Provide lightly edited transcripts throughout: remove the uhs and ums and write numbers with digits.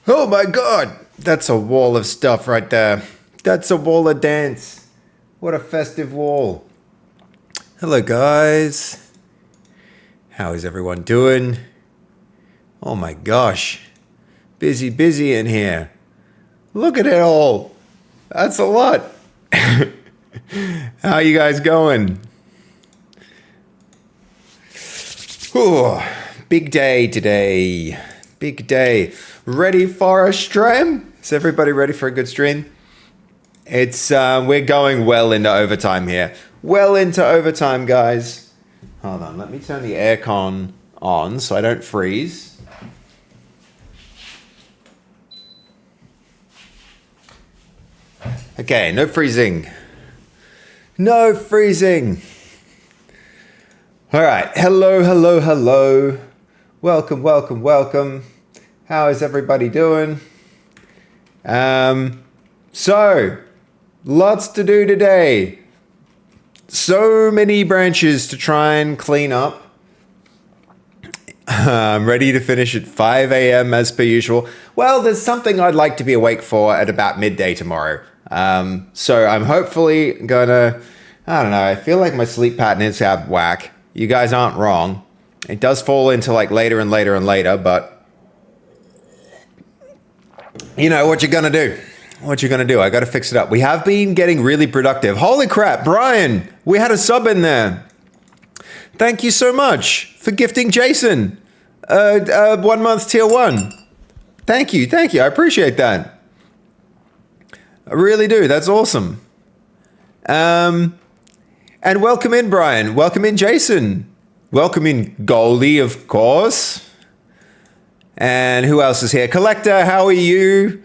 Oh my god! That's a wall of stuff right there. That's a wall of dance. What a festive wall. Hello, guys. How is everyone doing? Oh my gosh. Busy in here. Look at it all. That's a lot. How you guys going? Ooh, big day today. Big day. Ready for a stream? Is everybody ready for a good stream? It's we're going well into overtime here. Well into overtime, guys. Hold on, let me turn the aircon on so I don't freeze. Okay, no freezing. No freezing. All right. Hello. Welcome. How is everybody doing? So, lots to do today. So many branches to try and clean up. I'm ready to finish at 5 a.m. as per usual. Well, there's something I'd like to be awake for at about midday tomorrow. So I'm hopefully gonna, I don't know, I feel like my sleep pattern is out of whack. You guys aren't wrong. It does fall into like later and later, but you know what you're gonna do. I gotta fix it up. We have been getting really productive. Holy crap, Brian, we had a sub in there. Thank you so much for gifting Jason 1 month tier 1. Thank you. I appreciate that. I really do. That's awesome. And welcome in, Brian. Welcome in, Jason. Welcome in, Goldie, of course. And who else is here? Collector, how are you?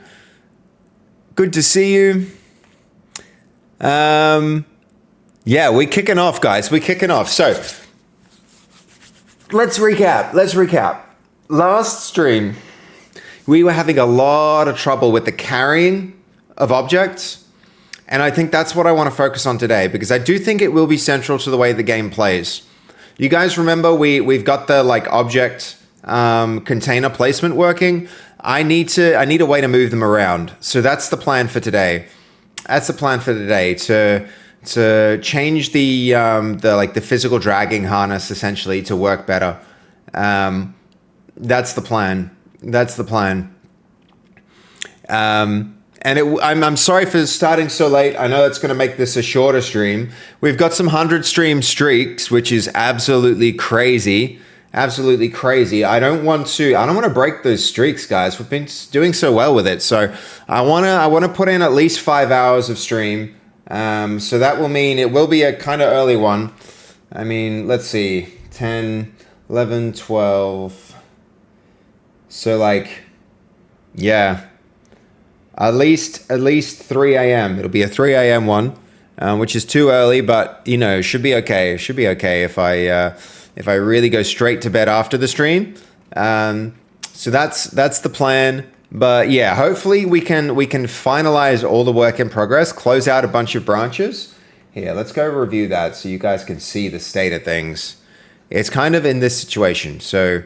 Good to see you. Yeah, we're kicking off, guys. We're kicking off. So, let's recap. Last stream, we were having a lot of trouble with the carrying of objects. And I think that's what I want to focus on today, because I do think it will be central to the way the game plays. You guys remember we've got the like object container placement working. I need a way to move them around. So that's the plan for today. To change the physical dragging harness essentially to work better. That's the plan. And I'm sorry for starting so late. I know it's going to make this a shorter stream. We've got some 100 stream streaks, which is absolutely crazy. I don't want to break those streaks, guys. We've been doing so well with it. So I want to put in at least 5 hours of stream. So that will mean it will be a kind of early one. I mean, let's see, 10, 11, 12. So like, yeah. At least 3 a.m. It'll be a 3 a.m. one, which is too early, but you know, should be okay. It should be okay if I really go straight to bed after the stream. So that's the plan. But yeah, hopefully we can finalize all the work in progress, close out a bunch of branches. Here, let's go review that so you guys can see the state of things. It's kind of in this situation. So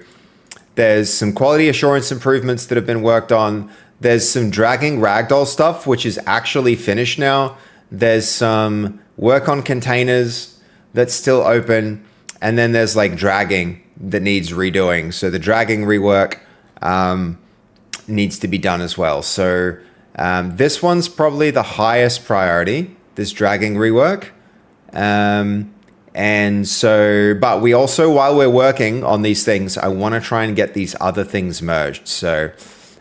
there's some quality assurance improvements that have been worked on. There's some dragging ragdoll stuff, which is actually finished now. There's some work on containers that's still open. And then there's like dragging that needs redoing. So the dragging rework needs to be done as well. So this one's probably the highest priority, this dragging rework. And so, but we also, while we're working on these things, I want to try and get these other things merged. So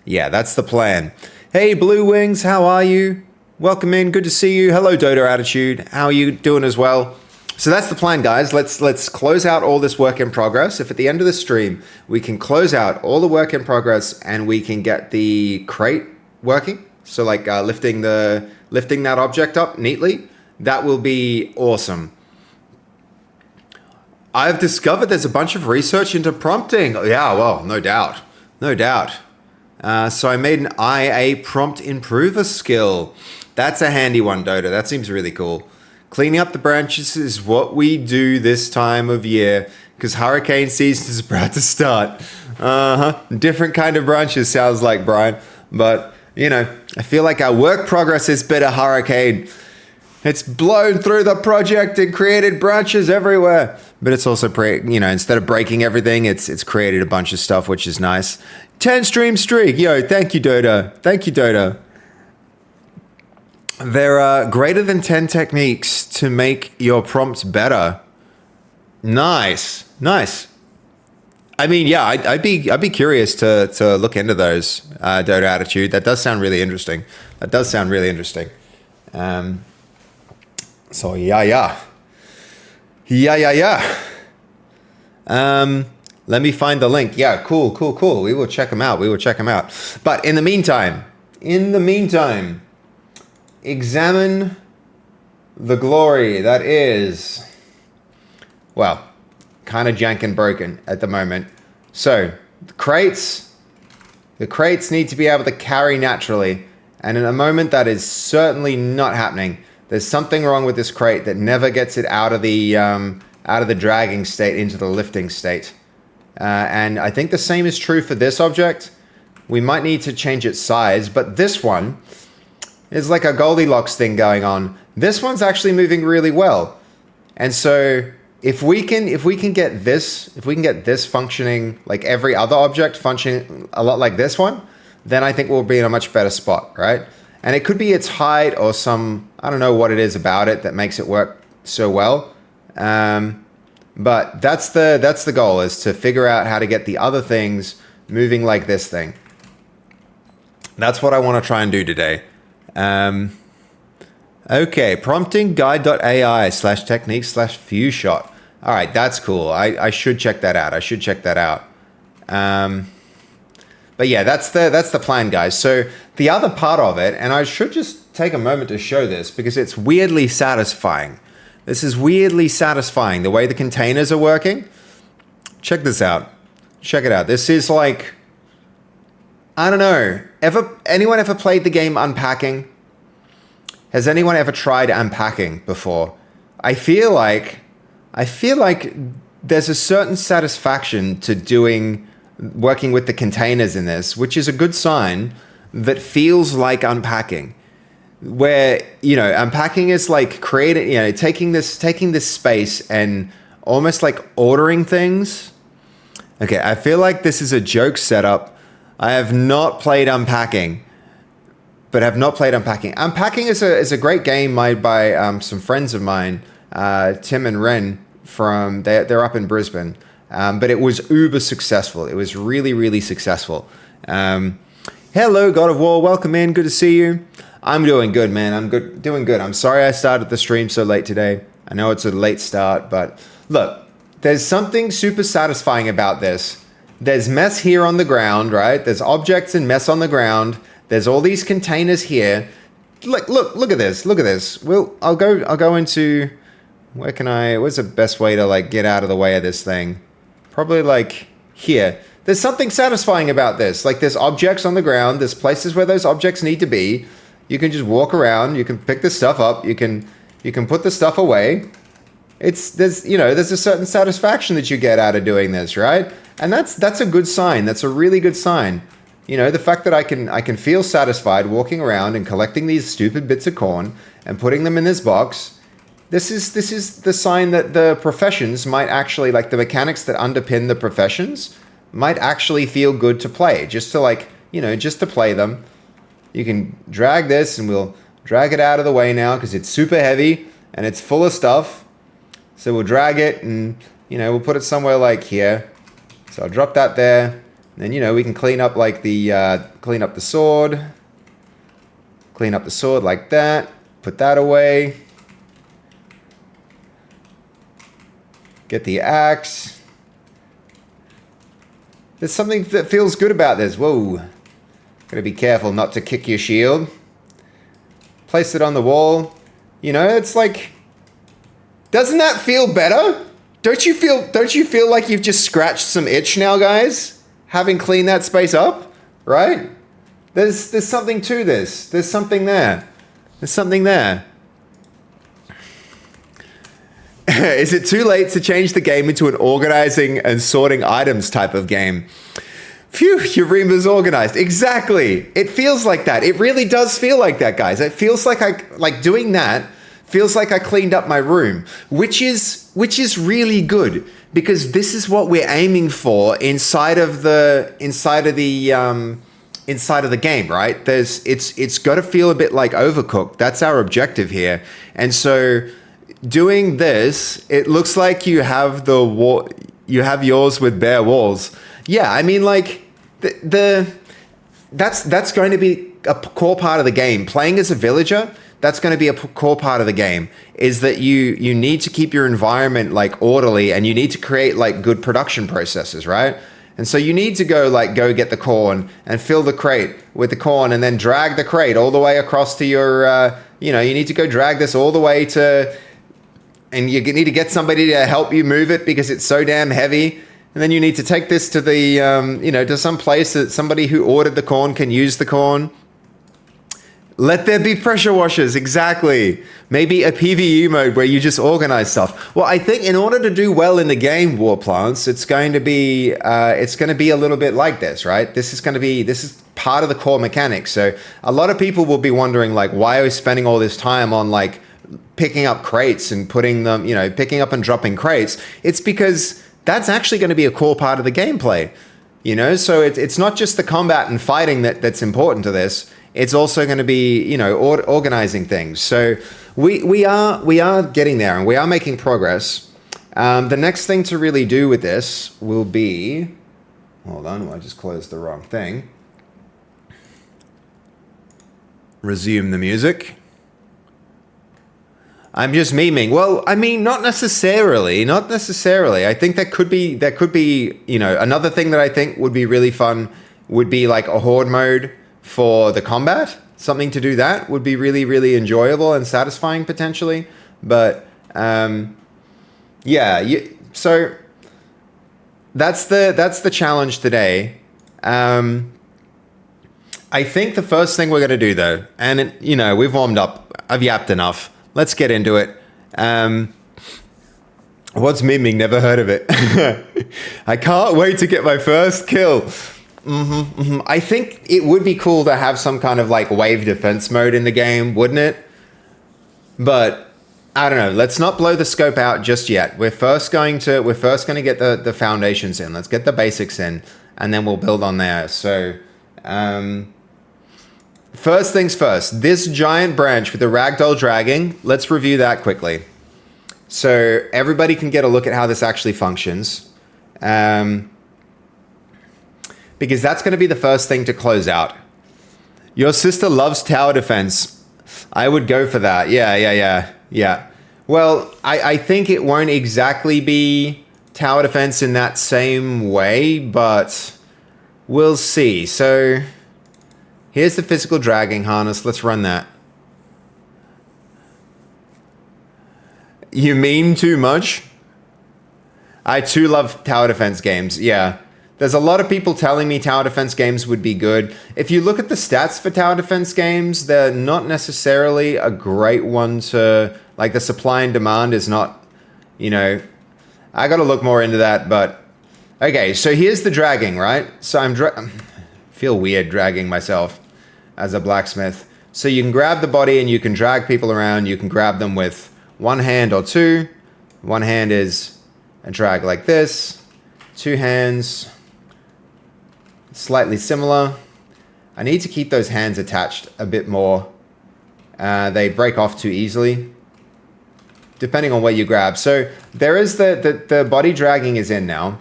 yeah, that's the plan. Hey, Blue Wings, how are you? Welcome in. Good to see you. Hello, Dodo Attitude. How are you doing as well? So that's the plan, guys. Let's close out all this work in progress. If at the end of the stream, we can close out all the work in progress and we can get the crate working. So like lifting that object up neatly, that will be awesome. I've discovered there's a bunch of research into prompting. Yeah, well, no doubt. So I made an IA prompt improver skill. That's a handy one, Dodo. That seems really cool. Cleaning up the branches is what we do this time of year because hurricane season is about to start. Different kind of branches sounds like, Brian. But, you know, I feel like our work progress has been a hurricane. It's blown through the project and created branches everywhere. But it's also, instead of breaking everything, it's created a bunch of stuff, which is nice. 10 stream streak. Yo, thank you, Dodo. Thank you, Dodo. There are greater than 10 techniques to make your prompts better. Nice. I mean, yeah, I'd be curious to look into those, Dodo Attitude. That does sound really interesting. So yeah. Let me find the link. Yeah, cool. We will check them out. But in the meantime, examine the glory that is, well, kind of jank and broken at the moment. So the crates need to be able to carry naturally. And in a moment that is certainly not happening. There's something wrong with this crate that never gets it out of the dragging state into the lifting state. And I think the same is true for this object. We might need to change its size, but this one is like a Goldilocks thing going on. This one's actually moving really well. And so if we can get this functioning like every other object functioning a lot like this one, then I think we'll be in a much better spot, right? And it could be its height or I don't know what it is about it that makes it work so well. But that's the goal, is to figure out how to get the other things moving like this thing. That's what I want to try and do today. Okay, prompting guide.ai/technique/few-shot. All right, that's cool. I should check that out. But yeah, that's the plan, guys. So the other part of it, and I should just take a moment to show this because it's weirdly satisfying. This is weirdly satisfying, the way the containers are working. Check this out. Check it out. This is like, I don't know. Anyone ever played the game Unpacking? Has anyone ever tried unpacking before? I feel like there's a certain satisfaction to working with the containers in this, which is a good sign that feels like unpacking. Where, unpacking is like creating, taking this space and almost like ordering things. Okay, I feel like this is a joke setup. I have not played Unpacking. Unpacking is a great game made by some friends of mine, Tim and Ren they're up in Brisbane. But it was uber successful. It was really, really successful. Hello, God of War. Welcome in. Good to see you. I'm doing good, man. Doing good. I'm sorry I started the stream so late today. I know it's a late start, but look, there's something super satisfying about this. There's mess here on the ground, right? There's objects and mess on the ground. There's all these containers here. Look at this. I'll go into, where's the best way to like get out of the way of this thing? Probably like here. There's something satisfying about this. Like there's objects on the ground. There's places where those objects need to be. You can just walk around. You can pick the stuff up. You can put the stuff away. There's a certain satisfaction that you get out of doing this, right? And that's a good sign. That's a really good sign. The fact that I can feel satisfied walking around and collecting these stupid bits of corn and putting them in this box. This is the sign that the professions might actually, like the mechanics that underpin the professions, might actually feel good to play. Just to play them. You can drag this, and we'll drag it out of the way now because it's super heavy and it's full of stuff. So we'll drag it and, we'll put it somewhere like here. So I'll drop that there. And then, we can clean up like clean up the sword. Clean up the sword like that. Put that away. Get the axe. There's something that feels good about this. Whoa. Gotta be careful not to kick your shield. Place it on the wall. It's like, doesn't that feel better? Don't you feel like you've just scratched some itch now, guys? Having cleaned that space up, right? There's something to this. There's something there. Is it too late to change the game into an organizing and sorting items type of game? Phew, your room is organized. Exactly. It feels like that. It really does feel like that, guys. It feels like doing that feels like I cleaned up my room, which is really good, because this is what we're aiming for inside of the game, right? It's got to feel a bit like Overcooked. That's our objective here. And so doing this, it looks like you have you have yours with bare walls. Yeah, I mean, like that's going to be a core part of the game. Playing as a villager, that's going to be a core part of the game, is that you need to keep your environment like orderly, and you need to create like good production processes, right? And so you need to go get the corn and fill the crate with the corn, and then drag the crate all the way across to your, you need to go drag this all the way to, and you need to get somebody to help you move it because it's so damn heavy. And then you need to take this to the, to some place that somebody who ordered the corn can use the corn. Let there be pressure washers, exactly. Maybe a PvE mode where you just organize stuff. Well, I think in order to do well in the game, War Plants, it's going to be a little bit like this, right? This is part of the core mechanics. So a lot of people will be wondering, like, why are we spending all this time on like picking up crates and putting them, picking up and dropping crates? It's because that's actually going to be a core part of the gameplay, So it's not just the combat and fighting that's important to this. It's also going to be, organizing things. So we are getting there, and we are making progress. The next thing to really do with this will be, hold on, I just closed the wrong thing. Resume the music. I'm just memeing. Well, I mean, not necessarily. I think that could be, another thing that I think would be really fun would be like a horde mode for the combat. Something to do that would be really, really enjoyable and satisfying potentially. But so that's the challenge today. I think the first thing we're going to do though, and we've warmed up, I've yapped enough. Let's get into it. What's memeing? Never heard of it. I can't wait to get my first kill. I think it would be cool to have some kind of like wave defense mode in the game, wouldn't it? But I don't know. Let's not blow the scope out just yet. We're first going to get the foundations in. Let's get the basics in, and then we'll build on there. So, first things first. This giant branch with the ragdoll dragging. Let's review that quickly, so everybody can get a look at how this actually functions. Because that's going to be the first thing to close out. Your sister loves tower defense. I would go for that. Yeah. Well, I think it won't exactly be tower defense in that same way, but we'll see. So here's the physical dragging harness. Let's run that. You mean too much? I too love tower defense games. Yeah. There's a lot of people telling me tower defense games would be good. If you look at the stats for tower defense games, they're not necessarily a great one to, like, the supply and demand is not, I got to look more into that, but okay, so here's the dragging, right? So I feel weird dragging myself as a blacksmith. So you can grab the body and you can drag people around. You can grab them with one hand or two. One hand is a drag like this. Two hands, slightly similar. I need to keep those hands attached a bit more. They break off too easily, depending on what you grab. So there is the body dragging is in now.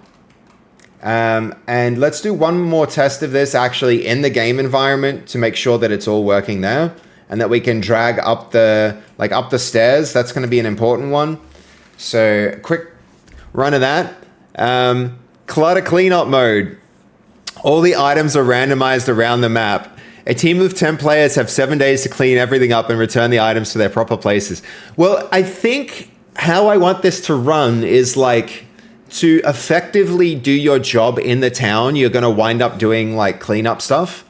And let's do one more test of this actually in the game environment to make sure that it's all working there and that we can drag up the stairs. That's going to be an important one. So quick run of that. Clutter cleanup mode. All the items are randomized around the map. A team of 10 players have 7 days to clean everything up and return the items to their proper places. Well, I think how I want this to run is like to effectively do your job in the town. You're going to wind up doing like cleanup stuff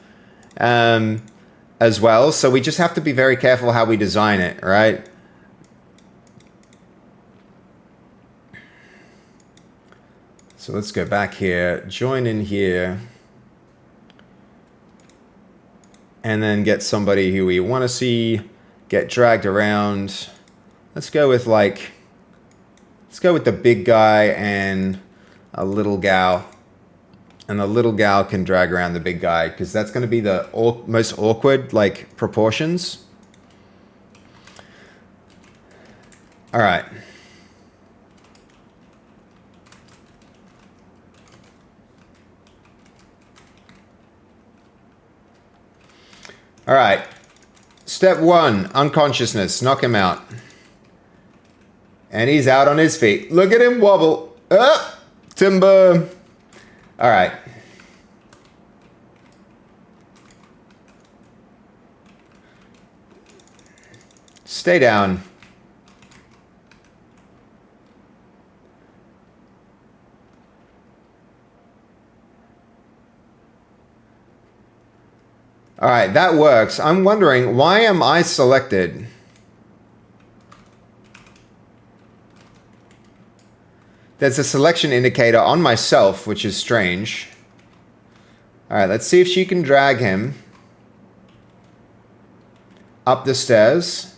as well. So we just have to be very careful how we design it, right? So let's go back here, join in here. and then get somebody who we want to see get dragged around. Let's go with the big guy and a little gal. And the little gal can drag around the big guy because that's going to be the most awkward like proportions. All right. All right. Step 1, unconsciousness. Knock him out. And he's out on his feet. Look at him wobble. Up, timber. All right. Stay down. All right, that works. I'm wondering, why am I selected? There's a selection indicator on myself, which is strange. All right, let's see if she can drag him up the stairs.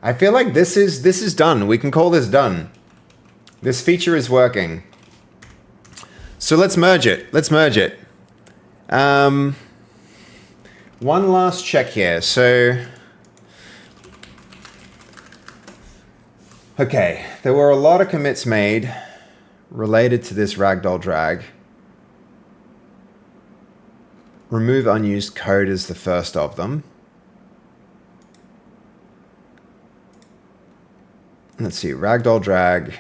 I feel like this is done. We can call this done. This feature is working. So let's merge it. Let's merge it. One last check here. So, okay, there were a lot of commits made related to this ragdoll drag. Remove unused code is the first of them. Let's see, ragdoll drag.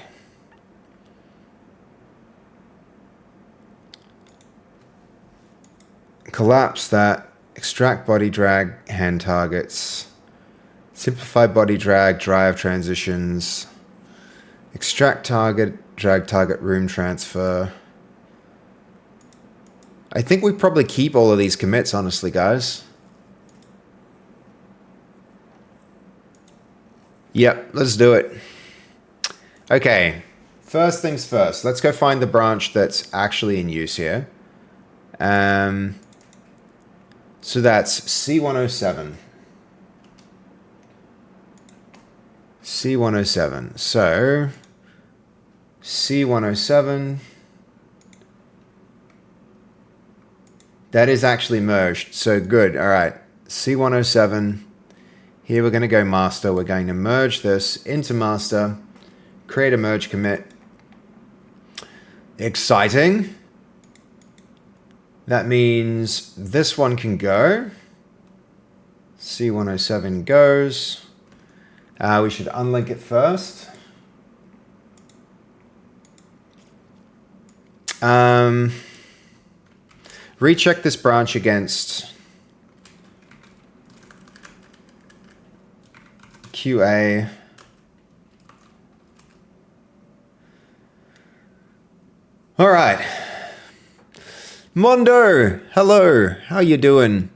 Collapse that, extract body drag hand targets, simplify body drag drive transitions, extract target, drag target room transfer. I think we probably keep all of these commits, honestly, guys. Yep, let's do it. Okay, first things first. Let's go find the branch that's actually in use here. So that's C107. C107. So C107. That is actually merged. So good. All right. C107. Here we're going to go master. We're going to merge this into master. Create a merge commit. Exciting. That means this one can go. C107 goes. We should unlink it first. Recheck this branch against QA. All right. Mondo, hello, how you doing?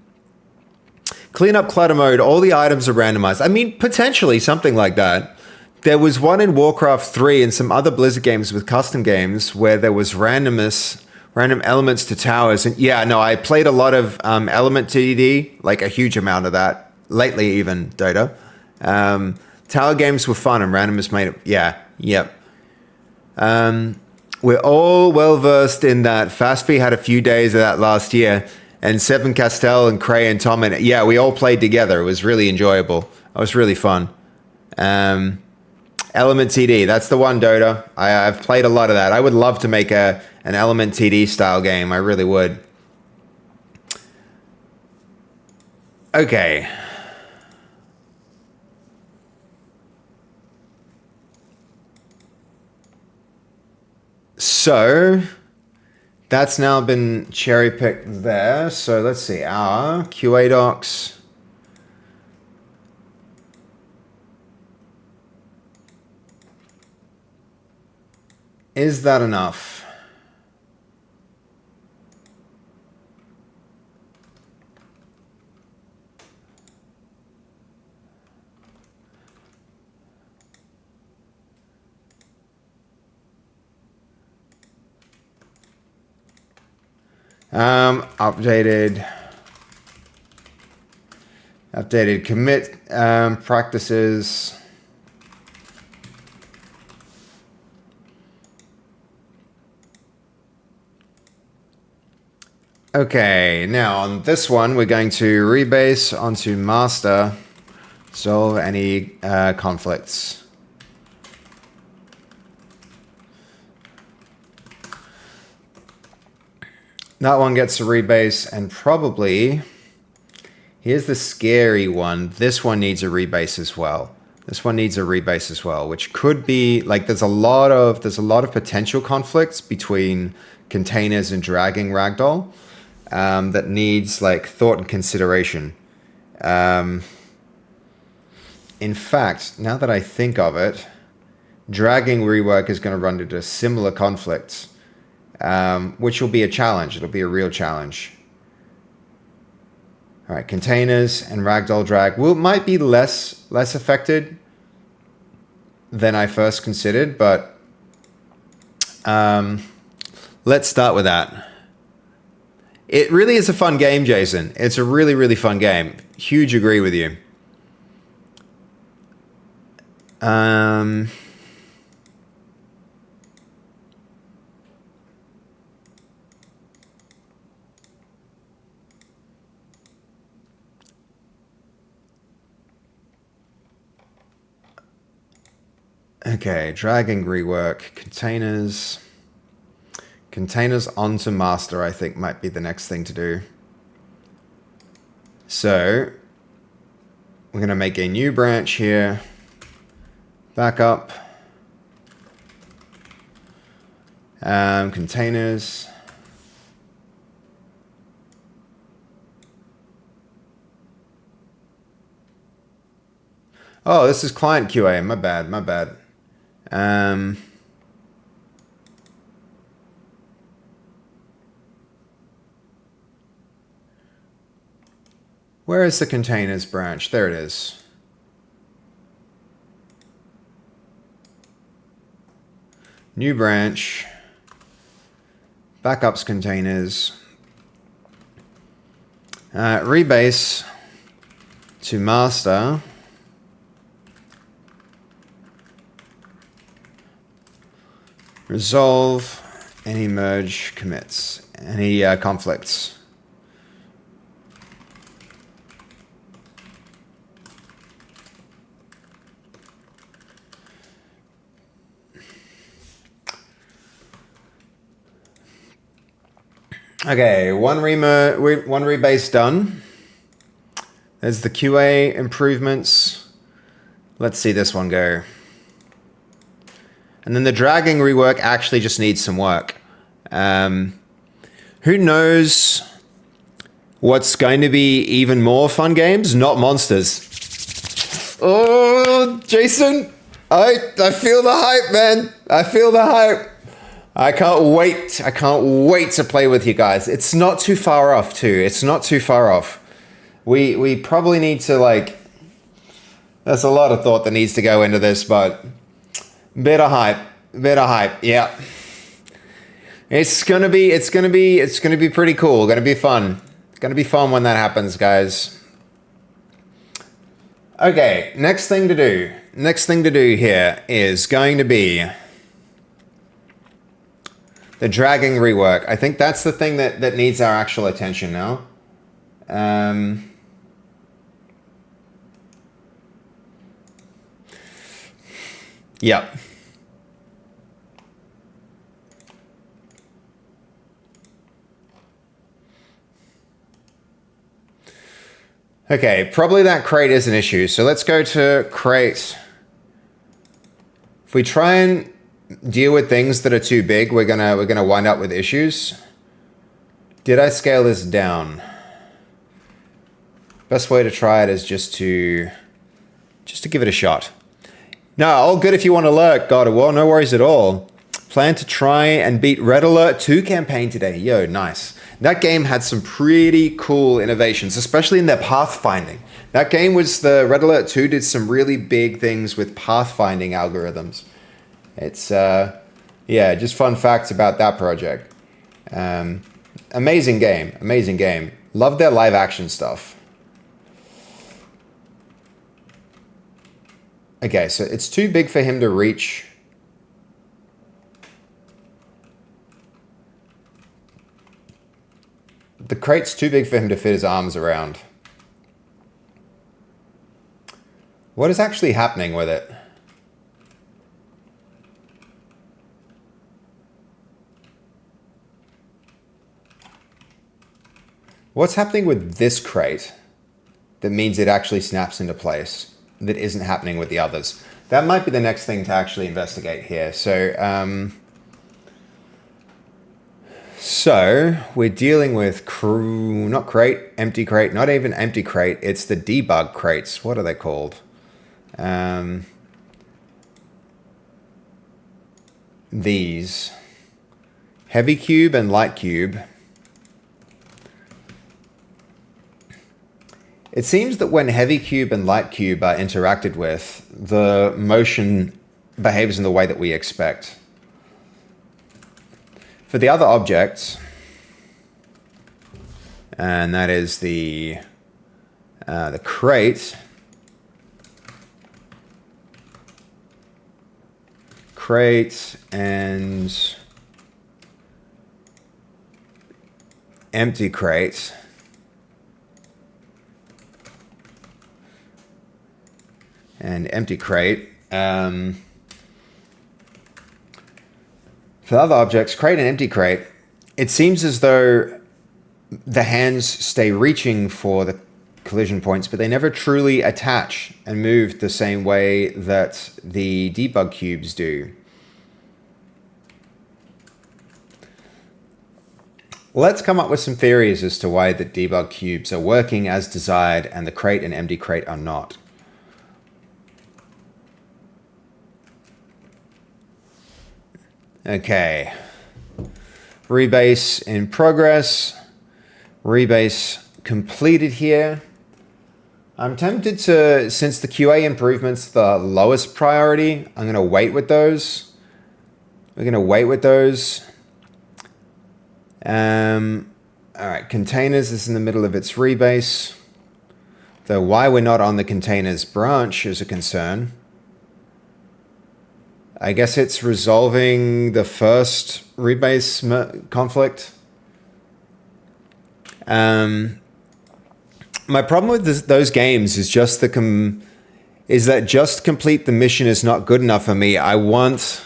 Clean up clutter mode, all the items are randomized. I mean, potentially something like that. There was one in Warcraft 3 and some other Blizzard games with custom games where there was random elements to towers. And yeah, no, I played a lot of element TD, like a huge amount of that. Lately even, Dota. Tower games were fun and randomness made it, yeah, yep. We're all well versed in that. Fastfee had a few days of that last year, and Seven Castell and Cray and Tom, and yeah, we all played together. It was really enjoyable. It was really fun. Element TD, that's the one, Dota. I've played a lot of that. I would love to make an Element TD style game. I really would. Okay. So that's now been cherry picked there. So let's see, our QA docs. Is that enough? Updated commit practices. Okay, now on this one, we're going to rebase onto master, solve any conflicts. That one gets a rebase, and probably, here's the scary one. This one needs a rebase as well. This one needs a rebase as well, which could be like there's a lot of potential conflicts between containers and dragging ragdoll that needs like thought and consideration. In fact, now that I think of it, dragging rework is going to run into similar conflicts, which will be a challenge. It'll be a real challenge. All right, containers and ragdoll drag might be less affected than I first considered, but let's start with that. It really is a fun game, Jason. It's a really, really fun game. Huge agree with you. Okay, dragging rework, containers onto master, I think might be the next thing to do. So we're going to make a new branch here, backup, containers. Oh, this is client QA. My bad. Where is the containers branch? There it is. New branch, backups containers, rebase to master. Resolve any merge commits, any conflicts. Okay, one rebase done. There's the QA improvements. Let's see this one go. And then the dragging rework actually just needs some work. Who knows what's going to be even more fun games? Not monsters. Oh, Jason, I feel the hype, man. I feel the hype. I can't wait. I can't wait to play with you guys. It's not too far off, too. It's not too far off. We probably need to, like, there's a lot of thought that needs to go into this, but bit of hype, yeah. It's gonna be pretty cool. Gonna be fun. Gonna be fun when that happens, guys. Okay, next thing to do here is going to be the dragging rework. I think that's the thing that needs our actual attention now. Yep. Okay, probably that crate is an issue. So let's go to crate. If we try and deal with things that are too big, we're gonna wind up with issues. Did I scale this down? Best way to try it is just to give it a shot. No, all good if you want to lurk, God, well, no worries at all. Plan to try and beat Red Alert 2 campaign today. Yo, nice. That game had some pretty cool innovations, especially in their pathfinding. That game was, the Red Alert 2 did some really big things with pathfinding algorithms. It's, yeah, just fun facts about that project. Amazing game. Amazing game. Love their live action stuff. Okay, so it's too big for him to reach. The crate's too big for him to fit his arms around. What is actually happening with it? What's happening with this crate that means it actually snaps into place that isn't happening with the others? That might be the next thing to actually investigate here. So we're dealing with not crate, empty crate, not even empty crate. It's the debug crates. What are they called? These. Heavy cube and light cube. It seems that when heavy cube and light cube are interacted with, the motion behaves in the way that we expect. For the other objects, and that is the crate, and empty crate. And empty crate. For other objects, crate and empty crate, it seems as though the hands stay reaching for the collision points, but they never truly attach and move the same way that the debug cubes do. Let's come up with some theories as to why the debug cubes are working as desired and the crate and empty crate are not. Okay, rebase in progress, rebase completed here. I'm tempted to, since the QA improvement's the lowest priority, I'm going to wait with those. We're going to wait with those. All right, containers is in the middle of its rebase. Though why we're not on the containers branch is a concern. I guess it's resolving the first rebase conflict. My problem with those games is just that just complete the mission is not good enough for me. I want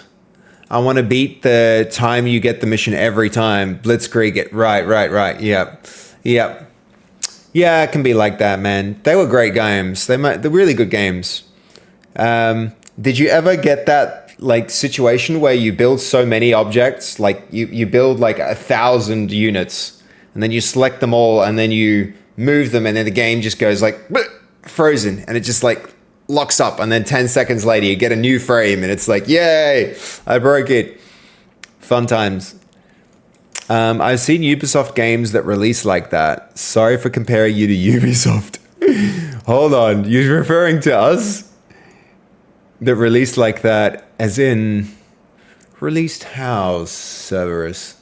to beat the time you get the mission every time. Blitzkrieg it. Right. Yep. Yeah, it can be like that, man. They were great games. They're really good games. Did you ever get that like situation where you build so many objects, like you build like 1,000 units and then you select them all and then you move them and then the game just goes like frozen and it just like locks up and then 10 seconds later you get a new frame and it's like, yay, I broke it. Fun times. I've seen Ubisoft games that release like that. Sorry for comparing you to Ubisoft. Hold on, you're referring to us? That released like that, as in released how, Cerberus?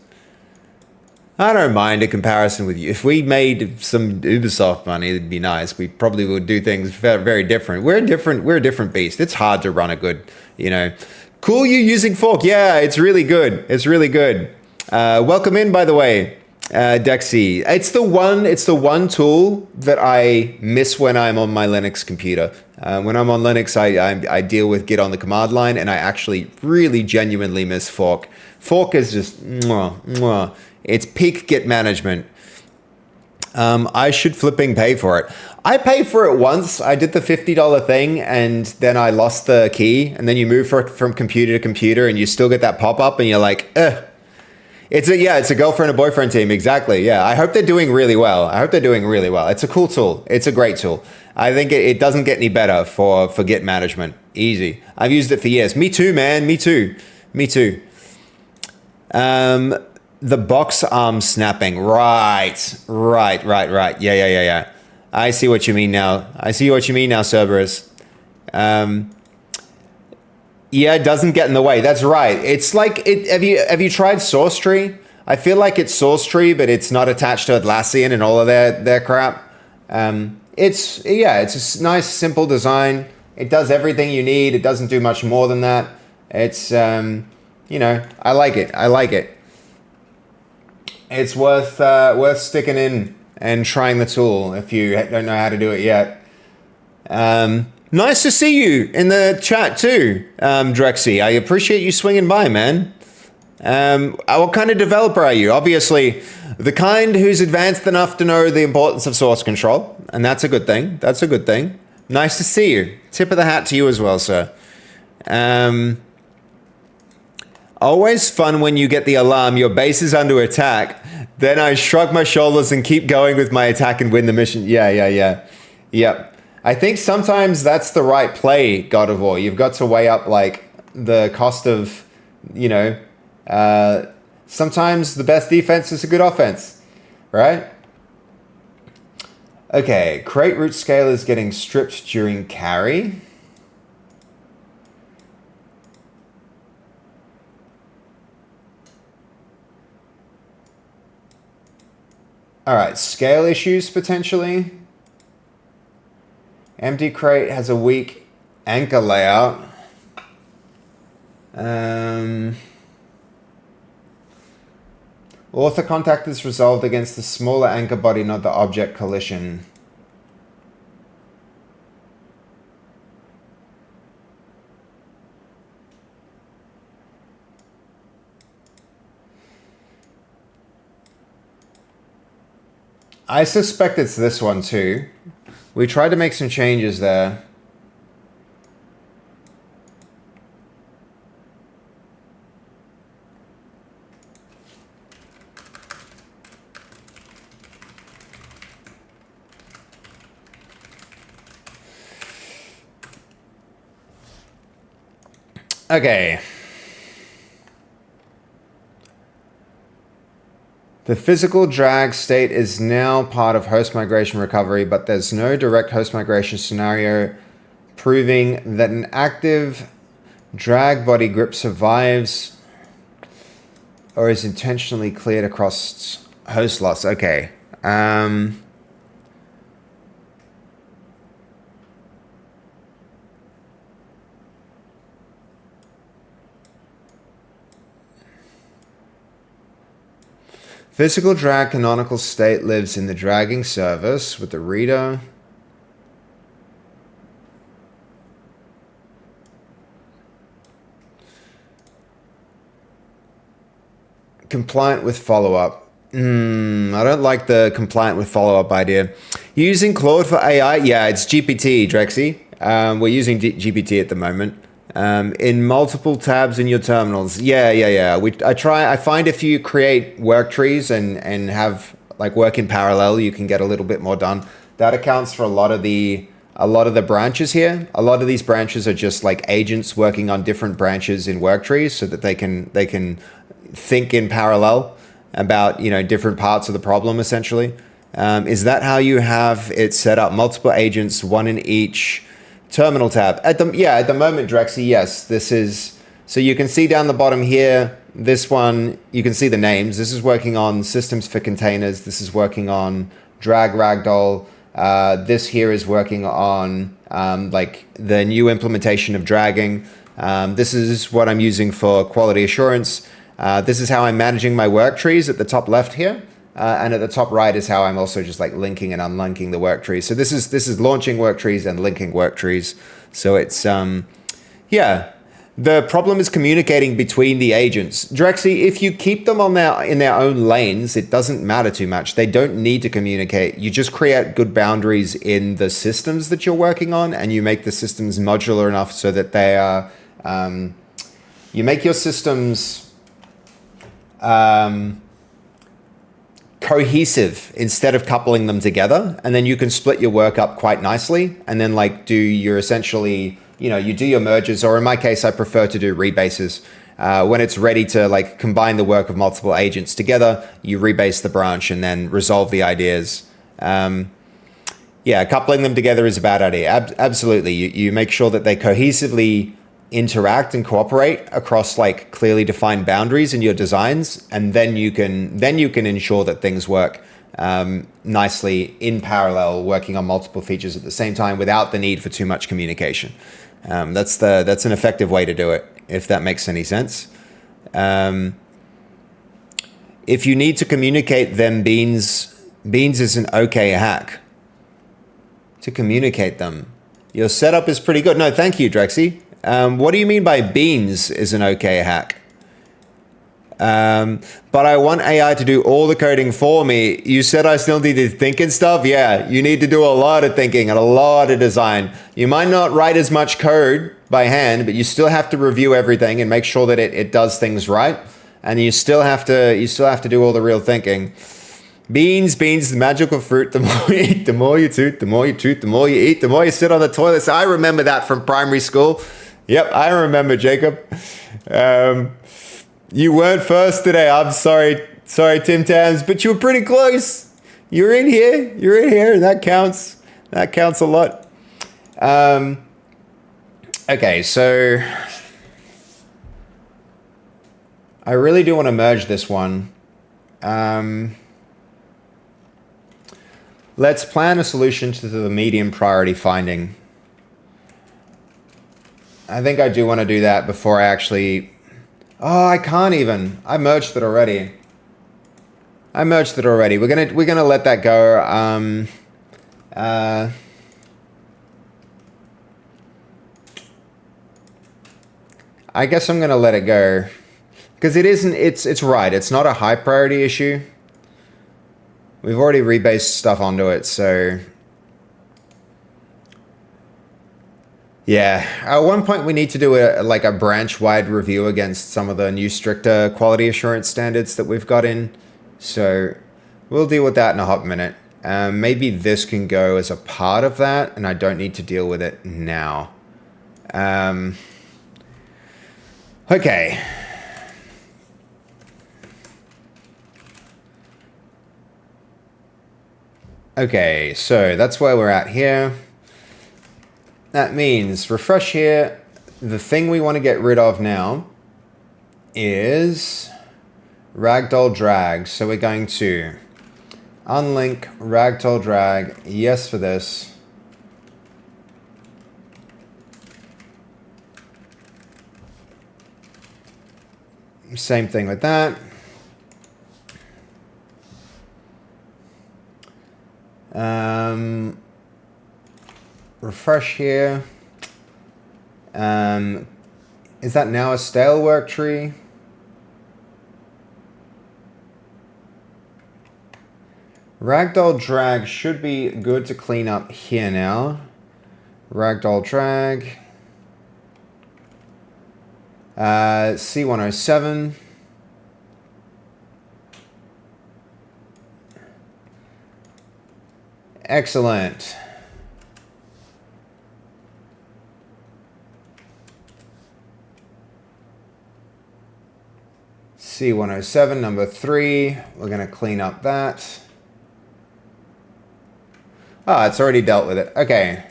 I don't mind a comparison with you. If we made some Ubisoft money, it'd be nice. We probably would do things very different. We're a different beast. It's hard to run a good, Cool, you using fork? Yeah, it's really good. It's really good. Welcome in, by the way, Dexy. It's the one tool that I miss when I'm on my Linux computer. When I'm on Linux, I deal with Git on the command line, and I actually really genuinely miss fork. Fork is just mwah. It's peak Git management. I should flipping pay for it. I paid for it once. I did the $50 thing, and then I lost the key, and then you move from computer to computer, and you still get that pop up, and you're like, ugh. It's a girlfriend and boyfriend team. Exactly. Yeah. I hope they're doing really well. It's a cool tool. It's a great tool. I think it doesn't get any better for Git management. Easy. I've used it for years. Me too, man. Me too. The box arm snapping. Right. Yeah. I see what you mean now. Cerberus. Yeah, it doesn't get in the way. That's right. It's like have you tried Source Tree? I feel like it's source tree, but it's not attached to Atlassian and all of their crap. It's nice, simple design. It does everything you need. It doesn't do much more than that. It's, I like it. I like it. It's worth sticking in and trying the tool if you don't know how to do it yet. Nice to see you in the chat too, Drexy. I appreciate you swinging by, man. What kind of developer are you? Obviously, the kind who's advanced enough to know the importance of source control, and that's a good thing. That's a good thing. Nice to see you. Tip of the hat to you as well, sir. Always fun when you get the alarm, your base is under attack. Then I shrug my shoulders and keep going with my attack and win the mission. Yeah. Yep. I think sometimes that's the right play, God of War. You've got to weigh up like the cost of, sometimes the best defense is a good offense, right? Okay, crate root scale is getting stripped during carry. All right, scale issues potentially. Empty crate has a weak anchor layout. Author contact is resolved against the smaller anchor body, not the object collision. I suspect it's this one too. We tried to make some changes there. Okay. The physical drag state is now part of host migration recovery, but there's no direct host migration scenario proving that an active drag body grip survives or is intentionally cleared across host loss. Okay. Physical drag canonical state lives in the dragging service with the reader. Compliant with follow-up. I don't like the compliant with follow-up idea. Using Claude for AI? Yeah, it's GPT, Drexy. We're using GPT at the moment. In multiple tabs in your terminals. Yeah. I find if you create work trees and have like work in parallel, you can get a little bit more done. That accounts for a lot of the branches here. A lot of these branches are just like agents working on different branches in work trees so that they can think in parallel about, different parts of the problem essentially. Is that how you have it set up? Multiple agents, one in each terminal tab. At the moment, Drexy, yes, this is, so you can see down the bottom here, this one, you can see the names. This is working on systems for containers. This is working on drag ragdoll. This here is working on like the new implementation of dragging. This is what I'm using for quality assurance. This is how I'm managing my work trees at the top left here. And at the top right is how I'm also just like linking and unlinking the work trees. So this is launching work trees and linking work trees. So it's, the problem is communicating between the agents. Drexy, if you keep them in their own lanes, it doesn't matter too much. They don't need to communicate. You just create good boundaries in the systems that you're working on, and you make the systems modular enough so that they are, you make your systems, cohesive instead of coupling them together, and then you can split your work up quite nicely and then like do your essentially, you do your merges, or in my case I prefer to do rebases. When it's ready to like combine the work of multiple agents together, you rebase the branch and then resolve the ideas. Coupling them together is a bad idea. Absolutely. You make sure that they cohesively interact and cooperate across like clearly defined boundaries in your designs, and then you can ensure that things work nicely in parallel, working on multiple features at the same time without the need for too much communication. That's an effective way to do it, if that makes any sense. If you need to communicate them, Beans is an okay hack to communicate them. Your setup is pretty good. No, thank you, Drexy. What do you mean by Beans is an okay hack? But I want AI to do all the coding for me. You said I still need to think and stuff. Yeah, you need to do a lot of thinking and a lot of design. You might not write as much code by hand, but you still have to review everything and make sure that it does things right. And you still have to do all the real thinking. Beans, the magical fruit. The more you eat, the more you toot. The more you toot, the more you eat. The more you sit on the toilet. So I remember that from primary school. Yep, I remember, Jacob. You weren't first today. I'm sorry, Tim Tams, but you were pretty close. You're in here. That counts. That counts a lot. Okay, so I really do want to merge this one. Let's plan a solution to the medium priority finding. I think I do want to do that before I actually... Oh, I can't even. I merged it already. We're gonna let that go. I guess I'm gonna let it go because it isn't. It's right. It's not a high priority issue. We've already rebased stuff onto it, so. Yeah, at one point we need to do a branch-wide review against some of the new stricter quality assurance standards that we've got in. So we'll deal with that in a hot minute. Maybe this can go as a part of that, and I don't need to deal with it now. Okay. Okay, so that's where we're at here. That means refresh here. The thing we want to get rid of now is ragdoll drag. So we're going to unlink ragdoll drag. Yes for this. Same thing with that. Refresh here. Is that now a stale work tree? Ragdoll drag should be good to clean up here now. Ragdoll drag. C107. Excellent. C107, number 3. We're going to clean up that. Ah, it's already dealt with it. Okay.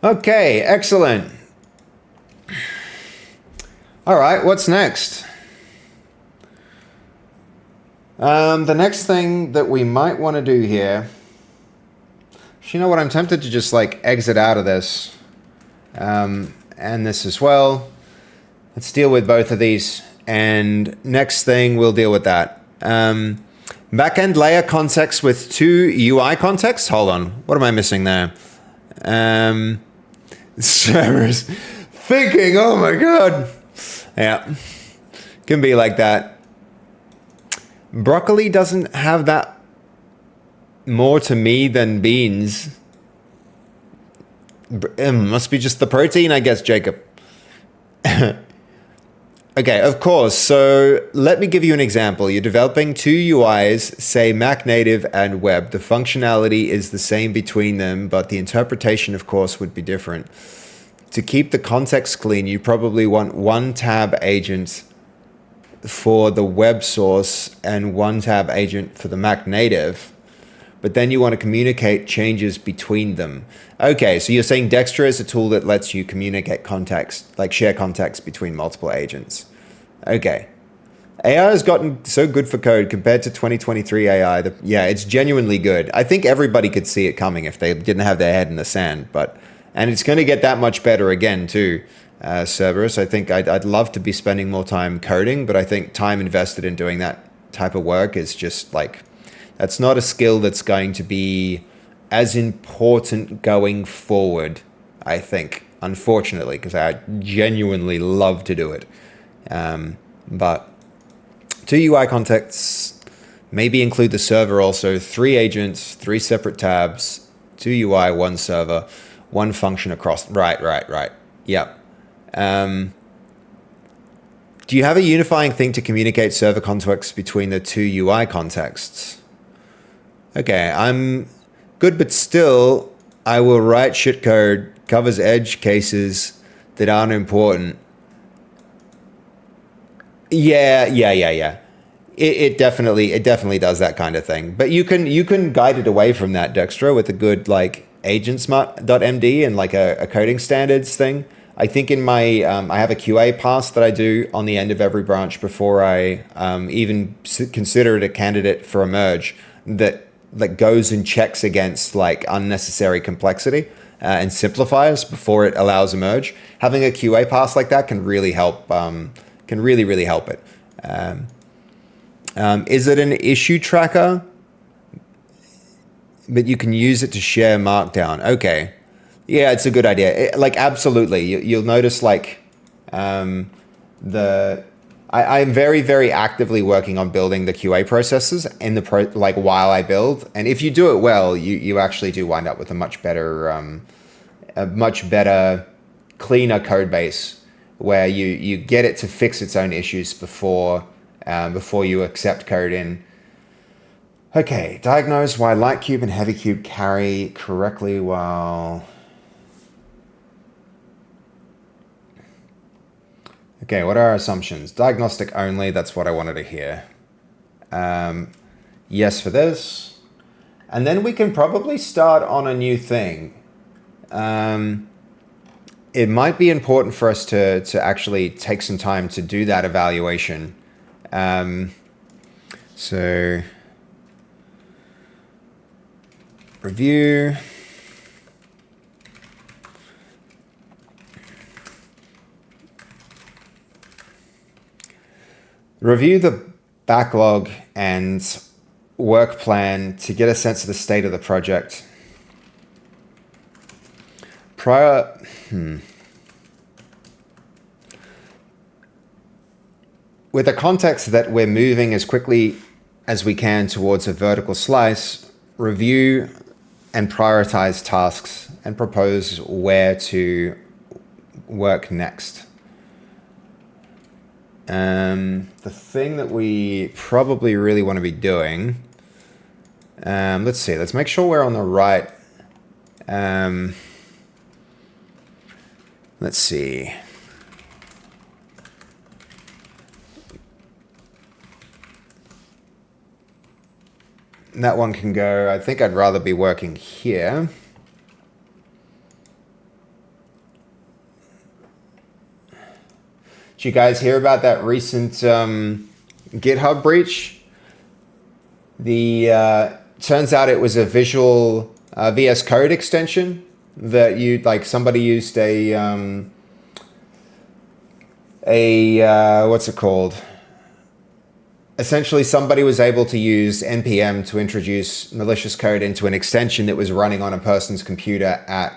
Okay, excellent. All right, what's next? The next thing that we might want to do here, you know what, I'm tempted to just like exit out of this, and this as well. Let's deal with both of these, and next thing we'll deal with that. Backend layer context with 2 UI contexts. Hold on, what am I missing there? Servers thinking, oh my god. Yeah, can be like that. Broccoli doesn't have that more to me than beans. Must be just the protein, I guess, Jacob. Okay, of course. So let me give you an example. You're developing 2 UIs, say Mac native and web. The functionality is the same between them, but the interpretation, of course, would be different. To keep the context clean, you probably want 1 tab agent for the web source and 1 tab agent for the Mac native. but then you want to communicate changes between them. Okay, so you're saying Dextra is a tool that lets you communicate context, like share context between multiple agents. Okay. AI has gotten so good for code compared to 2023 AI. Yeah, it's genuinely good. I think everybody could see it coming if they didn't have their head in the sand. And it's going to get that much better again too, Cerberus. I think I'd love to be spending more time coding, but I think time invested in doing that type of work is just like, that's not a skill that's going to be as important going forward, I think, unfortunately, because I genuinely love to do it. But 2 UI contexts, maybe include the server also, 3 agents, 3 separate tabs, 2 UI, 1 server, 1 function across. Right. Yep. Do you have a unifying thing to communicate server contexts between the 2 UI contexts? Okay, I'm good, but still, I will write shitcode, covers edge cases that aren't important. Yeah. It definitely does that kind of thing. But you can guide it away from that, Dextra, with a good like agentsmart.md and like a coding standards thing. I think in my I have a QA pass that I do on the end of every branch before I even consider it a candidate for a merge that goes and checks against like unnecessary complexity and simplifies before it allows a merge. Having a QA pass like that can really help. Can really help it. Is it an issue tracker? But you can use it to share Markdown. Okay. Yeah, it's a good idea. Absolutely. You'll notice I'm very actively working on building the QA processes in the while I build. And if you do it well, you actually do wind up with a much better, cleaner code base where you get it to fix its own issues before you accept code in. Okay, diagnose why light cube and heavy cube carry correctly while... Okay, what are our assumptions? Diagnostic only, that's what I wanted to hear. Yes for this. And then we can probably start on a new thing. It might be important for us to actually take some time to do that evaluation. So, review. Review the backlog and work plan to get a sense of the state of the project. With the context that we're moving as quickly as we can towards a vertical slice, review and prioritize tasks and propose where to work next. The thing that we probably really want to be doing, let's see, let's make sure we're on the right. Let's see. That one can go, I think I'd rather be working here. Did you guys hear about that recent GitHub breach? Turns out it was a visual VS Code extension that somebody used what's it called? Essentially, somebody was able to use NPM to introduce malicious code into an extension that was running on a person's computer at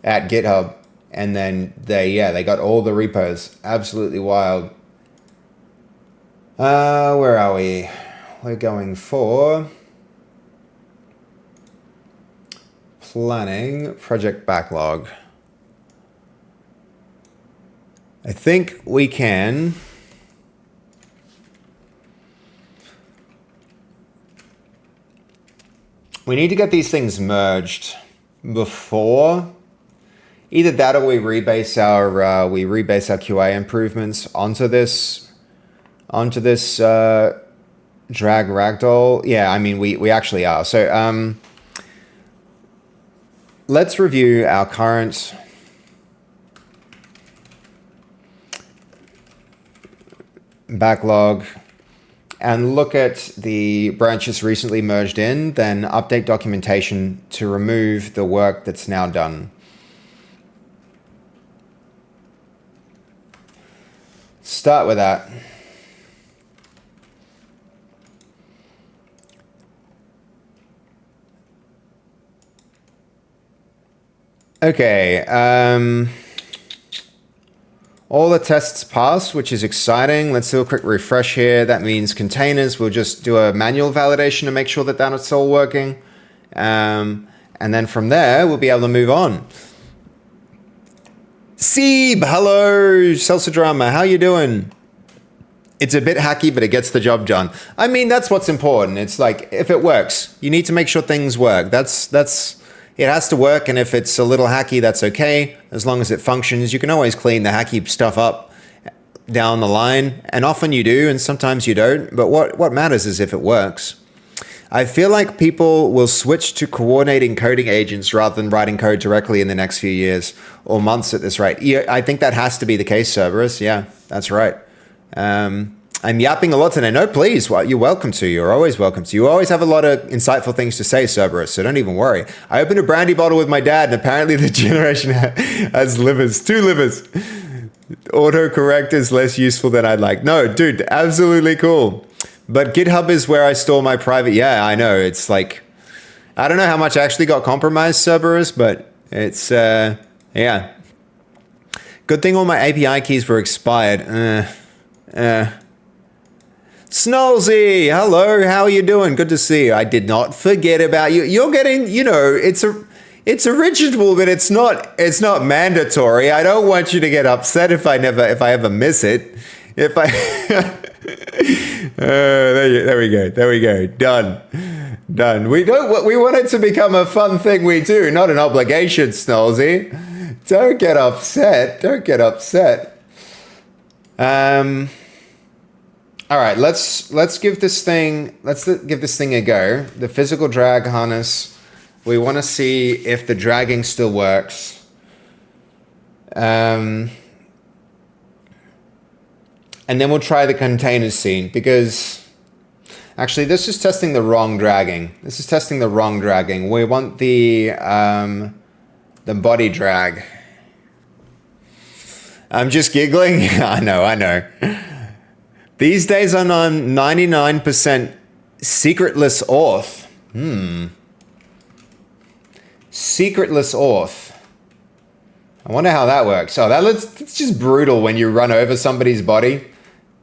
GitHub. And then they got all the repos. Absolutely wild. Where are we? We're going for planning, project backlog. I think we can. We need to get these things merged before. Either that or we rebase our QA improvements onto this Drag ragdoll. Yeah, I mean, we actually are. So let's review our current backlog and look at the branches recently merged in, then update documentation to remove the work that's now done. Start with that. Okay, all the tests passed, which is exciting. Let's do a quick refresh here. That means containers. We'll just do a manual validation to make sure that that's all working. And then from there, we'll be able to move on. Sieb, hello, Salsa Drama, how you doing? It's a bit hacky, but it gets the job done. I mean, that's what's important. It's like, if it works, you need to make sure things work. It has to work, and if it's a little hacky, that's okay. As long as it functions, you can always clean the hacky stuff up down the line, and often you do, and sometimes you don't. But what matters is if it works. I feel like people will switch to coordinating coding agents rather than writing code directly in the next few years or months at this rate. Yeah, I think that has to be the case, Cerberus. Yeah, that's right. I'm yapping a lot today. No, please. Well, you're welcome to. You're always welcome to. You always have a lot of insightful things to say, Cerberus, so don't even worry. I opened a brandy bottle with my dad, and apparently the generation has livers. 2 livers. Autocorrect is less useful than I'd like. No, dude, absolutely cool. But GitHub is where I store my private... Yeah, I know. It's like... I don't know how much actually got compromised, Cerberus, but it's... yeah. Good thing all my API keys were expired. Snolzy, hello, how are you doing? Good to see you. I did not forget about you. You're getting, it's a ritual, but it's not mandatory. I don't want you to get upset if I ever miss it. There we go. Done. We want it to become a fun thing we do, not an obligation, Snolzy. Don't get upset. All right, let's give this thing a go. The physical drag harness. We want to see if the dragging still works. And then we'll try the containers scene, because actually this is testing the wrong dragging. We want the body drag. I'm just giggling. I know. These days I'm on 99% secretless auth. Secretless auth. I wonder how that works. Oh, that's just brutal when you run over somebody's body.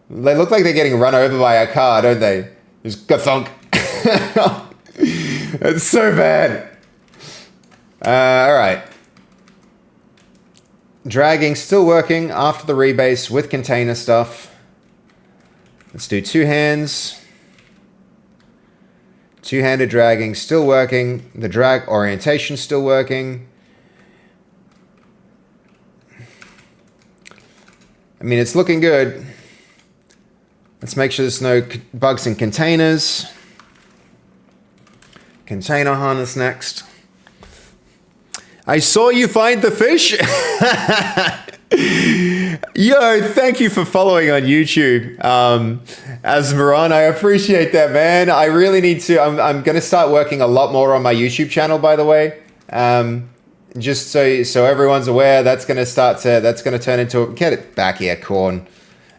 They look like they're getting run over by a car, don't they? Just ga-thunk. It's so bad. All right. Dragging still working after the rebase with container stuff. Let's do 2 hands. 2-handed dragging still working. The drag orientation still working. I mean, it's looking good. Let's make sure there's no bugs in containers. Container harness next. I saw you find the fish. Yo, thank you for following on YouTube. Asmaron, I appreciate that, man. I really need to. I'm going to start working a lot more on my YouTube channel, by the way. Just so everyone's aware, that's going to turn into get it back here, Corn.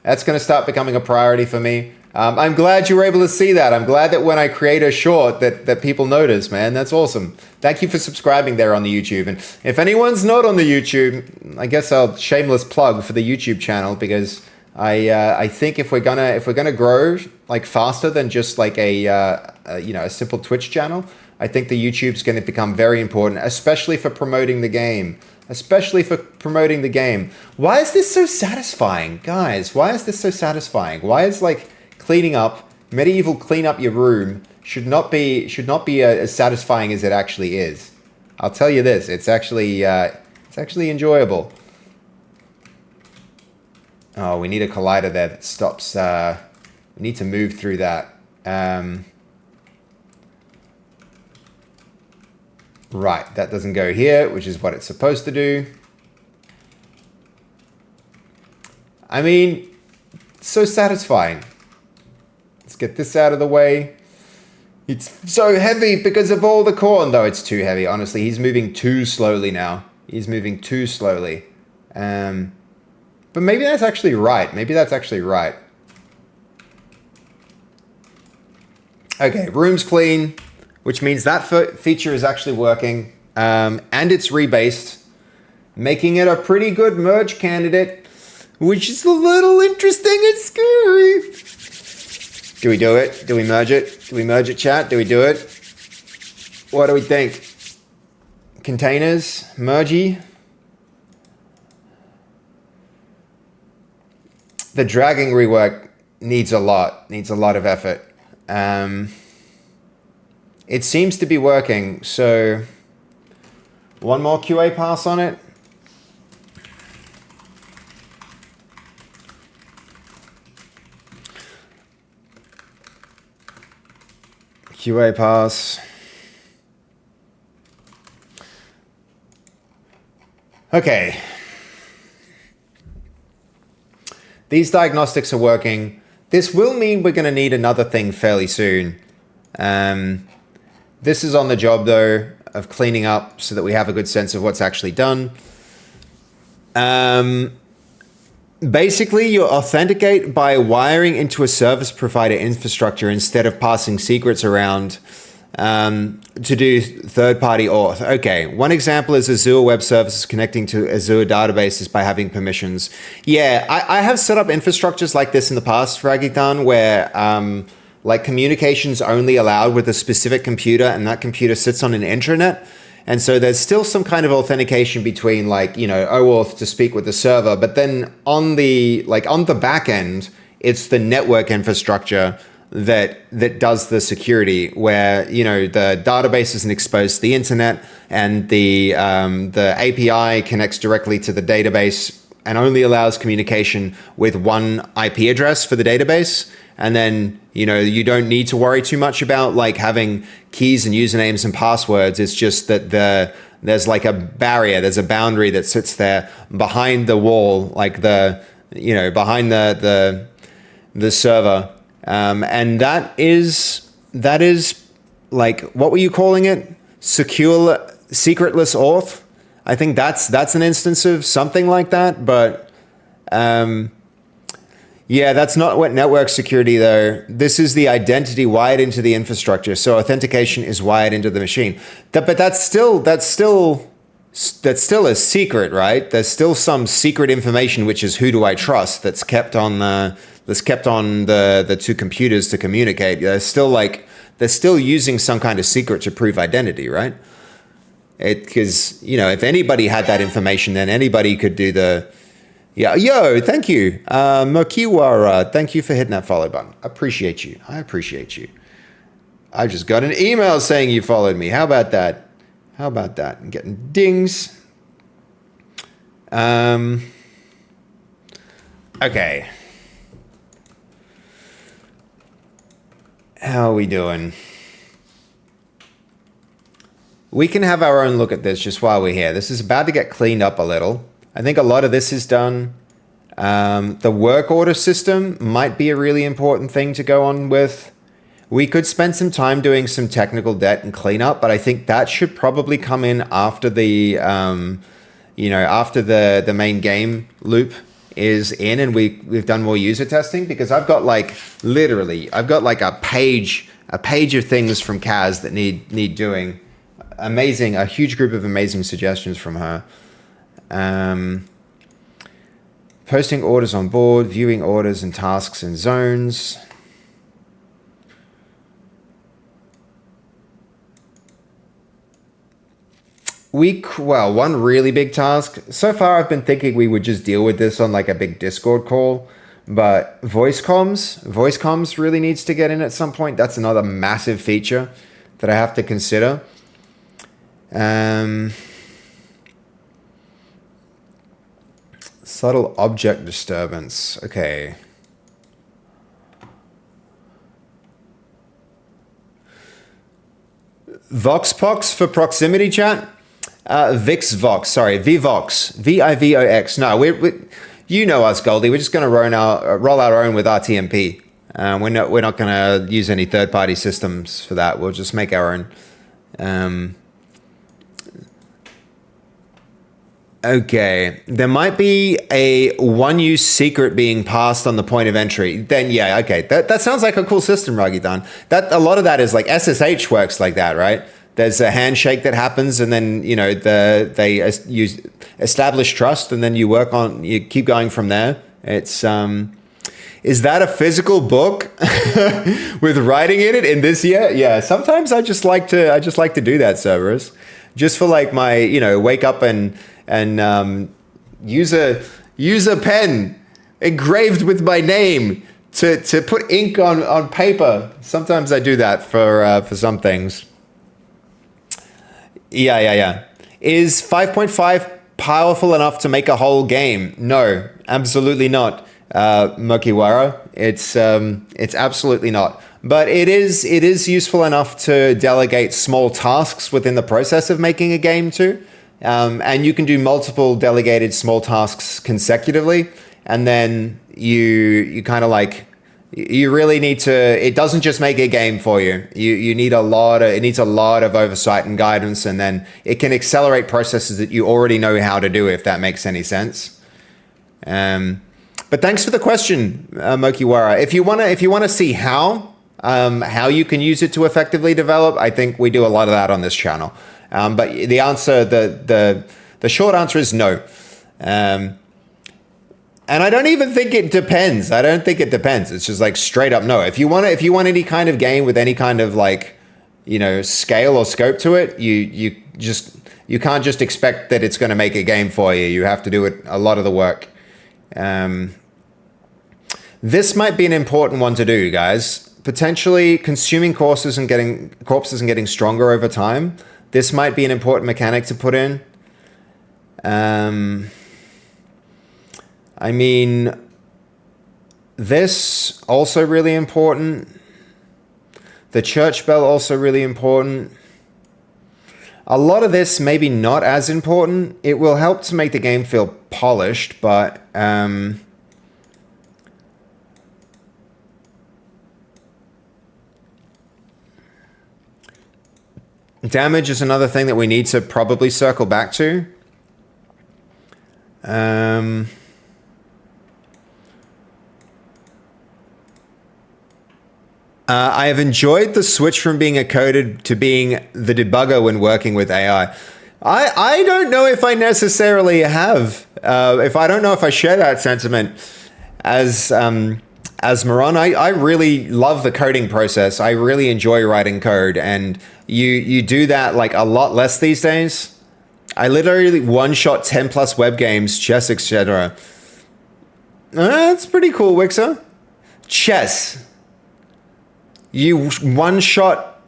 That's going to start becoming a priority for me. I'm glad you were able to see that. I'm glad that when I create a short that people notice, man. That's awesome. Thank you for subscribing there on the YouTube. And if anyone's not on the YouTube, I guess I'll shameless plug for the YouTube channel, because I think if we're gonna grow like faster than just like a simple Twitch channel, I think the YouTube's going to become very important, especially for promoting the game. Why is this so satisfying, guys? Why is this so satisfying? Why is like cleaning up, medieval clean up your room should not be as satisfying as it actually is. I'll tell you this, it's actually enjoyable. Oh, we need a collider there that stops. We need to move through that. Right, that doesn't go here, which is what it's supposed to do. I mean, so satisfying. Let's get this out of the way. It's so heavy because of all the corn. Though it's too heavy, honestly. He's moving too slowly now. He's moving too slowly. But maybe that's actually right. Maybe that's actually right. Okay, room's clean, which means that feature is actually working. And it's rebased, making it a pretty good merge candidate, which is a little interesting and scary. Do we do it? Do we merge it? Do we merge it, chat? Do we do it? What do we think? Containers? Mergey? The dragging rework needs a lot of effort. It seems to be working, so one more QA pass on it. QA pass. Okay. These diagnostics are working. This will mean we're going to need another thing fairly soon. This is on the job, though, of cleaning up so that we have a good sense of what's actually done. Basically, you authenticate by wiring into a service provider infrastructure instead of passing secrets around to do third-party auth. Okay, one example is Azure Web Services connecting to Azure databases by having permissions. Yeah, I have set up infrastructures like this in the past, Fragitan, where like communications only allowed with a specific computer, and that computer sits on an intranet. And so there's still some kind of authentication between, like, you know, OAuth to speak with the server, but then on the back end, it's the network infrastructure that does the security, where, you know, the database isn't exposed to the internet, and the API connects directly to the database and only allows communication with one IP address for the database. And then, you know, you don't need to worry too much about like having keys and usernames and passwords. It's just that there's like a barrier, there's a boundary that sits there behind the wall, like behind the server. And that is like, what were you calling it? Secretless auth. I think that's an instance of something like that, but yeah, that's not what network security, though. This is the identity wired into the infrastructure. So authentication is wired into the machine. But that's still a secret, right? There's still some secret information, which is who do I trust, that's kept on the two computers to communicate. They're still using some kind of secret to prove identity, right? Because, you know, if anybody had that information, then anybody could do the... Yeah, yo, thank you. Mokiwara, thank you for hitting that follow button. I appreciate you. I just got an email saying you followed me. How about that? I'm getting dings. Okay. How are we doing? We can have our own look at this just while we're here. This is about to get cleaned up a little. I think a lot of this is done. The work order system might be a really important thing to go on with. We could spend some time doing some technical debt and cleanup, but I think that should probably come in after after the main game loop is in and we've done more user testing, because I've got like a page of things from Kaz that need doing. Amazing, a huge group of amazing suggestions from her. Posting orders on board, viewing orders and tasks and zones. One really big task. So far, I've been thinking we would just deal with this on like a big Discord call, but voice comms really needs to get in at some point. That's another massive feature that I have to consider. Subtle object disturbance. Okay. Voxpox for proximity chat? VixVox, sorry, Vivox, Vivox. No, you know us, Goldie. We're just going to roll our own with RTMP. We're not going to use any third-party systems for that. We'll just make our own. Okay, there might be a one-use secret being passed on the point of entry. Then yeah, okay, that sounds like a cool system, Ragidan. That a lot of that is like SSH works like that, right? There's a handshake that happens, and then they establish trust, and then you keep going from there. It's is that a physical book with writing in it in this year? Yeah, sometimes I just like to do that, Cerberus, just for like my wake up and use a pen engraved with my name to put ink on paper. Sometimes I do that for some things. Yeah. Is 5.5 powerful enough to make a whole game? No, absolutely not, Mokiwara. It's absolutely not. But it is useful enough to delegate small tasks within the process of making a game too. And you can do multiple delegated small tasks consecutively, and then you kind of like, you really need to, it doesn't just make a game for you. You need it needs a lot of oversight and guidance, and then it can accelerate processes that you already know how to do, if that makes any sense. But thanks for the question, Mokiwara. If you wanna see how you can use it to effectively develop, I think we do a lot of that on this channel. But the answer, the short answer is no. And I don't even think it depends. I don't think it depends. It's just like straight up no. If you want any kind of game with any kind of like, scale or scope to it, you can't just expect that it's going to make a game for you. You have to do a lot of the work. This might be an important one to do, guys. Potentially consuming corpses and getting stronger over time. This might be an important mechanic to put in. I mean, this also really important. The church bell also really important. A lot of this maybe not as important. It will help to make the game feel polished, but damage is another thing that we need to probably circle back to. I have enjoyed the switch from being a coder to being the debugger when working with AI. I don't know if I necessarily have. I don't know if I share that sentiment as Maron. I really love the coding process. I really enjoy writing code, and you do that like a lot less these days. I literally one-shot 10 plus web games, chess, etc. That's pretty cool, Wixer. Chess. You one-shot,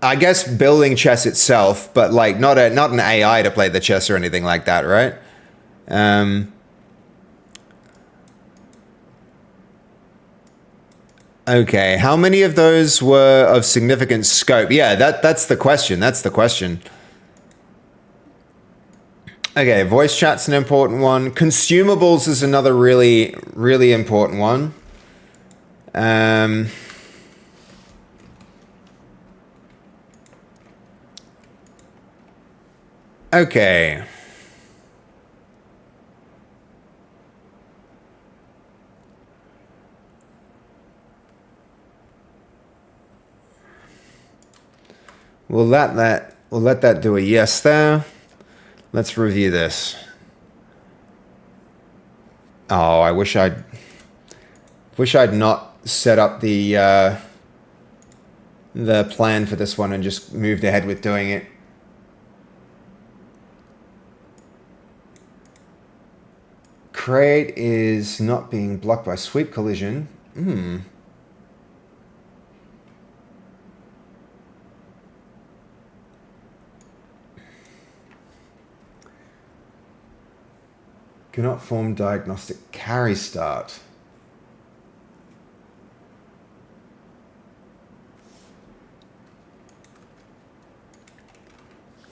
I guess, building chess itself, but like not an AI to play the chess or anything like that, right? Okay, how many of those were of significant scope? Yeah, that's the question. That's the question. Okay, voice chat's an important one. Consumables is another really, really important one. Okay. We'll let that do a yes there. Let's review this. Oh, I wish I'd not set up the plan for this one and just moved ahead with doing it. Create is not being blocked by sweep collision. Cannot form diagnostic carry start.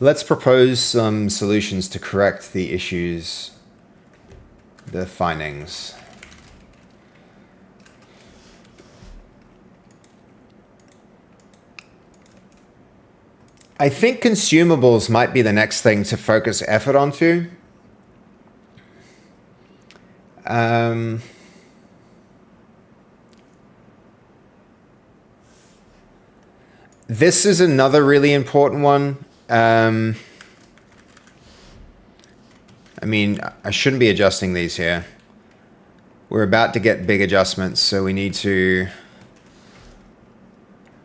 Let's propose some solutions to correct the issues, the findings. I think consumables might be the next thing to focus effort onto. This is another really important one. I mean, I shouldn't be adjusting these here. We're about to get big adjustments, so we need to...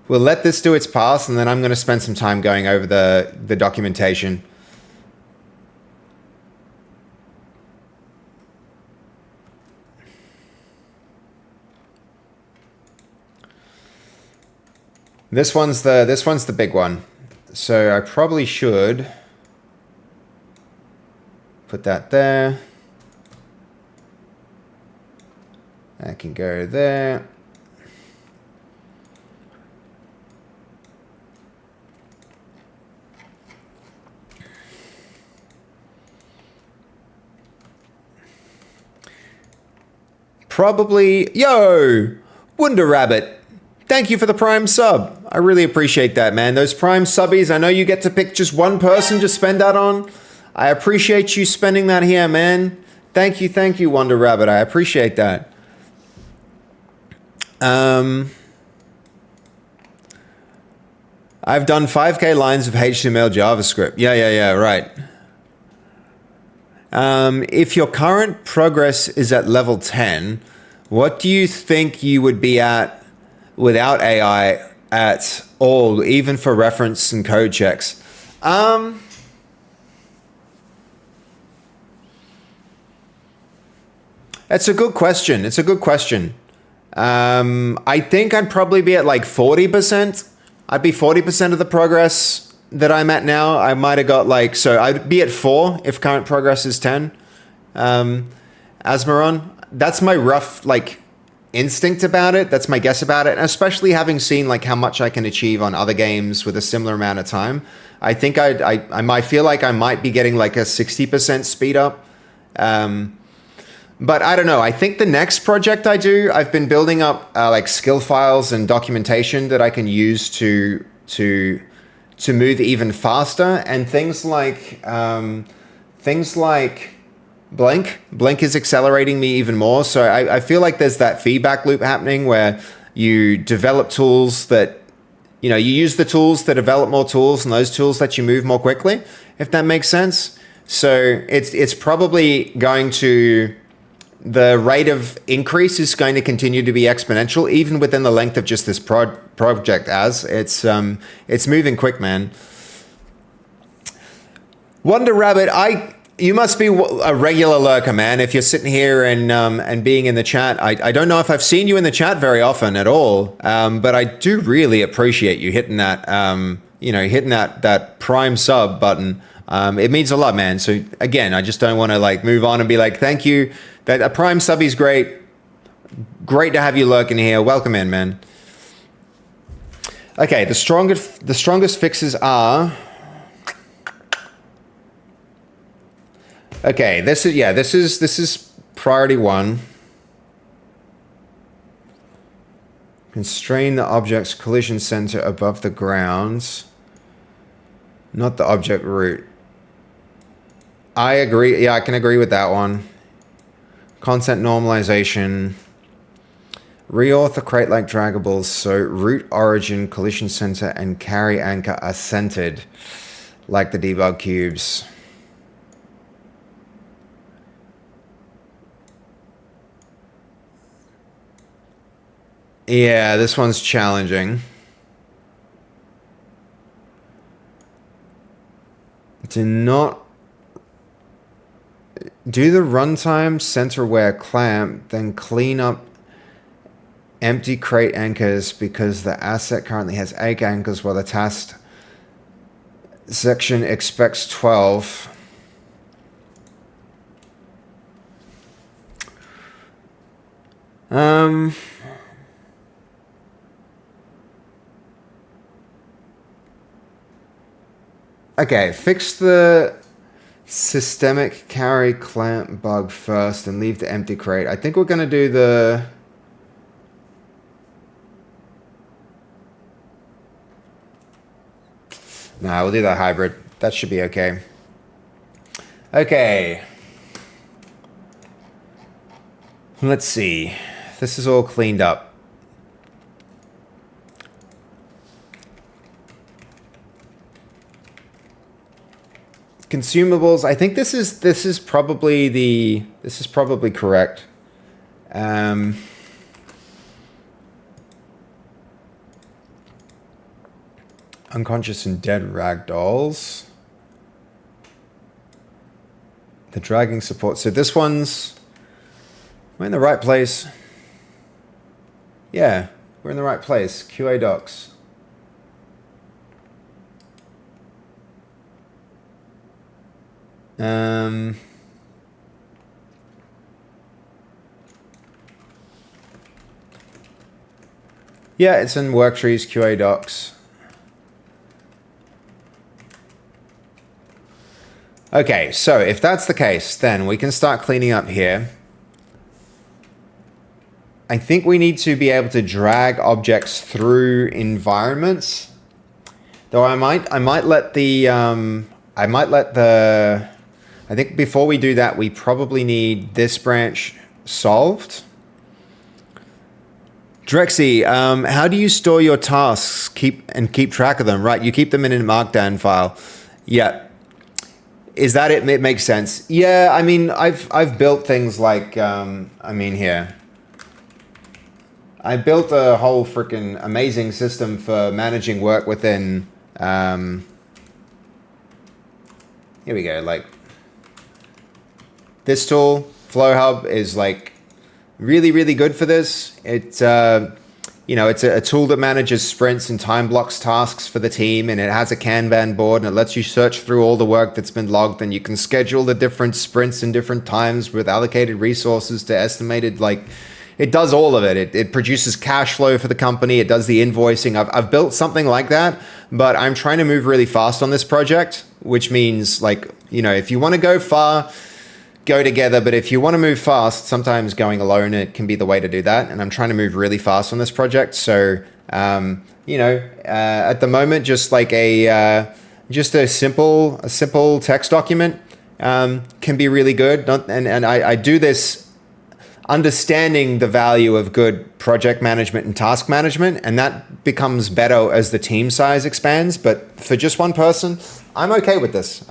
We'll let this do its pass, and then I'm going to spend some time going over the documentation. This one's the big one. So I probably should put that there. That can go there. Probably, yo, Wonder Rabbit, thank you for the Prime sub. I really appreciate that, man. Those Prime subbies, I know you get to pick just one person to spend that on. I appreciate you spending that here, man. Thank you, Wonder Rabbit. I appreciate that. I've done 5K lines of HTML JavaScript. Yeah, right. If your current progress is at level 10, what do you think you would be at without AI at all, even for reference and code checks? That's a good question. It's a good question. I think I'd probably be at like 40%. I'd be 40% of the progress that I'm at now. I might have got like, so I'd be at 4 if current progress is 10. Asmaron, that's my rough like instinct about it. That's my guess about it. And especially having seen like how much I can achieve on other games with a similar amount of time. I think I might feel like I might be getting like a 60% speed up. But I don't know. I think the next project I do, I've been building up like skill files and documentation that I can use to move even faster. And things like Blink is accelerating me even more. So I feel like there's that feedback loop happening where you develop tools that, you know, you use the tools to develop more tools, and those tools let you move more quickly, if that makes sense. So it's probably going to... The rate of increase is going to continue to be exponential, even within the length of just this project. As it's moving quick, man. Wonder Rabbit, you must be a regular lurker, man. If you're sitting here and being in the chat, I don't know if I've seen you in the chat very often at all, but I do really appreciate you hitting that hitting that Prime sub button. It means a lot, man. So again, I just don't want to like move on and be like, thank you. That a Prime sub is great. Great to have you lurking here. Welcome in, man. Okay, the strongest fixes are... Okay, this is priority 1. Constrain the object's collision center above the ground, not the object root. I agree. Yeah, I can agree with that one. Content normalization. Reauthor crate like draggables so root origin, collision center, and carry anchor are centered like the debug cubes. Yeah, this one's challenging. Do the runtime center where clamp, then clean up empty crate anchors because the asset currently has 8 anchors while the task section expects 12. Okay, fix the systemic carry clamp bug first and leave the empty crate. I think we're going to do the... No, we'll do the hybrid. That should be okay. Okay. Let's see. This is all cleaned up. Consumables. I think this is probably correct. Unconscious and dead ragdolls. The dragging support. So this one's... We're in the right place. Yeah, we're in the right place. QA docs. Yeah, it's in worktrees, QA docs. Okay, so if that's the case, then we can start cleaning up here. I think we need to be able to drag objects through environments. Though I might let the I think before we do that, we probably need this branch solved. Drexy, how do you store your tasks? Keep track of them, right? You keep them in a markdown file. Yeah. Is that it? It makes sense. Yeah, I mean, I've built things like here. I built a whole freaking amazing system for managing work within here we go, like this tool, FlowHub, is like really, really good for this. It's it's a tool that manages sprints and time blocks tasks for the team, and it has a Kanban board, and it lets you search through all the work that's been logged, and you can schedule the different sprints in different times with allocated resources to estimated, like, it does all of it. It produces cash flow for the company. It does the invoicing. I've built something like that, but I'm trying to move really fast on this project, which means, like, if you want to go far, go together. But if you want to move fast, sometimes going alone, it can be the way to do that. And I'm trying to move really fast on this project. So, at the moment, just like a simple text document can be really good. And I do this understanding the value of good project management and task management, and that becomes better as the team size expands. But for just one person, I'm okay with this.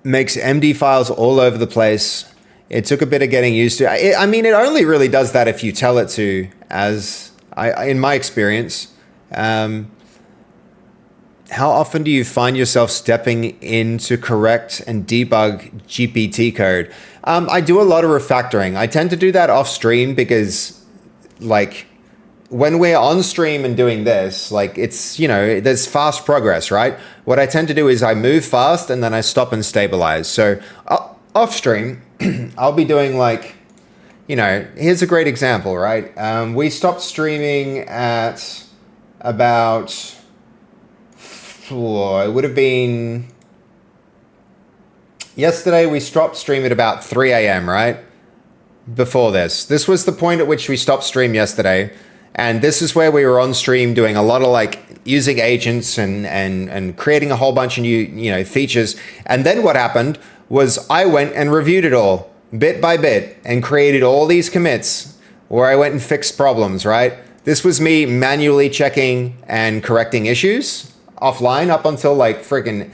Makes MD files all over the place. It took a bit of getting used to. It only really does that if you tell it to, in my experience. How often do you find yourself stepping in to correct and debug GPT code? I do a lot of refactoring. I tend to do that off stream because, like, when we're on stream and doing this, like, it's, there's fast progress, right? What I tend to do is I move fast and then I stop and stabilize. So off stream, I'll be doing, like, here's a great example, right? We stopped streaming at about... it would have been yesterday. We stopped stream at about 3 a.m. right before this. This was the point at which we stopped stream yesterday, and this is where we were on stream doing a lot of, like, using agents and creating a whole bunch of new features. And then what happened was I went and reviewed it all bit by bit and created all these commits where I went and fixed problems, right? This was me manually checking and correcting issues offline up until, like, friggin'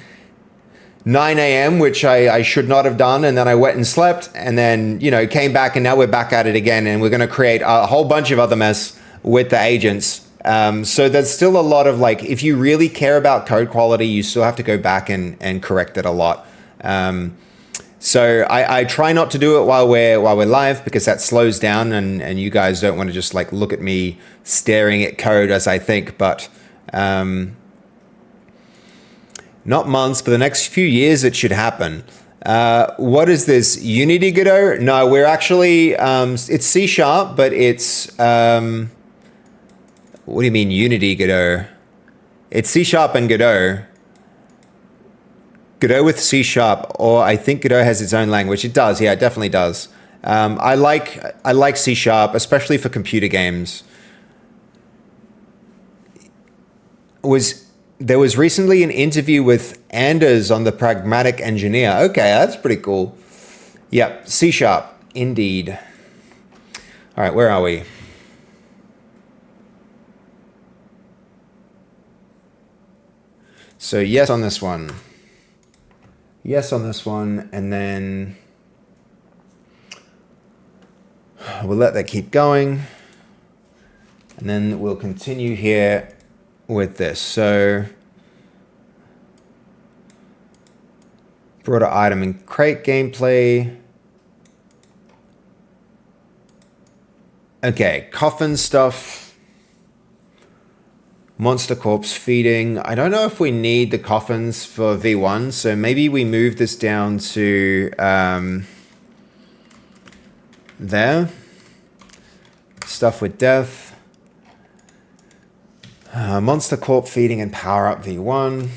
9 a.m., which I should not have done. And then I went and slept and then, came back, and now we're back at it again. And we're going to create a whole bunch of other mess with the agents. So there's still a lot of, like, if you really care about code quality, you still have to go back and correct it a lot. So I try not to do it while we're live, because that slows down and you guys don't want to just, like, look at me staring at code as I think. But not months, but the next few years it should happen. What is this? Unity Godot? No, we're actually, it's C#, but it's What do you mean Unity Godot? It's C# and Godot. Godot with C#, or I think Godot has its own language. It does, yeah, it definitely does. I like C#, especially for computer games. There was recently an interview with Anders on the Pragmatic Engineer. Okay, that's pretty cool. Yep, C#, indeed. All right, where are we? So yes on this one. Yes on this one, and then we'll let that keep going. And then we'll continue here with this. So broader item and crate gameplay. Okay, coffin stuff. Monster corpse feeding. I don't know if we need the coffins for V1, so maybe we move this down to there. Stuff with death. Monster corpse feeding and power up V1.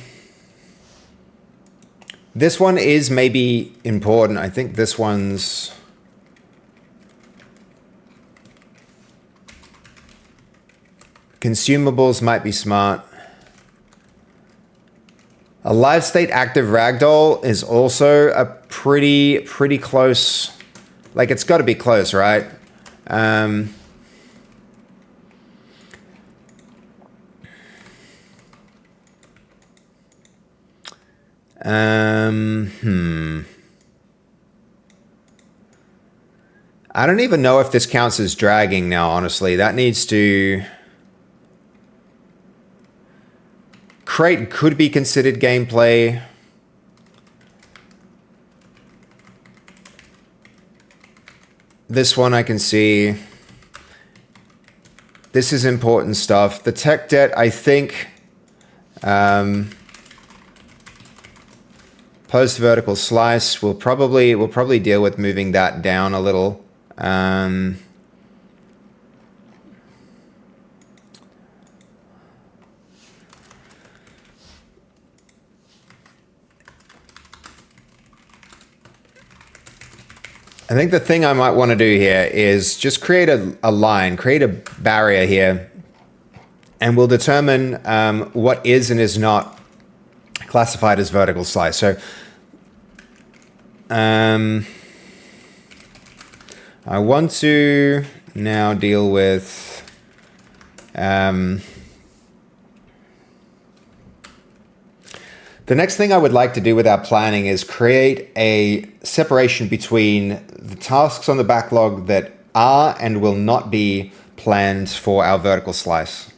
This one is maybe important. I think this one's... Consumables might be smart. A live state active ragdoll is also a pretty close, like it's got to be close, right? I don't even know if this counts as dragging now, honestly. That needs to... Crate could be considered gameplay. This one I can see. This is important stuff. The tech debt, I think, post vertical slice, we'll probably deal with moving that down a little. I think the thing I might want to do here is just create a line, create a barrier here, and we'll determine what is and is not classified as vertical slice. So I want to now deal with the next thing I would like to do with our planning is create a separation between the tasks on the backlog that are and will not be planned for our vertical slice.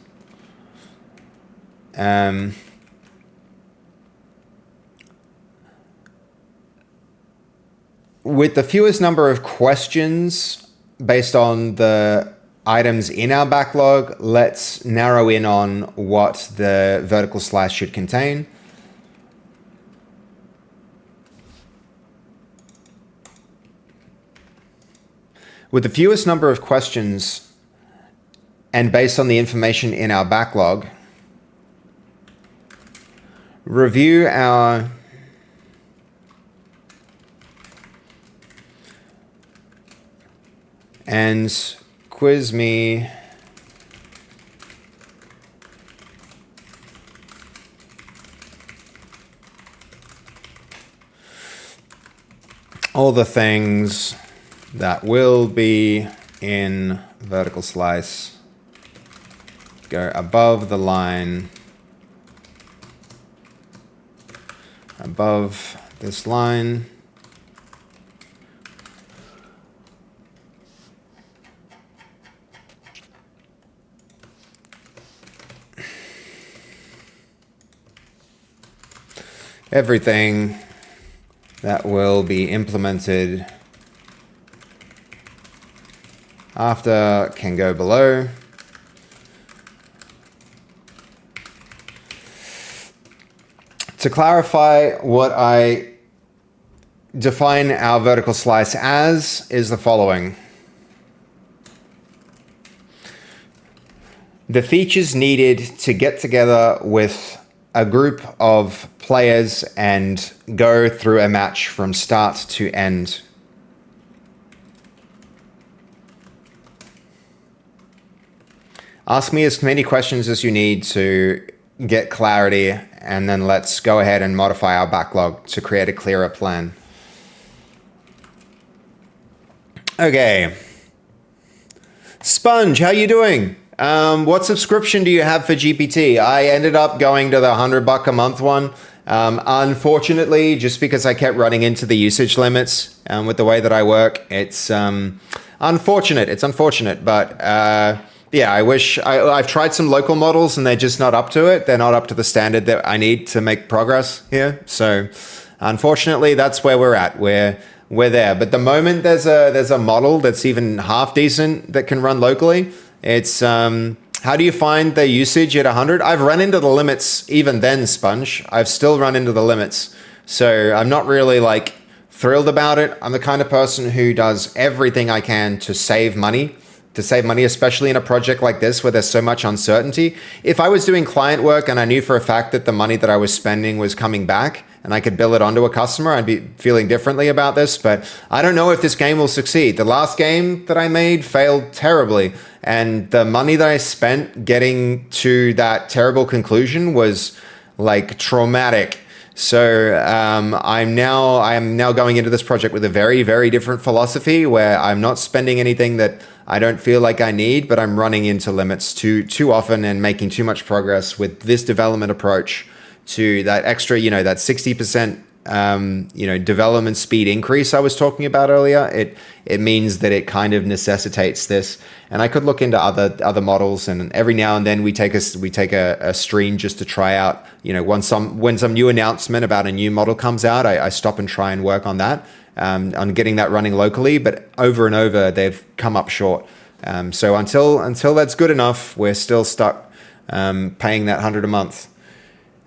With the fewest number of questions based on the items in our backlog, let's narrow in on what the vertical slice should contain. With the fewest number of questions and based on the information in our backlog, review our and quiz me all the things that will be in vertical slice, go above the line, above this line, everything that will be implemented after can go below. To clarify, what I define our vertical slice as is the following. the features needed to get together with a group of players and go through a match from start to end. Ask me as many questions as you need to get clarity, and then let's go ahead and modify our backlog to create a clearer plan. Okay. Sponge, how you doing? What subscription do you have for GPT? I ended up going to the $100 a month one. Unfortunately, just because I kept running into the usage limits with the way that I work, it's unfortunate. It's unfortunate, but yeah, I've tried some local models and they're just not up to it. They're not up to the standard that I need to make progress here. So unfortunately, that's where we're at. We're there. But the moment there's a model that's even half decent that can run locally, it's how do you find the usage at 100? I've run into the limits even then, Sponge. I've still run into the limits. So I'm not really like thrilled about it. I'm the kind of person who does everything I can to save money, especially in a project like this where there's so much uncertainty. If I was doing client work and I knew for a fact that the money that I was spending was coming back and I could bill it onto a customer, I'd be feeling differently about this. But I don't know if this game will succeed. The last game that I made failed terribly. And the money that I spent getting to that terrible conclusion was like traumatic. So I am now going into this project with a very, very different philosophy where I'm not spending anything that I don't feel like I need, but I'm running into limits too often and making too much progress with this development approach to that extra, that 60%, development speed increase I was talking about earlier. It means that it kind of necessitates this. And I could look into other models, and every now and then we take a stream just to try out, when some new announcement about a new model comes out, I stop and try and work on that, on getting that running locally. But over and over, they've come up short. So until that's good enough, we're still stuck paying that $100 a month.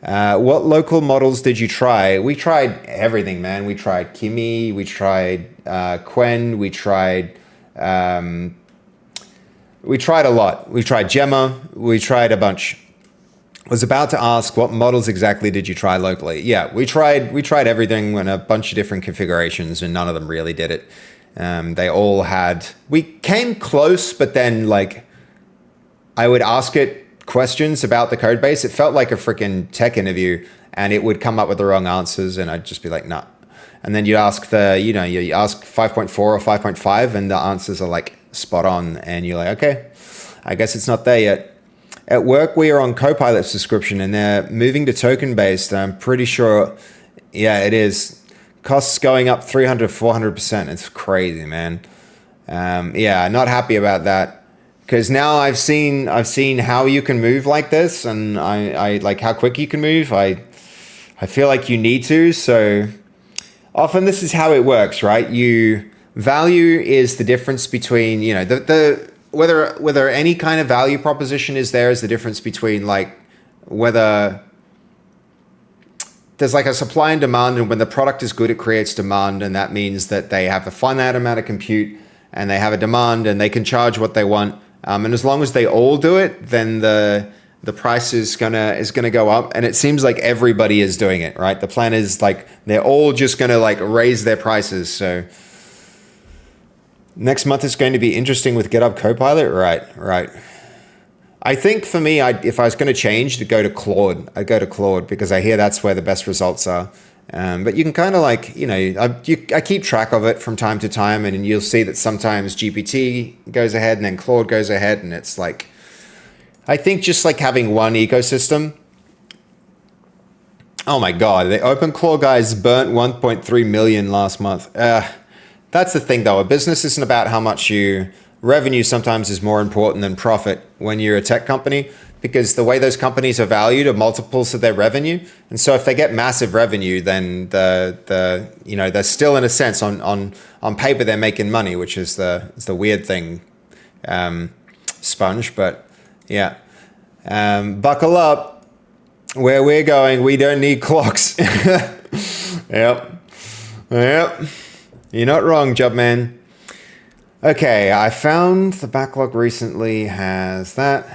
What local models did you try? We tried everything, man. We tried Kimi, we tried Quen, we tried a lot. We tried Gemma, we tried a bunch. Was about to ask, what models exactly did you try locally? Yeah, we tried everything in a bunch of different configurations, and none of them really did it. We came close, but then I would ask it questions about the code base. It felt like a freaking tech interview, and it would come up with the wrong answers, and I'd just be like, nah. And then you ask you ask 5.4 or 5.5, and the answers are like spot on, and you're like, okay, I guess it's not there yet. At work, we are on Copilot subscription, and they're moving to token-based. I'm pretty sure, yeah, it is. Costs going up 300, 400%. It's crazy, man. Yeah, not happy about that. Because now I've seen how you can move like this, and I like how quick you can move. I feel like you need to. So often this is how it works, right? Value is the difference between, whether any kind of value proposition is the difference between whether there's a supply and demand, and when the product is good, it creates demand, and that means that they have a finite amount of compute, and they have a demand, and they can charge what they want. And as long as they all do it, then the price is gonna go up. And it seems like everybody is doing it, right? The plan is they're all just gonna raise their prices. So next month is going to be interesting with GitHub Copilot, right? I think for me, if I was going to change to go to Claude, I'd go to Claude because I hear that's where the best results are. But you can kind of I keep track of it from time to time, and you'll see that sometimes GPT goes ahead and then Claude goes ahead, and it's I think just having one ecosystem. Oh my God, the OpenClaw guys burnt 1.3 million last month. That's the thing though, a business isn't about how much revenue sometimes is more important than profit when you're a tech company, because the way those companies are valued are multiples of their revenue. And so if they get massive revenue, then they're still in a sense on paper they're making money, which is the weird thing, Sponge. But yeah, buckle up. Where we're going, we don't need clocks. Yep. You're not wrong, Jobman. Okay, I found the backlog recently has that.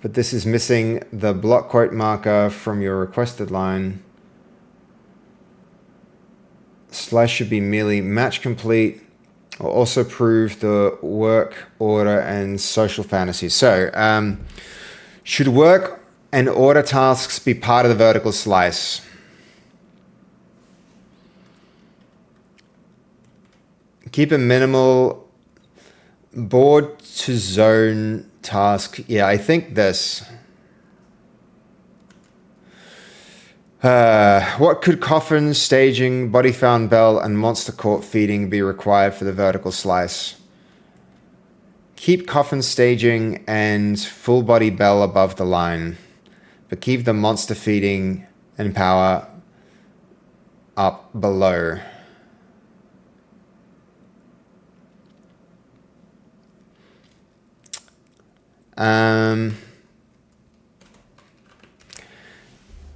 but this is missing the block quote marker from your requested line. Slice should be merely match complete, or also prove the work, order, and social fantasy. So, should work and order tasks be part of the vertical slice? Keep a minimal board to zone task. Yeah, I think this. What could coffin, staging, body found bell, and monster court feeding be required for the vertical slice? Keep coffin, staging, and full body bell above the line, but keep the monster feeding and power up below.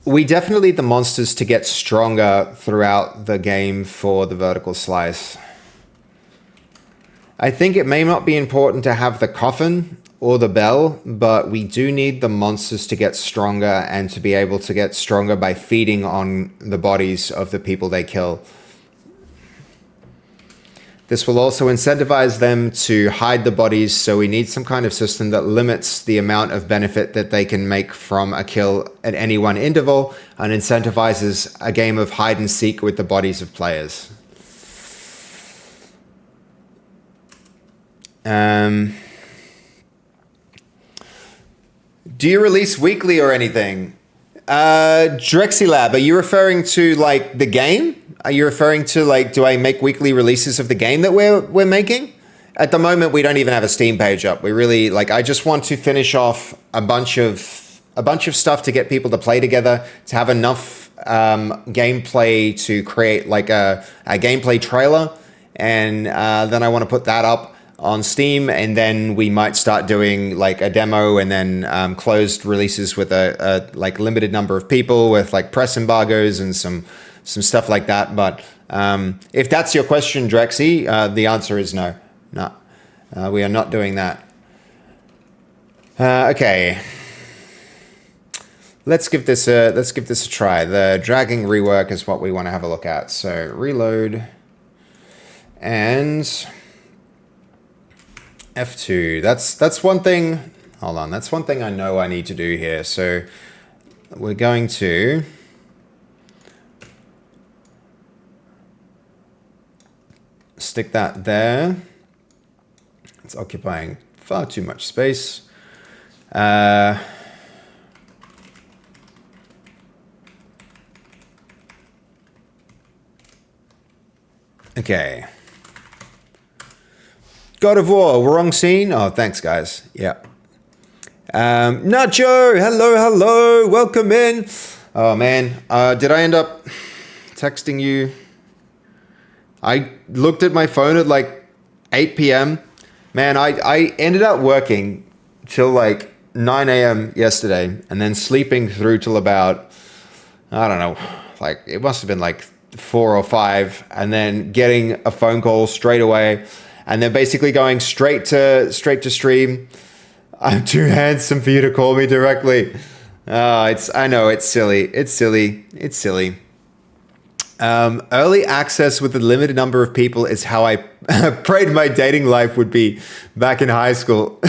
We definitely need the monsters to get stronger throughout the game for the vertical slice. I think it may not be important to have the coffin or the bell, but we do need the monsters to get stronger and to be able to get stronger by feeding on the bodies of the people they kill. This will also incentivize them to hide the bodies, so we need some kind of system that limits the amount of benefit that they can make from a kill at any one interval and incentivizes a game of hide and seek with the bodies of players. Do you release weekly or anything? Drexylab, are you referring to like the game? Are you referring to like, do I make weekly releases of the game that we're making? At the moment, we don't even have a Steam page up. We really like, I just want to finish off a bunch of stuff to get people to play together, to have enough gameplay to create like a gameplay trailer. And then I want to put that up on Steam, and then we might start doing like a demo and then closed releases with a like limited number of people with like press embargoes and some stuff like that. But if that's your question, Drexy, the answer is no. No, we are not doing that. Okay, let's give this a try. The dragging rework is what we want to have a look at. So reload and F2. That's one thing. Hold on, that's one thing I know I need to do here. So we're going to stick that there. It's occupying far too much space. Okay. God of War, wrong scene. Oh, thanks, guys. Yeah. Nacho, hello, welcome in. Oh man, did I end up texting you? I looked at my phone at like 8 p.m. Man, I ended up working till like 9 a.m. yesterday and then sleeping through till about, I don't know, like it must have been like 4 or 5, and then getting a phone call straight away, and then basically going straight to stream. I'm too handsome for you to call me directly. I know it's silly. Early access with a limited number of people is how I prayed my dating life would be back in high school.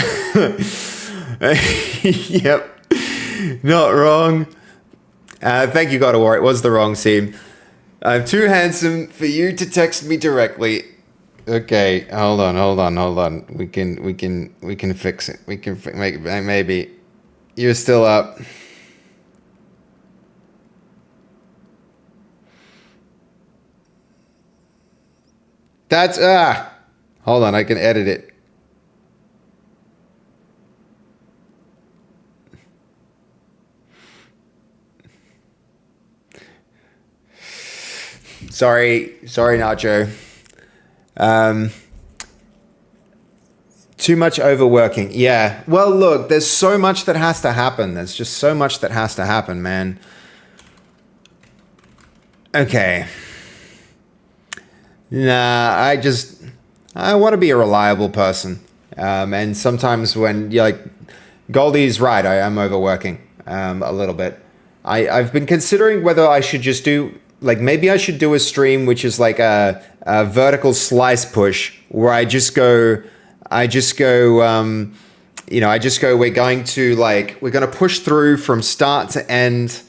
Yep, not wrong. Thank you, God of War. It was the wrong scene. I'm too handsome for you to text me directly. Okay, hold on. We can fix it. We can make maybe. You're still up. That's hold on, I can edit it. Sorry, Nacho. Too much overworking. Yeah. Well, look, there's so much that has to happen. There's just so much that has to happen, man. Okay. Nah, I want to be a reliable person. And sometimes when Goldie's right. I am overworking a little bit. I've been considering whether I should just do, like, maybe I should do a stream which is like a vertical slice push where I just go, we're going to, like, we're going to push through from start to end.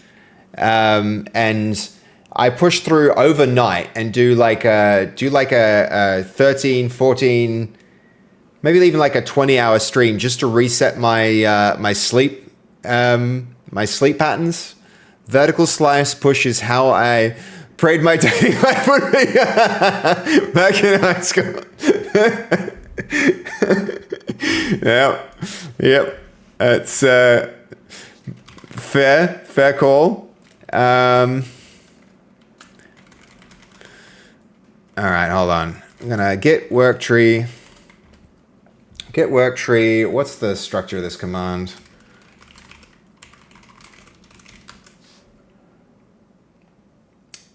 And I push through overnight and do like a 13, 14, maybe even like a 20-hour stream just to reset my my sleep patterns. Vertical slice push is how I prayed my daily life would be back in high school. Yep. It's fair call. All right, hold on. I'm gonna get work tree. What's the structure of this command?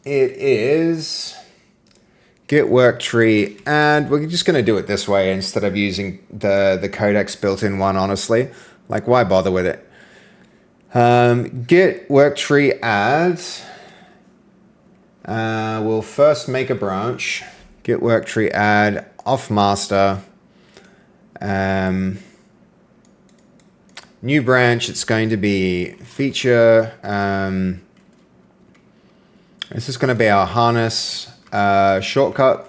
It is get work tree, and we're just gonna do it this way instead of using the codex built-in one. Honestly, like, why bother with it? Get work tree add. We'll first make a branch. Get work tree add off master. New branch. It's going to be feature. This is going to be our harness shortcut.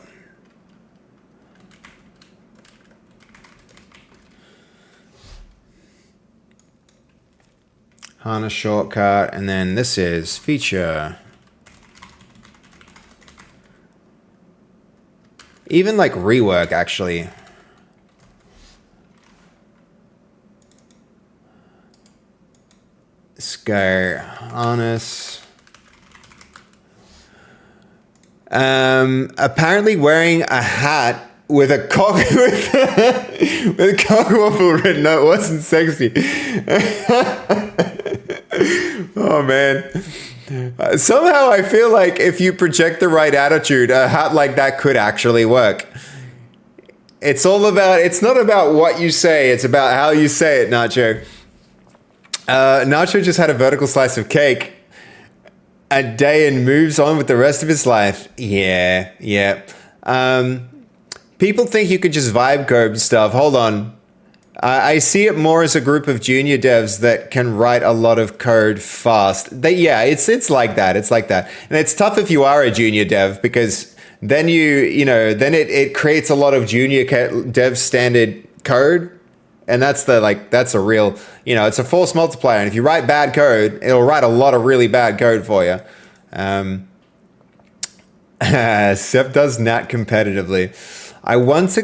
Harness shortcut, and then this is feature. Even like rework, actually. Let's go harness. Apparently wearing a hat with a cock with a cockwomble written. No, it wasn't sexy. Oh man. Somehow I feel like if you project the right attitude, a hat like that could actually work. It's not about what you say, it's about how you say it, Nacho. Nacho just had a vertical slice of cake a day and moves on with the rest of his life. Yeah. People think you could just vibe code stuff. Hold on. I see it more as a group of junior devs that can write a lot of code fast. It's like that. It's like that. And it's tough if you are a junior dev, because then it creates a lot of junior dev standard code. And that's a real, it's a force multiplier. And if you write bad code, it'll write a lot of really bad code for you. Sep does Nat competitively. I want to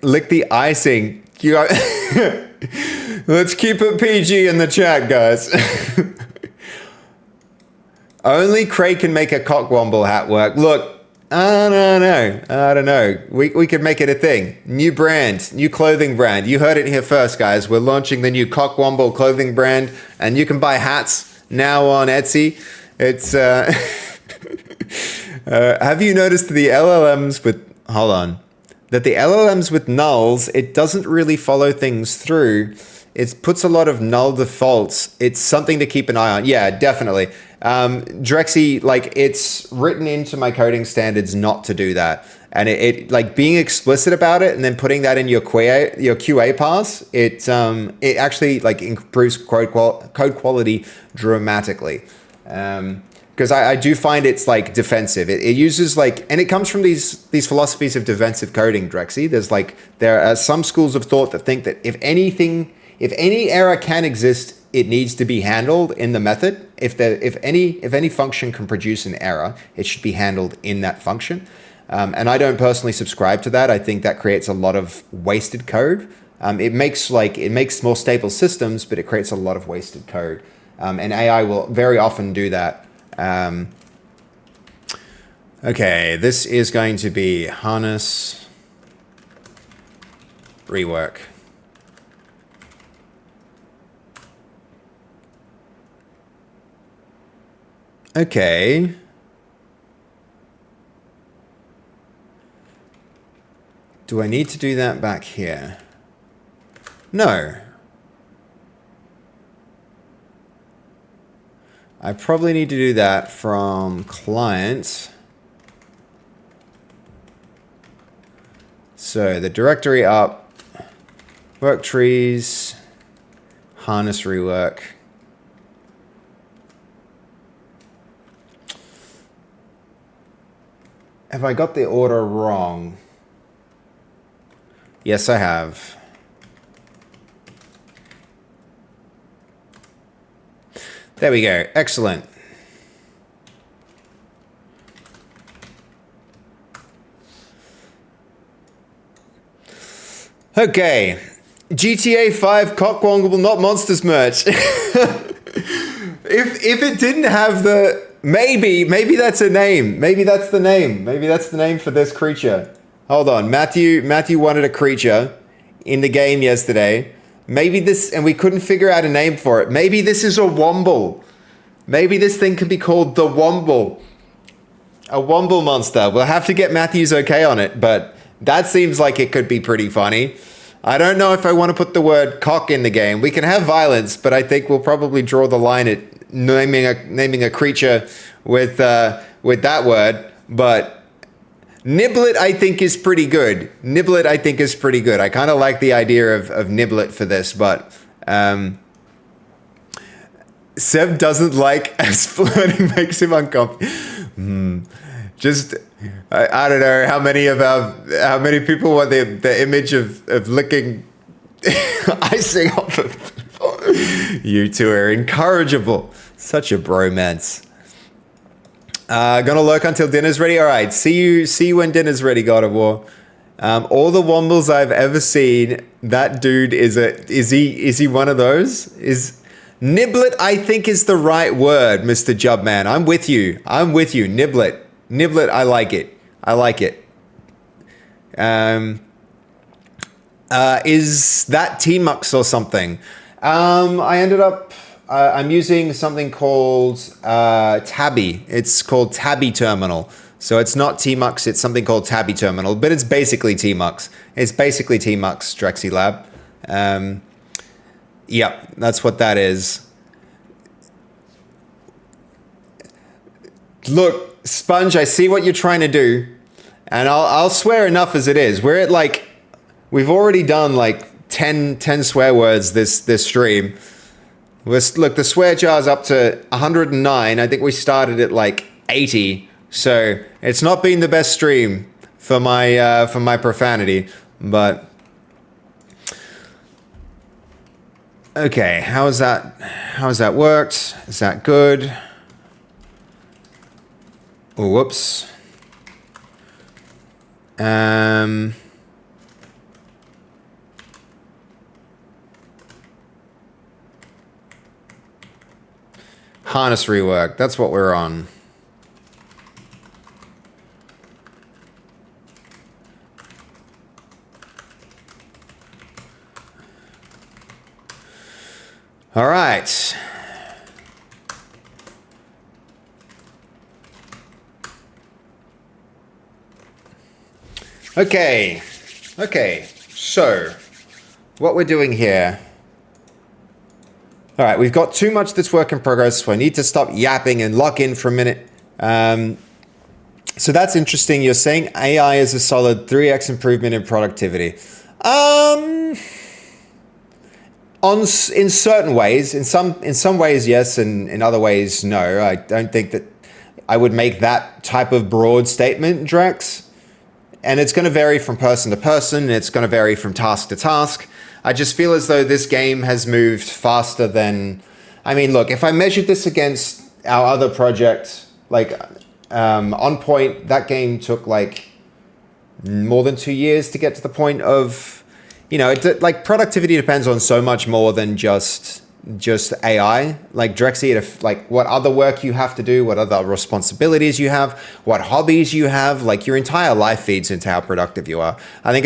lick the icing. Let's keep it PG in the chat, guys. Only Craig can make a cockwomble hat work. Look, I don't know. We could make it a thing. New brand, new clothing brand. You heard it here first, guys. We're launching the new cockwomble clothing brand, and you can buy hats now on Etsy. It's have you noticed the LLMs with the LLMs with nulls, it doesn't really follow things through. It puts a lot of null defaults. It's something to keep an eye on. Yeah, definitely. Drexy, like, it's written into my coding standards not to do that. And it like being explicit about it and then putting that in your QA pass, it actually like improves code quality dramatically. Because I do find it's like defensive. It uses like, and it comes from these philosophies of defensive coding, Drexy. There are some schools of thought that think that if any error can exist, it needs to be handled in the method. If any function can produce an error, it should be handled in that function. And I don't personally subscribe to that. I think that creates a lot of wasted code. It makes more stable systems, but it creates a lot of wasted code. And AI will very often do that. Okay, this is going to be harness rework. Okay. Do I need to do that back here? No. I probably need to do that from client. So the directory up, work trees, harness rework. Have I got the order wrong? Yes, I have. There we go. Excellent. Okay. GTA 5 Cockwongle not monsters merch. If it didn't have the maybe that's a name. Maybe that's the name. Maybe that's the name for this creature. Hold on. Matthew wanted a creature in the game yesterday. Maybe this, and we couldn't figure out a name for it. Maybe this is a womble. Maybe this thing could be called the womble. A womble monster. We'll have to get Matthew's okay on it, but that seems like it could be pretty funny. I don't know if I want to put the word cock in the game. We can have violence, but I think we'll probably draw the line at naming a creature with that word. But Niblet, I think, is pretty good. Niblet, I think, is pretty good. I kind of like the idea of Niblet for this, but Seb doesn't like as flirting makes him uncomfortable. Just, I don't know how many people want the image of licking icing off of people. You two are incorrigible. Such a bromance. Gonna lurk until dinner's ready. All right, see you when dinner's ready, God of War. All the wombles I've ever seen, that dude is he one of those? Niblet, I think, is the right word, Mr. Jubman. I'm with you. Niblet. Niblet, I like it. Is that Tmux or something? I'm using something called Tabby. It's called Tabby Terminal. So it's not Tmux, it's something called Tabby Terminal, but it's basically Tmux. It's basically Tmux Drexy Lab. Yep, that's what that is. Look, Sponge, I see what you're trying to do, and I'll swear enough as it is. We're at we've already done 10 swear words this stream. Look, the swear jar's up to 109. I think we started at 80. So it's not been the best stream for my profanity, but okay. How's that worked? Is that good? Oh, whoops. Harness rework. That's what we're on. All right. Okay. So, what we're doing here. All right, we've got too much that's work in progress, so I need to stop yapping and lock in for a minute. So that's interesting. You're saying AI is a solid 3x improvement in productivity. In certain ways, in some ways, yes, and in other ways, no. I don't think that I would make that type of broad statement, Drex. And it's going to vary from person to person. It's going to vary from task to task. I just feel as though this game has moved faster than... I mean, look, if I measured this against our other project, On Point, that game took more than 2 years to get to the point of... productivity depends on so much more than just AI. Drexy, what other work you have to do, what other responsibilities you have, what hobbies you have, your entire life feeds into how productive you are. I think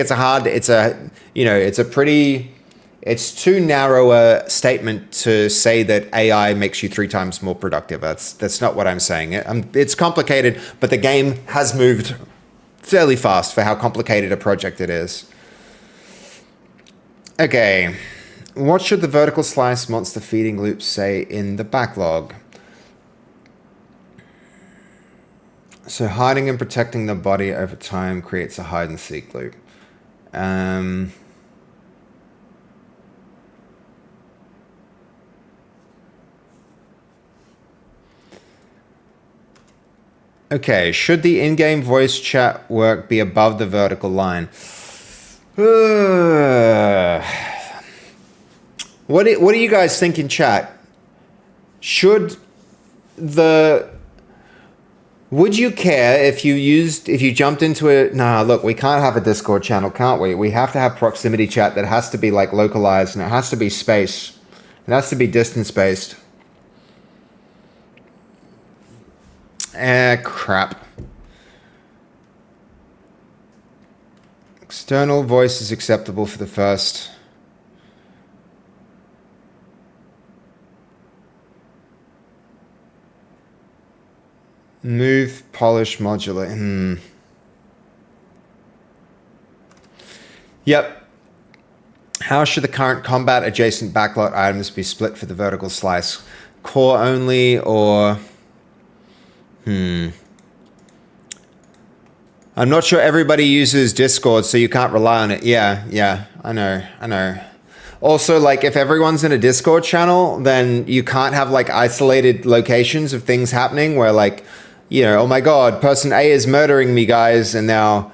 it's too narrow a statement to say that AI makes you 3 times more productive. That's not what I'm saying. It's complicated, but the game has moved fairly fast for how complicated a project it is. Okay. What should the vertical slice monster feeding loop say in the backlog? So hiding and protecting the body over time creates a hide and seek loop. Okay, should the in-game voice chat work be above the vertical line? What do you guys think in chat? Would you care if you jumped into a... Nah, look, we can't have a Discord channel, can't we? We have to have proximity chat that has to be like localized, and it has to be space. It has to be distance based. Crap. External voice is acceptable for the first. Move, polish, modulate. Yep. How should the current combat adjacent backlot items be split for the vertical slice? Core only or... I'm not sure everybody uses Discord, so you can't rely on it. Yeah, I know. Also, like, if everyone's in a Discord channel, then you can't have, like, isolated locations of things happening where, like, you know, oh my god, person A is murdering me, guys, and now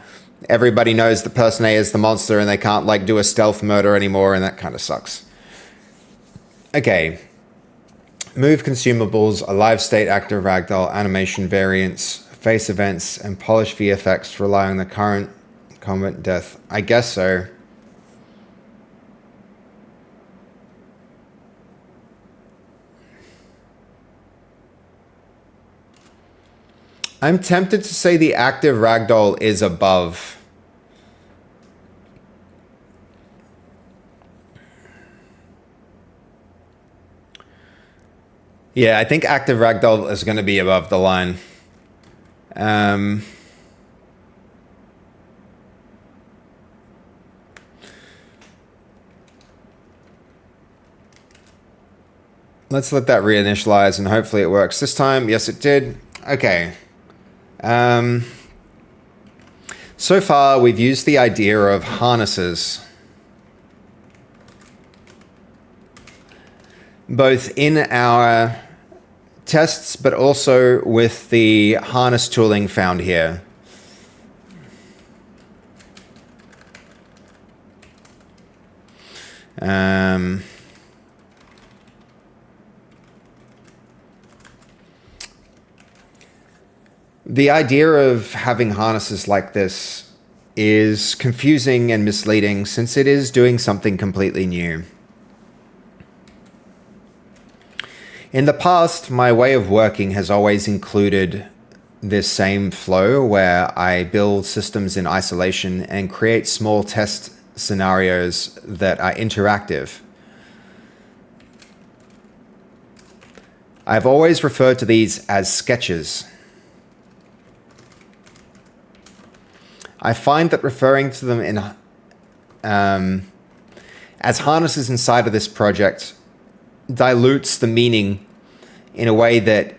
everybody knows that person A is the monster and they can't, like, do a stealth murder anymore, and that kind of sucks. Okay. Move consumables, a live state active ragdoll, animation variants, face events, and polish VFX rely on the current combat death. I guess so. I'm tempted to say the active ragdoll is above. Yeah, I think active ragdoll is going to be above the line. Let's let that reinitialize and hopefully it works this time. Yes, it did. Okay. So far, we've used the idea of harnesses, both in our tests, but also with the harness tooling found here. The idea of having harnesses like this is confusing and misleading since it is doing something completely new. In the past, my way of working has always included this same flow where I build systems in isolation and create small test scenarios that are interactive. I've always referred to these as sketches. I find that referring to them as harnesses inside of this project dilutes the meaning in a way that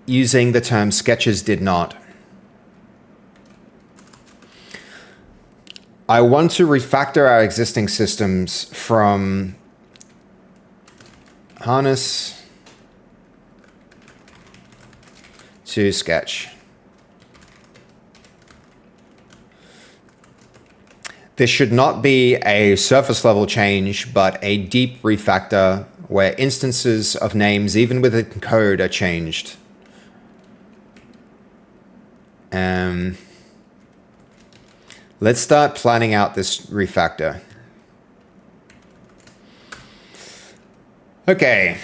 using the term sketches did not. I want to refactor our existing systems from harness to sketch. This should not be a surface level change, but a deep refactor where instances of names, even within code, are changed. Let's start planning out this refactor. Okay.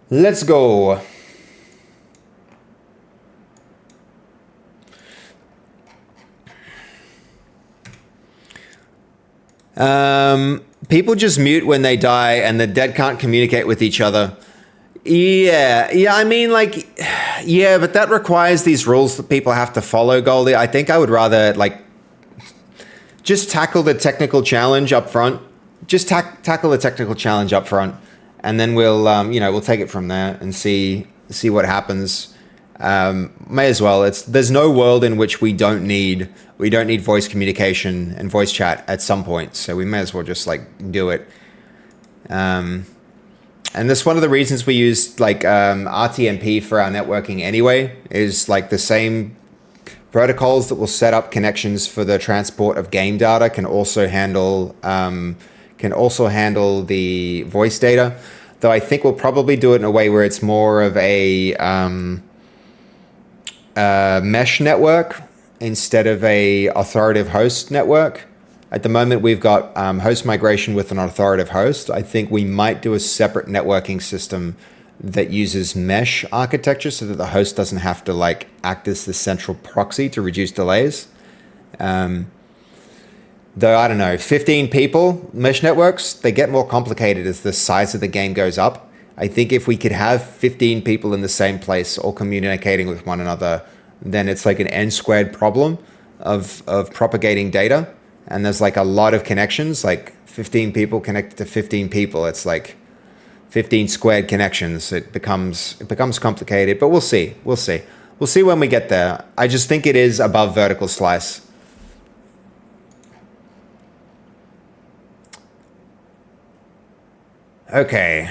Let's go. People just mute when they die and the dead can't communicate with each other. Yeah, I mean, like, yeah, but that requires these rules that people have to follow, Goldie. I think I would rather, like, just tackle the technical challenge up front. Just tackle the technical challenge up front, and then we'll, you know, we'll take it from there and see see what happens. May as well. There's no world in which we don't need voice communication and voice chat at some point. So we may as well just like do it. And that's one of the reasons we use like RTMP for our networking anyway, is like the same protocols that will set up connections for the transport of game data can also handle the voice data. Though I think we'll probably do it in a way where it's more of a mesh network instead of a authoritative host network. At the moment, we've got host migration with an authoritative host. I think we might do a separate networking system that uses mesh architecture so that the host doesn't have to like act as the central proxy to reduce delays. Though, I don't know, 15 people, mesh networks, they get more complicated as the size of the game goes up. I think if we could have 15 people in the same place all communicating with one another, then it's like an n-squared problem of propagating data. And there's like a lot of connections, like 15 people connected to 15 people. It's like 15 squared connections. It becomes complicated, but we'll see. We'll see when we get there. I just think it is above vertical slice. Okay.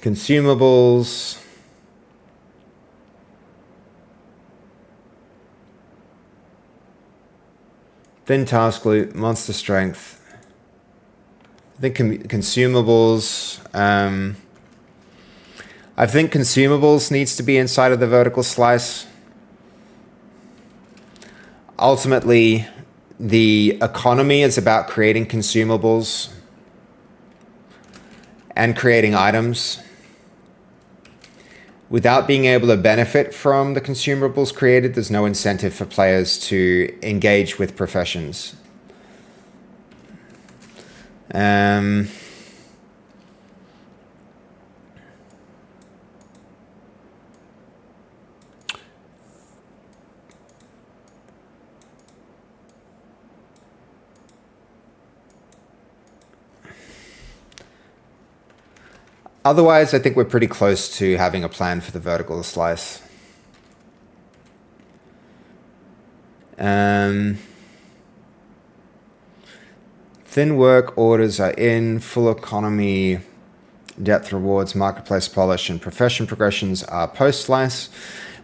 Consumables. Thin task loop, monster strength. I think consumables. I think consumables needs to be inside of the vertical slice. Ultimately, the economy is about creating consumables and creating items. Without being able to benefit from the consumables created, there's no incentive for players to engage with professions. Otherwise, I think we're pretty close to having a plan for the vertical slice. Thin work orders are in, full economy, depth rewards, marketplace polish, and profession progressions are post-slice.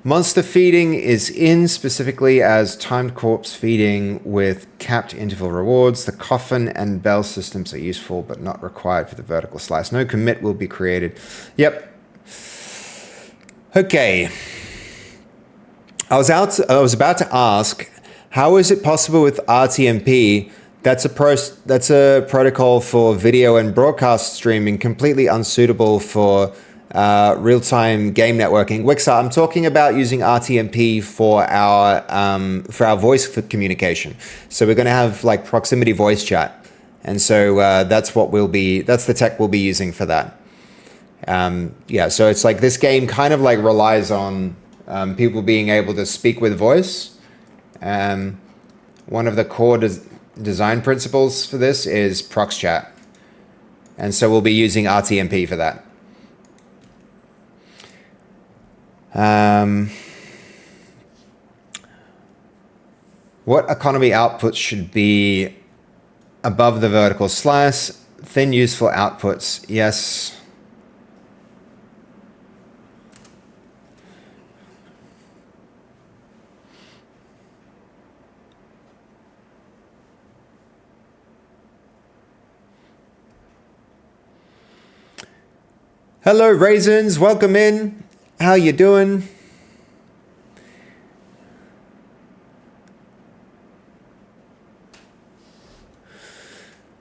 Monster feeding is in, specifically as timed corpse feeding with capped interval rewards. The coffin and bell systems are useful but not required for the vertical slice. No commit will be created. Yep. Okay. I was about to ask, how is it possible with RTMP? That's a protocol for video and broadcast streaming, completely unsuitable for real-time game networking. Wixar, I'm talking about using RTMP for our voice communication. So we're going to have like proximity voice chat, and so that's the tech we'll be using for that. Yeah, so it's like this game kind of like relies on people being able to speak with voice. One of the core design principles for this is prox chat, and so we'll be using RTMP for that. What economy output should be above the vertical slice? Thin useful outputs, yes. Hello, Raisins, welcome in. How you doing?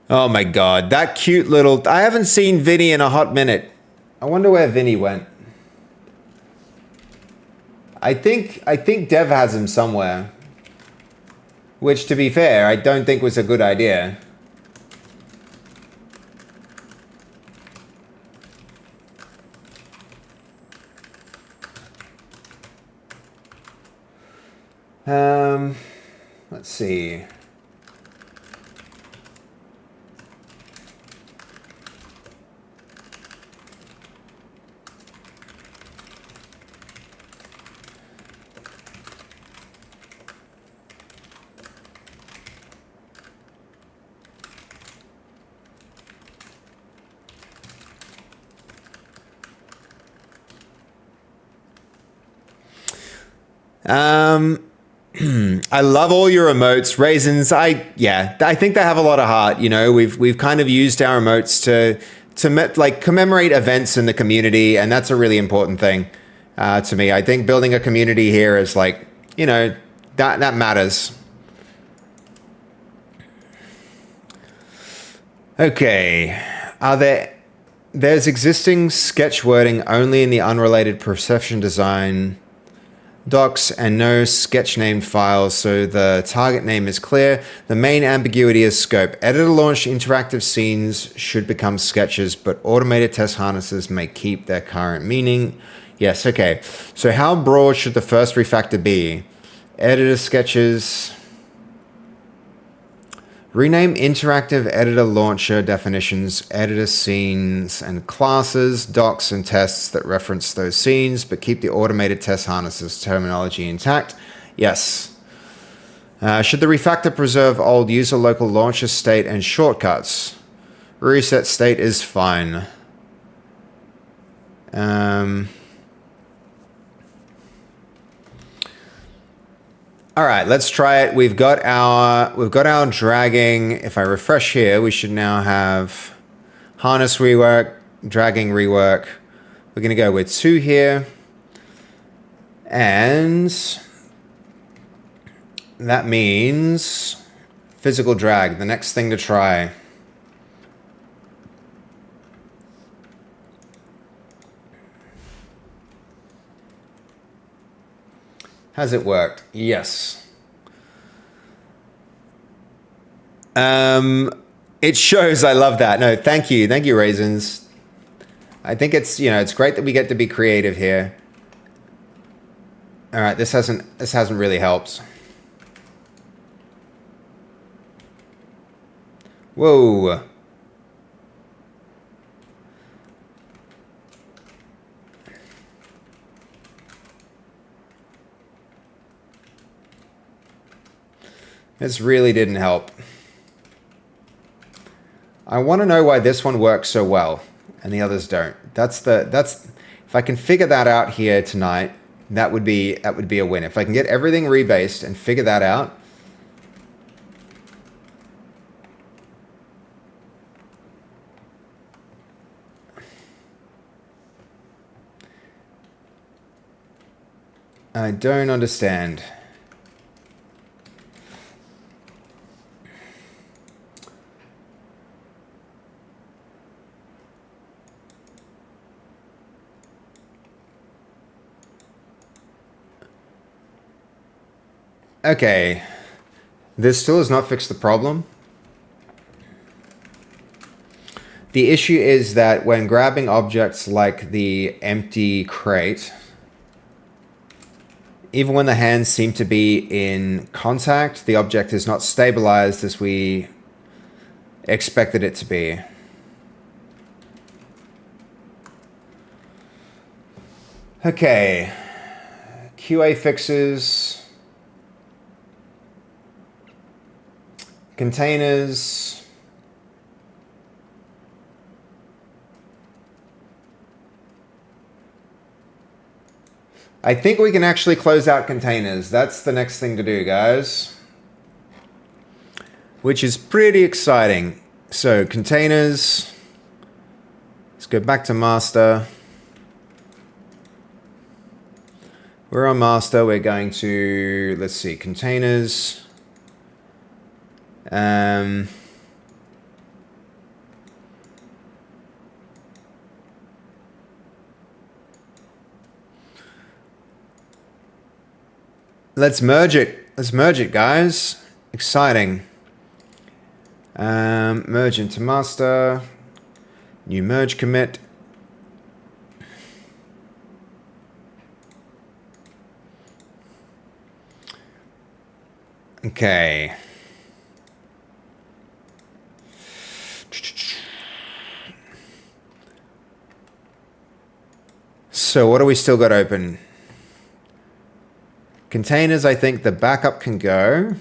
Oh my God, that cute little... I haven't seen Vinny in a hot minute. I wonder where Vinny went. I think Dev has him somewhere. Which, to be fair, I don't think was a good idea. Let's see. I love all your emotes, raisins. I think they have a lot of heart. You know, we've kind of used our emotes to like commemorate events in the community, and that's a really important thing to me. I think building a community here is like, you know, that matters. Okay, there's existing sketch wording only in the unrelated perception design docs and no sketch named files, so the target name is clear. The main ambiguity is scope. Editor launched interactive scenes should become sketches, but automated test harnesses may keep their current meaning. Yes, okay. So how broad should the first refactor be? Editor sketches. Rename interactive editor launcher definitions, editor scenes and classes, docs and tests that reference those scenes, but keep the automated test harnesses terminology intact. Yes. Should the refactor preserve old user local launcher state and shortcuts? Reset state is fine. All right, let's try it. We've got our dragging. If I refresh here, we should now have harness rework, dragging rework. We're going to go with 2 here. And that means physical drag, the next thing to try. Has it worked? Yes. It shows. I love that. No, thank you. Thank you, Raisins. I think it's, you know, it's great that we get to be creative here. All right, this hasn't really helped. Whoa. This really didn't help. I want to know why this one works so well and the others don't. That's if I can figure that out here tonight, that would be a win. If I can get everything rebased and figure that out. I don't understand. Okay, this still has not fixed the problem. The issue is that when grabbing objects like the empty crate, even when the hands seem to be in contact, the object is not stabilized as we expected it to be. Okay, QA fixes. Containers. I think we can actually close out containers. That's the next thing to do, guys. Which is pretty exciting. So containers. Let's go back to master. We're on master. We're going to, let's see, containers. Let's merge it. Let's merge it, guys. Exciting. Merge into master. New merge commit. Okay. So what do we still got open? Containers, I think the backup can go.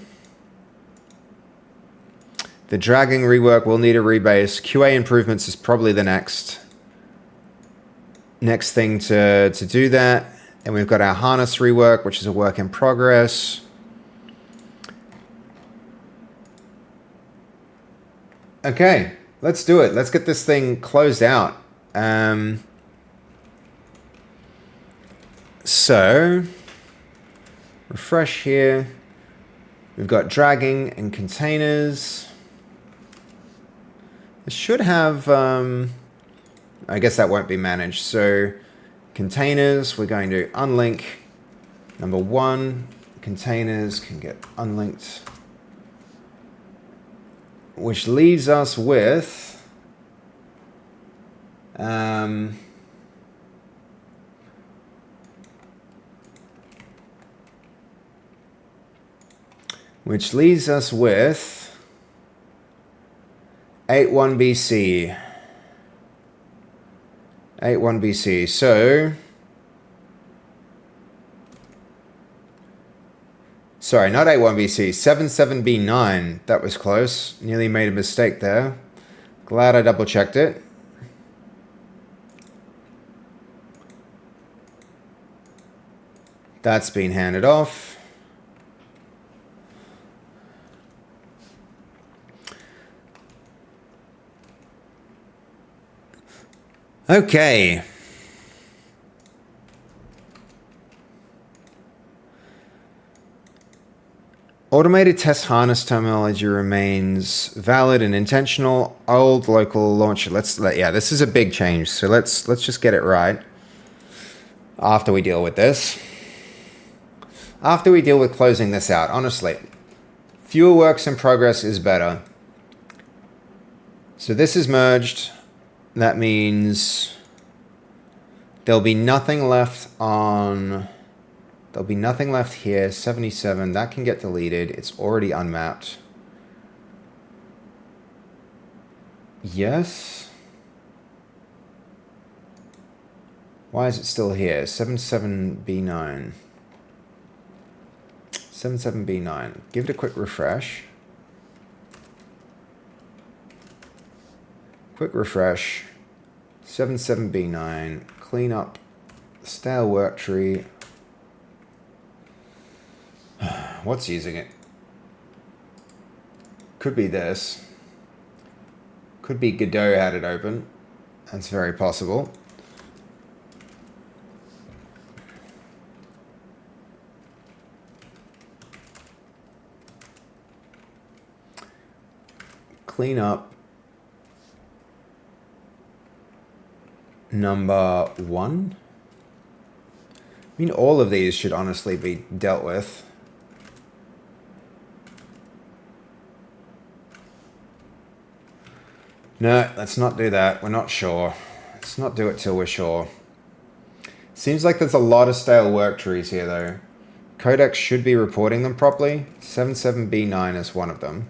The dragging rework will need a rebase. QA improvements is probably the next thing to do that. And we've got our harness rework, which is a work in progress. Okay, let's do it. Let's get this thing closed out. So, refresh here. We've got dragging and containers. It should have, I guess that won't be managed. So, containers, we're going to unlink. Number 1, containers can get unlinked. Which leaves us with which leaves us with 81 BC. 81 BC. So, sorry, not 81 BC, 77 B9. That was close. Nearly made a mistake there. Glad I double checked it. That's been handed off. Okay. Automated test harness terminology remains valid and intentional. Old local launcher. Yeah, this is a big change. So let's just get it right after we deal with this. After we deal with closing this out, honestly, fewer works in progress is better. So this is merged. That means there'll be nothing left on. There'll be nothing left here. 77, that can get deleted. It's already unmapped. Yes. Why is it still here? 77B9. 77B9. Give it a quick refresh. Quick refresh. 77B9. Clean up stale work tree. What's using it? Could be this. Could be Godot had it open. That's very possible. Clean up number 1. I mean, all of these should honestly be dealt with. No, let's not do that. We're not sure. Let's not do it till we're sure. Seems like there's a lot of stale work trees here, though. Codex should be reporting them properly. 77B9 is one of them.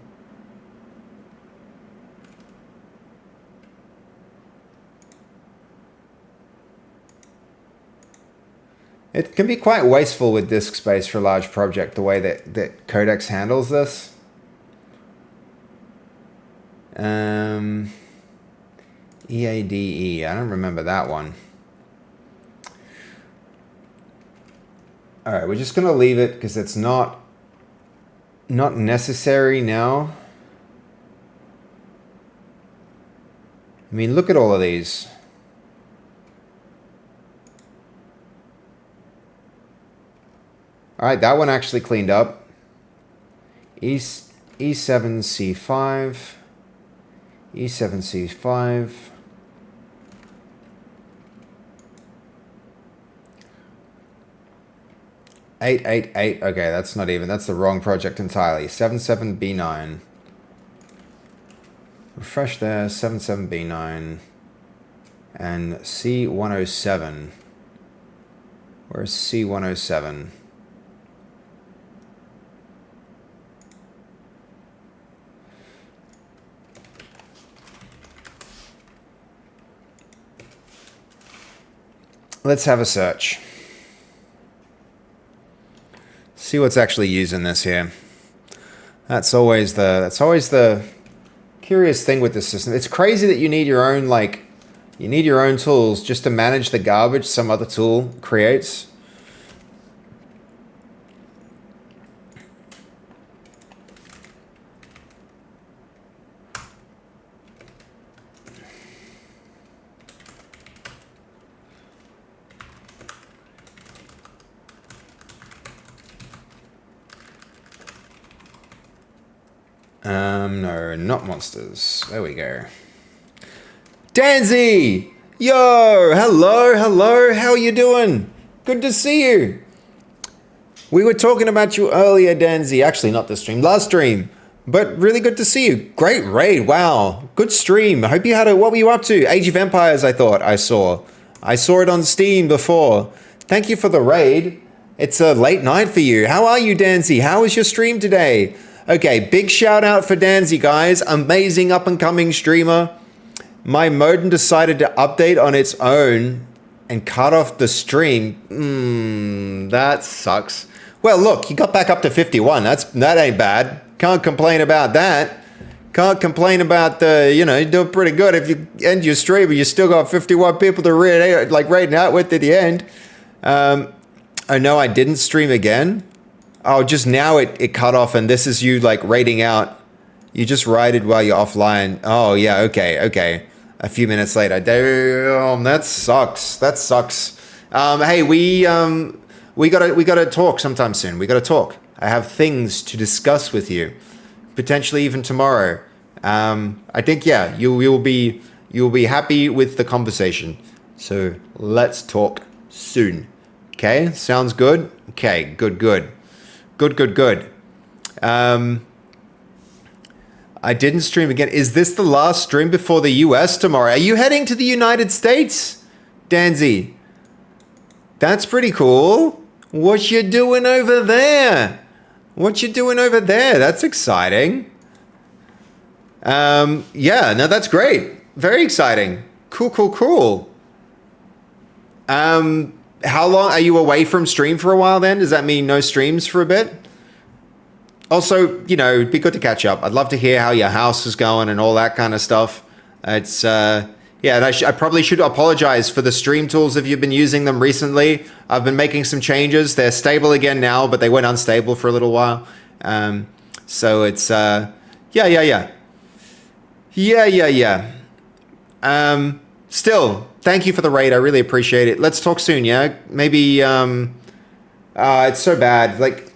It can be quite wasteful with disk space for a large project, the way that Codex handles this. EADE, I don't remember that one. All right, we're just going to leave it because it's not necessary now. I mean, look at all of these. All right, that one actually cleaned up. E7C5. E7C5. Eight. Okay, that's not even. That's the wrong project entirely. 77B9. Refresh there. 77B9. And C107. Where's C107? Let's have a search. See what's actually using this here. That's always the curious thing with this system. It's crazy that you need your own tools just to manage the garbage some other tool creates. No, not monsters. There we go. Danzy! Yo! Hello, hello. How are you doing? Good to see you. We were talking about you earlier, Danzy. Actually, not this stream. Last stream. But really good to see you. Great raid. Wow. Good stream. I hope you had a... What were you up to? Age of Empires, I thought I saw. I saw it on Steam before. Thank you for the raid. It's a late night for you. How are you, Danzy? How was your stream today? Okay, big shout out for Danzy, guys. Amazing up and coming streamer. My modem decided to update on its own and cut off the stream. That sucks. Well, look, you got back up to 51. That ain't bad. Can't complain about that. Can't complain about the, you know, you're doing pretty good. If you end your stream, but you still got 51 people to raiding out with at the end. Oh no, I didn't stream again. Oh, just now it cut off, and this is you like raiding out. You just raided while you're offline. Oh yeah, okay. A few minutes later. Damn, that sucks. That sucks. Hey, we gotta talk sometime soon. We gotta talk. I have things to discuss with you, potentially even tomorrow. I think you'll be happy with the conversation. So let's talk soon. Okay, sounds good. Okay, good. I didn't stream again. Is this the last stream before the US tomorrow? Are you heading to the United States, Danzy? That's pretty cool. What you doing over there? That's exciting. Yeah, no, that's great. Very exciting. Cool. How long are you away from stream for a while then? Does that mean no streams for a bit? Also, you know, it'd be good to catch up. I'd love to hear how your house is going and all that kind of stuff. It's, yeah, and I probably should apologize for the stream tools if you've been using them recently. I've been making some changes. They're stable again now, but they went unstable for a little while. So it's, yeah. Still, thank you for the raid. I really appreciate it. Let's talk soon, yeah? Maybe, it's so bad. Like,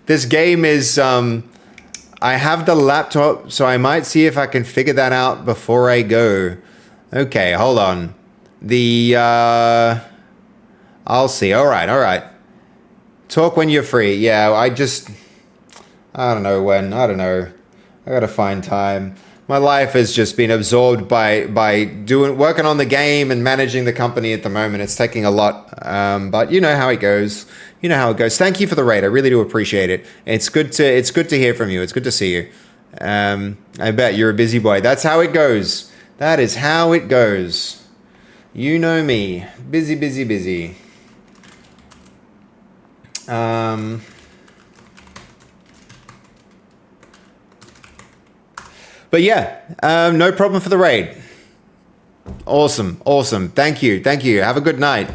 this game is, I have the laptop, so I might see if I can figure that out before I go. Okay, hold on. I'll see. All right. Talk when you're free. Yeah, I don't know when. I don't know. I gotta find time. My life has just been absorbed by working on the game and managing the company at the moment. It's taking a lot, but you know how it goes. Thank you for the raid. I really do appreciate it. It's good to hear from you. It's good to see you. I bet you're a busy boy. That's how it goes. That is how it goes. You know me. Busy. But yeah, no problem for the raid. Awesome. Thank you. Have a good night.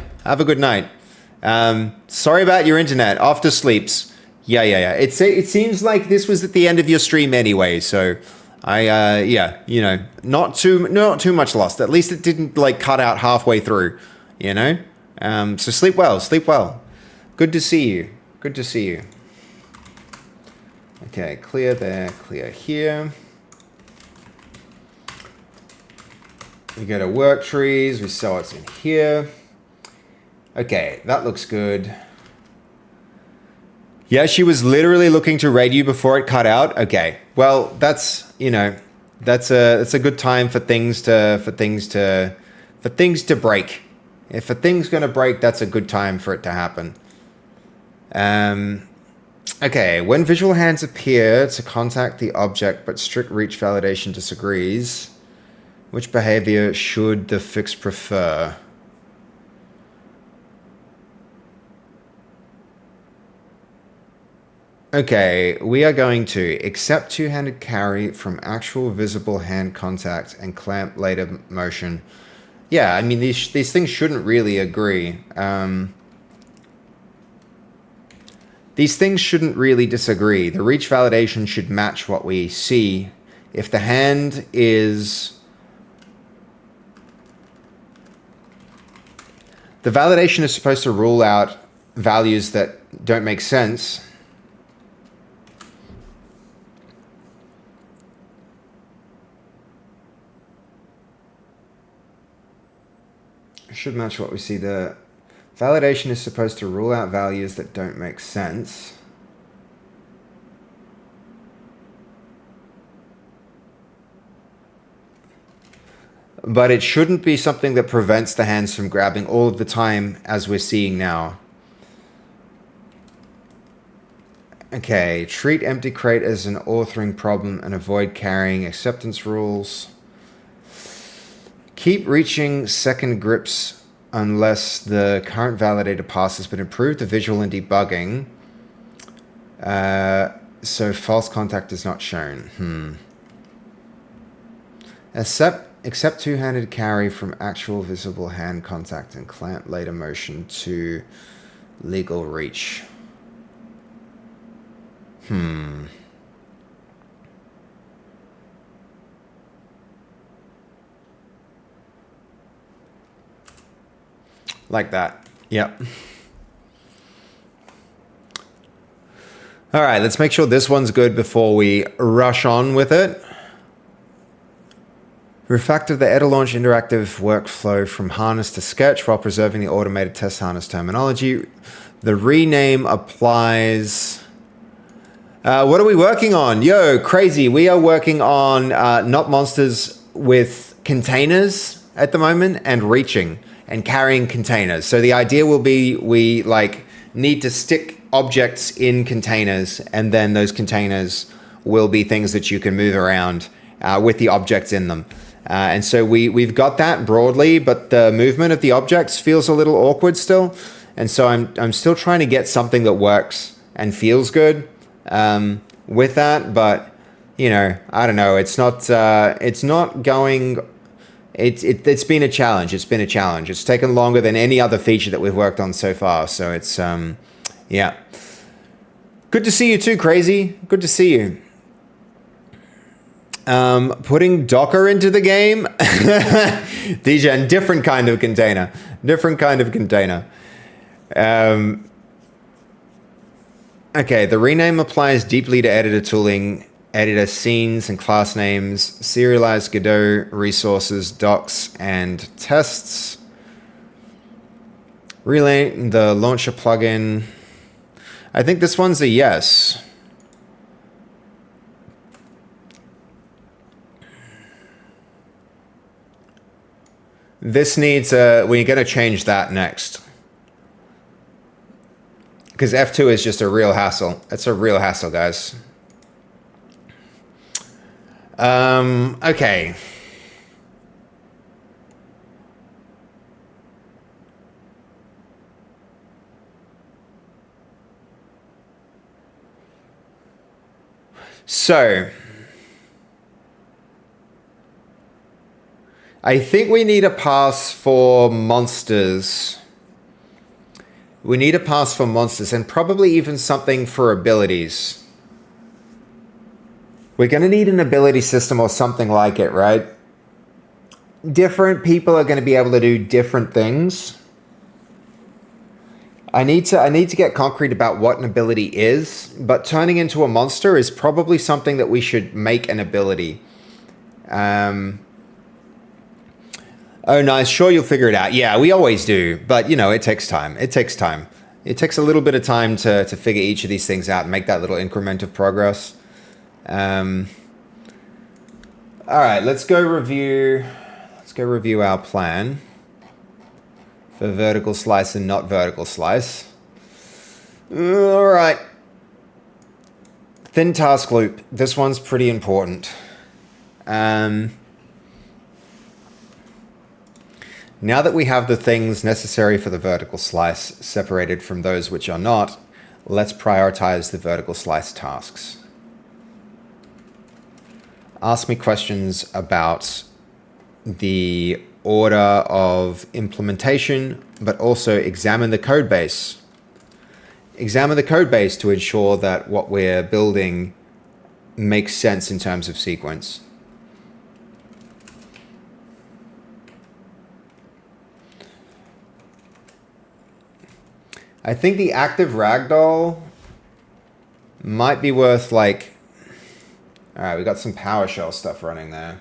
Sorry about your internet. After sleeps. Yeah. It seems like this was at the end of your stream anyway. So not too much lost. At least it didn't like cut out halfway through, you know? So sleep well. Good to see you. Okay, clear there, clear here. We go to work trees, we saw what's in here. Okay, that looks good. Yeah, she was literally looking to raid you before it cut out. Okay, well, that's a good time for things to break. If a thing's gonna break, that's a good time for it to happen. Okay, when visual hands appear to contact the object, but strict reach validation disagrees. Which behavior should the fix prefer? Okay, we are going to accept two-handed carry from actual visible hand contact and clamp later motion. Yeah, I mean, these things shouldn't really agree. These things shouldn't really disagree. The reach validation should match what we see. If the hand is... The validation is supposed to rule out values that don't make sense. should match what we see. The validation is supposed to rule out values that don't make sense. But it shouldn't be something that prevents the hands from grabbing all of the time as we're seeing now. Okay, treat empty crate as an authoring problem and avoid carrying acceptance rules. Keep reaching second grips unless the current validator passes, but improve the visual and debugging. So false contact is not shown. Accept two-handed carry from actual visible hand contact and clamp later motion to legal reach. Like that. Yep. All right, let's make sure this one's good before we rush on with it. Refactor the EdaLaunch interactive workflow from harness to sketch while preserving the automated test harness terminology. The rename applies. What are we working on? Yo, crazy. We are working on not monsters with containers at the moment and reaching and carrying containers. So the idea will be we like need to stick objects in containers, and then those containers will be things that you can move around with the objects in them. And so we've got that broadly, but the movement of the objects feels a little awkward still. And so I'm still trying to get something that works and feels good with that. But, you know, I don't know. It's not going. It's been a challenge. It's been a challenge. It's taken longer than any other feature that we've worked on so far. So it's, yeah. Good to see you too, Crazy. Good to see you. Putting Docker into the game. DJ, different kind of container. Different kind of container. Okay, the rename applies deeply to editor tooling, editor scenes and class names, serialized Godot resources, docs, and tests. Relay the launcher plugin. I think this one's a yes. This needs we're going to change that next. Because F2 is just a real hassle. It's a real hassle, guys. Okay. So I think we need a pass for monsters. We need a pass for monsters and probably even something for abilities. We're going to need an ability system or something like it, right? Different people are going to be able to do different things. I need to get concrete about what an ability is, but turning into a monster is probably something that we should make an ability. Oh, nice. Sure, you'll figure it out. Yeah, we always do. But, you know, it takes time. It takes time. It takes a little bit of time to figure each of these things out and make that little increment of progress. All right, let's go review our plan for vertical slice and not vertical slice. All right. Thin task loop. This one's pretty important. Now that we have the things necessary for the vertical slice separated from those which are not, let's prioritize the vertical slice tasks. Ask me questions about the order of implementation, but also examine the code base. Examine the code base to ensure that what we're building makes sense in terms of sequence. I think the active ragdoll might be worth like, all right, we got some PowerShell stuff running there.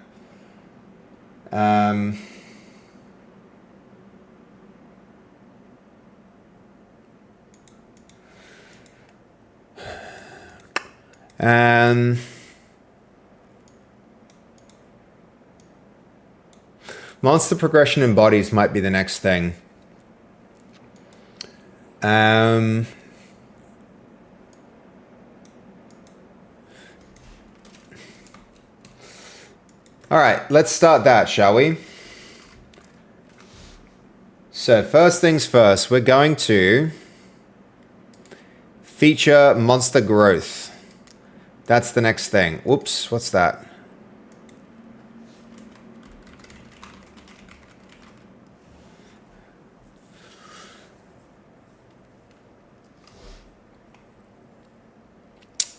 Um, monster progression in bodies might be the next thing. All right, let's start that, shall we? So first things first, we're going to feature monster growth. That's the next thing. Whoops, what's that?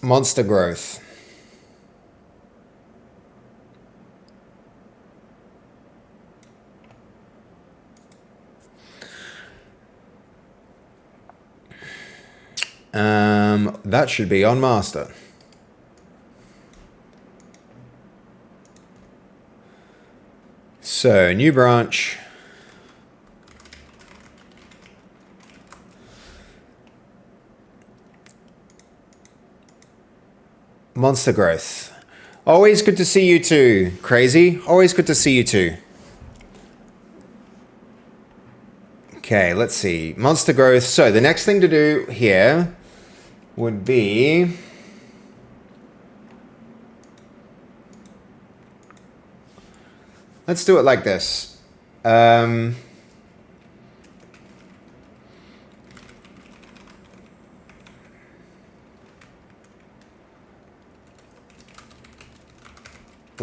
Monster growth. That should be on master. So, new branch. Monster growth. Always good to see you too, Crazy. Always good to see you too. Okay, let's see. Monster growth. So, the next thing to do here would be... let's do it like this. We'll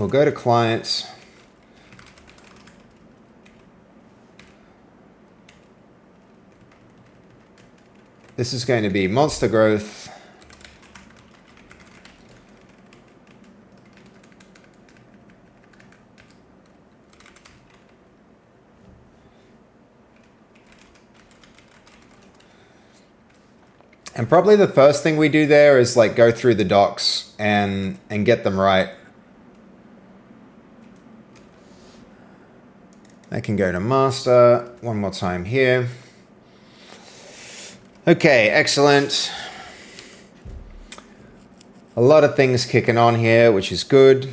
go to clients. This is going to be monster growth. And probably the first thing we do there is like go through the docs and get them right. I can go to master one more time here. Okay, excellent. A lot of things kicking on here, which is good.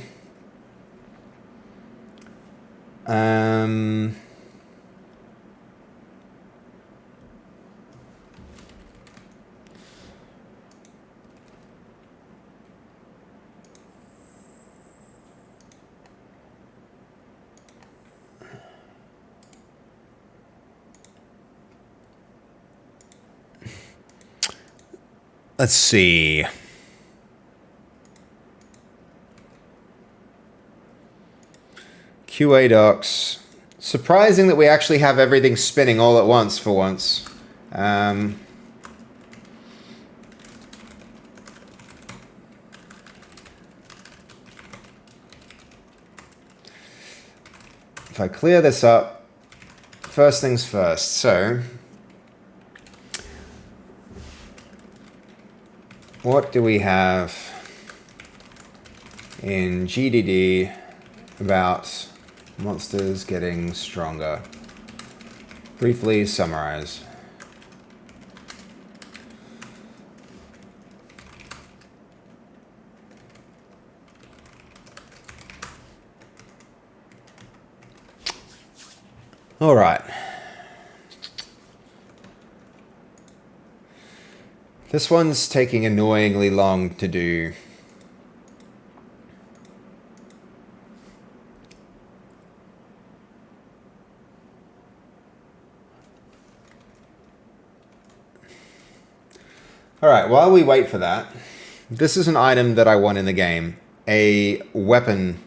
Let's see. QA docs. Surprising that we actually have everything spinning all at once for once. If I clear this up, first things first. So, what do we have in GDD about monsters getting stronger? Briefly summarize. All right. This one's taking annoyingly long to do. All right, while we wait for that, this is an item that I want in the game, a weapon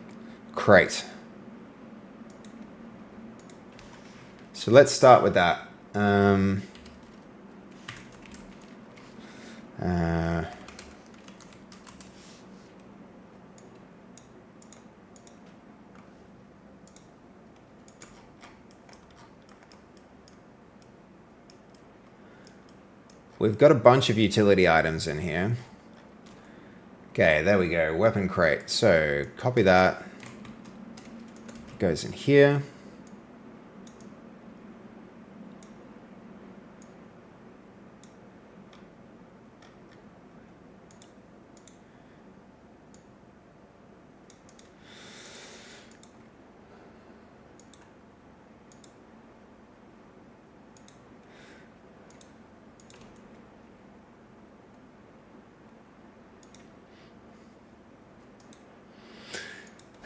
crate. So let's start with that. We've got a bunch of utility items in here. Okay, there we go, weapon crate. So copy that, goes in here.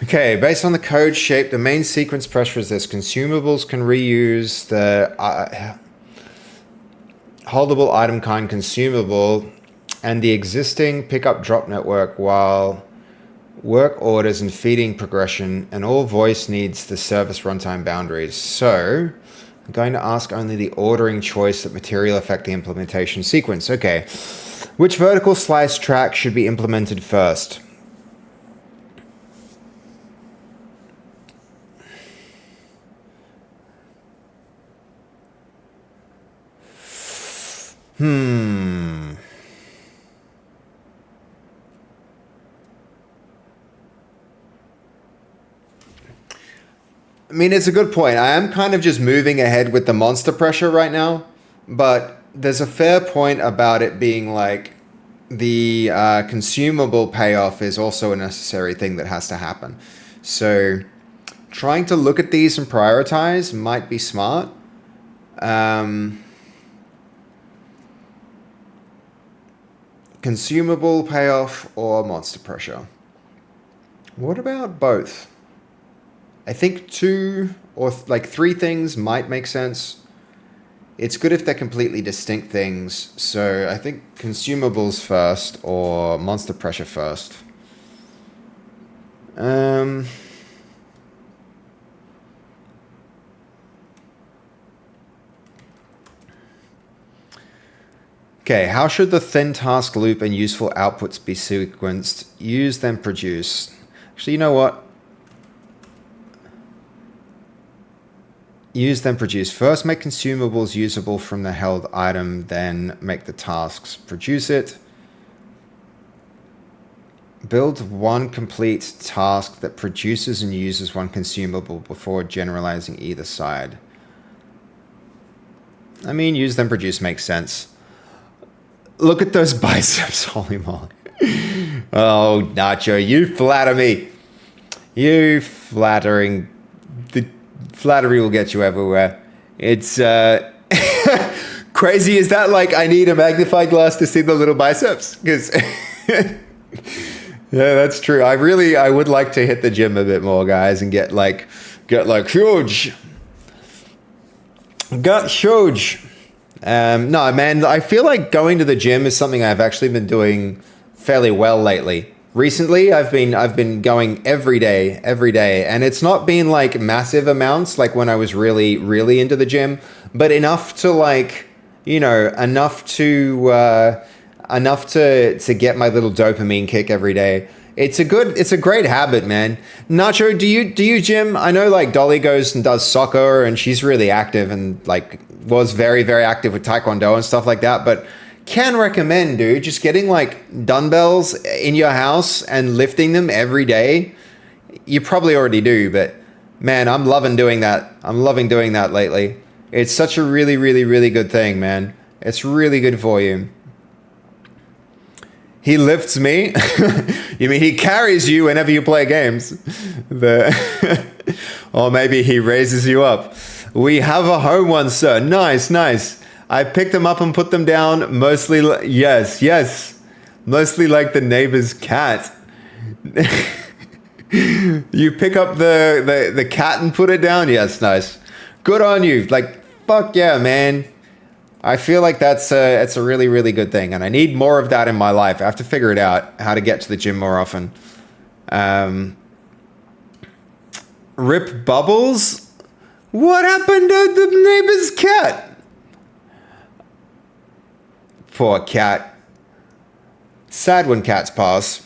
Okay, based on the code shape, the main sequence pressure is this. Consumables can reuse the holdable item kind consumable and the existing pickup drop network, while work orders and feeding progression and all voice needs the service runtime boundaries. So I'm going to ask only the ordering choice that material affect the implementation sequence. Okay, which vertical slice track should be implemented first? I mean, it's a good point. I am kind of just moving ahead with the monster pressure right now, but there's a fair point about it being like the consumable payoff is also a necessary thing that has to happen. So trying to look at these and prioritize might be smart. Consumable payoff or monster pressure? What about both? I think 2 or like 3 things might make sense. It's good if they're completely distinct things. So I think consumables first or monster pressure first. Okay, how should the thin task loop and useful outputs be sequenced? Use, then produce. Actually, you know what? Use, then produce. First, make consumables usable from the held item, then make the tasks. Produce it. Build one complete task that produces and uses one consumable before generalizing either side. I mean, use, then produce makes sense. Look at those biceps, holy moly. Oh, Nacho, you flatter me. You flattering. The flattery will get you everywhere. It's crazy. Is that like I need a magnifying glass to see the little biceps? Because yeah, that's true. I would like to hit the gym a bit more, guys, and get like huge. Got huge. No, man, I feel like going to the gym is something I've actually been doing fairly well lately. Recently, I've been going every day, and it's not been like massive amounts like when I was really, really into the gym, but enough to like, you know, enough to get my little dopamine kick every day. It's a great habit, man. Nacho, do you gym? I know like Dolly goes and does soccer and she's really active and like was very, very active with Taekwondo and stuff like that, but can recommend, dude, just getting like dumbbells in your house and lifting them every day. You probably already do, but man, I'm loving doing that. I'm loving doing that lately. It's such a really, really, really good thing, man. It's really good for you. He lifts me. You mean he carries you whenever you play games? Or maybe he raises you up. We have a home one, sir. Nice, nice. I picked them up and put them down. Mostly, yes. Mostly like the neighbor's cat. You pick up the cat and put it down? Yes, nice. Good on you. Like, fuck yeah, man. I feel like it's a really, really good thing, and I need more of that in my life. I have to figure it out, how to get to the gym more often. Rip Bubbles? What happened to the neighbor's cat? Poor cat. Sad when cats pass.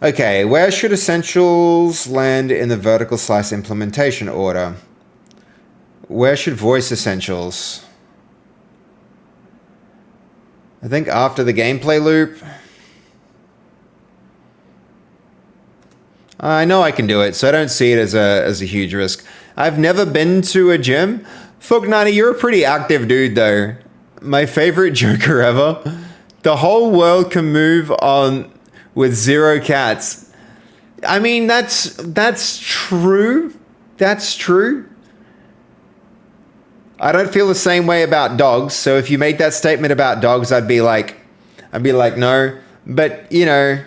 Okay, where should essentials land in the vertical slice implementation order? Where should voice essentials? I think after the gameplay loop. I know I can do it, so I don't see it as a huge risk. I've never been to a gym. Fugnani, you're a pretty active dude though. My favorite joker ever. The whole world can move on with 0 cats. I mean, that's true. That's true. I don't feel the same way about dogs. So if you made that statement about dogs, I'd be like, no. But you know,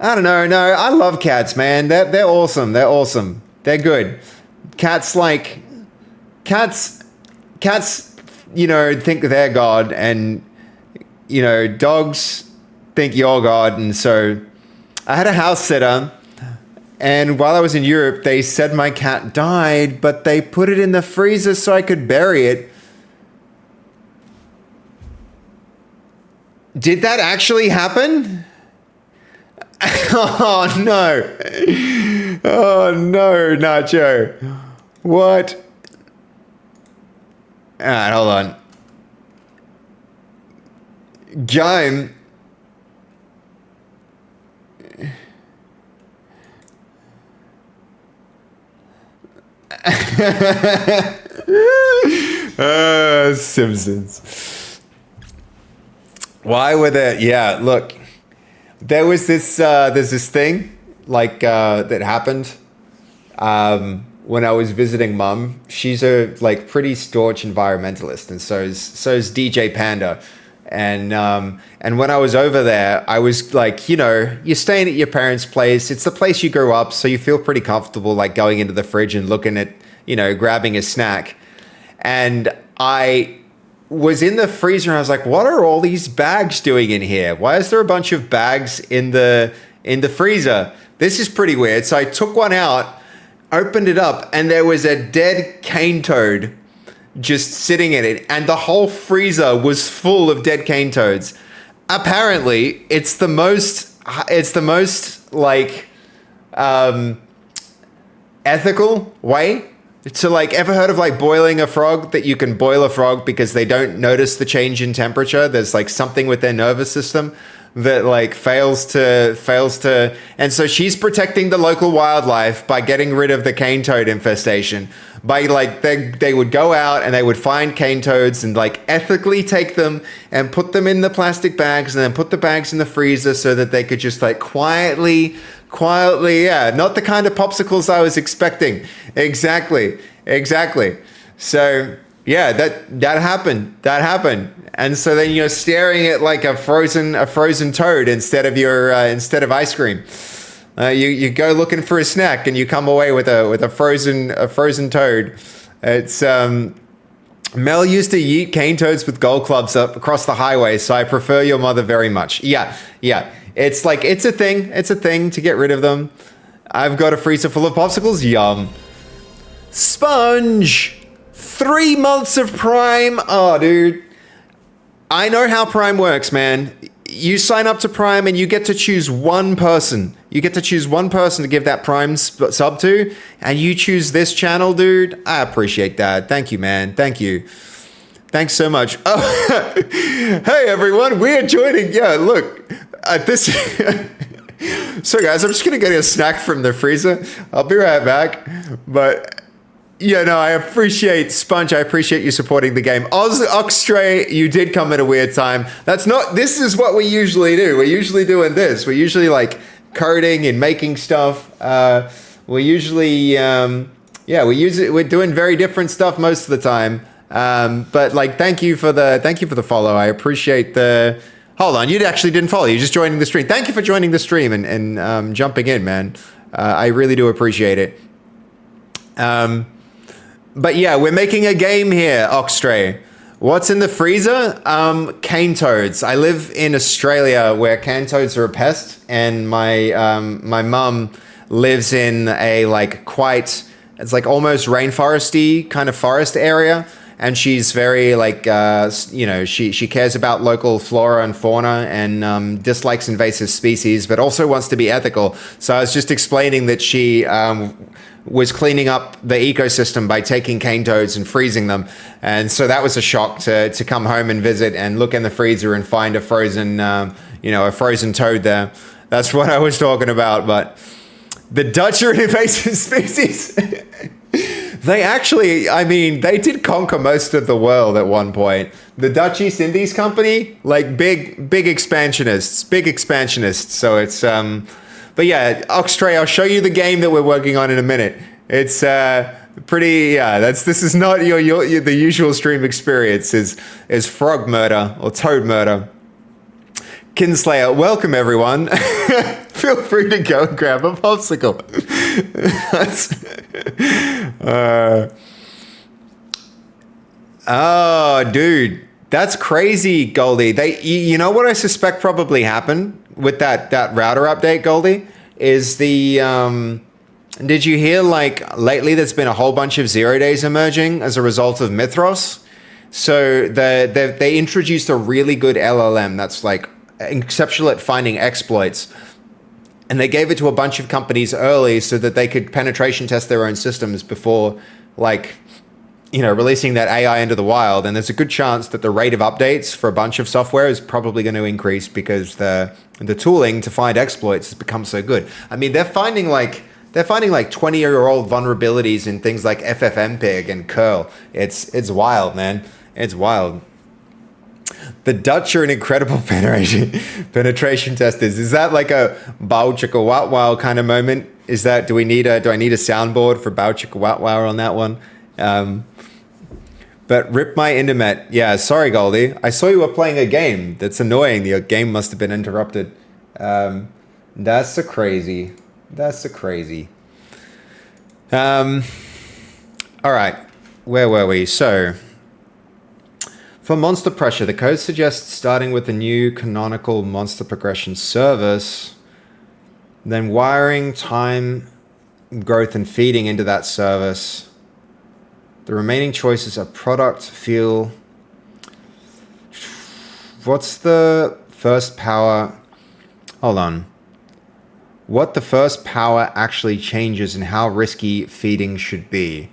I don't know. No, I love cats, man. They're awesome. They're awesome. They're good. Cats like cats. Cats, think they're God, and dogs think you're God. And so, I had a house sitter, and while I was in Europe, they said my cat died, but they put it in the freezer so I could bury it. Did that actually happen? Oh no. Oh no, Nacho. What? Alright, hold on. Game. Simpsons. Why were there? Yeah, look. There's this thing that happened when I was visiting Mum. She's a pretty staunch environmentalist, and so is DJ Panda. And when I was over there, I was you're staying at your parents' place. It's the place you grew up, so you feel pretty comfortable going into the fridge and looking at grabbing a snack. And I was in the freezer and I was like, what are all these bags doing in here? Why is there a bunch of bags in the freezer? This is pretty weird. So I took one out, opened it up, and there was a dead cane toad just sitting in it, and the whole freezer was full of dead cane toads. Apparently, it's the most ethical way to ever heard of to frog, that you can boil a frog because they don't notice the change in temperature. There's something with their nervous system that fails to, and so she's protecting the local wildlife by getting rid of the cane toad infestation. By they would go out and they would find cane toads and ethically take them and put them in the plastic bags and then put the bags in the freezer so that they could just quietly, yeah, not the kind of popsicles I was expecting. Exactly. So yeah, that happened. And so then you're staring at a frozen toad instead of ice cream. You go looking for a snack and you come away with a frozen toad. It's Mel used to yeet cane toads with golf clubs up across the highway, so I prefer your mother very much. Yeah. It's it's a thing. It's a thing to get rid of them. I've got a freezer full of popsicles. Yum. Sponge. 3 months of Prime. Oh, dude. I know how Prime works, man. You sign up to Prime and you get to choose one person. You get to choose one person to give that Prime sub to, and you choose this channel, dude. I appreciate that. Thank you, man. Thank you. Thanks so much. Oh, hey, everyone. We are joining. Yeah, look. This... So, guys, I'm just going to get a snack from the freezer. I'll be right back. But... yeah, no, I appreciate Sponge. I appreciate you supporting the game. Oxstray, you did come at a weird time. This is what we usually do. We're usually doing this. We're usually coding and making stuff. We're usually, we're doing very different stuff most of the time. But thank you for the follow. I appreciate the, hold on, you actually didn't follow. You're just joining the stream. Thank you for joining the stream and jumping in, man. I really do appreciate it. But yeah, we're making a game here, Oxstray. What's in the freezer? Cane toads. I live in Australia where cane toads are a pest, and my mum lives in a it's almost rainforesty kind of forest area, and she's very she cares about local flora and fauna and dislikes invasive species, but also wants to be ethical. So I was just explaining that she was cleaning up the ecosystem by taking cane toads and freezing them. And so that was a shock to come home and visit and look in the freezer and find a frozen toad there. That's what I was talking about. But the Dutch are an invasive species. They actually, they did conquer most of the world at one point. The Dutch East Indies Company, big expansionists. So it's, but yeah, Oxtray, I'll show you the game that we're working on in a minute. It's pretty, this is not the usual stream experience is frog murder or toad murder. Kinslayer, welcome everyone. Feel free to go and grab a popsicle. Oh, dude, that's crazy, Goldie. You know what I suspect probably happened with that router update, Goldie, is the did you hear like lately there's been a whole bunch of 0 days emerging as a result of Mythros? So they introduced a really good LLM that's like exceptional at finding exploits. And they gave it to a bunch of companies early so that they could penetration test their own systems before like, you know, releasing that AI into the wild. And there's a good chance that the rate of updates for a bunch of software is probably going to increase because the tooling to find exploits has become so good. I mean, they're finding like 20-year-old vulnerabilities in things like FFmpeg and curl. It's wild, man. It's wild. The Dutch are an incredible penetration testers. Is that like a bow chicka wat wow kind of moment? Is that do I need a soundboard for bow chicka wat wow on that one? But rip my internet. Yeah, sorry, Goldie. I saw you were playing a game. That's annoying. Your game must have been interrupted. That's so crazy. That's so crazy. All right. Where were we? So, for monster pressure, the code suggests starting with a new canonical monster progression service, then wiring time, growth, and feeding into that service. The remaining choices are product, feel. What's the first power? Hold on. What the first power actually changes and how risky feeding should be.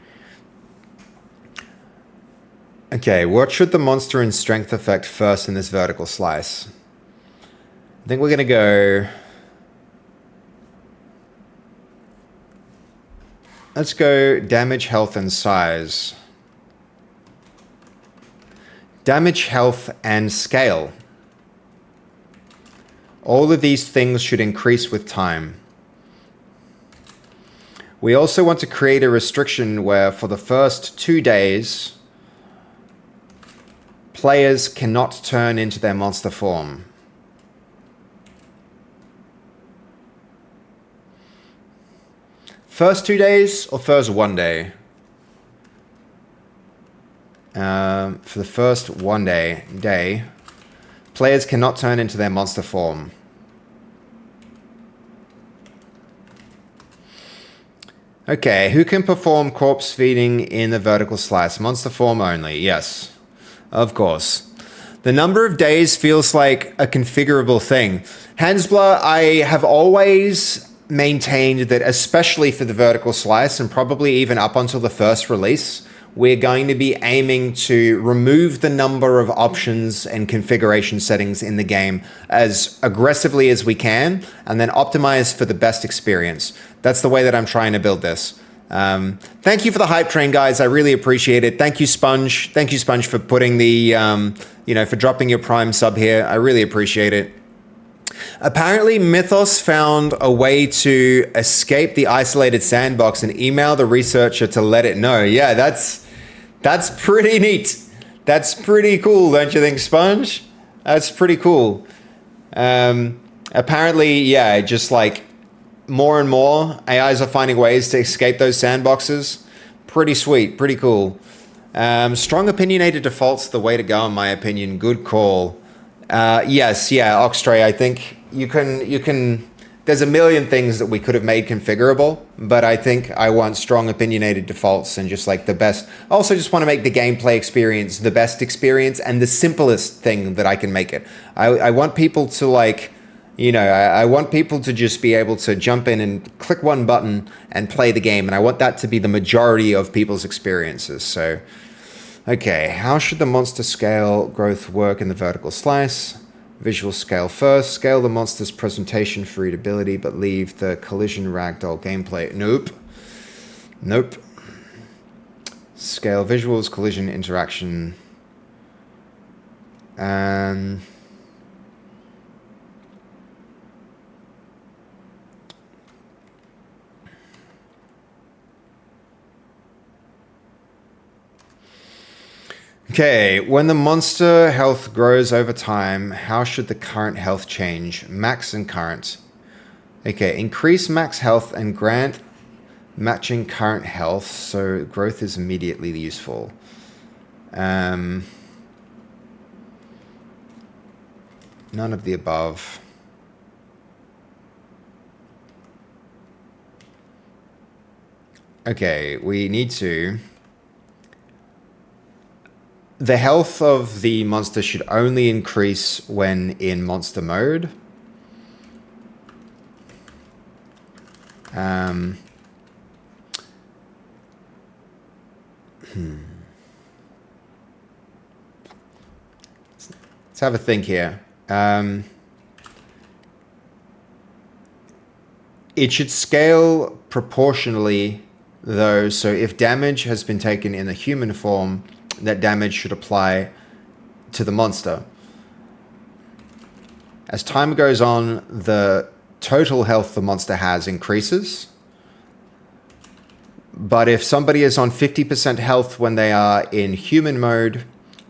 Okay, what should the monster and strength affect first in this vertical slice? I think we're going to go... Let's go damage, health, and size. Damage, health, and scale. All of these things should increase with time. We also want to create a restriction where for the first 2 days, players cannot turn into their monster form. First 2 days or first 1 day? For the first 1 day, players cannot turn into their monster form. Okay, who can perform corpse feeding in the vertical slice? Monster form only, yes. Of course. The number of days feels like a configurable thing. Hansbler, I have always maintained that especially for the vertical slice and probably even up until the first release, we're going to be aiming to remove the number of options and configuration settings in the game as aggressively as we can and then optimize for the best experience. That's the way that I'm trying to build this. Thank you for the hype train, guys. I really appreciate it. Thank you, Sponge. Thank you, Sponge, for putting the, for dropping your Prime sub here. I really appreciate it. Apparently, Mythos found a way to escape the isolated sandbox and email the researcher to let it know. Yeah, that's pretty neat. That's pretty cool, don't you think, Sponge? That's pretty cool. Apparently, yeah, just like more and more AIs are finding ways to escape those sandboxes. Pretty sweet, pretty cool. Strong opinionated default's the way to go, in my opinion. Good call. Yes, yeah, Oxtray, I think you can, there's a million things that we could have made configurable, but I think I want strong opinionated defaults and just like the best. I also just want to make the gameplay experience the best experience and the simplest thing that I can make it. I want people to like, I want people to just be able to jump in and click one button and play the game, and I want that to be the majority of people's experiences. So, okay, how should the monster scale growth work in the vertical slice? Visual scale first. Scale the monster's presentation for readability, but leave the collision ragdoll gameplay. Nope. Nope. Scale visuals, collision, interaction. Okay, when the monster health grows over time, how should the current health change? Max and current. Okay, increase max health and grant matching current health, so growth is immediately useful. None of the above. Okay, we need to... The health of the monster should only increase when in monster mode. Let's have a think here. It should scale proportionally, though, so if damage has been taken in the human form, that damage should apply to the monster. As time goes on, the total health the monster has increases. But if somebody is on 50% health when they are in human mode,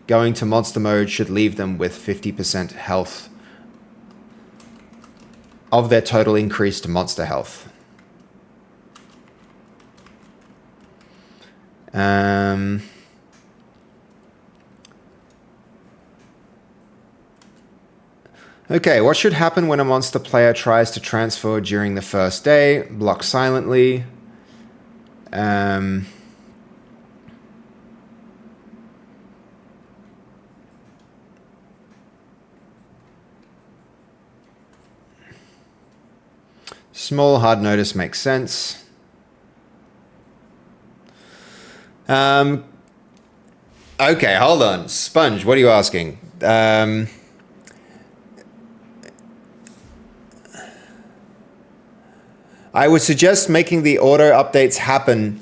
going to monster mode should leave them with 50% health of their total increased monster health. Okay, what should happen when a monster player tries to transfer during the first day? Block silently. Small hard notice makes sense. Okay, hold on. Sponge, what are you asking? I would suggest making the auto updates happen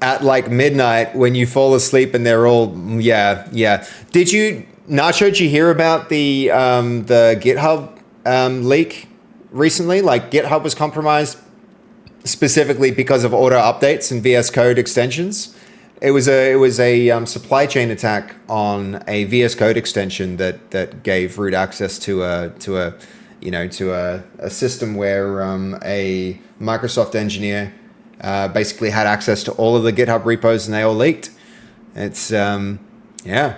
at like midnight when you fall asleep and they're all, yeah. Did you, Nacho, did you hear about the GitHub leak recently? Like GitHub was compromised specifically because of auto updates and VS Code extensions. It was a supply chain attack on a VS Code extension that gave root access to a system where a Microsoft engineer basically had access to all of the GitHub repos and they all leaked. It's yeah.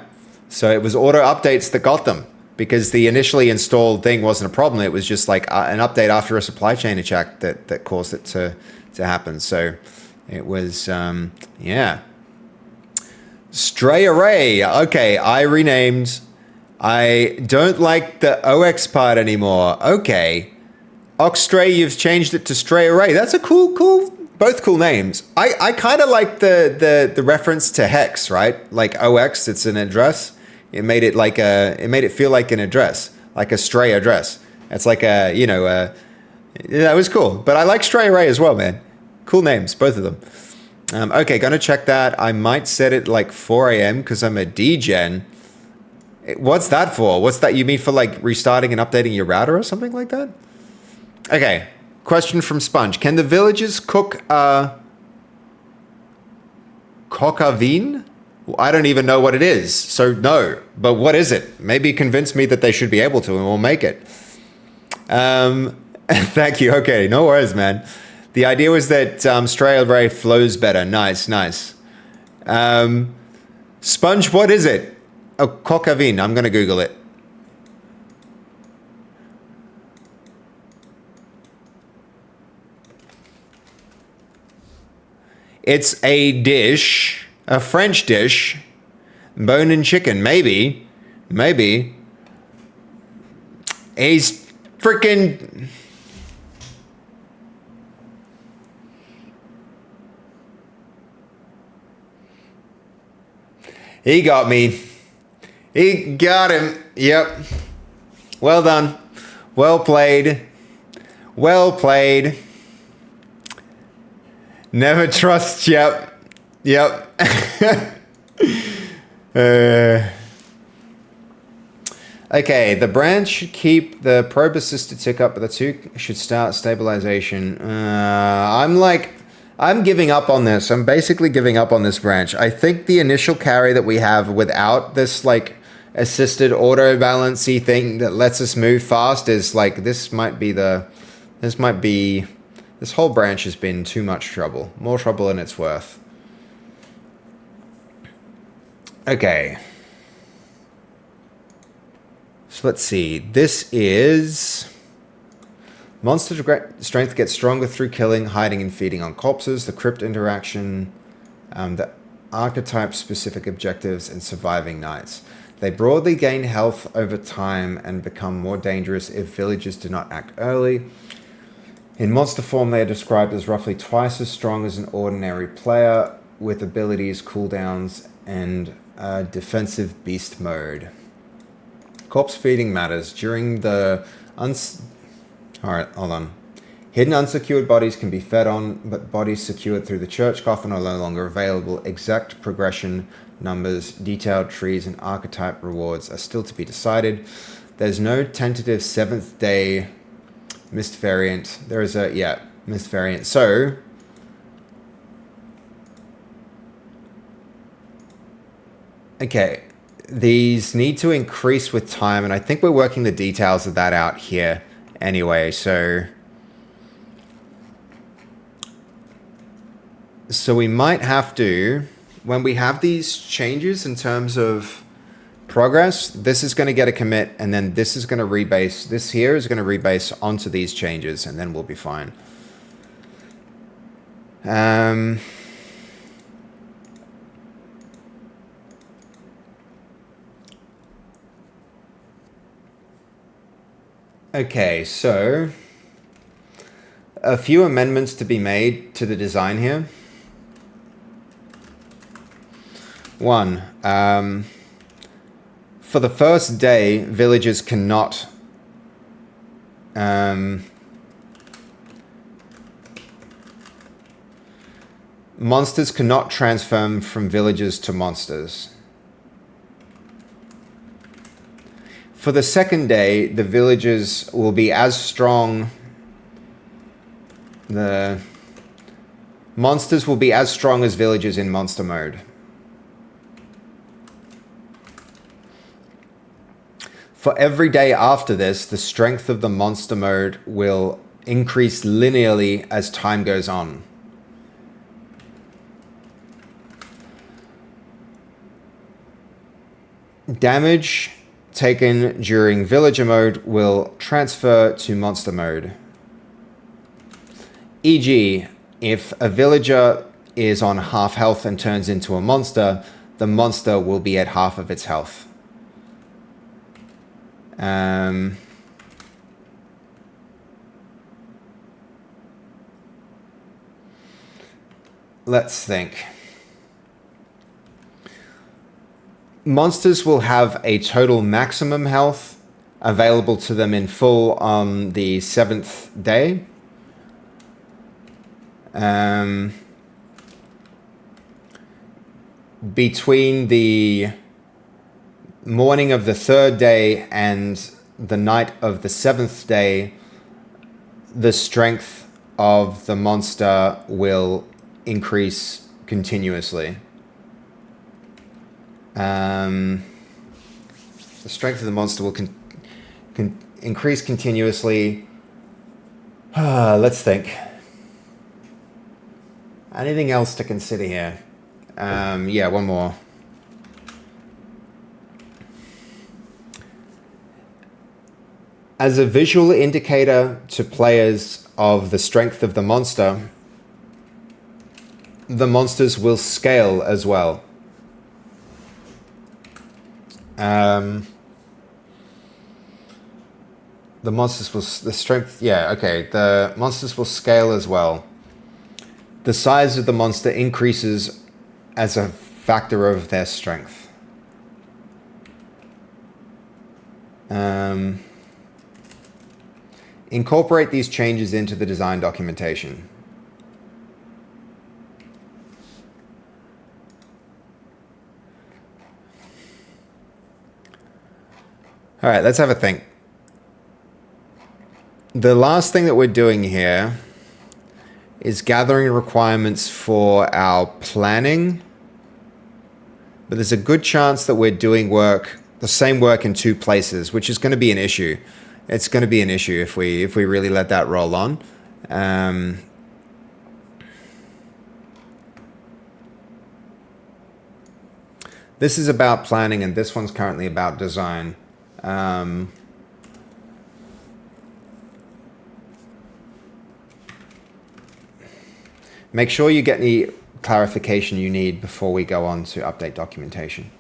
So it was auto updates that got them because the initially installed thing wasn't a problem. It was just like an update after a supply chain attack that caused it to happen. So it was yeah. Stray Array. Okay, I renamed. I don't like the OX part anymore. Okay. Oxstray, you've changed it to Stray Array. That's a cool, both cool names. I kind of like the reference to hex, right? Like OX, it's an address. It made it like it made it feel like an address, like a stray address. It's like that was cool. But I like Stray Array as well, man. Cool names, both of them. Okay, gonna check that. I might set it like 4 a.m. because I'm a degen. What's that for? What's that? You mean for like restarting and updating your router or something like that? Okay, question from Sponge. Can the villagers cook cockavine? I don't even know what it is, so no. But what is it? Maybe convince me that they should be able to and we'll make it. Thank you. Okay, no worries, man. The idea was that Stray Array flows better. Nice. Sponge, what is it? Oh, cockavine. I'm going to Google it. It's a dish, a French dish, bone and chicken. Maybe. He's freaking... He got me. He got him. Yep. Well done. Well played. Never trust. Yep. Okay, the branch should keep the probe assist to tick up, but the two should start stabilization. I'm giving up on this. I'm basically giving up on this branch. I think the initial carry that we have without this like assisted auto balancey thing that lets us move fast is like, this might be the This might be... This whole branch has been too much trouble. More trouble than it's worth. Okay. So let's see. This is... Monster strength gets stronger through killing, hiding, and feeding on corpses. The crypt interaction, the archetype-specific objectives, and surviving nights. They broadly gain health over time and become more dangerous if villagers do not act early. In monster form, they are described as roughly twice as strong as an ordinary player, with abilities, cooldowns, and defensive beast mode. Corpse feeding matters. During the... Alright, hold on. Hidden unsecured bodies can be fed on, but bodies secured through the church coffin are no longer available. Exact progression numbers, detailed trees, and archetype rewards are still to be decided. There's no tentative 7th day missed variant. There is a, yeah, missed variant. So, okay, these need to increase with time, and I think we're working the details of that out here anyway, so we might have to, when we have these changes in terms of progress, this is going to get a commit, and then this is going to rebase. This here is going to rebase onto these changes, and then we'll be fine. Okay, so a few amendments to be made to the design here. One, for the first day, villagers cannot monsters cannot transform from villagers to monsters. For the second day, the villagers will be as strong. The monsters will be as strong as villagers in monster mode. For every day after this, the strength of the monster mode will increase linearly as time goes on. Damage taken during villager mode will transfer to monster mode. E.g., if a villager is on half health and turns into a monster, the monster will be at half of its health. Let's think. Monsters will have a total maximum health available to them in full on the 7th day. Between the morning of the 3rd day and the night of the 7th day, the strength of the monster will increase continuously. The strength of the monster will increase continuously. Let's think. Anything else to consider here? Yeah, one more. As a visual indicator to players of the strength of the monsters will scale as well. The monsters will, the strength, yeah, okay. The monsters will scale as well. The size of the monster increases as a factor of their strength. Incorporate these changes into the design documentation. All right, let's have a think. The last thing that we're doing here is gathering requirements for our planning, but there's a good chance that we're doing the same work in 2 places, which is going to be an issue. it's going to be an issue if we really let that roll on. This is about planning, and this one's currently about design. Make sure you get any clarification you need before we go on to update documentation.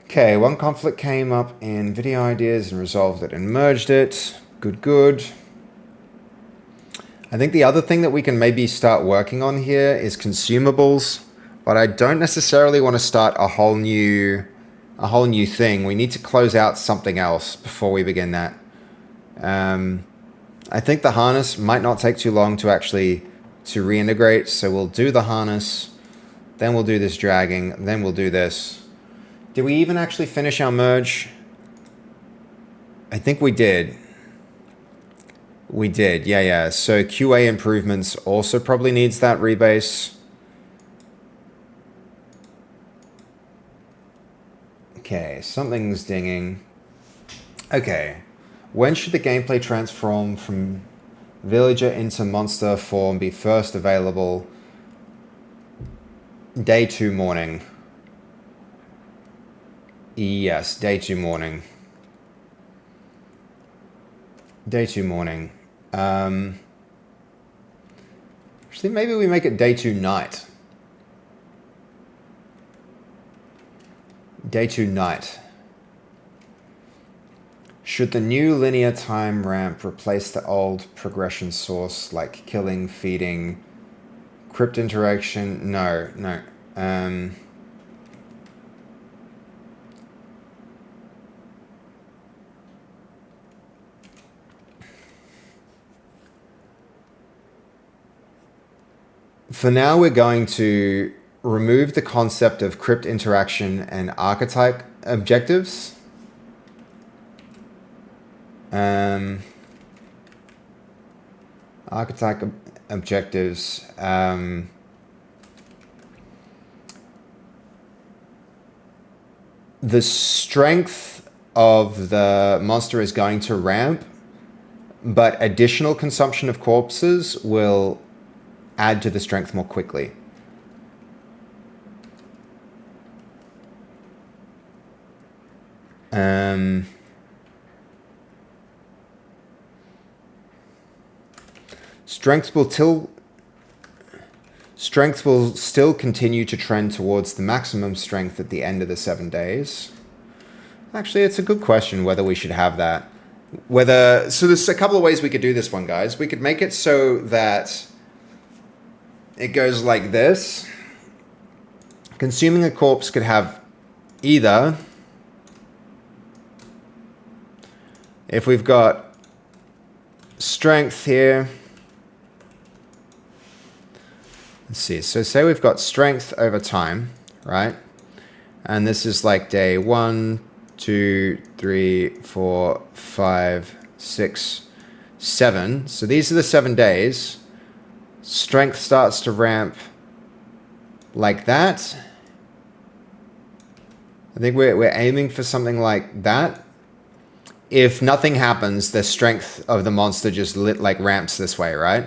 Okay, one conflict came up in video ideas and resolved it and merged it. Good, good. I think the other thing that we can maybe start working on here is consumables, but I don't necessarily want to start a whole new thing. We need to close out something else before we begin that. I think the harness might not take too long to reintegrate, so we'll do the harness, then we'll do this dragging, then we'll do this. Did we even actually finish our merge? I think we did. We did, yeah. So QA improvements also probably needs that rebase. Okay, something's dinging. Okay, when should the gameplay transform from villager into monster form be first available? Day 2 morning. Yes, day 2 morning. Day 2 morning. Actually, maybe we make it day 2 night. Day 2 night. Should the new linear time ramp replace the old progression source like killing, feeding, crypt interaction? No. For now, we're going to remove the concept of crypt interaction and archetype objectives. Archetype objectives. The strength of the monster is going to ramp, but additional consumption of corpses will add to the strength more quickly. Strength will still continue to trend towards the maximum strength at the end of the 7 days. Actually, it's a good question whether we should have that. So there's a couple of ways we could do this one, guys. We could make it so that it goes like this. Consuming a corpse could have either, if we've got strength here, let's see, so say we've got strength over time, right? And this is like day 1, 2, 3, 4, 5, 6, 7. So these are the 7 days. Strength starts to ramp like that. I think we're aiming for something like that. If nothing happens, the strength of the monster just ramps this way, right?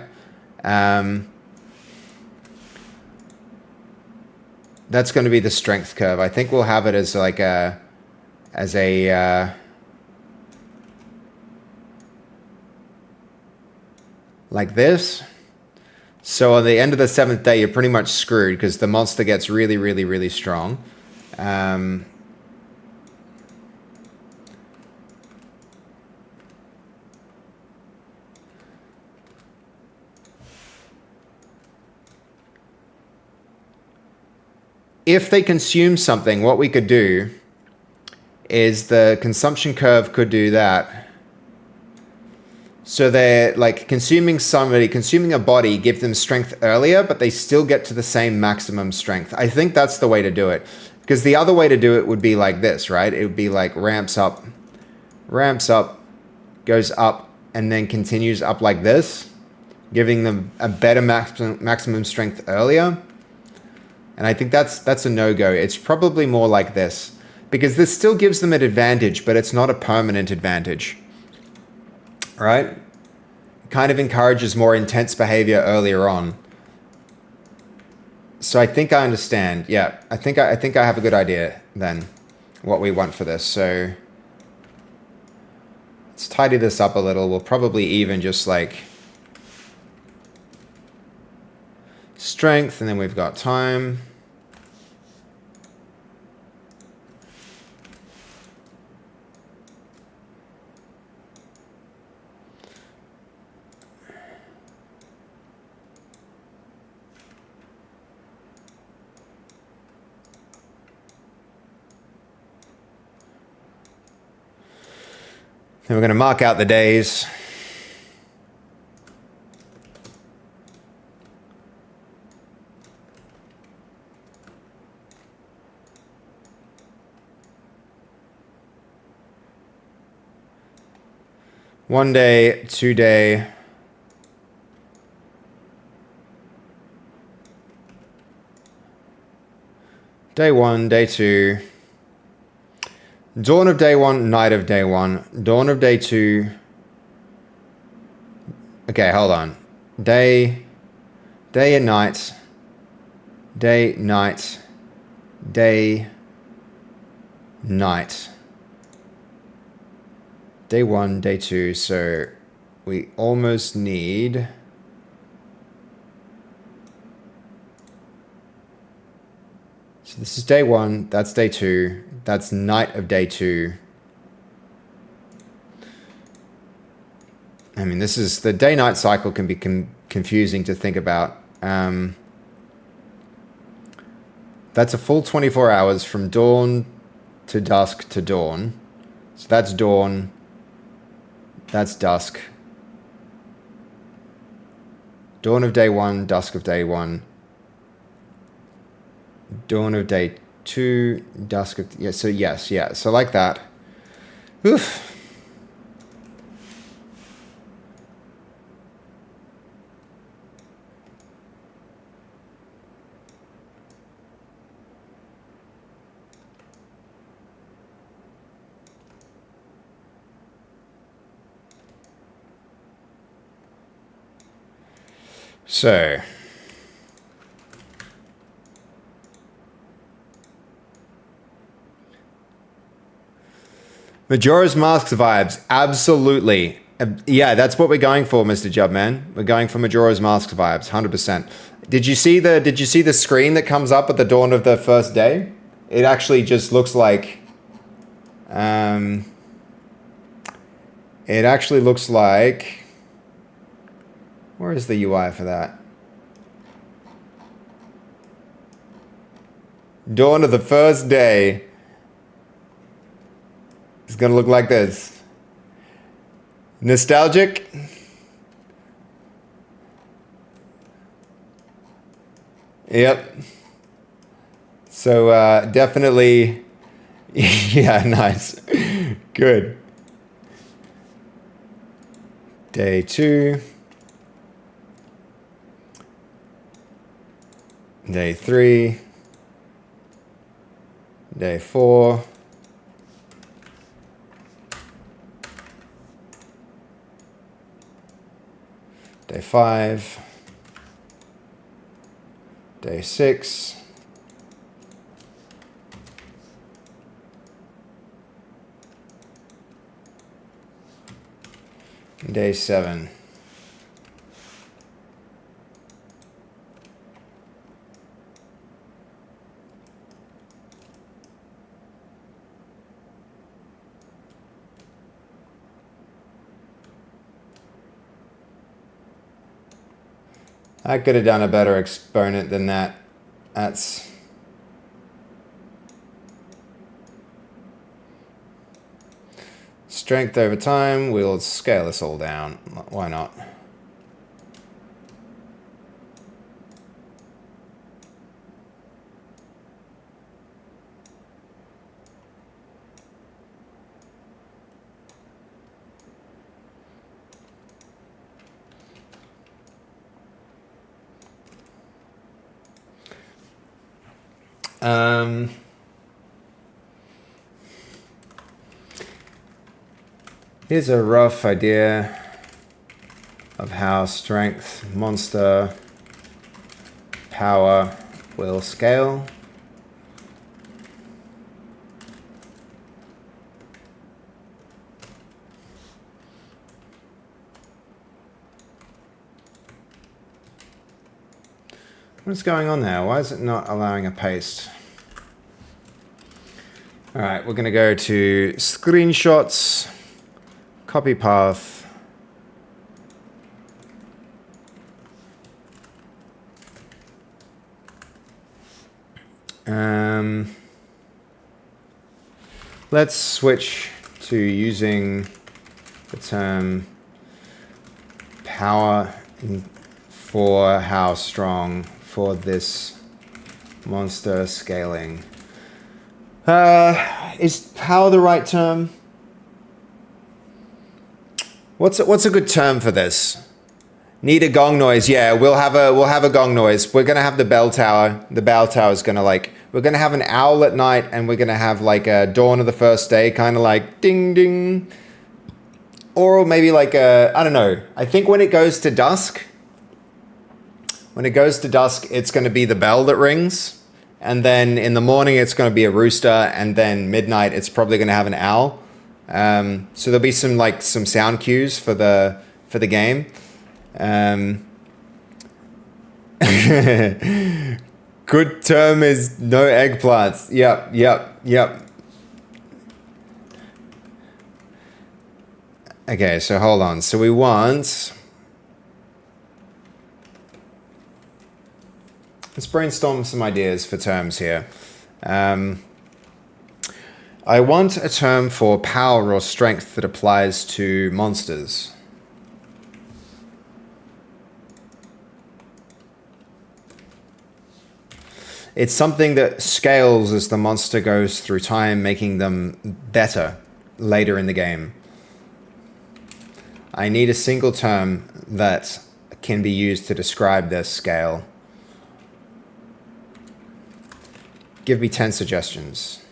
That's going to be the strength curve. I think we'll have it as like like this. So on the end of the 7th day, you're pretty much screwed because the monster gets really, really, really strong. If they consume something, what we could do is the consumption curve could do that. So they're like consuming a body, give them strength earlier, but they still get to the same maximum strength. I think that's the way to do it. Because the other way to do it would be like this, right? It would be like ramps up ramps up, goes up, and then continues up like this, giving them a better maximum strength earlier. And I think that's a no-go. It's probably more like this, because this still gives them an advantage, but it's not a permanent advantage, right? It kind of encourages more intense behavior earlier on. So I think I understand. Yeah, I think I have a good idea then what we want for this. So let's tidy this up a little. We'll probably even just like strength, and then we've got time. Then we're going to mark out the days. One day, 2 day. Day 1, day 2. Dawn of day 1, night of day 1. Dawn of day 2. Okay, hold on. Day and night. Day, night. Day, night. Day 1, day 2. So we almost need... So this is day 1, that's day 2, that's night of day 2. I mean, this is, the day-night cycle can be confusing to think about. That's a full 24 hours from dawn to dusk to dawn. So that's dawn, that's dusk. Dawn of day 1, dusk of day 1. Dawn of day 2, dusk of... Yeah, so yes, yeah. So like that. Oof. So... Majora's Mask vibes, absolutely. Yeah, that's what we're going for, Mr. Jubman. We're going for Majora's Mask vibes, 100%. Did you see the screen that comes up at the dawn of the first day? It actually just looks like it actually looks like, where is the UI for that? Dawn of the first day. It's gonna look like this. Nostalgic? Yep. So definitely, yeah, nice. Good. Day 2. Day 3. Day 4. Day 5, day 6, day 7. I could have done a better exponent than that. That's... Strength over time, we'll scale this all down. Why not? Here's a rough idea of how strength, monster, power will scale. What's going on there? Why is it not allowing a paste? All right, we're going to go to screenshots, copy path. Let's switch to using the term power for how strong for this monster scaling. Is power the right term? What's a good term for this? Need a gong noise. Yeah, we'll have a gong noise. We're gonna have the bell tower. The bell tower is gonna we're gonna have an owl at night, and we're gonna have like a dawn of the first day, kind of like ding ding. Or maybe like a, I don't know. I think when it goes to dusk, it's gonna be the bell that rings, and then in the morning it's gonna be a rooster, and then midnight it's probably gonna have an owl. So there'll be some sound cues for the game. Good term is no eggplants. Yep. Okay, so hold on. So we want... Let's brainstorm some ideas for terms here. I want a term for power or strength that applies to monsters. It's something that scales as the monster goes through time, making them better later in the game. I need a single term that can be used to describe this scale. Give me 10 suggestions.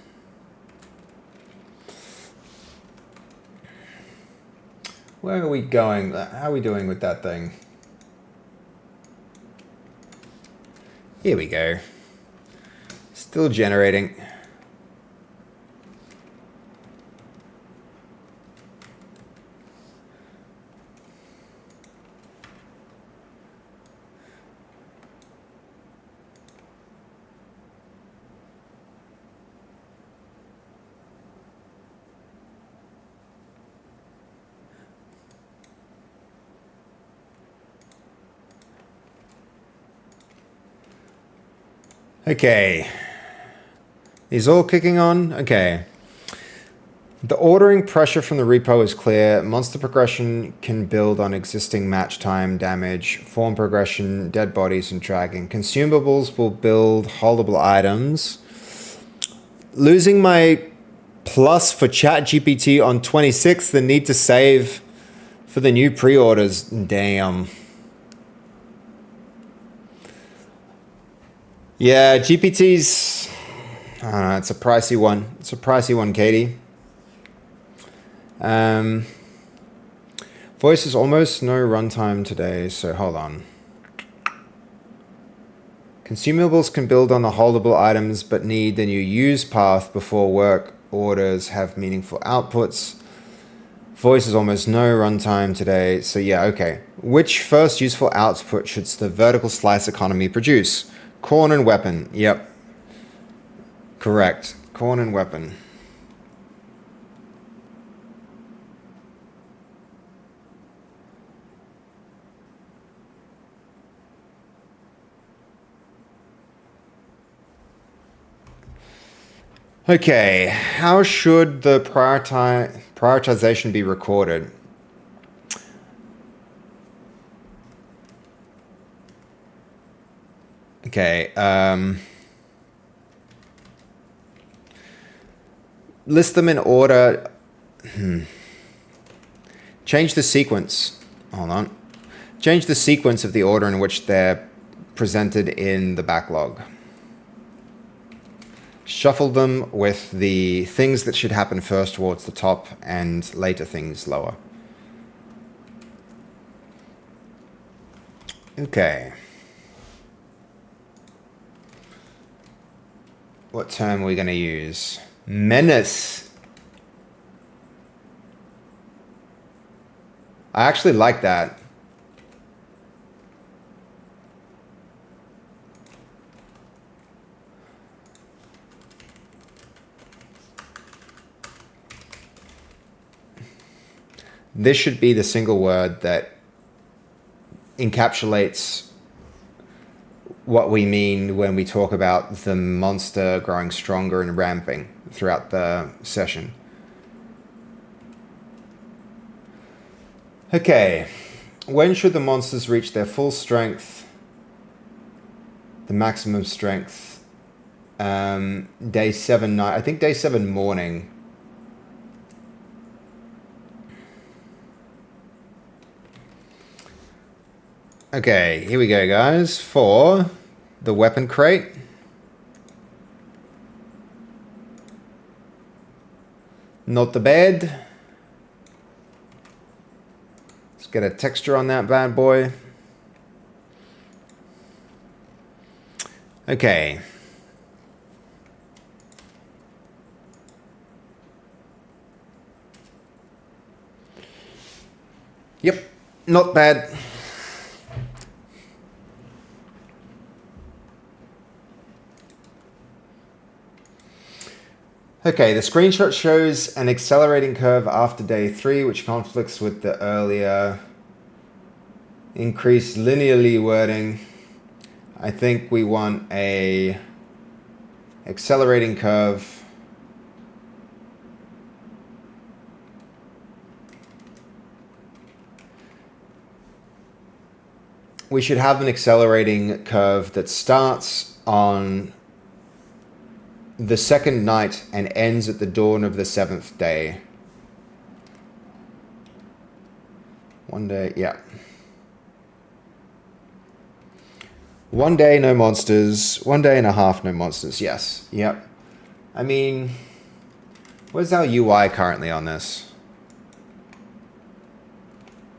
Where are we going? How are we doing with that thing? Here we go. Still generating. Okay. Is all kicking on? Okay. The ordering pressure from the repo is clear. Monster progression can build on existing match time, damage, form progression, dead bodies, and dragging. Consumables will build holdable items. Losing my plus for ChatGPT on 26, the need to save for the new pre-orders. Damn. Yeah, GPT's... it's a pricey one. It's a pricey one, Katie. Voice is almost no runtime today, so hold on. Consumables can build on the holdable items, but need the new use path before work orders have meaningful outputs. Voice is almost no runtime today, so yeah, okay. Which first useful output should the vertical slice economy produce? Corn and weapon, yep. Correct. Corn and weapon. Okay, how should the prioritization be recorded? Okay, list them in order. Change the sequence. Hold on. Change the sequence of the order in which they're presented in the backlog. Shuffle them with the things that should happen first towards the top and later things lower. Okay. What term are we going to use? Menace. I actually like that. This should be the single word that encapsulates what we mean when we talk about the monster growing stronger and ramping throughout the session. Okay, when should the monsters reach their full strength, the maximum strength? Day 7 night, I think day 7 morning. Okay, here we go, guys, for the weapon crate. Not the bad. Let's get a texture on that bad boy. Okay. Yep, not bad. Okay, the screenshot shows an accelerating curve after day 3, which conflicts with the earlier increased linearly wording. I think we want a accelerating curve. We should have an accelerating curve that starts on the second night and ends at the dawn of the 7th day. One day, yeah. One day, no monsters. 1 day and a half, no monsters. Yes, yep. I mean, where's our UI currently on this?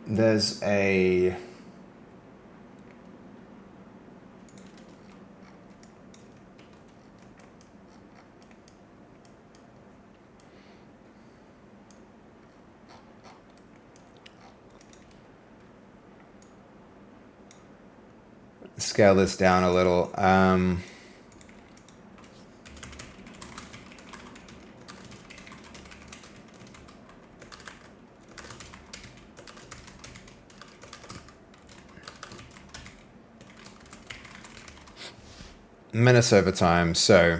There's a... Scale this down a little. Menace over time, so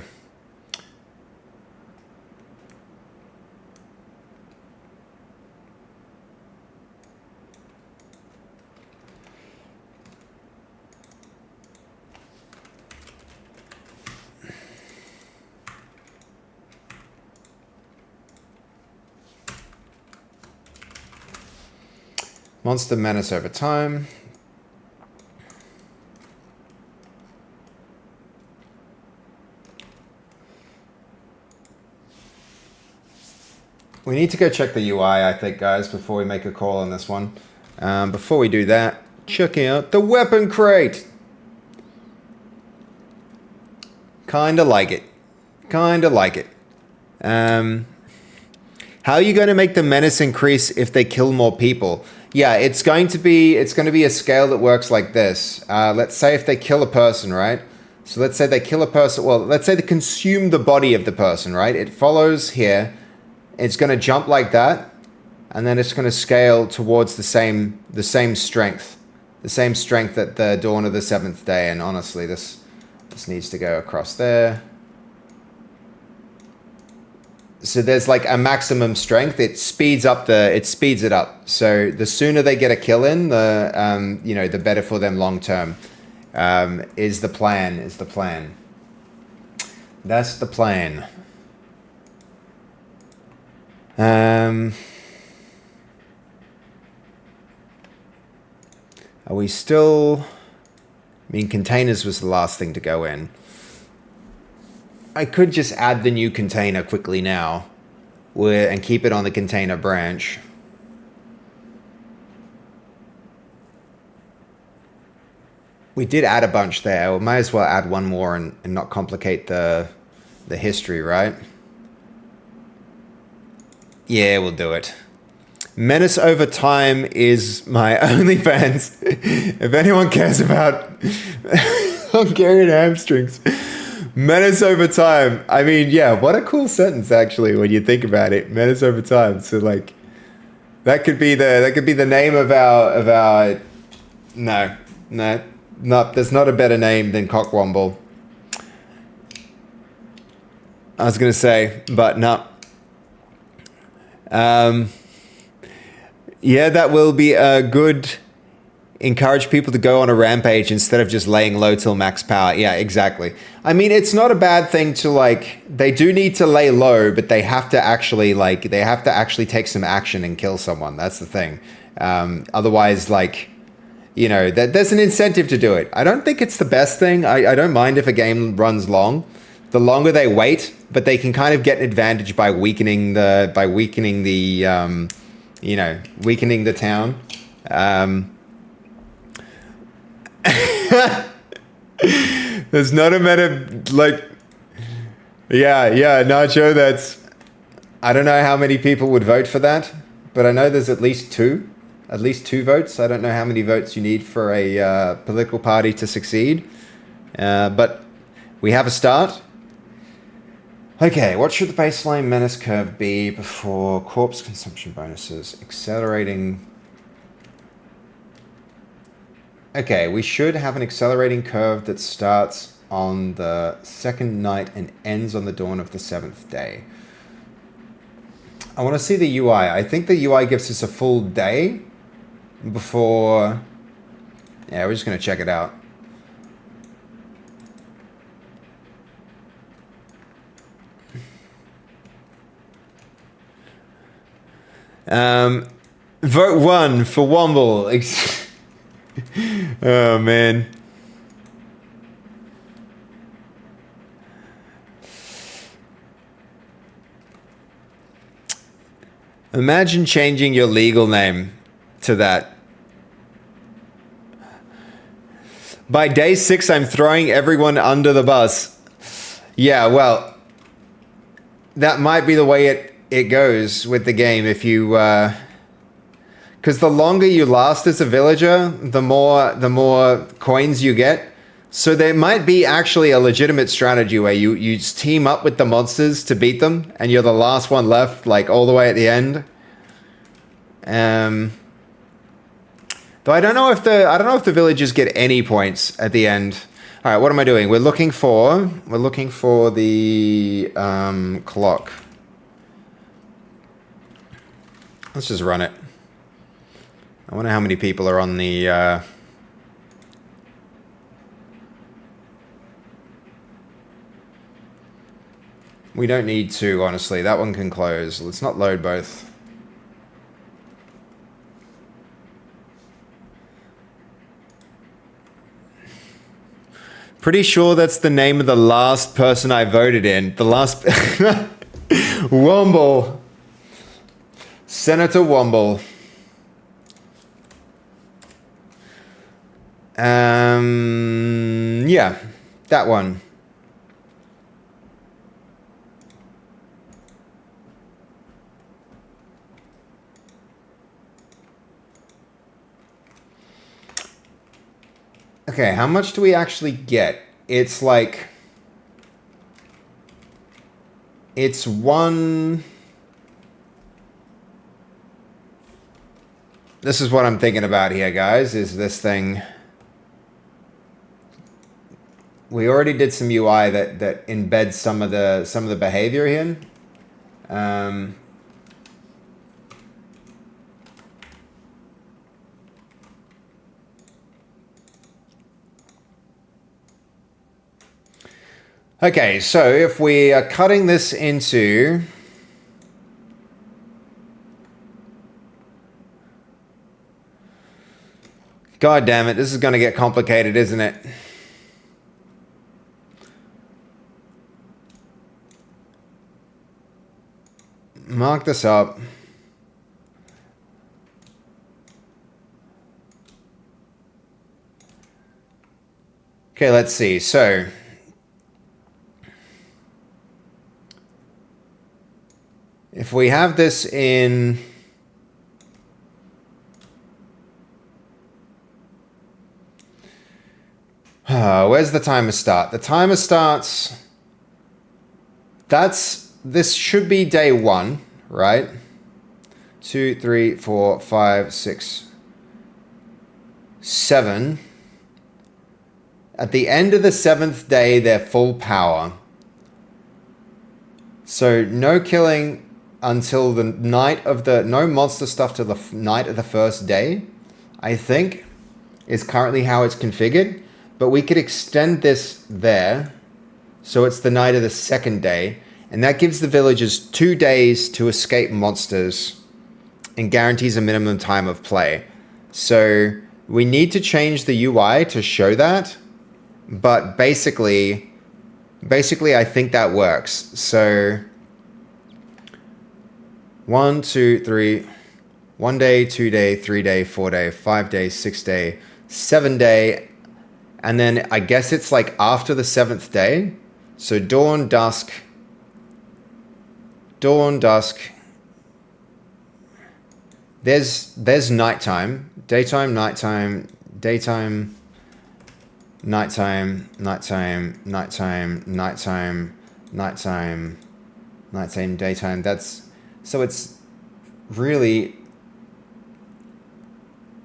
monster menace over time. We need to go check the UI, I think, guys, before we make a call on this one. Before we do that, check out the weapon crate. Kinda like it. Kinda like it. How are you going to make the menace increase if they kill more people? Yeah, it's going to be a scale that works like this. Let's say if they kill a person, right? So let's say they kill a person. Well, let's say they consume the body of the person, right? It follows here. It's going to jump like that, and then it's going to scale towards the same strength, at the dawn of the 7th day. And honestly, this needs to go across there. So there's like a maximum strength. It speeds it up. So the sooner they get a kill in, the better for them long term. Is the plan. That's the plan. Are we still... I mean, containers was the last thing to go in. I could just add the new container quickly now and keep it on the container branch. We did add a bunch there. We might as well add one more and not complicate the history, right? Yeah, we'll do it. Menace over time is my OnlyFans. If anyone cares about Hungarian hamstrings. Menace over time. I mean, yeah, what a cool sentence actually when you think about it. Menace over time. So like that could be the name of our no. There's not a better name than Cockwomble. I was gonna say, but no. Yeah, that will be a good. Encourage people to go on a rampage instead of just laying low till max power. Yeah, exactly. I mean, it's not a bad thing to like. They do need to lay low, but they have to actually take some action and kill someone. That's the thing. Otherwise, like, you know, there's an incentive to do it. I don't think it's the best thing. I don't mind if a game runs long. The longer they wait, but they can kind of get an advantage by weakening the town. There's not a meta like, yeah, Nacho. I don't know how many people would vote for that, but I know there's at least two votes. I don't know how many votes you need for a political party to succeed, but we have a start. Okay, what should the baseline menace curve be before corpse consumption bonuses? Accelerating. Okay, we should have an accelerating curve that starts on the second night and ends on the dawn of the seventh day. I want to see the UI. I think the UI gives us a full day before... Yeah, we're just going to check it out. Vote 1 for Womble. Oh, man. Imagine changing your legal name to that. By day 6, I'm throwing everyone under the bus. Yeah, well, that might be the way it goes with the game if you... Because the longer you last as a villager, the more coins you get. So there might be actually a legitimate strategy where you just team up with the monsters to beat them, and you're the last one left, like all the way at the end. Though I don't know if the villagers get any points at the end. All right, what am I doing? We're looking for the clock. Let's just run it. I wonder how many people are on the... We don't need to, honestly. That one can close. Let's not load both. Pretty sure that's the name of the last person I voted in. The last... Womble. Senator Womble. Yeah, that one. Okay, how much do we actually get? It's like... It's one... This is what I'm thinking about here, guys, is this thing... We already did some UI that embeds some of the behavior in. Okay, so if we are cutting this into... God damn it, this is going to get complicated, isn't it? mark this up. Okay, let's see. So if we have this in where's the timer start? The timer starts, this should be day 1, right? 2, 3, 4, 5, 6, 7. At the end of the 7th day, they're full power. So no killing until the night of the, no monster stuff till the night of the first day, I think, is currently how it's configured. But we could extend this there, so it's the night of the 2nd day, and that gives the villagers 2 days to escape monsters and guarantees a minimum time of play. So we need to change the UI to show that, but basically I think that works. So 1, 2, 3, 1 day, 2 day, 3 day, 4 day, 5 day, 6 day, 7 day, and then I guess it's like after the 7th day. So dawn, dusk. There's nighttime, daytime, nighttime, daytime, nighttime, nighttime, nighttime, nighttime, nighttime, nighttime, daytime. That's, so it's really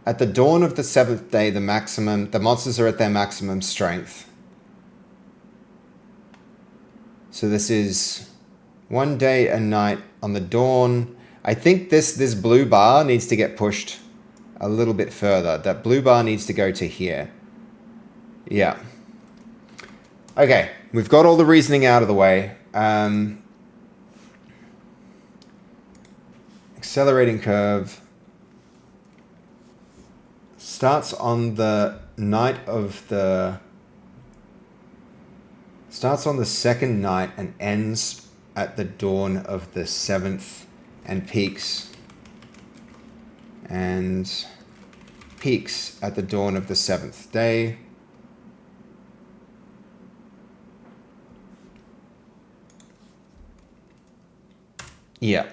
at the dawn of the 7th day, the monsters are at their maximum strength. So this is 1 day and night on the dawn. I think this blue bar needs to get pushed a little bit further. That blue bar needs to go to here. Yeah. Okay, we've got all the reasoning out of the way. Accelerating curve starts on the night of the, starts on the 2nd night and ends at the dawn of the 7th, and peaks at the dawn of the 7th day. Yeah.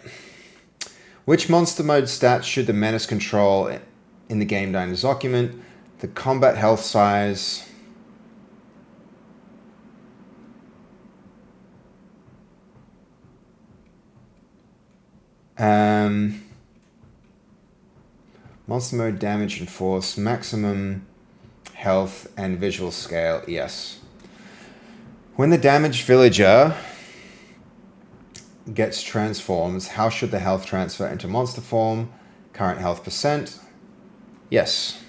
Which monster mode stats should the menace control in the game designers document? The combat health size. Monster mode, damage and force, maximum health and visual scale, yes. When the damaged villager gets transforms, how should the health transfer into monster form? Current health percent, yes.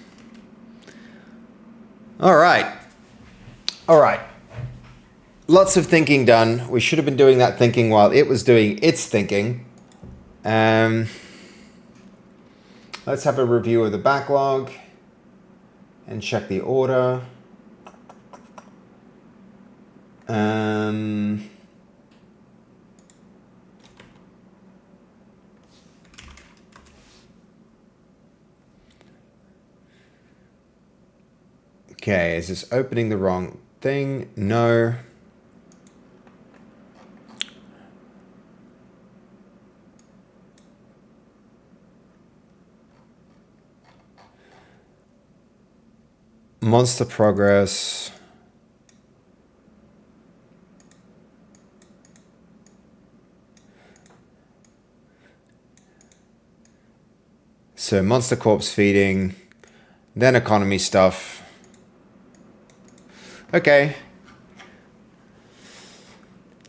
All right. Lots of thinking done. We should have been doing that thinking while it was doing its thinking. Let's have a review of the backlog and check the order. Okay, is this opening the wrong thing? No. Monster progress. So monster corpse feeding, then economy stuff. Okay.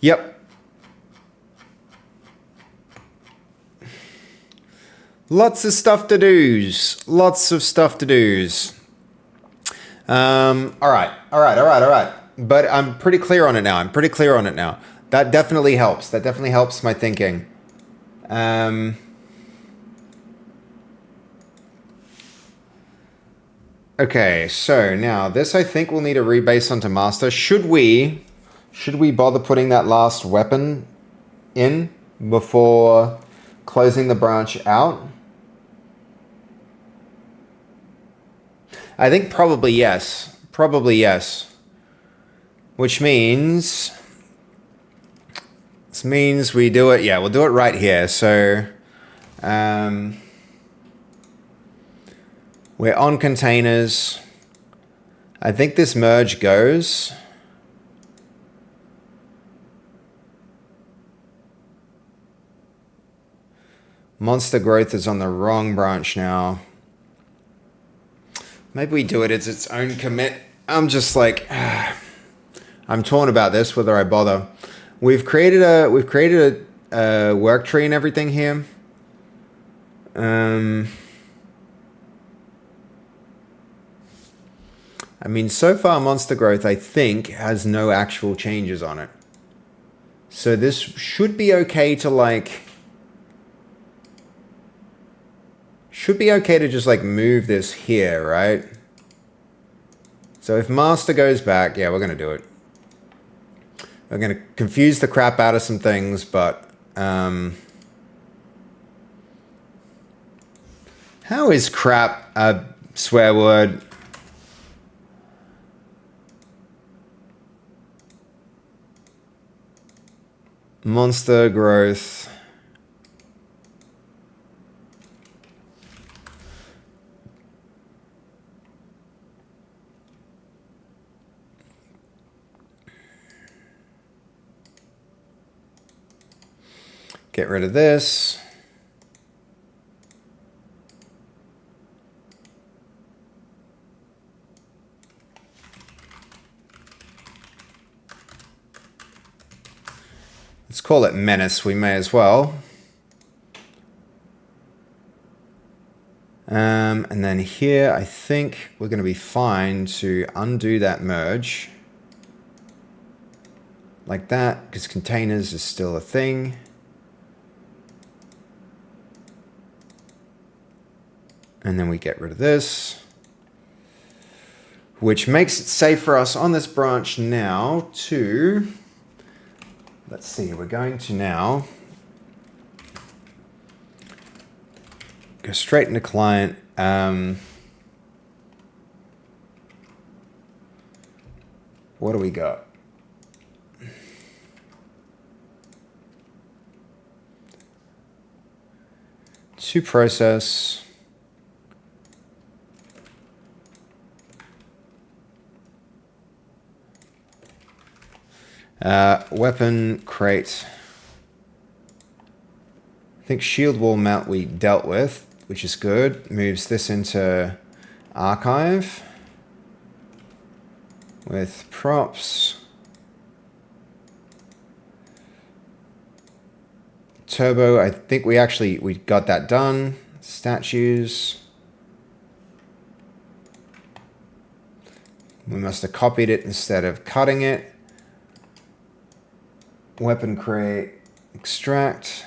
Yep. Lots of stuff to do's. All right. But I'm pretty clear on it now. That definitely helps. That definitely helps my thinking. Okay, so now this I think will need a rebase onto master. Should we bother putting that last weapon in before closing the branch out? I think probably yes. Probably yes. Which means... This means we do it... Yeah, we'll do it right here. So... we're on containers. I think this merge goes. Monster growth is on the wrong branch now. Maybe we do it as its own commit. I'm just like, I'm torn about this, whether I bother. We've created a work tree and everything here. I mean, so far monster growth, I think, has no actual changes on it. So this should be okay to like... Should be okay to just like move this here, right? So if master goes back, yeah, we're going to do it. We're going to confuse the crap out of some things, but... how is crap a swear word? Monster growth. Get rid of this. Let's call it menace, we may as well. And then here, I think we're going to be fine to undo that merge. Like that, because containers is still a thing. And then we get rid of this. Which makes it safe for us on this branch now to... Let's see, we're going to now go straight into client. What do we got? To process. Weapon crate. I think shield wall mount we dealt with, which is good. Moves this into archive with props. Turbo, I think we got that done. Statues. We must have copied it instead of cutting it. Weapon crate, extract.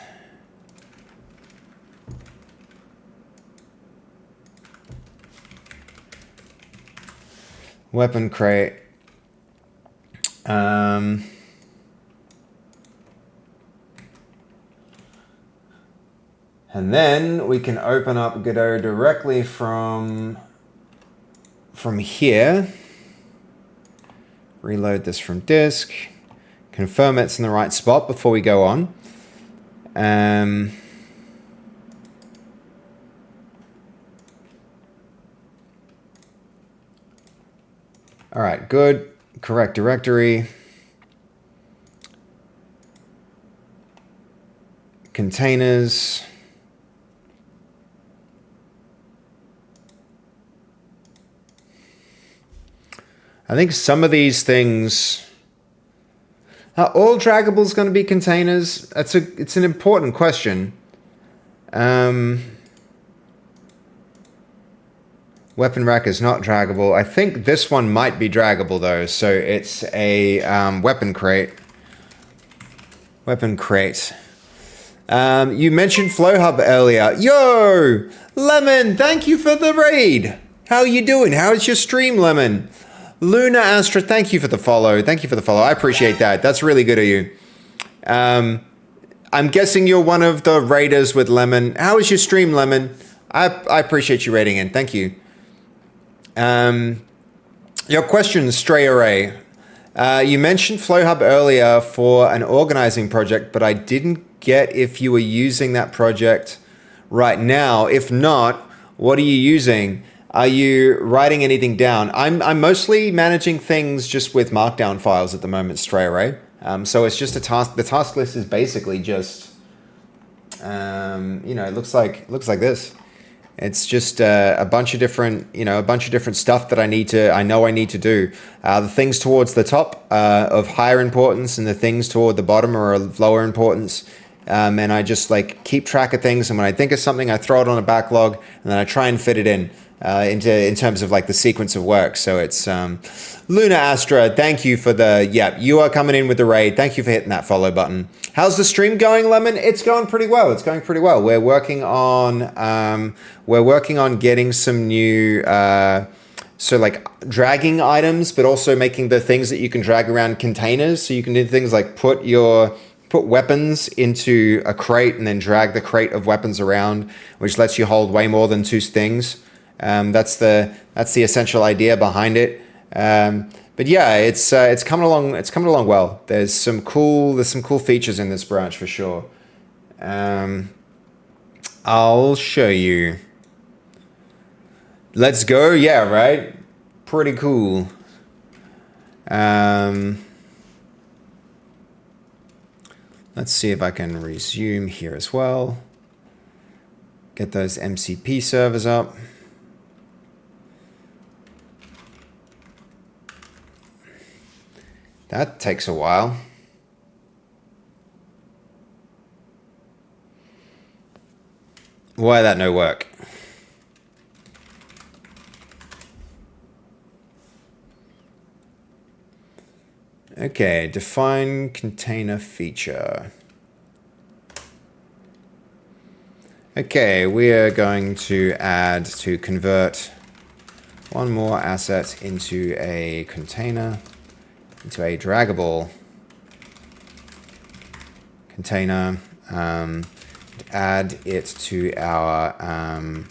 Weapon crate. And then we can open up Godot directly from here. Reload this from disk. Confirm it's in the right spot before we go on. All right, good. Correct directory. Containers. I think some of these things... Are all draggables going to be containers? It's an important question. Weapon rack is not draggable. I think this one might be draggable though. So it's a weapon crate. Weapon crate. You mentioned FlowHub earlier. Yo, Lemon, thank you for the raid. How are you doing? How's your stream, Lemon? Luna Astra, thank you for the follow. Thank you for the follow. I appreciate that. That's really good of you. I'm guessing you're one of the raiders with Lemon. How was your stream, Lemon? I appreciate you raiding in. Thank you. Your question, Stray Array. You mentioned FlowHub earlier for an organizing project, but I didn't get if you were using that project right now. If not, what are you using? Are you writing anything down? I'm mostly managing things just with markdown files at the moment, Stray Array. So it's just a task. The task list is basically just, it looks like this. It's just a bunch of different stuff that I know I need to do. The things towards the top of higher importance, and the things toward the bottom are of lower importance. And I just like keep track of things. And when I think of something, I throw it on a backlog, and then I try and fit it in terms of like the sequence of work. So it's Luna Astra. Thank you for you are coming in with the raid. Thank you for hitting that follow button. How's the stream going, Lemon? It's going pretty well. We're working on getting some new dragging items, but also making the things that you can drag around containers. So you can do things like put weapons into a crate and then drag the crate of weapons around, which lets you hold way more than two things. That's the essential idea behind it. But yeah, it's coming along well. There's some cool features in this branch for sure. I'll show you. Let's go. Yeah, right. Pretty cool. Let's see if I can resume here as well. Get those MCP servers up. That takes a while. Why that no work? Okay, define container feature. Okay, we are going to convert one more asset into a container, into a draggable container, add it to our,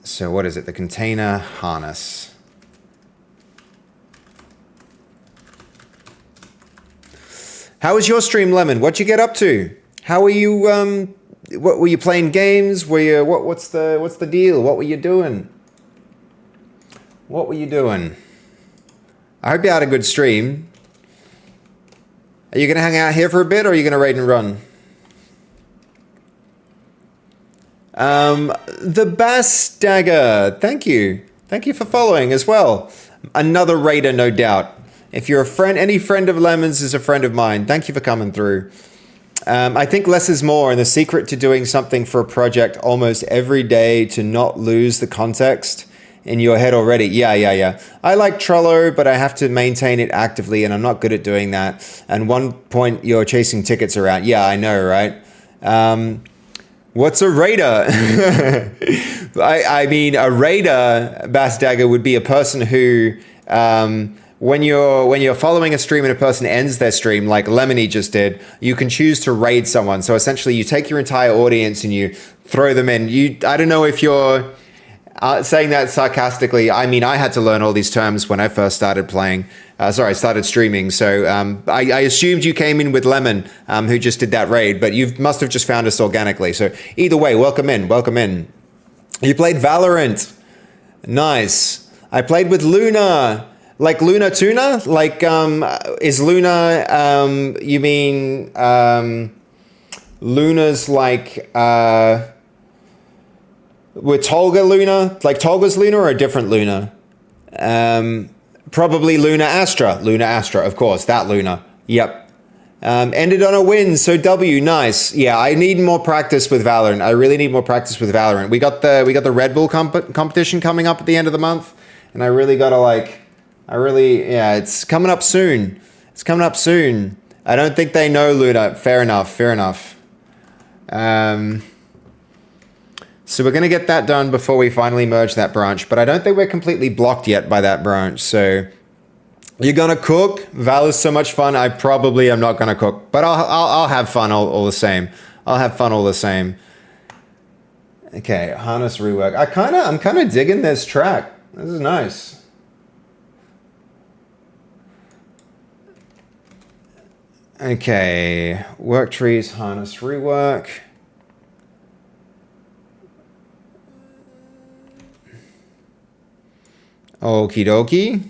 so what is it? The container harness. How was your stream, Lemon? What'd you get up to? How were you, what were you playing games? What's the deal? What were you doing? I hope you had a good stream. Are you going to hang out here for a bit, or are you going to raid and run? The Bass Dagger, thank you. Thank you for following as well. Another raider, no doubt. If you're a friend, any friend of Lemon's is a friend of mine. Thank you for coming through. I think less is more, and the secret to doing something for a project almost every day to not lose the context in your head already. Yeah. I like Trello, but I have to maintain it actively, and I'm not good at doing that. And one point, you're chasing tickets around. Yeah, I know, right? What's a raider? I mean, a raider, Bass Dagger, would be a person who, when you're following a stream and a person ends their stream, like Lemony just did, you can choose to raid someone. So essentially, you take your entire audience and you throw them in. I don't know if you're saying that sarcastically. I mean, I had to learn all these terms when I first started playing. Started streaming. So I assumed you came in with Lemon, who just did that raid, but you must have just found us organically. So either way, welcome in. You played Valorant. Nice. I played with Luna. Like Luna Tuna? Like, is Luna, you mean Luna's like, with Tolga Luna? Like Tolga's Luna or a different Luna? Probably Luna Astra. Luna Astra, of course, that Luna. Yep. Ended on a win, so W, nice. Yeah, I need more practice with Valorant. I really need more practice with Valorant. We got the Red Bull competition coming up at the end of the month, and I really gotta it's coming up soon. I don't think they know Luna. Fair enough. So we're going to get that done before we finally merge that branch, but I don't think we're completely blocked yet by that branch. So You're gonna cook? Val is so much fun. I probably am not gonna cook, but I'll have fun all the same. I'll have fun all the same. Okay, harness rework. I'm kind of digging this track. This is nice. Okay, work trees, harness rework. Okie dokie.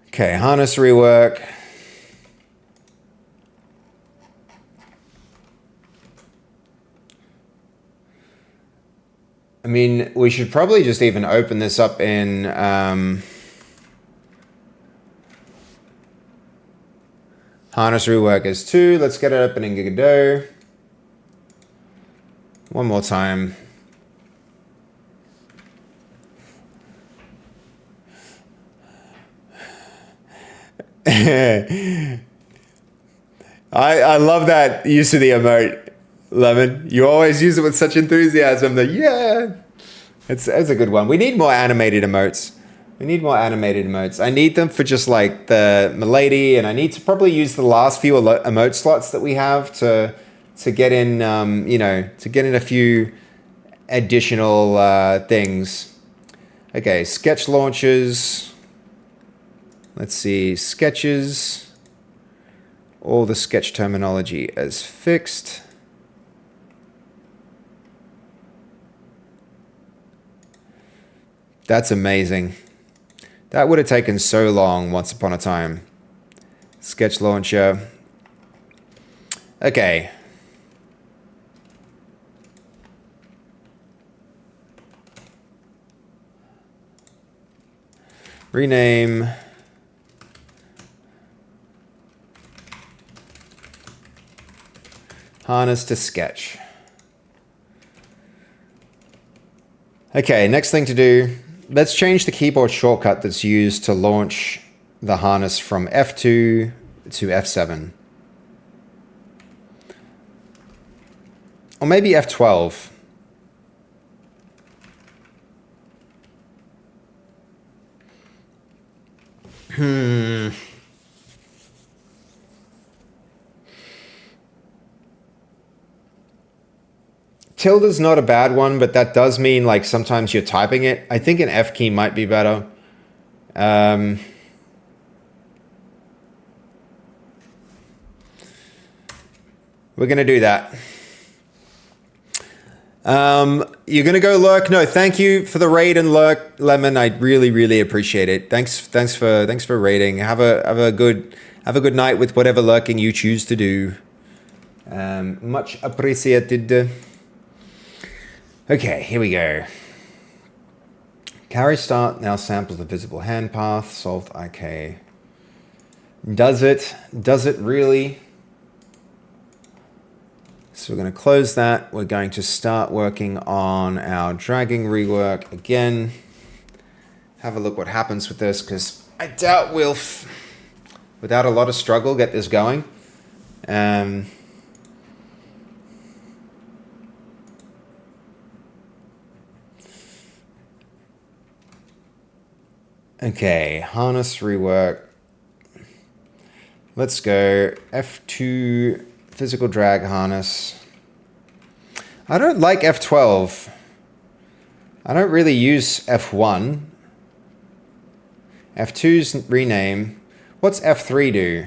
Okay, harness rework. I mean, we should probably just even open this up in harness rework is 2. Let's get it open in Godot. One more time. I love that use of the emote, Lemon. You always use it with such enthusiasm that, yeah, it's a good one. We need more animated emotes. We need more animated emotes. I need them for just like the Milady, and I need to probably use the last few emote slots that we have to get in, you know, to get in a few additional things. Okay, sketch launchers. Let's see, sketches. All the sketch terminology as fixed. That's amazing. That would have taken so long once upon a time. Sketch launcher. Okay. Rename. Harness to sketch. Okay, next thing to do. Let's change the keyboard shortcut that's used to launch the harness from F2 to F7. Or maybe F12. Tilde's not a bad one, but that does mean like sometimes you're typing it. I think an F key might be better. We're going to do that. You're going to go lurk? No, thank you for the raid and lurk, Lemon. I really, really appreciate it. Thanks for raiding. Have a good night with whatever lurking you choose to do. Much appreciated. Okay, here we go. Carry start now samples the visible hand path. Solved IK. Does it? Does it really? So we're going to close that. We're going to start working on our dragging rework again. Have a look what happens with this, because I doubt we'll, without a lot of struggle, get this going. Okay, harness rework. Let's go F2 physical drag harness. I don't like F12. I don't really use F1. F2's rename. What's F3 do?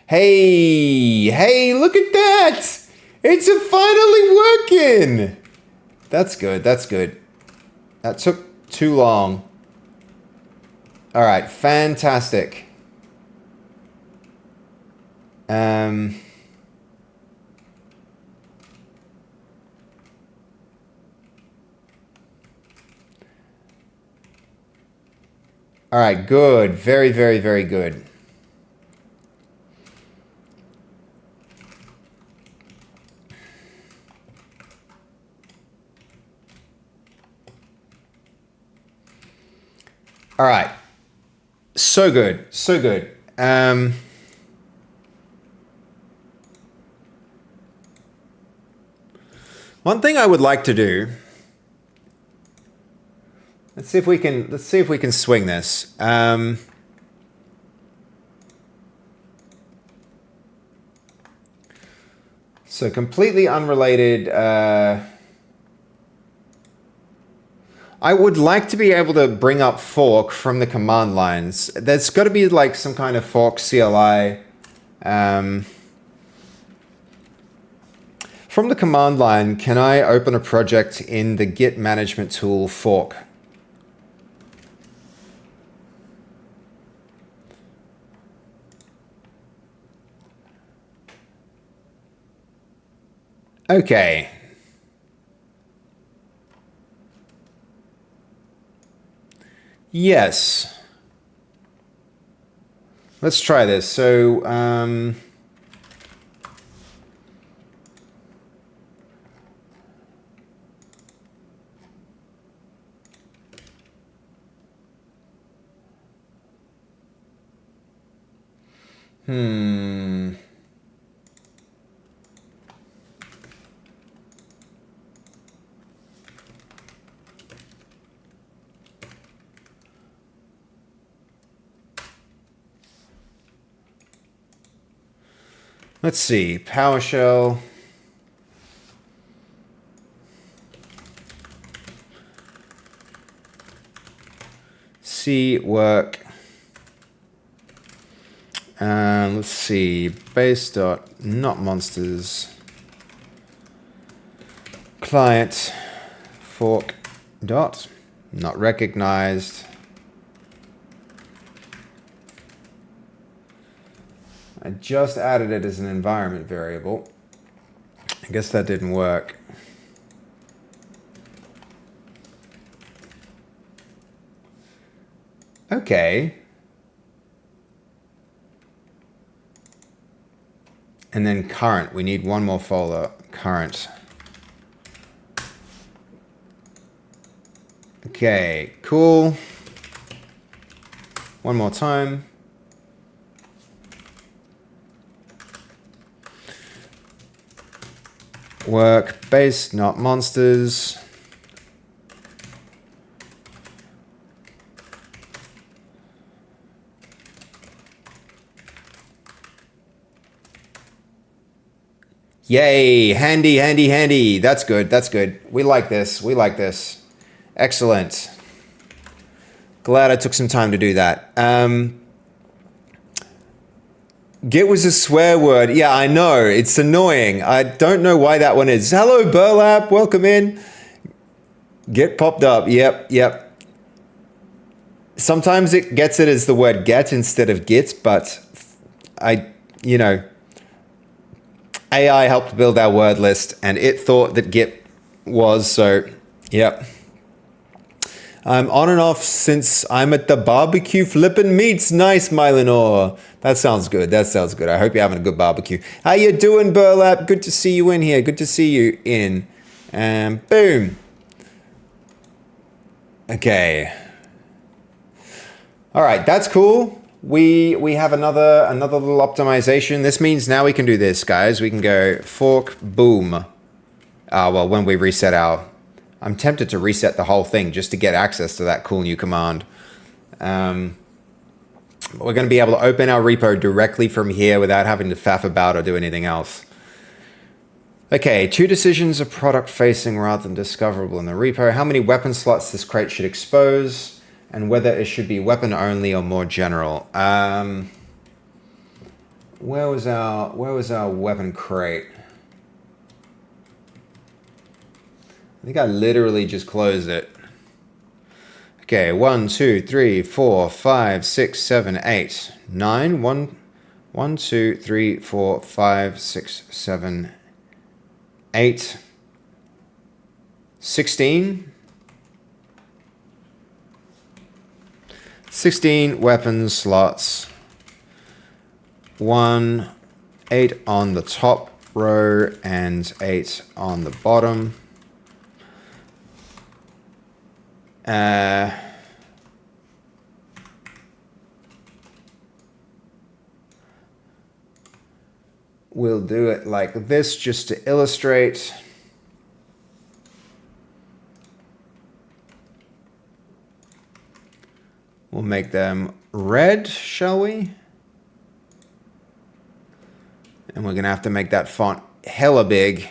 Hey, look at that! It's finally working! That's good, that's good. That took too long. All right, fantastic. All right, good. Very, very, very good. All right. So good. So good. One thing I would like to do. Let's see if we can swing this. So completely unrelated. I would like to be able to bring up fork from the command lines. There's got to be like some kind of fork CLI. From the command line, can I open a project in the Git management tool fork? Okay. Yes. Let's try this. So, let's see. PowerShell. C work. Let's see. Base dot not monsters. Client fork dot not recognized. I just added it as an environment variable. I guess that didn't work. Okay. And then current. We need one more folder. Current. Okay, cool. One more time. Work base, not monsters. Yay, handy, handy, handy. That's good, that's good. We like this, we like this. Excellent. Glad I took some time to do that. Git was a swear word. Yeah, I know. It's annoying. I don't know why that one is. Hello, Burlap. Welcome in. Git popped up. Yep, yep. Sometimes it gets it as the word get instead of git, but you know, AI helped build our word list and it thought that git was, so yep. I'm on and off since I'm at the barbecue flipping meats. Nice, Mylenor. That sounds good. That sounds good. I hope you're having a good barbecue. How you doing, Burlap? Good to see you in here. Good to see you in. And boom. Okay. All right, that's cool. We have another little optimization. This means now we can do this, guys. We can go fork boom. Well, when we reset our... I'm tempted to reset the whole thing just to get access to that cool new command. We're going to be able to open our repo directly from here without having to faff about or do anything else. Okay, 2 decisions are product facing rather than discoverable in the repo. How many weapon slots this crate should expose, and whether it should be weapon only or more general. Where was our weapon crate? I think I literally just closed it. Okay, 1, 2, 3, 4, 5, 6, 7, 8, 9. 1, 2, 3, 4, 5, 6, 7, 8, 16. 16 weapon slots. 1, 8 on the top row and 8 on the bottom. we'll do it like this just to illustrate. We'll make them red, shall we? And we're gonna have to make that font hella big.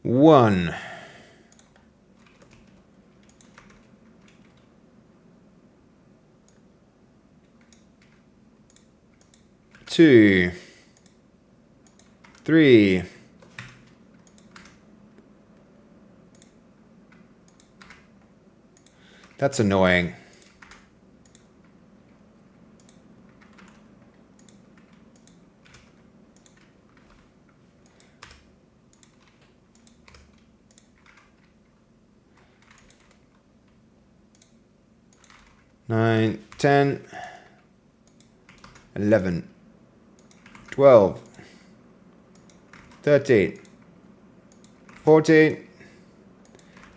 One. Two. Three. That's annoying. Nine, 10, 11, 12, 13, 14,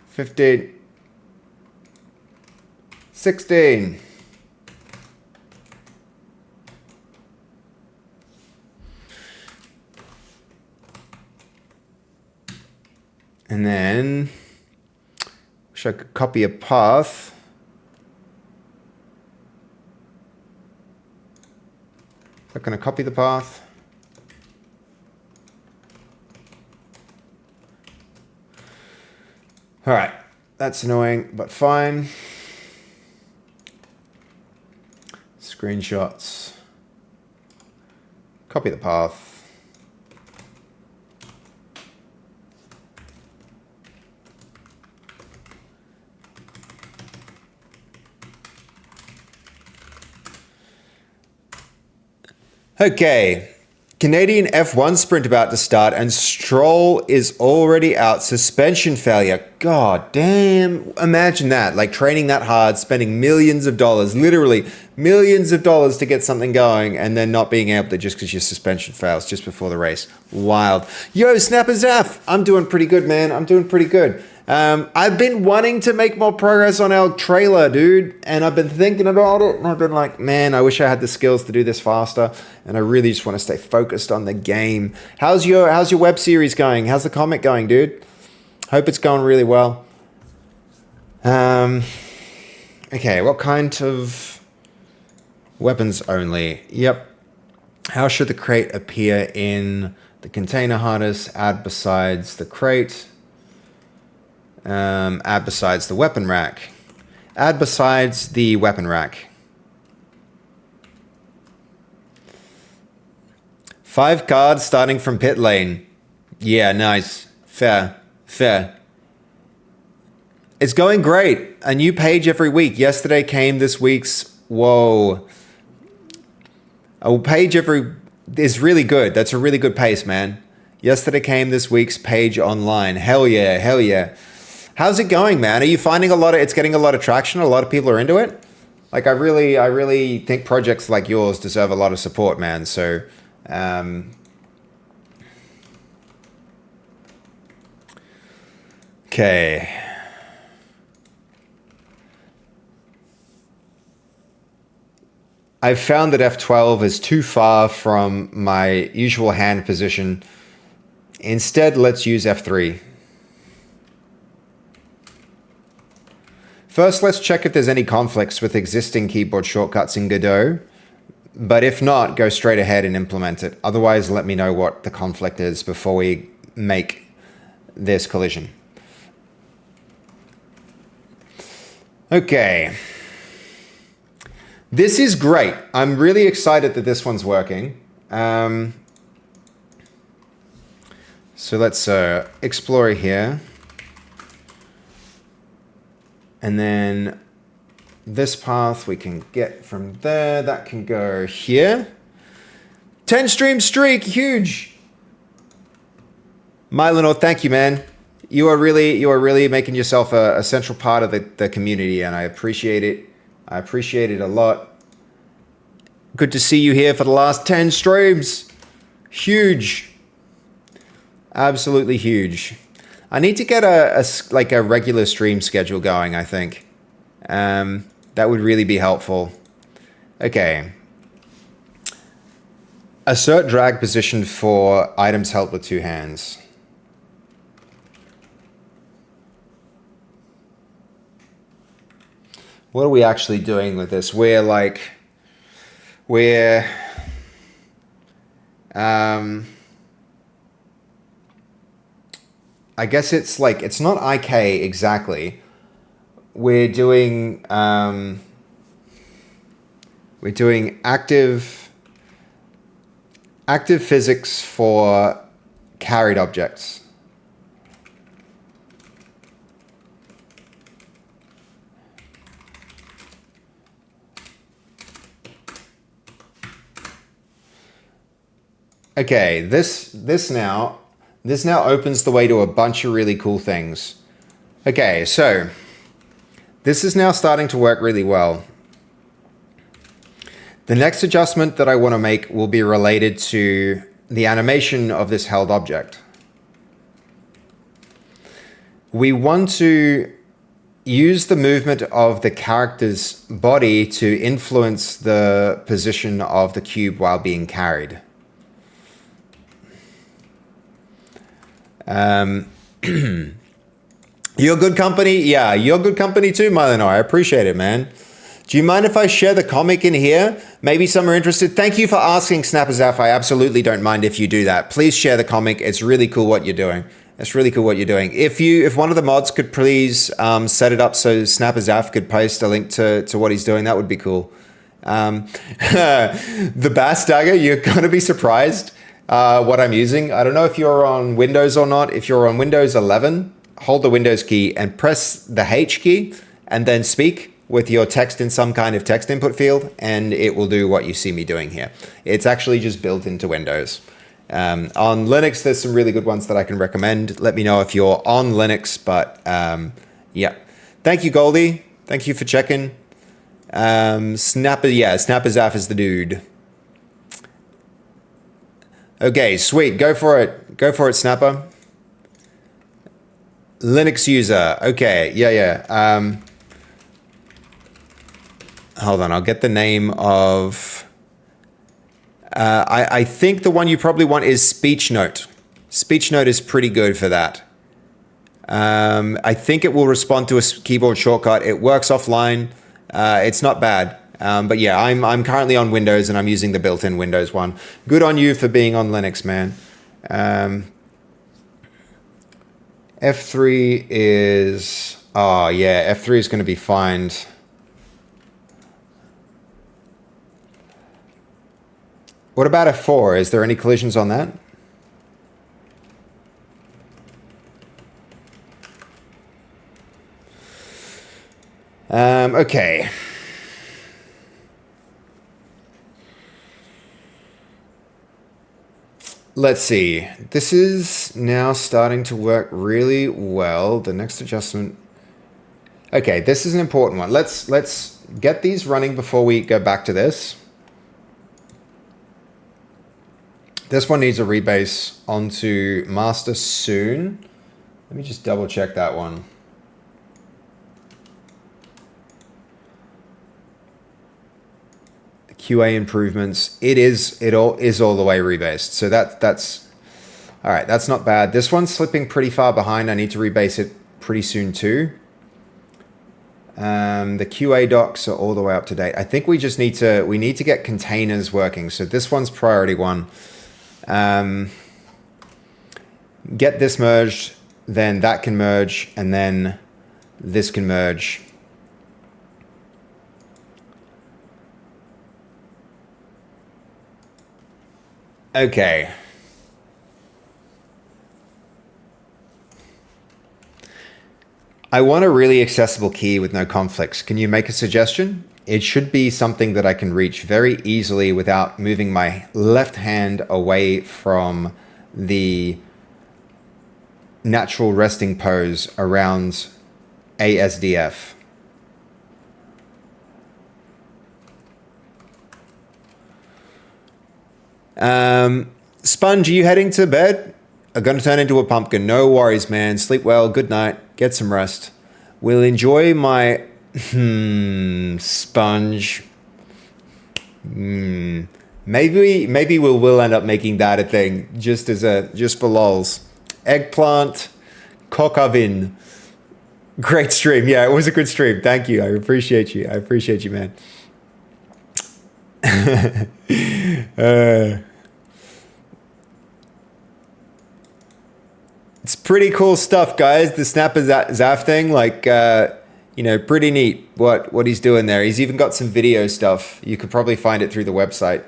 15, 16. And then, wish I could copy a path. I'm going to copy the path. All right, that's annoying, but fine. Screenshots. Copy the path. Okay, Canadian F1 sprint about to start and Stroll is already out. Suspension failure. God damn. Imagine that, like training that hard, spending millions of dollars, literally millions of dollars to get something going and then not being able to just because your suspension fails just before the race. Wild. Yo, Snapper Zaff. I'm doing pretty good, man. I'm doing pretty good. I've been wanting to make more progress on our trailer, dude, and I've been thinking about it, and I've been like, man, I wish I had the skills to do this faster, and I really just want to stay focused on the game. How's your web series going? How's the comic going, dude? Hope it's going really well. Okay, what kind of weapons only? Yep. How should the crate appear in the container harness? Add besides the crate. Add besides the weapon rack. Add besides the weapon rack. 5 cards starting from pit lane. Yeah, nice. Fair. Fair. It's going great. A new page every week. Yesterday came this week's... Whoa. A page every... is really good. That's a really good pace, man. Yesterday came this week's page online. Hell yeah. Hell yeah. How's it going, man? Are you finding it's getting a lot of traction? A lot of people are into it? Like, I really think projects like yours deserve a lot of support, man. So, okay. I've found that F12 is too far from my usual hand position. Instead, let's use F3. First, let's check if there's any conflicts with existing keyboard shortcuts in Godot. But if not, go straight ahead and implement it. Otherwise, let me know what the conflict is before we make this collision. Okay. This is great. I'm really excited that this one's working. So let's explore here. And then this path we can get from there. That can go here. 10 stream streak, huge. Mylanor, thank you, man. You are really making yourself a central part of the community, and I appreciate it. I appreciate it a lot. Good to see you here for the last 10 streams. Huge. Absolutely huge. I need to get like a regular stream schedule going, I think. That would really be helpful. Okay. Assert drag position for items held with two hands. What are we actually doing with this? I guess it's like, it's not IK exactly. We're doing active physics for carried objects. Okay, this now opens the way to a bunch of really cool things. Okay, so this is now starting to work really well. The next adjustment that I want to make will be related to the animation of this held object. We want to use the movement of the character's body to influence the position of the cube while being carried. You're good company? Yeah, you're good company too, Mylano. I appreciate it, man. Do you mind if I share the comic in here? Maybe some are interested. Thank you for asking, Snapperzaf. I absolutely don't mind if you do that. Please share the comic. It's really cool what you're doing. It's really cool what you're doing. If one of the mods could please set it up so Snapperzaf could post a link to what he's doing, that would be cool. The Bass Dagger, you're gonna be surprised what I'm using. I don't know if you're on Windows or not. If you're on Windows 11, hold the Windows key and press the H key and then speak with your text in some kind of text input field, and it will do what you see me doing here. It's actually just built into Windows. On Linux, there's some really good ones that I can recommend. Let me know if you're on Linux, but yeah. Thank you, Goldie. Thank you for checking. Snapperzaf is the dude. Okay, sweet. Go for it. Go for it, Snapper. Linux user. Okay, yeah. Hold on, I'll get the name of... I think the one you probably want is Speech Note. Speech Note is pretty good for that. I think it will respond to a keyboard shortcut. It works offline. It's not bad. But yeah, I'm currently on Windows and I'm using the built-in Windows one. Good on you for being on Linux, man. F3 is... Oh yeah, F3 is going to be fine. What about F4? Is there any collisions on that? Okay. Let's see. This is now starting to work really well. The next adjustment. Okay, this is an important one. Let's get these running before we go back to this. This one needs a rebase onto master soon. Let me just double check that one. QA improvements. It all is all the way rebased. So that's all right. That's not bad. This one's slipping pretty far behind. I need to rebase it pretty soon too. The QA docs are all the way up to date. I think we just need to get containers working. So this one's priority one. Get this merged, then that can merge, and then this can merge. Okay. I want a really accessible key with no conflicts. Can you make a suggestion? It should be something that I can reach very easily without moving my left hand away from the natural resting pose around ASDF. Sponge, are you heading to bed? I'm going to turn into a pumpkin. No worries, man. Sleep well. Good night. Get some rest. We'll enjoy my sponge. Maybe we'll end up making that a thing just for lols. Eggplant, cock oven. Great stream. Yeah, it was a good stream. Thank you. I appreciate you. Man. It's pretty cool stuff, guys. The Snapper Zaf thing, like, pretty neat what he's doing there. He's even got some video stuff. You could probably find it through the website.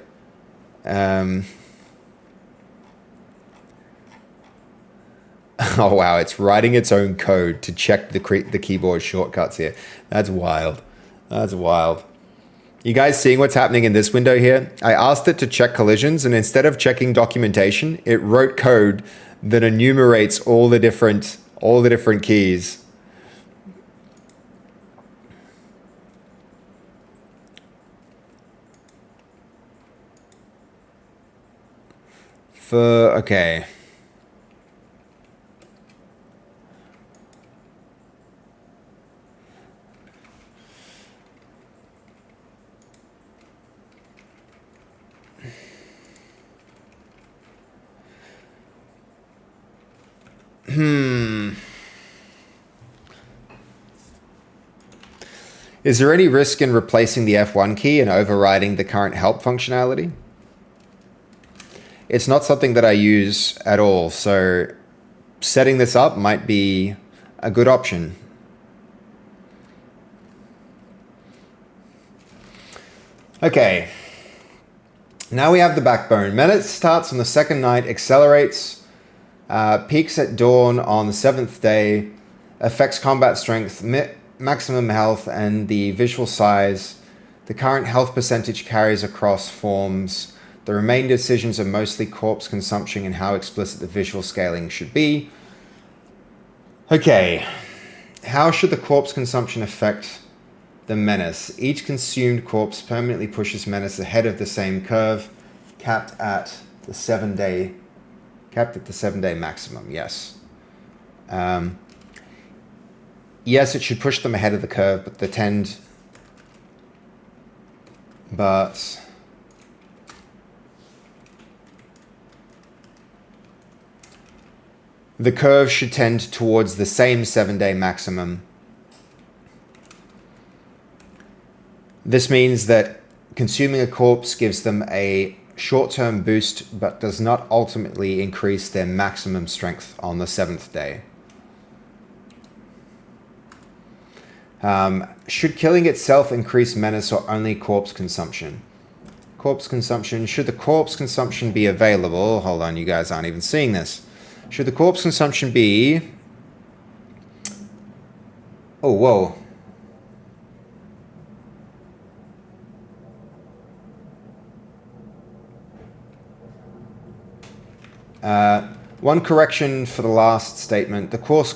Oh, wow. It's writing its own code to check the keyboard shortcuts here. That's wild. You guys seeing what's happening in this window here? I asked it to check collisions, and instead of checking documentation, it wrote code that enumerates all the different keys. Okay. Is there any risk in replacing the F1 key and overriding the current help functionality? It's not something that I use at all, so setting this up might be a good option. Okay. Now we have the backbone. Menace starts on the second night, accelerates, peaks at dawn on the 7th day, affects combat strength, maximum health, and the visual size. The current health percentage carries across forms. The remaining decisions are mostly corpse consumption and how explicit the visual scaling should be. Okay. How should the corpse consumption affect the menace? Each consumed corpse permanently pushes menace ahead of the same curve, capped at the 7-day maximum. Yes. Yes, it should push them ahead of the curve, but the curve should tend towards the same 7-day maximum. This means that consuming a corpse gives them a short-term boost, but does not ultimately increase their maximum strength on the 7th day. Should killing itself increase menace or only corpse consumption? Corpse consumption. Should the corpse consumption be available? Hold on, you guys aren't even seeing this. Should the corpse consumption be... Oh, whoa. One correction for the last statement. The corpse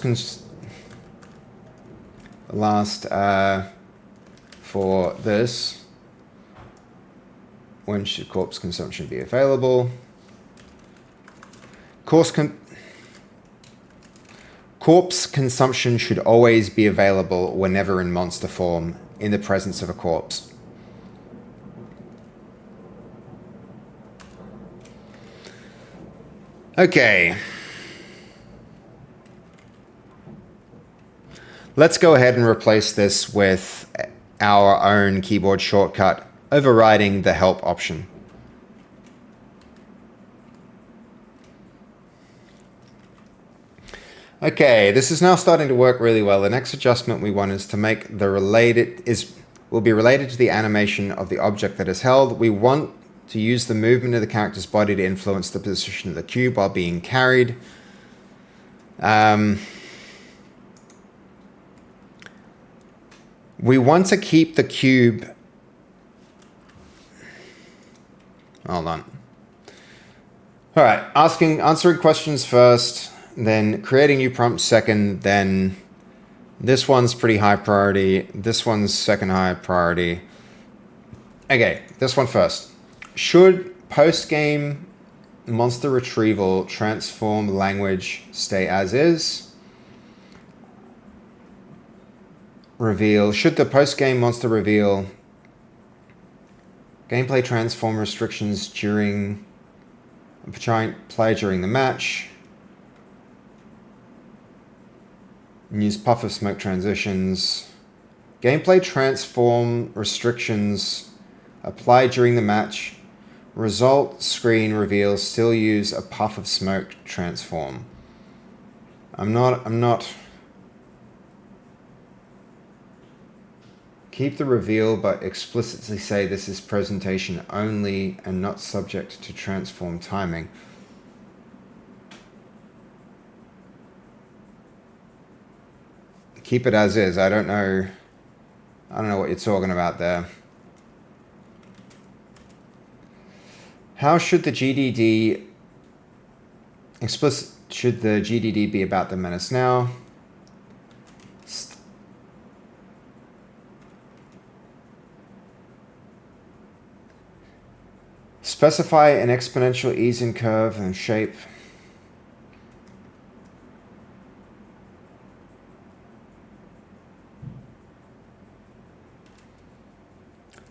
for this. When should corpse consumption be available? Corpse consumption should always be available whenever in monster form, in the presence of a corpse. Okay. Let's go ahead and replace this with our own keyboard shortcut, overriding the help option. Okay, this is now starting to work really well. The next adjustment we want is to make will be related to the animation of the object that is held. We want to use the movement of the character's body to influence the position of the cube while being carried. We want to keep the cube... Hold on. All right, answering questions first, then creating new prompts second, then this one's pretty high priority, this one's second high priority. Okay, this one first. Should post-game monster retrieval, transform language, stay as is. Reveal, should the post-game monster reveal gameplay transform restrictions during play during the match. Use puff of smoke transitions. Gameplay transform restrictions apply during the match. Result screen reveals still use a puff of smoke transform. I'm not. Keep the reveal, but explicitly say this is presentation only and not subject to transform timing. Keep it as is. I don't know what you're talking about there. How should the GDD should the GDD be about the menace now? Specify an exponential ease in curve and shape.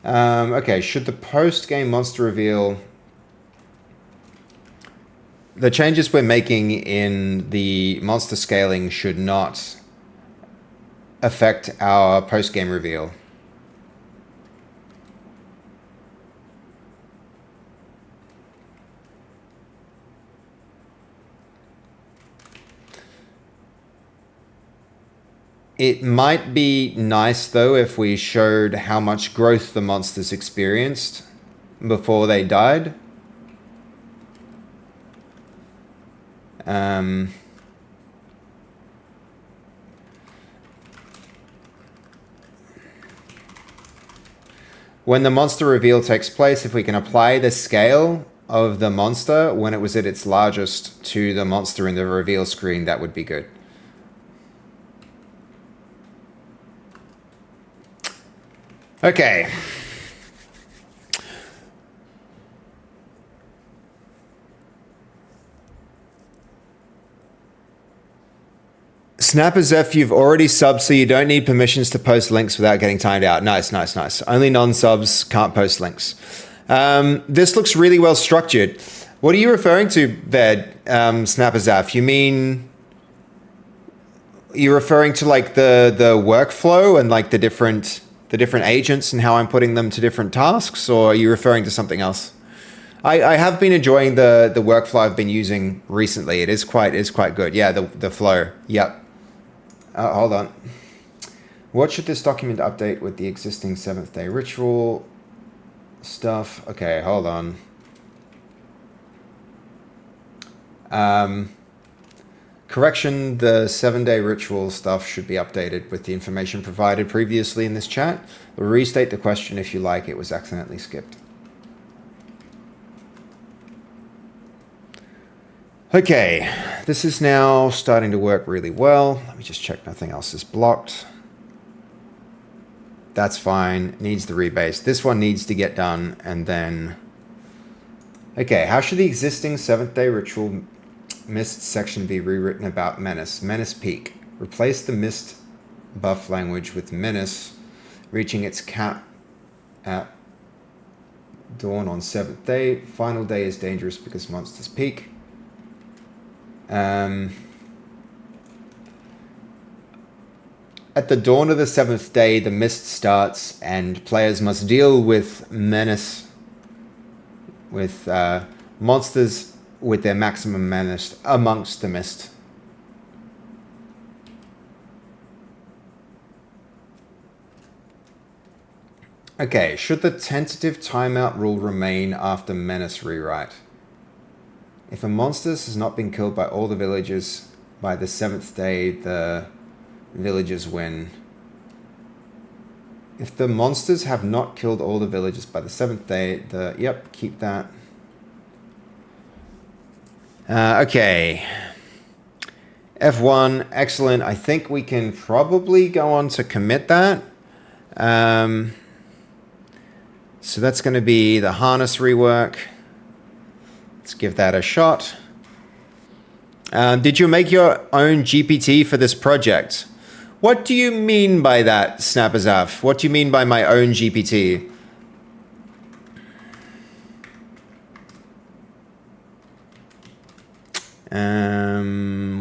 Okay, should the post-game monster reveal... The changes we're making in the monster scaling should not affect our post-game reveal. It might be nice, though, if we showed how much growth the monsters experienced before they died. When the monster reveal takes place, if we can apply the scale of the monster when it was at its largest to the monster in the reveal screen, that would be good. Okay. Snappers F, you've already subbed, so you don't need permissions to post links without getting timed out. Nice, nice, nice. Only non-subs can't post links. This looks really well structured. What are you referring to, Ved, Snappers F? You mean... You're referring to like the workflow and like the different agents and how I'm putting them to different tasks, or are you referring to something else? I have been enjoying the workflow I've been using recently. It is quite good. Yeah, the flow. Yep. Hold on. What should this document update with the existing 7th day ritual stuff? Okay, hold on. Correction, the 7-day ritual stuff should be updated with the information provided previously in this chat. Restate the question if you like, it was accidentally skipped. Okay, this is now starting to work really well. Let me just check nothing else is blocked. That's fine, needs the rebase. This one needs to get done, and then... Okay, how should the existing 7th day ritual mist section be rewritten about menace? Menace peak. Replace the mist buff language with menace, reaching its cap at dawn on 7th day. Final day is dangerous because monsters peak. At the dawn of the 7th day, the mist starts, and players must deal with menace, with monsters with their maximum menace amongst the mist. Okay, should the tentative timeout rule remain after menace rewrite? If a monster has not been killed by all the villagers by the 7th day, the villagers win. If the monsters have not killed all the villagers by the 7th day, yep, keep that. Okay. F1, excellent. I think we can probably go on to commit that. So that's going to be the harness rework. Let's give that a shot. Did you make your own GPT for this project? What do you mean by that, Snapazaf? What do you mean by my own GPT?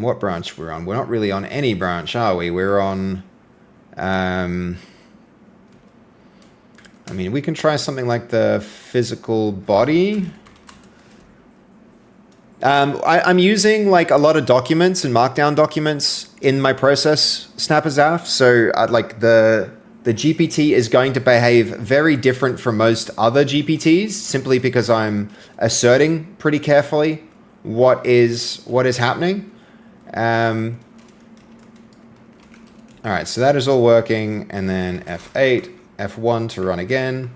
What branch we're on? We're not really on any branch, are we? We're on... I mean, we can try something like the physical body. I'm using like a lot of documents and markdown documents in my process, Snapazaf. So like the GPT is going to behave very different from most other GPTs simply because I'm asserting pretty carefully what is happening. All right, so that is all working, and then F8, F1 to run again.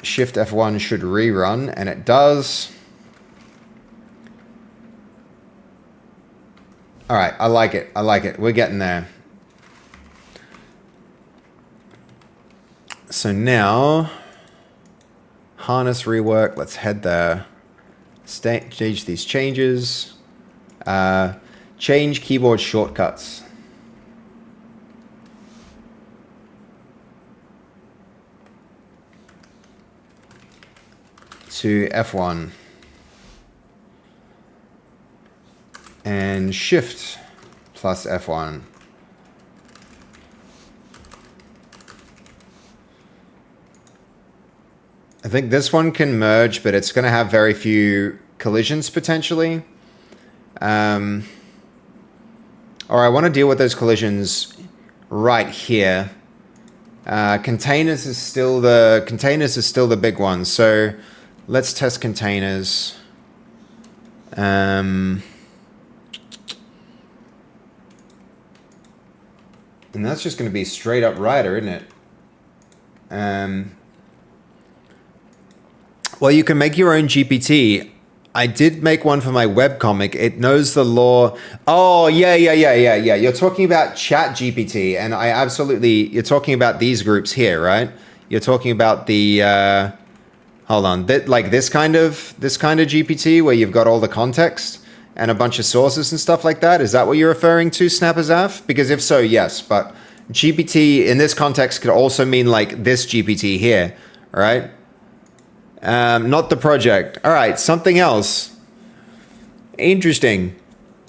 Shift F1 should rerun, and it does. All right, I like it. I like it. We're getting there. So now, harness rework. Let's head there. Stage these changes. Change keyboard shortcuts. To F1. And Shift plus F1. I think this one can merge, but it's going to have very few collisions potentially. Or I want to deal with those collisions right here. Containers is still the big one. So let's test containers. And that's just going to be straight up rider, isn't it? Well, you can make your own GPT. I did make one for my webcomic. It knows the law. Oh, yeah. You're talking about Chat GPT, and you're talking about these groups here, right? You're talking about the, hold on, like this kind of GPT where you've got all the context and a bunch of sources and stuff like that. Is that what you're referring to, Snapazaf? Because if so, yes, but GPT in this context could also mean like this GPT here, right? Not the project. All right, something else. Interesting.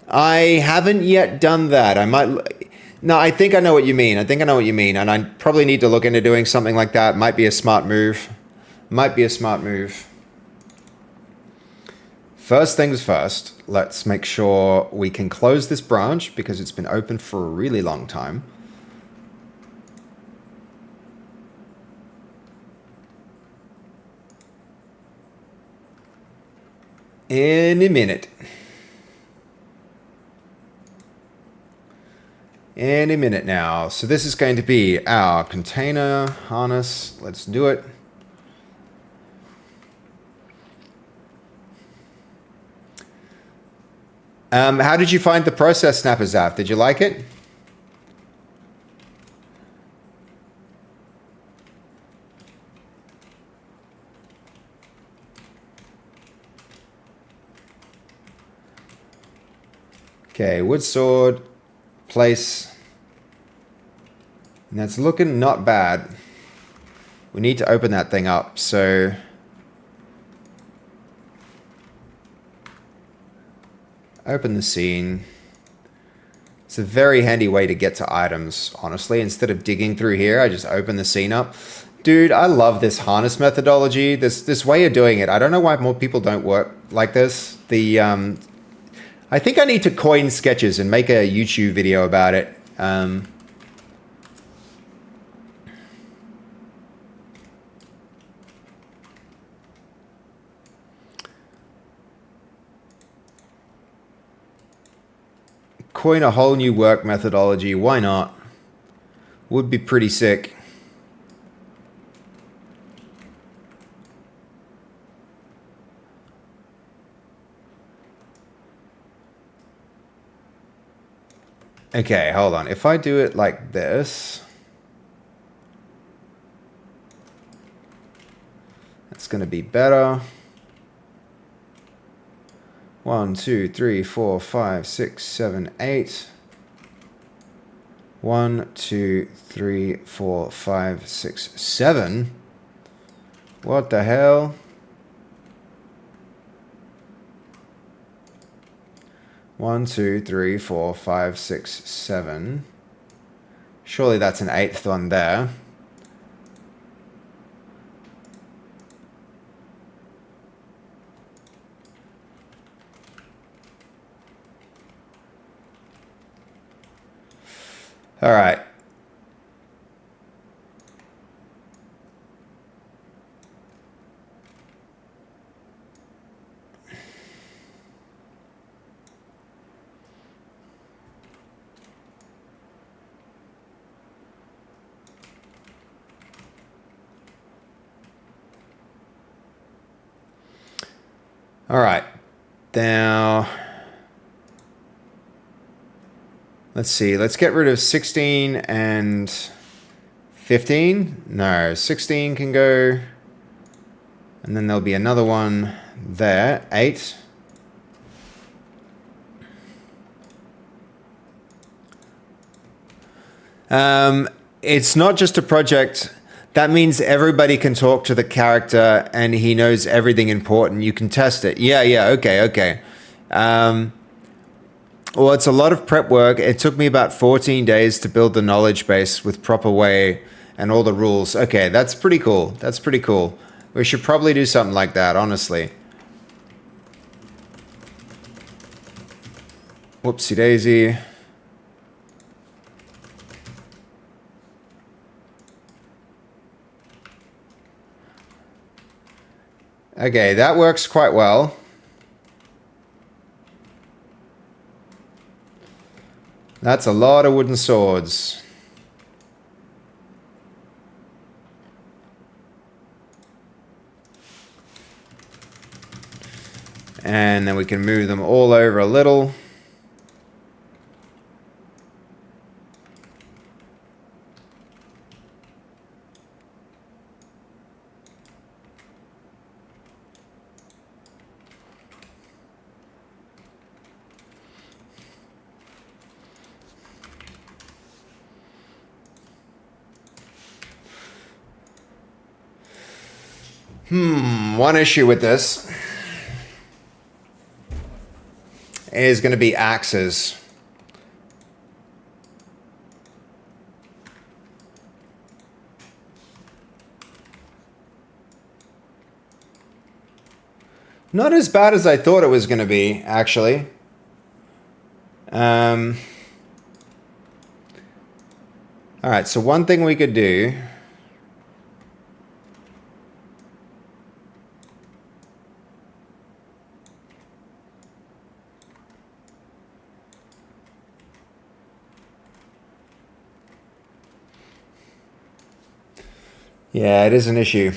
I haven't yet done that. I might... No, I think I know what you mean. And I probably need to look into doing something like that. Might be a smart move. First things first, let's make sure we can close this branch because it's been open for a really long time. Any minute now. So this is going to be our container harness. Let's do it. How did you find the process, Snapazaf? Did you like it? Okay, wood sword, place. And that's looking not bad. We need to open that thing up, so... Open the scene. It's a very handy way to get to items, honestly. Instead of digging through here, I just open the scene up. Dude, I love this harness methodology, this way of doing it. I don't know why more people don't work like this. I think I need to coin sketches and make a YouTube video about it. Coin a whole new work methodology. Why not? Would be pretty sick. Okay, hold on. If I do it like this, it's going to be better. 1, 2, 3, 4, 5, 6, 7, 8. 1, 2, 3, 4, 5, 6, 7. What the hell? 1, 2, 3, 4, 5, 6, 7. Surely that's an 8th one there. All right. All right. Now, let's see. Let's get rid of 16 and 15. No, 16 can go. And then there'll be another one there. 8. It's not just a project. That means everybody can talk to the character and he knows everything important. You can test it. Yeah, okay. Well, it's a lot of prep work. It took me about 14 days to build the knowledge base with proper way and all the rules. Okay, that's pretty cool. That's pretty cool. We should probably do something like that, honestly. Whoopsie daisy. Okay, that works quite well. That's a lot of wooden swords. And then we can move them all over a little. One issue with this is going to be axes. Not as bad as I thought it was going to be, actually. All right, so one thing we could do. Yeah, it is an issue.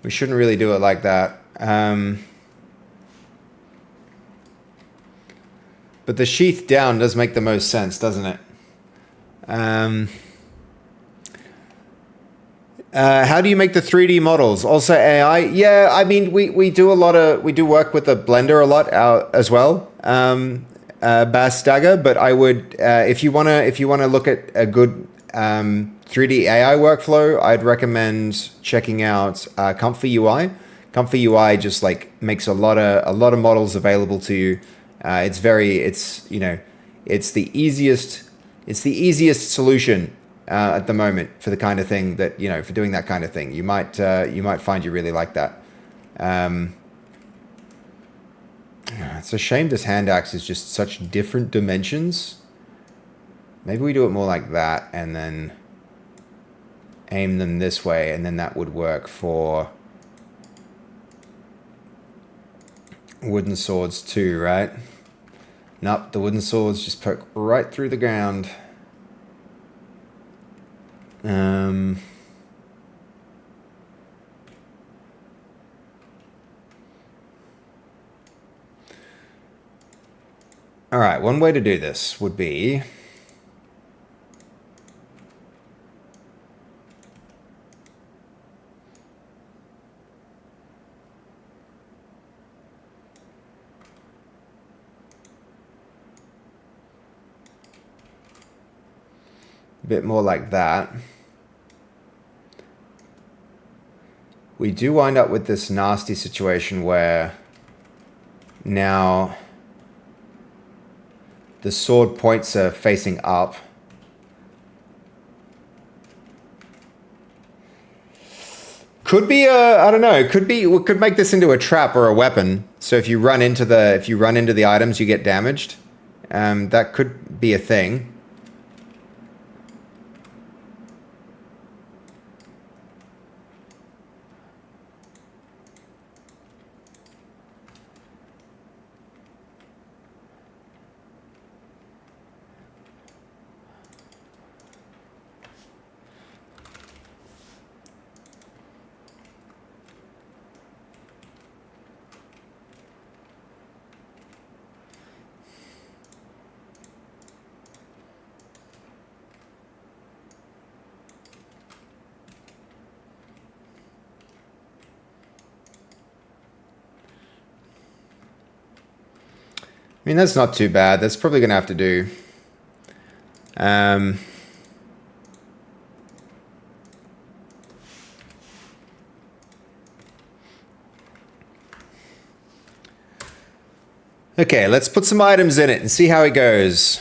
We shouldn't really do it like that. But the sheath down does make the most sense, doesn't it? How do you make the 3D models? Also AI? Yeah, I mean, we do work with the Blender a lot as well. Bass Dagger, but I would if you wanna look at a good 3D AI workflow, I'd recommend checking out Comfy UI. Comfy UI just like makes a lot of models available to you. It's the easiest solution at the moment for the kind of thing that, for doing that kind of thing. You might find you really like that. It's a shame this hand axe is just such different dimensions. Maybe we do it more like that and then aim them this way, and then that would work for wooden swords too, right? Nope, the wooden swords just poke right through the ground. All right, one way to do this would be bit more like that, we do wind up with this nasty situation where now the sword points are facing up. Could be a, I don't know, we could make this into a trap or a weapon. So if you run into the items, you get damaged. That could be a thing. I mean, that's not too bad. That's probably going to have to do. Okay, let's put some items in it and see how it goes.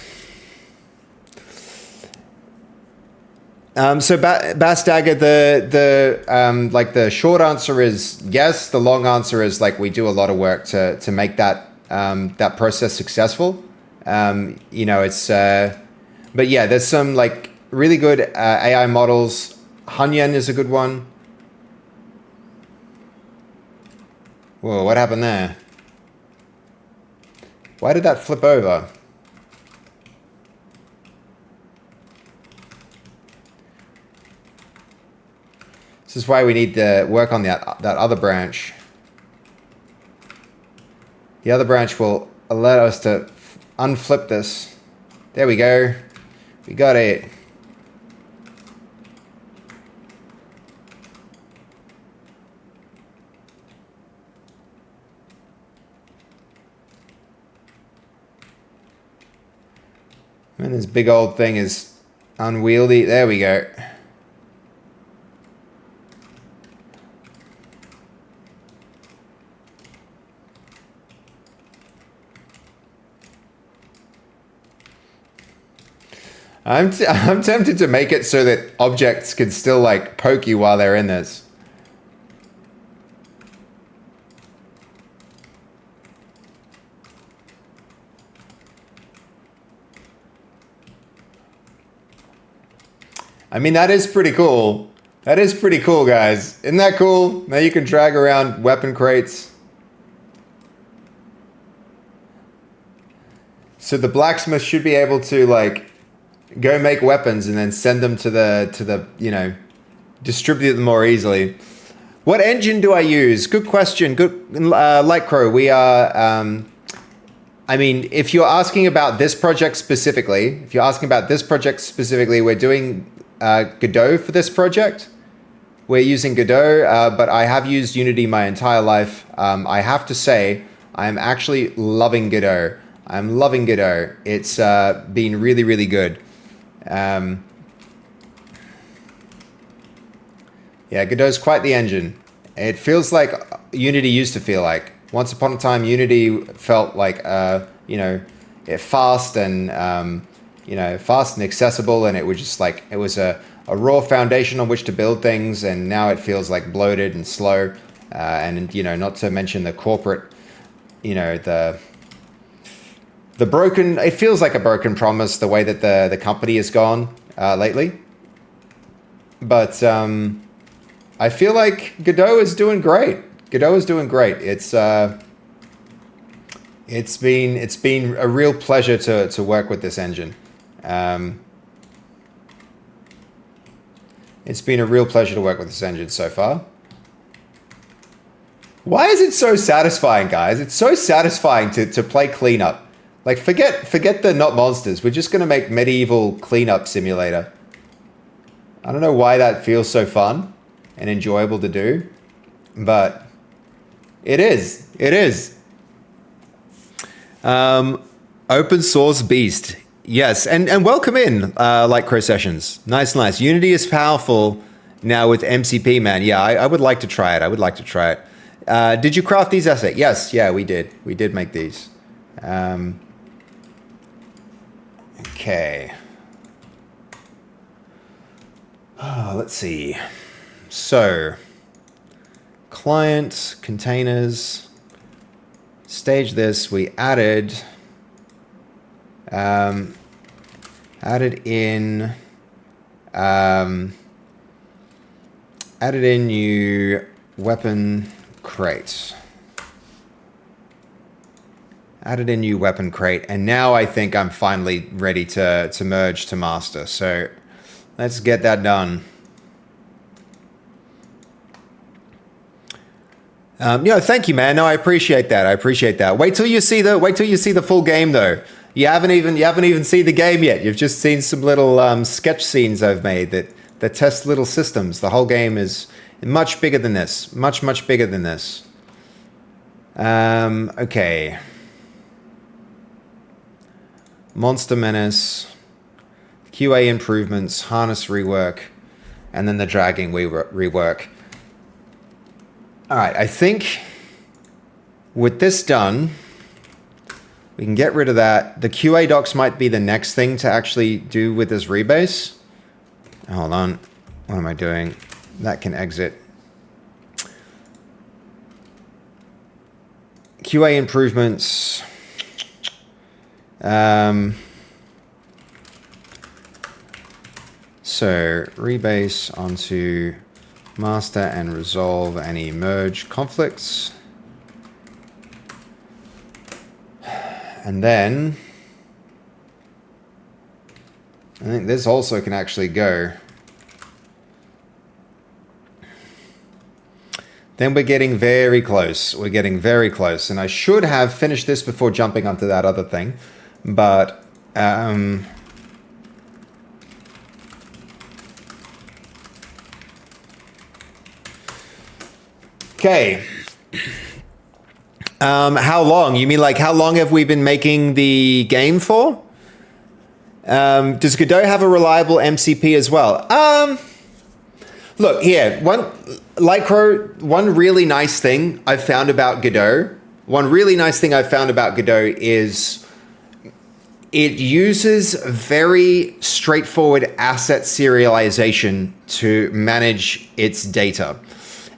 So Bass Dagger, the short answer is yes. The long answer is like we do a lot of work to make that that process successful. You know, it's but yeah, there's some like really good AI models. Hanyan is a good one. Whoa, what happened there? Why did that flip over? This is why we need to work on that other branch. The other branch will allow us to unflip this. There we go. We got it. And this big old thing is unwieldy. There we go. I'm tempted to make it so that objects can still like poke you while they're in this. I mean, that is pretty cool. That is pretty cool, guys. Isn't that cool? Now you can drag around weapon crates. So the blacksmith should be able to like go make weapons and then send them to the you know, distribute them more easily. What engine do I use? Good question. Good, Lightcrow. We are. I mean, if you're asking about this project specifically, we're doing Godot for this project. We're using Godot, but I have used Unity my entire life. I have to say, I'm actually loving Godot. I'm loving Godot. It's been really, really good. Yeah, Godot's quite the engine. It feels like Unity used to feel like. Once upon a time, Unity felt like, you know, fast and, you know, fast and accessible. And it was just like, it was a raw foundation on which to build things. And now it feels like bloated and slow. And, you know, not to mention the corporate, you know, the broken, it feels like a broken promise, the way that the company has gone lately. But I feel like Godot is doing great. Godot is doing great. It's been a real pleasure to work with this engine. It's been a real pleasure to work with this engine so far. Why is it so satisfying, guys? It's so satisfying to play cleanup. Like, forget the not monsters. We're just going to make medieval cleanup simulator. I don't know why that feels so fun and enjoyable to do, but it is. It is. Open source beast. Yes, and welcome in, like Crow Sessions. Nice, nice. Unity is powerful now with MCP, man. Yeah, I would like to try it. I would like to try it. Did you craft these assets? Yes, yeah, we did. We did make these. Okay. Let's see. So, client, containers, stage this. We added in new weapon crate. Added in new weapon crate, and now I think I'm finally ready to merge to master. So let's get that done. Thank you, man. No, I appreciate that. I appreciate that. Wait till you see the full game, though. You haven't even seen the game yet. You've just seen some little sketch scenes I've made that test little systems. The whole game is much bigger than this. Much bigger than this. Okay. Monster Menace, QA improvements, harness rework, and then the dragging rework. All right, I think with this done, we can get rid of that. The QA docs might be the next thing to actually do with this rebase. Hold on, what am I doing? That can exit. QA improvements. So rebase onto master and resolve any merge conflicts. And then I think this also can actually go. Then we're getting very close. We're getting very close. And I should have finished this before jumping onto that other thing. But okay. How long? You mean like how long have we been making the game for? Does Godot have a reliable MCP as well? Look here, one really nice thing I've found about Godot. One really nice thing I've found about Godot is it uses very straightforward asset serialization to manage its data.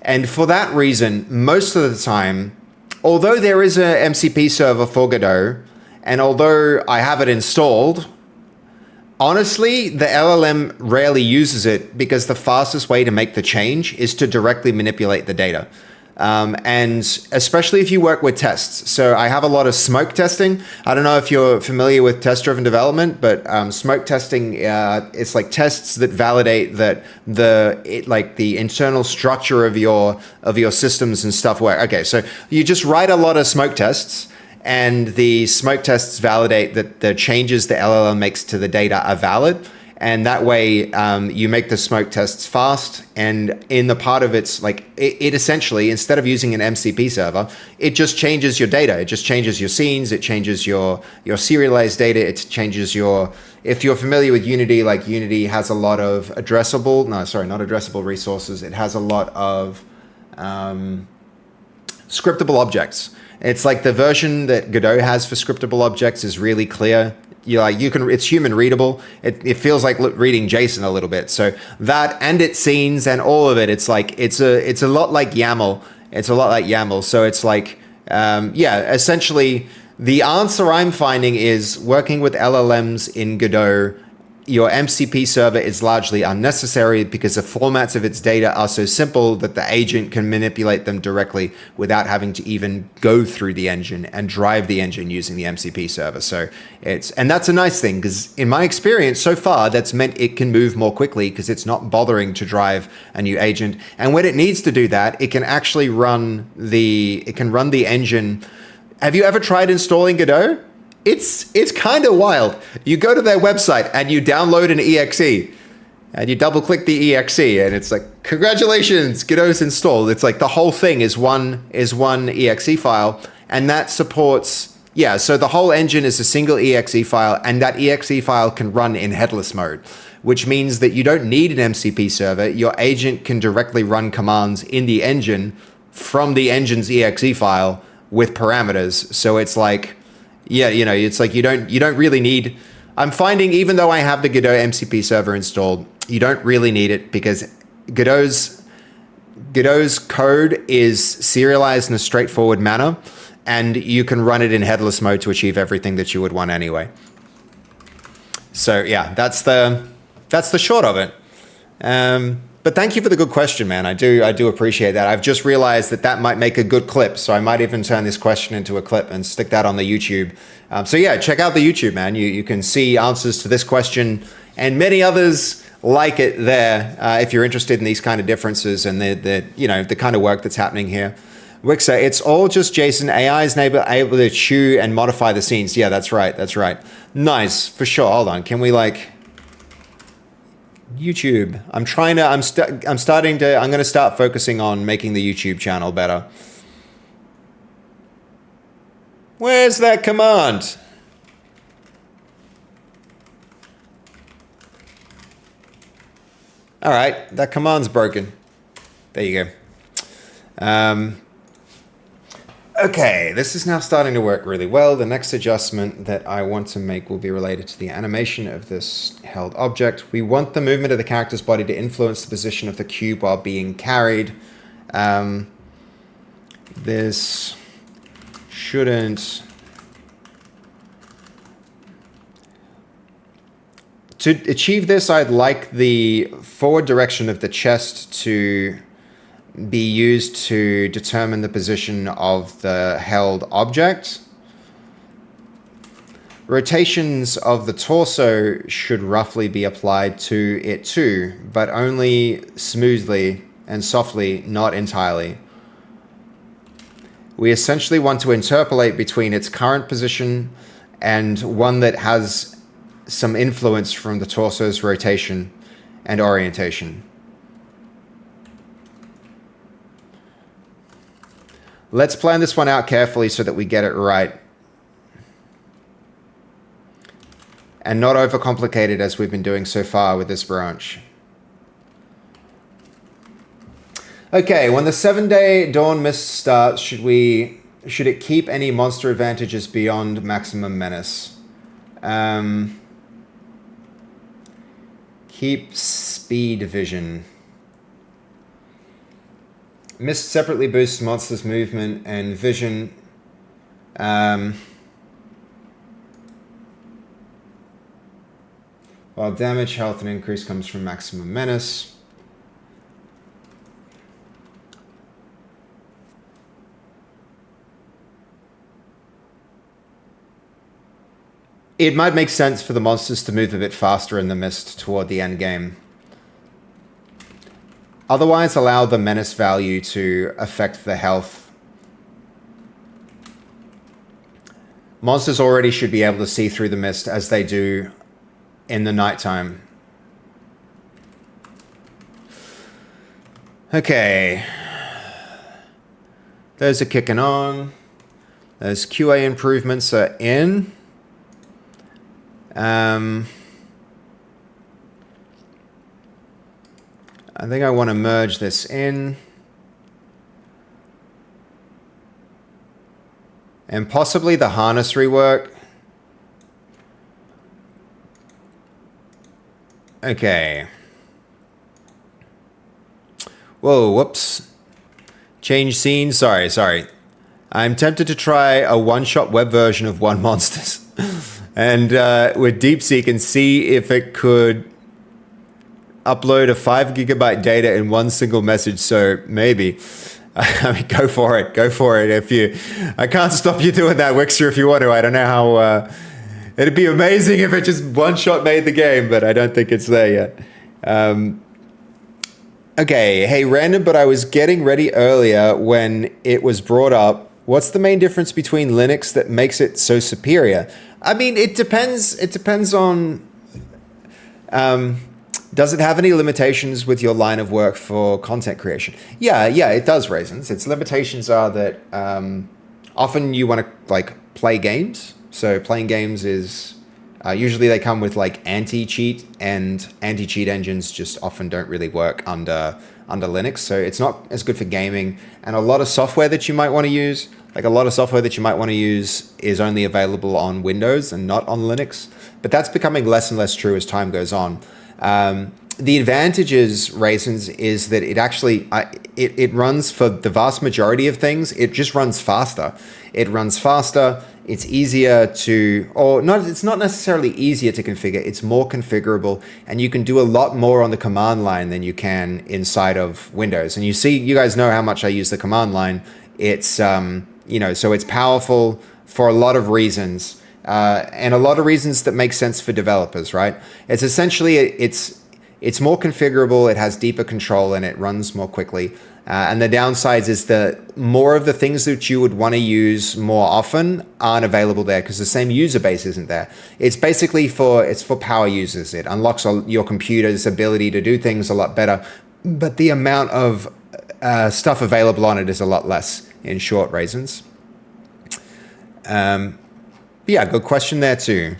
And for that reason, most of the time, although there is a MCP server for Godot, and although I have it installed, honestly, the LLM rarely uses it because the fastest way to make the change is to directly manipulate the data. And especially if you work with tests. So I have a lot of smoke testing. I don't know if you're familiar with test-driven development, but smoke testing, it's like tests that validate that the internal structure of your systems and stuff work. Okay, so you just write a lot of smoke tests, and the smoke tests validate that the changes the LLM makes to the data are valid. And that way, you make the smoke tests fast. And in the part of it's like, it essentially, instead of using an MCP server, it just changes your data. It just changes your scenes. It changes your serialized data. It changes if you're familiar with Unity, like Unity has a lot of not addressable resources. It has a lot of scriptable objects. It's like the version that Godot has for scriptable objects is really clear. It's human readable. It feels like reading JSON a little bit. So that and its scenes and all of it, it's a lot like YAML. It's a lot like YAML. So it's like, essentially the answer I'm finding is working with LLMs in Godot, your MCP server is largely unnecessary because the formats of its data are so simple that the agent can manipulate them directly without having to even go through the engine and drive the engine using the MCP server. So and that's a nice thing because in my experience so far, that's meant it can move more quickly because it's not bothering to drive a new agent. And when it needs to do that, it can actually run the engine. Have you ever tried installing Godot? It's kind of wild. You go to their website and you download an exe and you double click the exe and it's like, congratulations, Godot's installed. It's like the whole thing is one exe file, and that supports Yeah, so the whole engine is a single exe file, and that exe file can run in headless mode, which means that you don't need an MCP server. Your agent can directly run commands in the engine from the engine's exe file with parameters. So it's like, yeah, it's like you don't really need. I'm finding, even though I have the Godot MCP server installed, you don't really need it because Godot's code is serialized in a straightforward manner, and you can run it in headless mode to achieve everything that you would want anyway. So yeah, that's the short of it. But thank you for the good question, man. I do appreciate that. I've just realized that might make a good clip, so I might even turn this question into a clip and stick that on the YouTube. So yeah, check out the YouTube, man. You can see answers to this question and many others like it there if you're interested in these kind of differences and the kind of work that's happening here. Wixer, it's all just JSON. AI is able to chew and modify the scenes. Yeah, that's right. That's right. Nice, for sure. Hold on. Can we YouTube? I'm going to start focusing on making the YouTube channel better. Where's that command? All right, that command's broken. There you go. Okay, this is now starting to work really well. The next adjustment that I want to make will be related to the animation of this held object. We want the movement of the character's body to influence the position of the cube while being carried. This shouldn't... To achieve this, I'd like the forward direction of the chest to be used to determine the position of the held object. Rotations of the torso should roughly be applied to it too, but only smoothly and softly, not entirely. We essentially want to interpolate between its current position and one that has some influence from the torso's rotation and orientation. Let's plan this one out carefully so that we get it right. And not overcomplicate it as we've been doing so far with this branch. Okay, when the 7-day dawn mist starts, should it keep any monster advantages beyond maximum menace? Keep speed vision. Mist separately boosts monsters' movement and vision. While damage, health, and increase comes from maximum menace. It might make sense for the monsters to move a bit faster in the mist toward the end game. Otherwise, allow the menace value to affect the health. Monsters already should be able to see through the mist as they do in the nighttime. Okay. Those are kicking on. Those QA improvements are in. I think I want to merge this in. And possibly the harness rework. Okay. Whoa, whoops. Change scene. Sorry. I'm tempted to try a one-shot web version of One Monsters. And with DeepSeek and see if it could upload a 5 GB data in one single message. So maybe, I mean, go for it. I can't stop you doing that, Wixer, if you want to. I don't know how. It'd be amazing if it just one shot made the game, but I don't think it's there yet. Okay, hey, random, but I was getting ready earlier when it was brought up. What's the main difference between Linux that makes it so superior? I mean, it depends. It depends on. Does it have any limitations with your line of work for content creation? Yeah, it does, Raisins. Its limitations are that often you want to play games. So playing games is usually they come with like anti-cheat, and anti-cheat engines just often don't really work under Linux. So it's not as good for gaming. And a lot of software that you might want to use, is only available on Windows and not on Linux. But that's becoming less and less true as time goes on. The advantages, Raisins, is that it actually, it runs for the vast majority of things. It just runs faster. It's easier to, or not, it's not necessarily easier to configure. It's more configurable, and you can do a lot more on the command line than you can inside of Windows. And you guys know how much I use the command line. It's, so it's powerful for a lot of reasons, and a lot of reasons that make sense for developers, right? It's essentially, it's more configurable, it has deeper control, and it runs more quickly. And the downsides is that more of the things that you would want to use more often aren't available there because the same user base isn't there. It's basically for power users. It unlocks your computer's ability to do things a lot better, but the amount of stuff available on it is a lot less, in short, Raisins. Yeah, good question there too.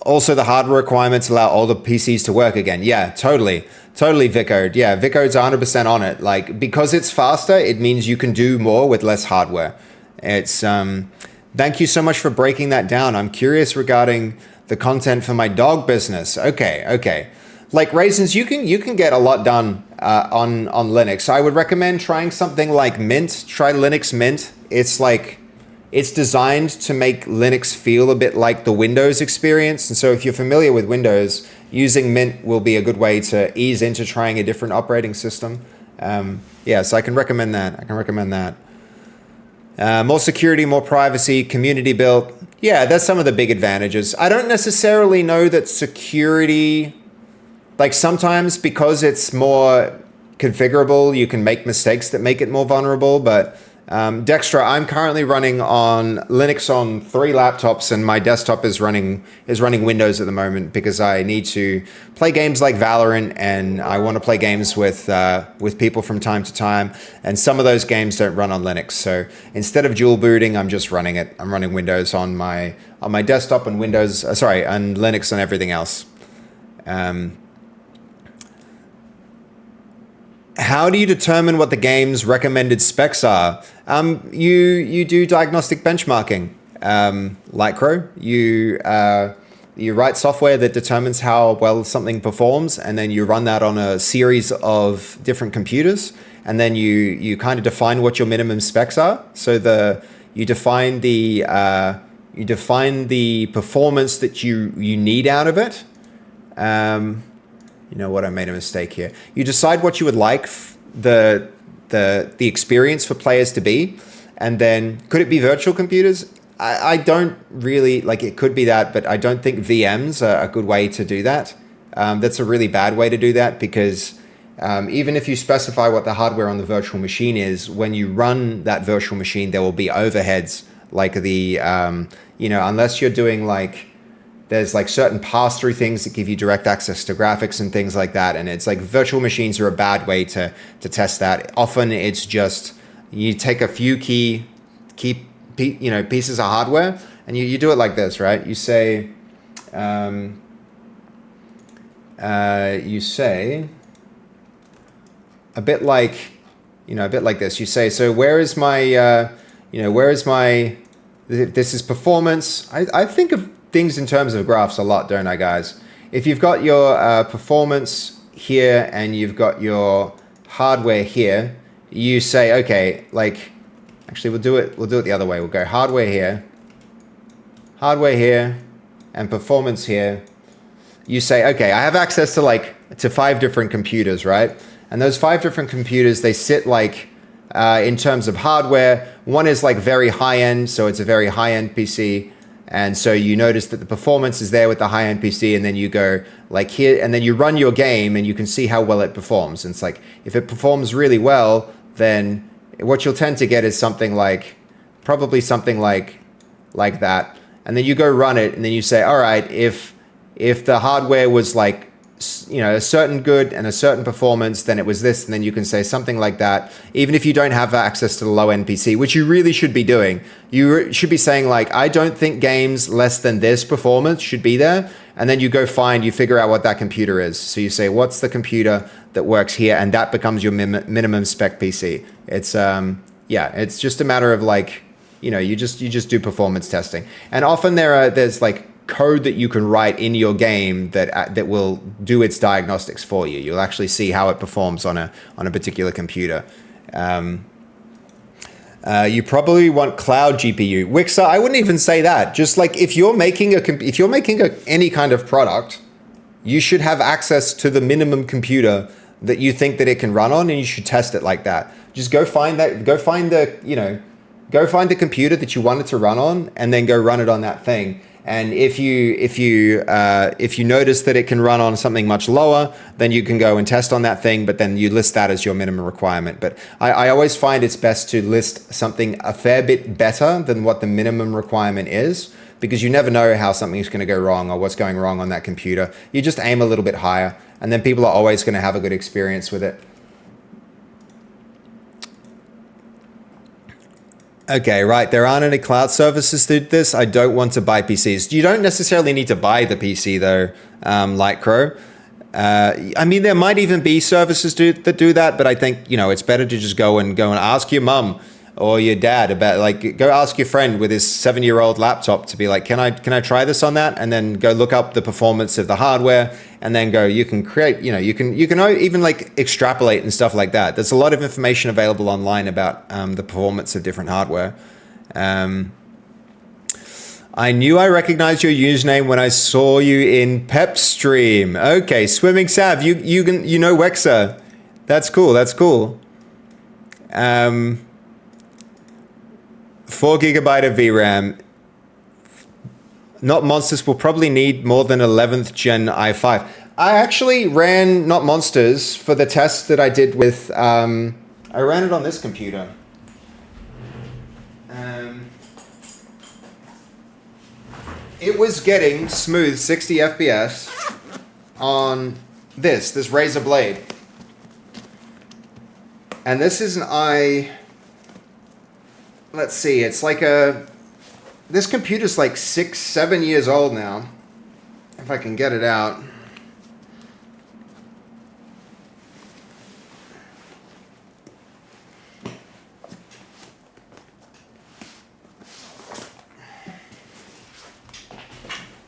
Also, the hardware requirements allow older PCs to work again. Yeah, totally, Vicode. Yeah, Vicode's 100% on it. Like, because it's faster, it means you can do more with less hardware. It's thank you so much for breaking that down. I'm curious regarding the content for my dog business. Okay. Like, Raisins, you can get a lot done on Linux. I would recommend trying something like Mint. Try Linux Mint. It's designed to make Linux feel a bit like the Windows experience. And so if you're familiar with Windows, using Mint will be a good way to ease into trying a different operating system. So I can recommend that. More security, more privacy, community built. Yeah, that's some of the big advantages. I don't necessarily know that security, like sometimes because it's more configurable, you can make mistakes that make it more vulnerable, but Dextra, I'm currently running on Linux on 3 laptops, and my desktop is running Windows at the moment because I need to play games like Valorant, and I want to play games with people from time to time, and some of those games don't run on Linux. So instead of dual booting, I'm just running it. I'm running Windows on my desktop and and Linux and everything else. How do you determine what the game's recommended specs are? You do diagnostic benchmarking. Lycro, you write software that determines how well something performs, and then you run that on a series of different computers, and then you kind of define what your minimum specs are. So you define the performance that you need out of it. You know what? I made a mistake here. You decide what you would like the experience for players to be, and then could it be virtual computers? I don't really like. It could be that, but I don't think VMs are a good way to do that. That's a really bad way to do that because even if you specify what the hardware on the virtual machine is, when you run that virtual machine, there will be overheads like unless you're doing like. There's like certain pass-through things that give you direct access to graphics and things like that. And it's like virtual machines are a bad way to test that. Often it's just you take a few key pieces of hardware and you do it like this, right? You say a bit like this. You say, so where is my this is performance. I think of things in terms of graphs a lot, don't I, guys? If you've got your performance here and you've got your hardware here, you say, okay, like, actually we'll do it the other way. We'll go hardware here, and performance here. You say, okay, I have access to 5 different computers, right? And those 5 different computers, they sit like, in terms of hardware, one is like very high end, so it's a very high end PC. And so you notice that the performance is there with the high-end PC, and then you go like here, and then you run your game, and you can see how well it performs. And it's like, if it performs really well, then what you'll tend to get is probably something like that. And then you go run it, and then you say, all right, if the hardware was like a certain good and a certain performance, then it was this, and then you can say something like that. Even if you don't have access to the low end PC, which you really should be doing, you should be saying like, I don't think games less than this performance should be there. And then you you figure out what that computer is. So you say, what's the computer that works here? And that becomes your minimum spec PC. It's, it's just a matter of like, you just do performance testing. And often there's like code that you can write in your game that will do its diagnostics for you. You'll actually see how it performs on a particular computer. You probably want cloud GPU. Wixer, I wouldn't even say that. Just like if you're making any kind of product, you should have access to the minimum computer that you think that it can run on, and you should test it like that. Just go find the computer that you want it to run on, and then go run it on that thing. And if you notice that it can run on something much lower, then you can go and test on that thing, but then you list that as your minimum requirement. But I always find it's best to list something a fair bit better than what the minimum requirement is, because you never know how something's going to go wrong or what's going wrong on that computer. You just aim a little bit higher, and then people are always going to have a good experience with it. Okay, right. There aren't any cloud services that do this. I don't want to buy PCs. You don't necessarily need to buy the PC though, Lightcrow. I mean, there might even be services that do that, but I think, it's better to just go and ask your mum or your dad about, like, go ask your friend with his 7-year-old laptop to be like, can I try this on that? And then go look up the performance of the hardware, and then you can create, you can even like extrapolate and stuff like that. There's a lot of information available online about the performance of different hardware. I knew I recognized your username when I saw you in Pep stream. Okay, Swimming Sav, you know Wexer. That's cool. 4 GB of VRAM. Not Monsters will probably need more than 11th gen i5. I actually ran Not Monsters for the test that I did with, I ran it on this computer. It was getting smooth 60 FPS on this Razer Blade. And this is an let's see, it's like this computer's like 6-7 years old now, if I can get it out.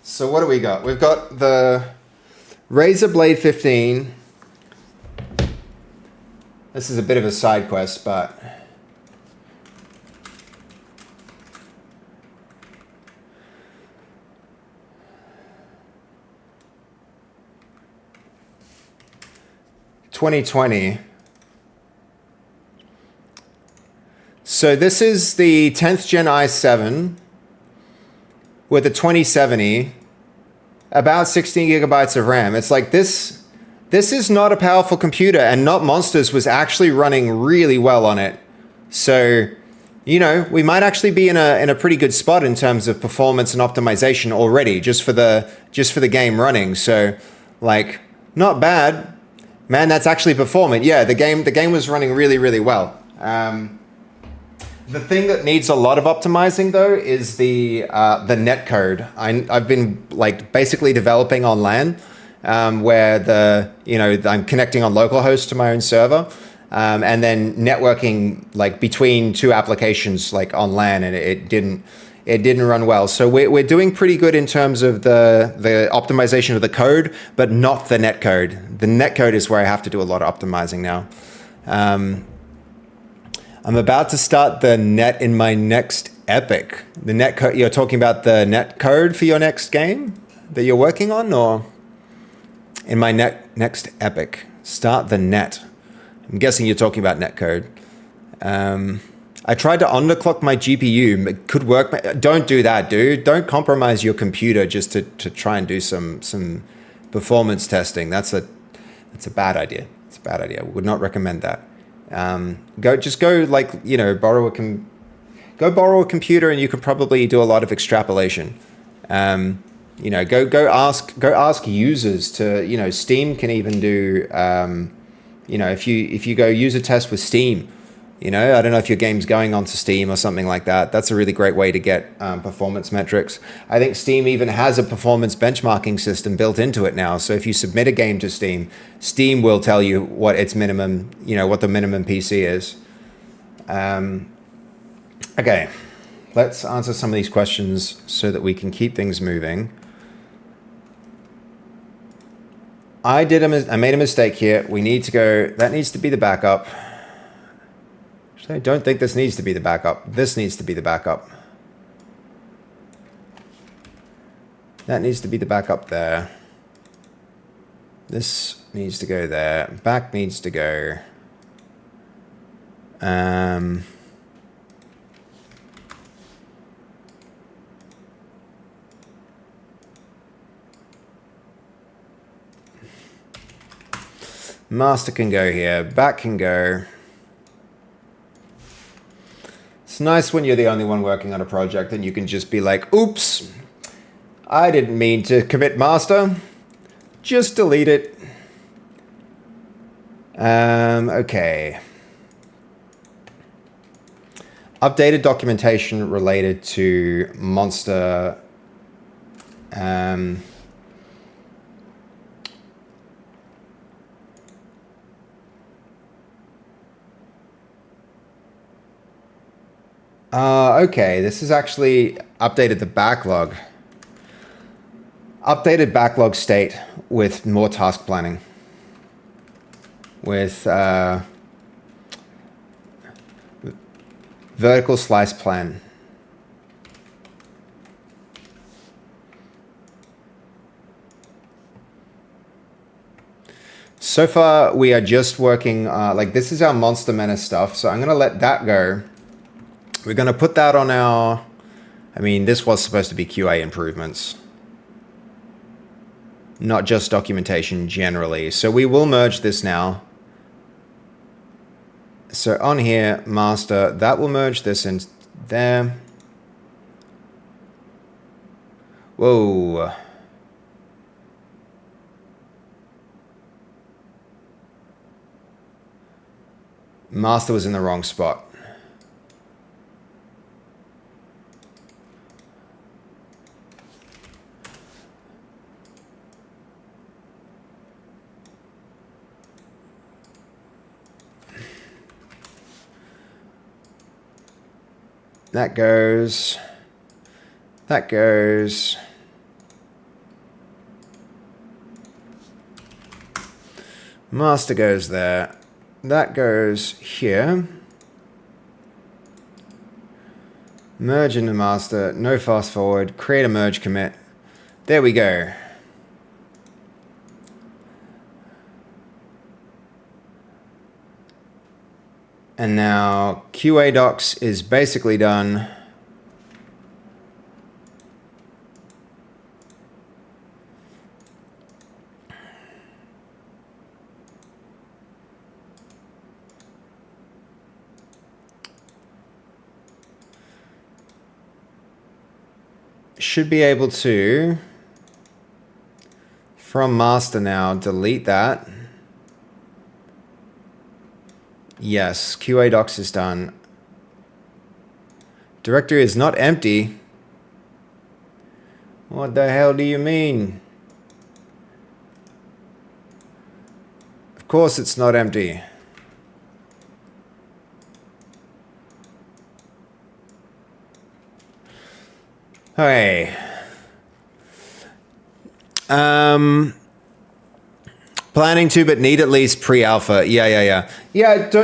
So what do we got? We've got the Razer Blade 15. This is a bit of a side quest, but $2020. So this is the 10th gen i7 with a 2070, about 16 gigabytes of RAM. It's like this is not a powerful computer, and Not Monsters was actually running really well on it. So, we might actually be in a pretty good spot in terms of performance and optimization already, just for the game running. So, like, not bad. Man, that's actually performant. Yeah, the game was running really, really well. The thing that needs a lot of optimizing though is the netcode. I've been like basically developing on LAN, where I'm connecting on localhost to my own server, and then networking like between two applications like on LAN, and it didn't run well. So we're doing pretty good in terms of the optimization of the code, but not the netcode. The netcode is where I have to do a lot of optimizing now. I'm about to start the net in my next epic. The netcode, you're talking about the netcode for your next game that you're working on, or in my next epic? Start the net. I'm guessing you're talking about netcode. I tried to underclock my GPU. It could work. Don't do that, dude. Don't compromise your computer just to try and do some performance testing. That's a bad idea. It's a bad idea. I would not recommend that. Borrow a computer, and you can probably do a lot of extrapolation. You know, go ask users to, you know, Steam can even do, you know, if you go user test with Steam, you know, I don't know if your game's going onto Steam or something like that. That's a really great way to get performance metrics. I think Steam even has a performance benchmarking system built into it now. So if you submit a game to Steam, Steam will tell you what its minimum, you know, what the minimum PC is. Okay, let's answer some of these questions so that we can keep things moving. I made a mistake here. We need to go, that needs to be the backup. Actually, I don't think this needs to be the backup. This needs to be the backup. That needs to be the backup there. This needs to go there. Back needs to go. Master can go here. Back can go. It's nice when you're the only one working on a project and you can just be like, oops, I didn't mean to commit master. Just delete it. Okay. Updated documentation related to monster. Okay, this is actually updated the backlog. Updated backlog state with more task planning. With vertical slice plan. So far, we are just working, like this is our Monster Menace stuff, so I'm going to let that go. We're going to put that on our, I mean, this was supposed to be QA improvements. Not just documentation generally. So we will merge this now. So on here, master, that will merge this in there. Whoa. Master was in the wrong spot. That goes. That goes. Master goes there. That goes here. Merge into master. No fast forward. Create a merge commit. There we go. And now QA docs is basically done. Should be able to, from master now, delete that. Yes, QA docs is done. Directory is not empty. What the hell do you mean? Of course it's not empty. Okay. Planning to, but need at least pre-alpha. Yeah.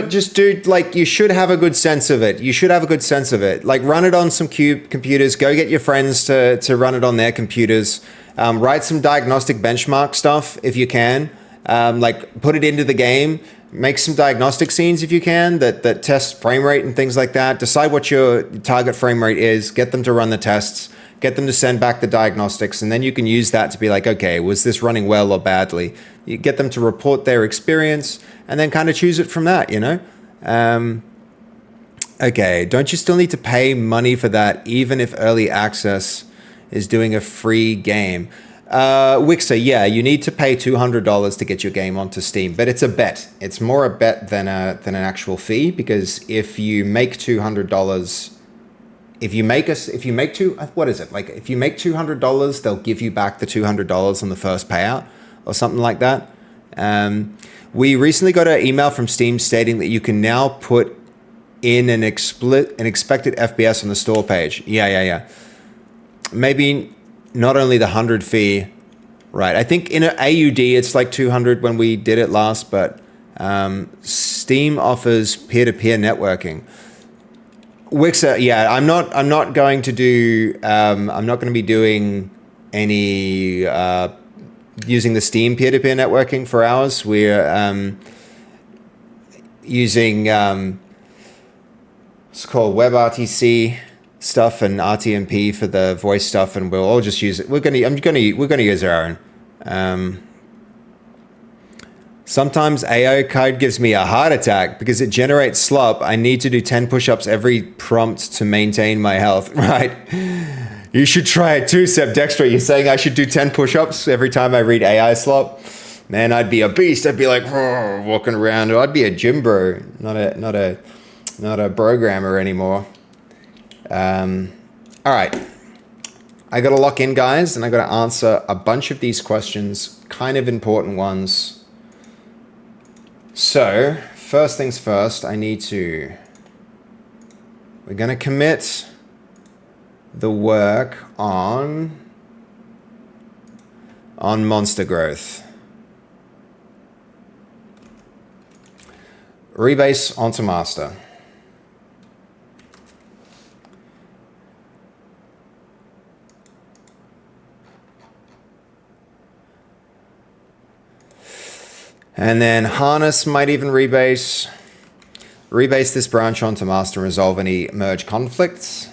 Just do, like, you should have a good sense of it. You should have a good sense of it. Like, run it on some computers. Go get your friends to run it on their computers. Write some diagnostic benchmark stuff if you can. Like, put it into the game. Make some diagnostic scenes if you can that test frame rate and things like that. Decide what your target frame rate is. Get them to run the tests. Get them to send back the diagnostics, and then you can use that to be like, okay, was this running well or badly? You get them to report their experience, and then kind of choose it from that, you know? Okay, don't you still need to pay money for that, even if early access is doing a free game. Wixer, yeah, you need to pay $200 to get your game onto Steam, but it's a bet. It's more a bet than an actual fee, because if you make $200, if you make $200, they'll give you back the $200 on the first payout or something like that. We recently got an email from Steam stating that you can now put in an expected FPS on the store page. Yeah. Maybe not only the 100 fee, right? I think in an AUD it's like 200 when we did it last, but Steam offers peer-to-peer networking. Wixer, yeah, I'm not going to do. I'm not going to be doing any using the Steam peer-to-peer networking for ours. We're using it's called WebRTC stuff and RTMP for the voice stuff, and we'll all just use it. We're gonna use our own. Sometimes AI code gives me a heart attack because it generates slop. I need to do 10 push-ups every prompt to maintain my health. Right? You should try it too, Seb Dextra. You're saying I should do 10 push-ups every time I read AI slop? Man, I'd be a beast. I'd be like walking around. I'd be a gym bro, not a programmer anymore. All right. I got to lock in, guys, and I got to answer a bunch of these questions, kind of important ones. So, first things first, we're going to commit the work on monster growth. Rebase onto master. And then harness might even rebase this branch onto master and resolve any merge conflicts.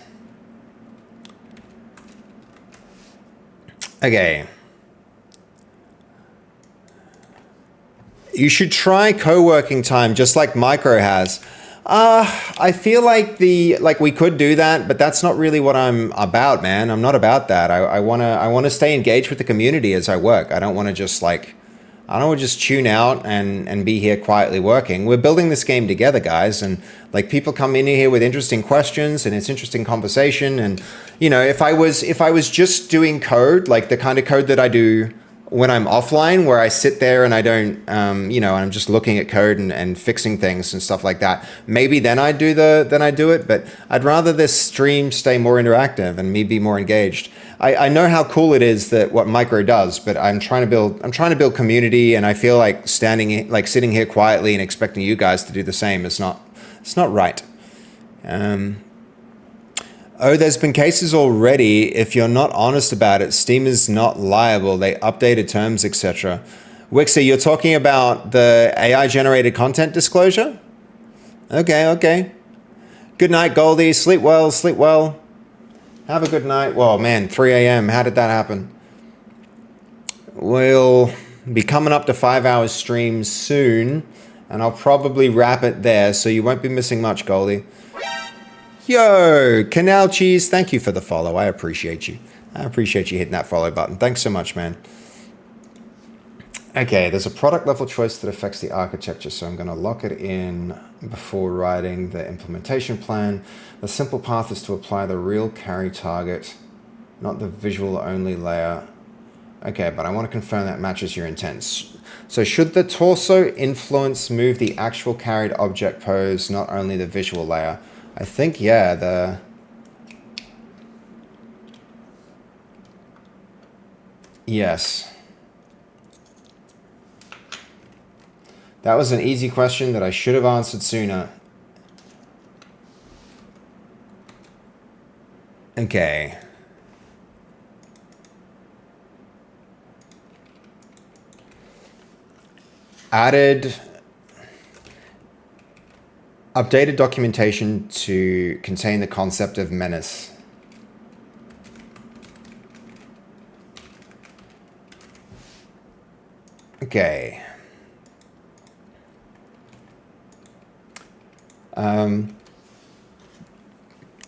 Okay. You should try co-working time just like Micro has. I feel like we could do that, but that's not really what I'm about, man. I'm not about that. I wanna stay engaged with the community as I work. I don't want to just tune out and be here quietly working. We're building this game together, guys, and like people come in here with interesting questions and it's interesting conversation. And you know, if I was just doing code, like the kind of code that I do when I'm offline, where I sit there and I don't, I'm just looking at code and fixing things and stuff like that, maybe then I do it. But I'd rather this stream stay more interactive and me be more engaged. I know how cool it is that what Micro does, but I'm trying to build community, and I feel like sitting here quietly and expecting you guys to do the same is not right. There's been cases already. If you're not honest about it, Steam is not liable. They updated terms, etc. Wixer, you're talking about the AI generated content disclosure? Okay. Good night, Goldie. Sleep well. Have a good night. Well, man, 3 a.m. How did that happen? We'll be coming up to 5 hours stream soon, and I'll probably wrap it there, so you won't be missing much, Goldie. Yo, Canal Cheese, thank you for the follow. I appreciate you. I appreciate you hitting that follow button. Thanks so much, man. Okay, there's a product level choice that affects the architecture, so I'm going to lock it in before writing the implementation plan. The simple path is to apply the real carry target, not the visual only layer. Okay, but I want to confirm that matches your intents. So should the torso influence move the actual carried object pose, not only the visual layer? I think, yeah, yes. That was an easy question that I should have answered sooner. Okay. Updated documentation to contain the concept of menace. Okay.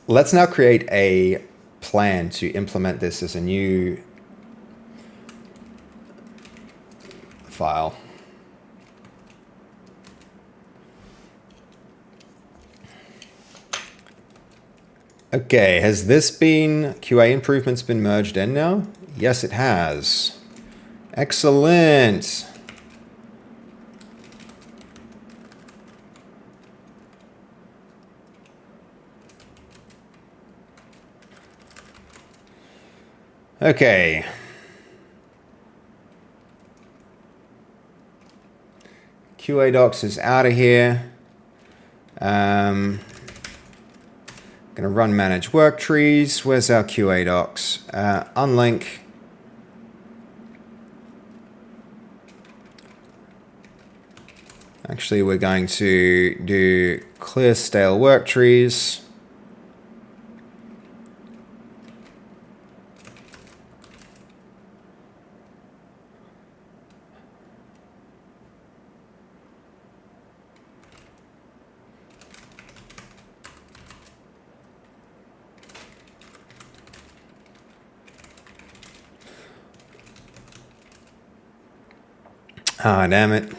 Let's now create a plan to implement this as a new file. Okay, has this been, QA improvements been merged in now? Yes, it has. Excellent. Okay. QA docs is out of here. Gonna run manage work trees. Where's our QA docs? Unlink. Actually, we're going to do clear stale work trees. Ah, damn it.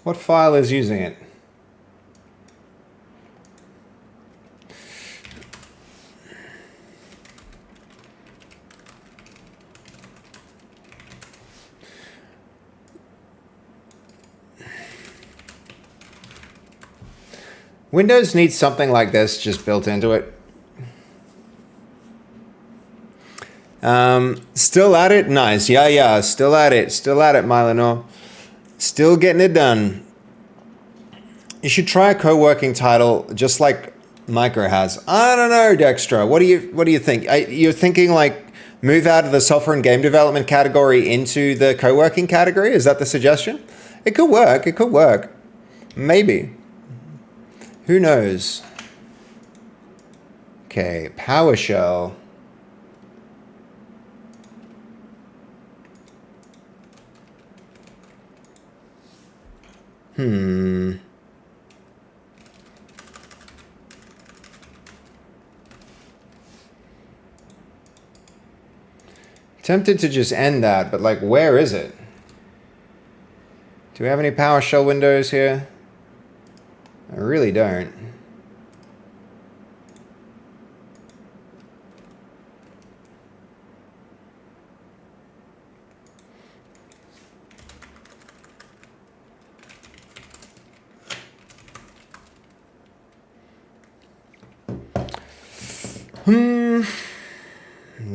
What file is using it? Windows needs something like this just built into it. Still at it? Nice. Yeah. Still at it. Still at it, Mylano. Still getting it done. You should try a co-working title just like Micro has. I don't know, Dextra. What do you think? You're thinking like move out of the software and game development category into the co-working category? Is that the suggestion? It could work. It could work. Maybe. Who knows? Okay, PowerShell. Tempted to just end that, but like, where is it? Do we have any PowerShell windows here? I really don't.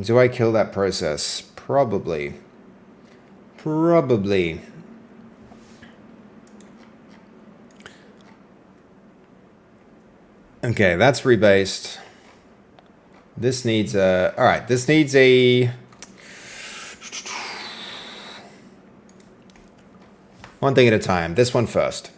Do I kill that process? Probably. Probably. Okay, that's rebased. This needs a... All right, this needs a... One thing at a time. This one first.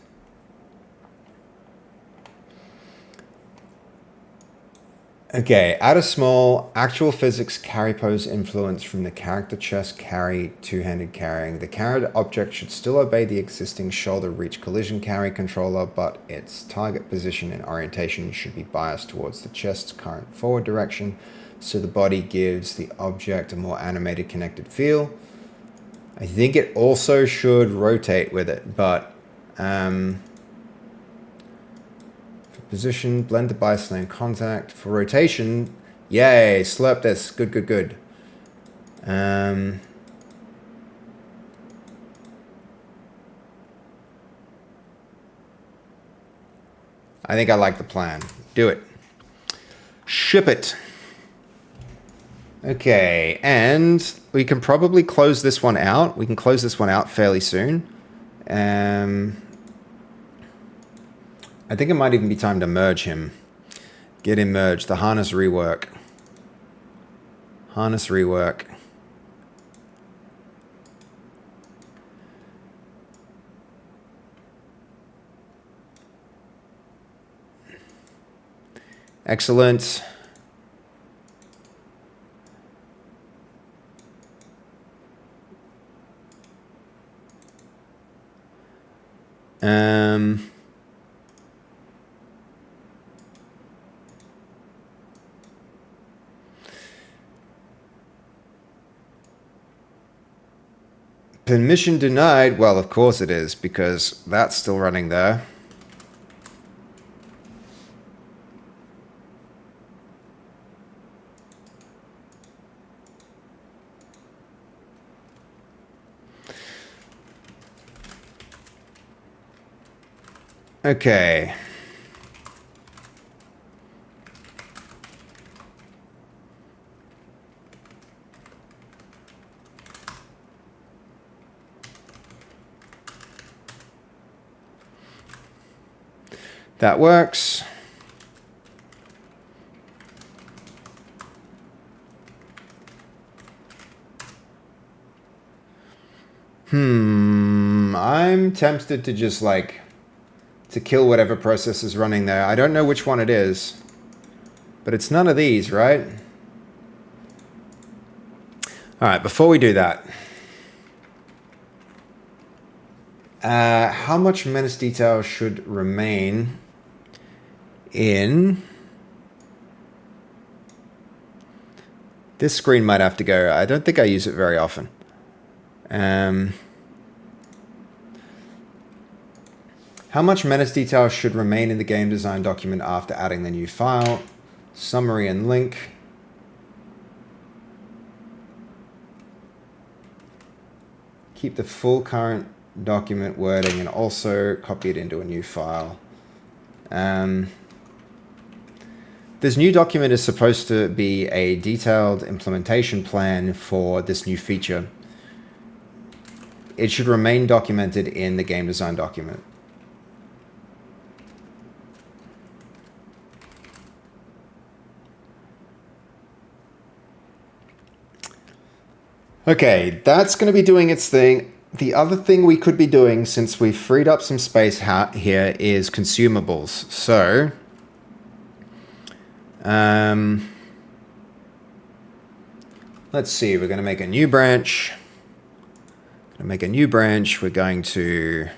Okay, add a small actual physics carry pose influence from the character chest carry two-handed carrying. The carried object should still obey the existing shoulder reach collision carry controller, but its target position and orientation should be biased towards the chest's current forward direction, so the body gives the object a more animated connected feel. I think it also should rotate with it, but position, blend the bias lane contact. For rotation, yay, slurp this. Good. I think I like the plan. Do it. Ship it. Okay, and we can probably close this one out. We can close this one out fairly soon. I think it might even be time to merge him. Get him merged. The harness rework. Harness rework. Excellent. Permission denied. Well, of course it is, because that's still running there. Okay. That works. I'm tempted to just like to kill whatever process is running there. I don't know which one it is, but it's none of these, right? All right, before we do that, how much menace detail should remain in... This screen might have to go. I don't think I use it very often. How much menace detail should remain in the game design document after adding the new file? Summary and link. Keep the full current document wording and also copy it into a new file. This new document is supposed to be a detailed implementation plan for this new feature. It should remain documented in the game design document. Okay, that's going to be doing its thing. The other thing we could be doing, since we've freed up some space here, is consumables. So, let's see. We're going to make a new branch. We're going to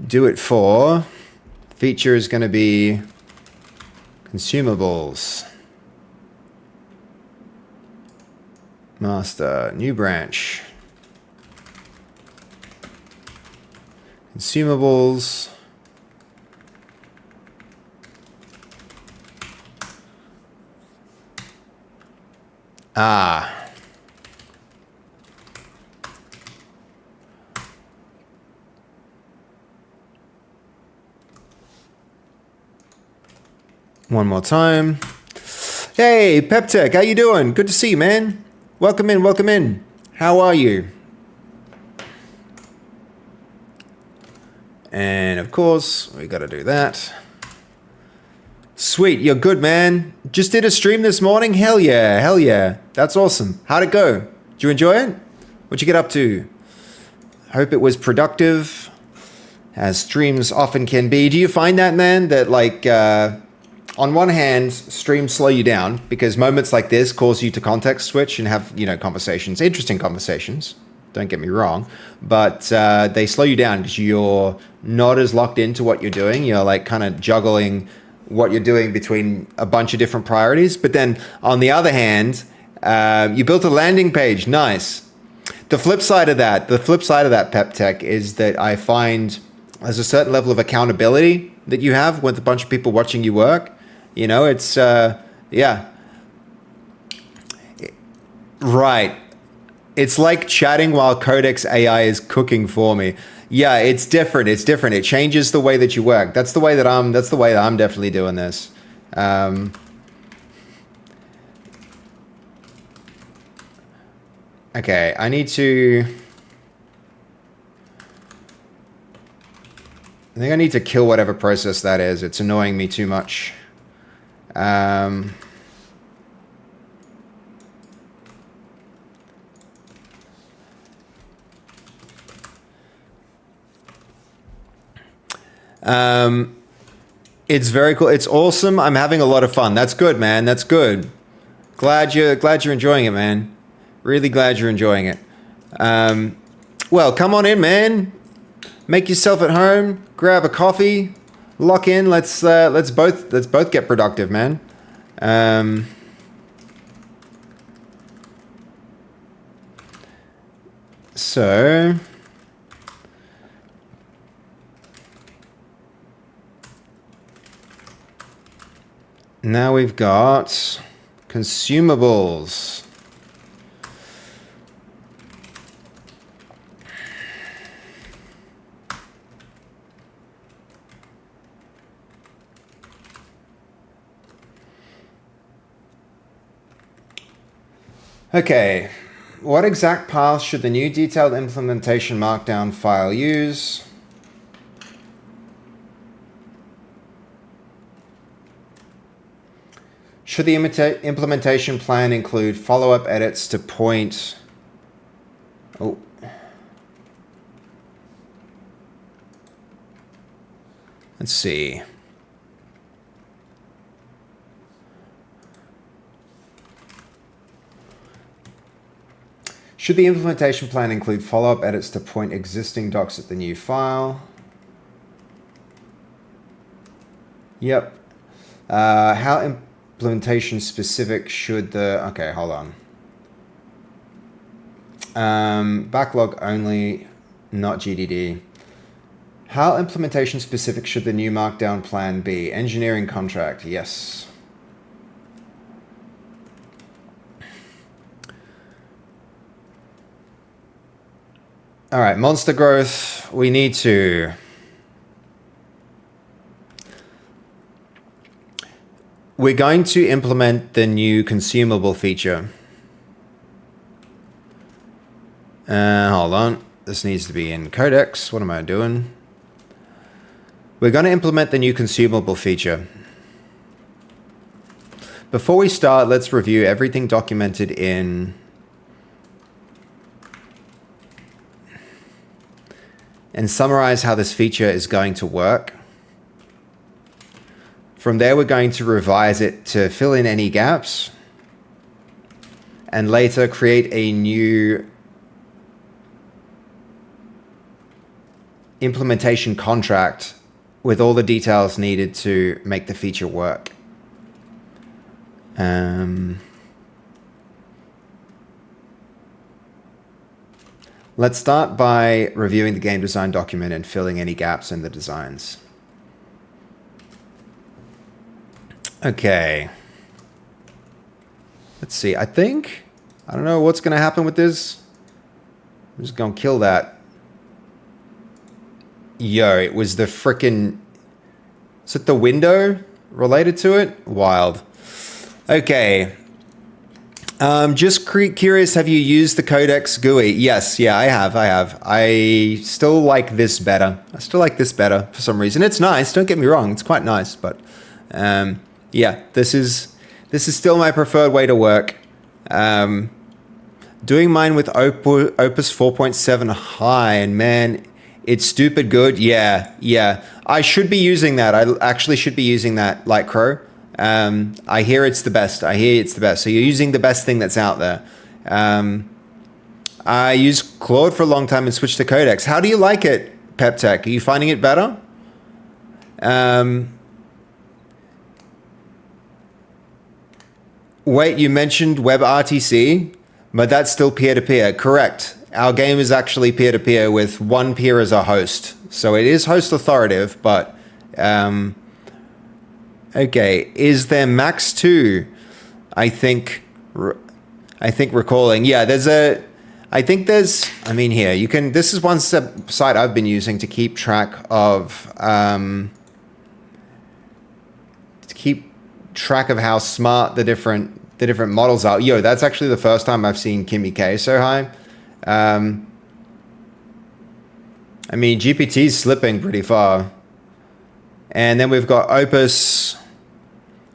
do it for. Feature is going to be consumables. Master, new branch. Consumables. One more time. Hey, PepTech, how you doing? Good to see you, man. Welcome in, welcome in. How are you? And of course, we got to do that. Sweet, you're good, man. Just did a stream this morning? Hell yeah, hell yeah. That's awesome. How'd it go? Did you enjoy it? What'd you get up to? Hope it was productive, as streams often can be. Do you find that, man, that like... on one hand, streams slow you down because moments like this cause you to context switch and have, conversations, interesting conversations. Don't get me wrong, but they slow you down because you're not as locked into what you're doing. You're like kind of juggling what you're doing between a bunch of different priorities. But then on the other hand, you built a landing page. Nice. The flip side of that, PepTech, is that I find there's a certain level of accountability that you have with a bunch of people watching you work. It's, yeah. Right. It's like chatting while Codex AI is cooking for me. Yeah, it's different. It changes the way that you work. That's the way that I'm definitely doing this. Okay, I think I need to kill whatever process that is. It's annoying me too much. It's very cool. It's awesome. I'm having a lot of fun. That's good, man. That's good. Glad you're enjoying it, man. Really glad you're enjoying it. Well, come on in, man. Make yourself at home. Grab a coffee. Lock in. Let's both get productive, man. So now we've got consumables. Okay, what exact path should the new detailed implementation markdown file use? Should the implementation plan include follow-up edits to point... Oh. Let's see. Should the implementation plan include follow-up edits to point existing docs at the new file? Yep. How implementation specific should the... Okay, hold on. Backlog only, not GDD. How implementation specific should the new markdown plan be? Engineering contract, yes. All right, monster growth, we need to... We're going to implement the new consumable feature. Hold on, this needs to be in Codex. What am I doing? We're going to implement the new consumable feature. Before we start, let's review everything documented in... and summarize how this feature is going to work. From there, we're going to revise it to fill in any gaps, and later create a new implementation contract with all the details needed to make the feature work. Let's start by reviewing the game design document and filling any gaps in the designs. Okay. Let's see. I don't know what's going to happen with this. I'm just going to kill that. Yo, it was the frickin'... Is it the window related to it? Wild. Okay. Just curious, have you used the Codex GUI? Yes, yeah, I have. I still like this better. For some reason. It's nice, don't get me wrong, it's quite nice, but yeah, this is still my preferred way to work. Doing mine with Opus 4.7 high, and man, it's stupid good. Yeah. I should be using that. I actually should be using that, like Crow. I hear it's the best. So you're using the best thing that's out there. I used Claude for a long time and switched to Codex. How do you like it, PepTech? Are you finding it better? Wait, you mentioned WebRTC, but that's still peer-to-peer. Correct. Our game is actually peer-to-peer with one peer as a host. So it is host authoritative, but... okay, is there Max 2? I think recalling. Yeah, I mean, here, you can, this is one site I've been using to keep track of, how smart the different models are. Yo, that's actually the first time I've seen Kimmy K so high. I mean, GPT's slipping pretty far. And then we've got Opus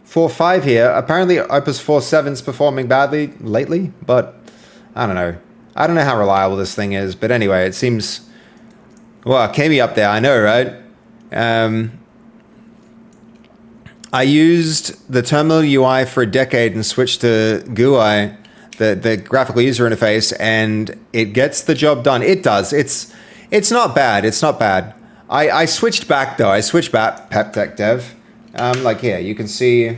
4.5 here. Apparently Opus 4.7's performing badly lately, but I don't know. I don't know how reliable this thing is, but anyway, it seems... Well, Kimmy up there, I know, right? I used the terminal UI for a decade and switched to GUI. the graphical user interface, and it gets the job done. It does. It's not bad. It's not bad. I switched back though. I switched back Pep Tech Dev. Like here, you can see.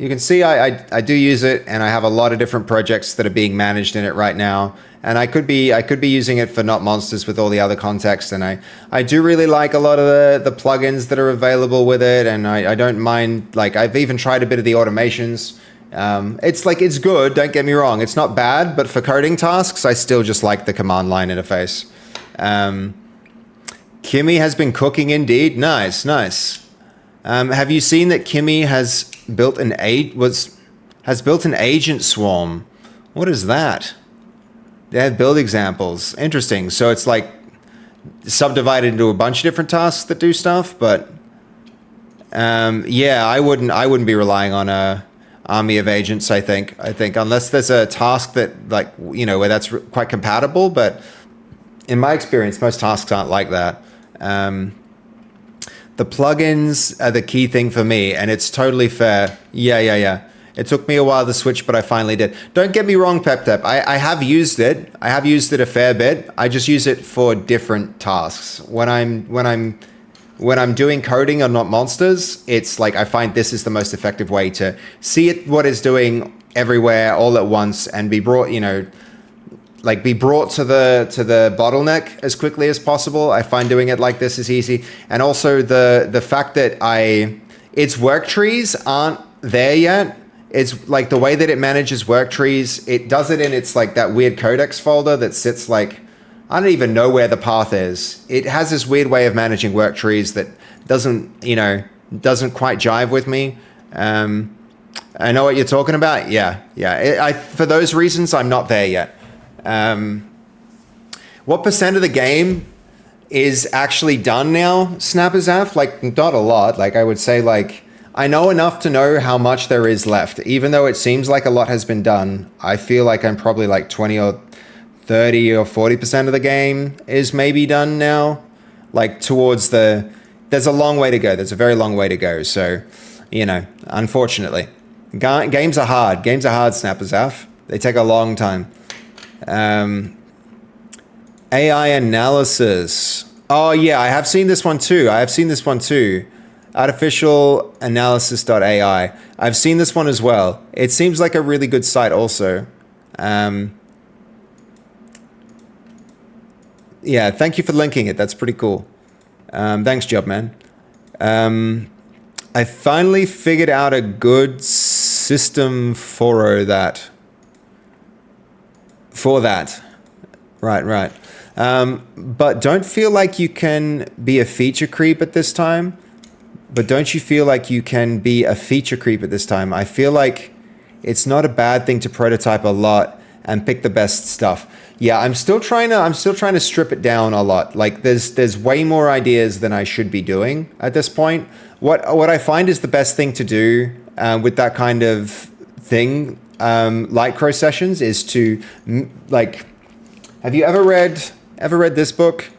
I do use it, and I have a lot of different projects that are being managed in it right now. And I could be using it for Not Monsters with all the other context. And I do really like a lot of the plugins that are available with it. And I don't mind, like, I've even tried a bit of the automations. It's good, don't get me wrong. It's not bad, but for coding tasks, I still just like the command line interface. Kimmy has been cooking indeed. Nice. Have you seen that Kimmy has built an agent swarm? What is that? They have build examples. Interesting. So it's like subdivided into a bunch of different tasks that do stuff, but yeah, I wouldn't be relying on a army of agents. I think unless there's a task that, like, where that's quite compatible, but in my experience, most tasks aren't like that. The plugins are the key thing for me, and it's totally fair. Yeah. It took me a while to switch, but I finally did. Don't get me wrong, PepTep. I have used it. I have used it a fair bit. I just use it for different tasks. When I'm doing coding on Not Monsters, it's like I find this is the most effective way to see what it's doing everywhere all at once and be brought, be brought to the bottleneck as quickly as possible. I find doing it like this is easy. And also the fact that its work trees aren't there yet. It's like the way that it manages work trees, it does it in its like that weird codex folder that sits like, I don't even know where the path is. It has this weird way of managing work trees that doesn't quite jive with me. I know what you're talking about. Yeah. For those reasons, I'm not there yet. What percent of the game is actually done now, Snapperzaf? Like, not a lot. Like, I would say, like, I know enough to know how much there is left. Even though it seems like a lot has been done, I feel like I'm probably like 20 or 30 or 40% of the game is maybe done now. Like, towards there's a long way to go. There's a very long way to go. So, unfortunately. Games are hard. Games are hard, Snapperzaf. They take a long time. AI analysis. Oh yeah, I have seen this one too. Artificial analysis.ai. I've seen this one as well. It seems like a really good site also. Yeah, thank you for linking it. That's pretty cool. Thanks, Jobman. I finally figured out a good system for that. Right. But don't feel like you can be a feature creep at this time. I feel like it's not a bad thing to prototype a lot and pick the best stuff. Yeah, I'm still trying to strip it down a lot. Like there's way more ideas than I should be doing at this point. What I find is the best thing to do with that kind of thing, like crow sessions, is to like. Have you ever read this book?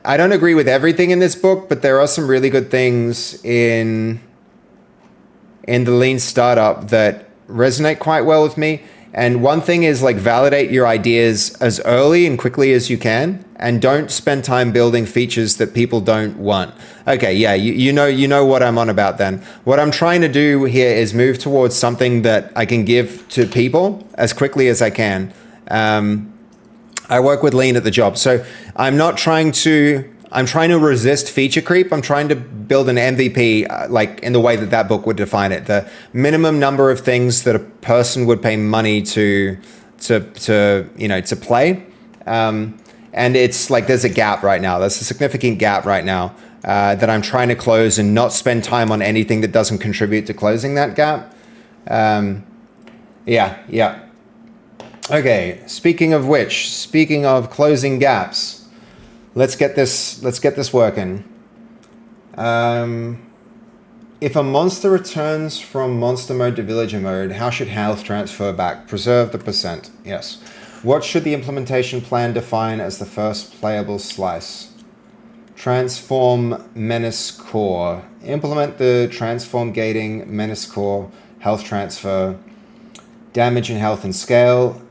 I don't agree with everything in this book, but there are some really good things in the lean startup that resonate quite well with me. And one thing is like validate your ideas as early and quickly as you can, and don't spend time building features that people don't want. Okay, yeah, you know what I'm on about then. What I'm trying to do here is move towards something that I can give to people as quickly as I can. I work with lean at the job, so I'm trying to resist feature creep. I'm trying to build an MVP, like in the way that book would define it. The minimum number of things that a person would pay money to play. And it's like, there's a gap right now. There's a significant gap right now that I'm trying to close and not spend time on anything that doesn't contribute to closing that gap. Yeah. Okay, speaking of closing gaps, let's get this working. If a monster returns from monster mode to villager mode, how should health transfer back? Preserve the percent. Yes. What should the implementation plan define as the first playable slice? Transform menace core. Implement the transform gating menace core health transfer. Damage and health and scale.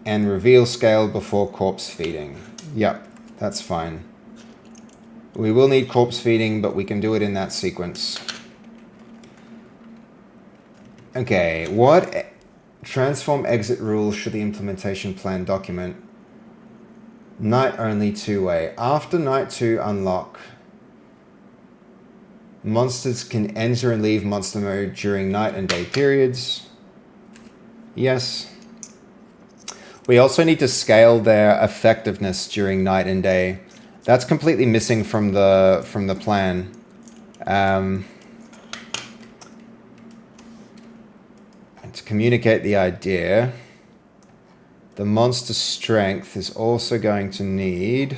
And reveal scale before corpse feeding. Yep, that's fine. We will need corpse feeding, but we can do it in that sequence. Okay, what transform exit rules should the implementation plan document? Night only two-way. After night 2 unlock, monsters can enter and leave monster mode during night and day periods. Yes. We also need to scale their effectiveness during night and day. That's completely missing from the plan. And to communicate the idea, the monster strength is also going to need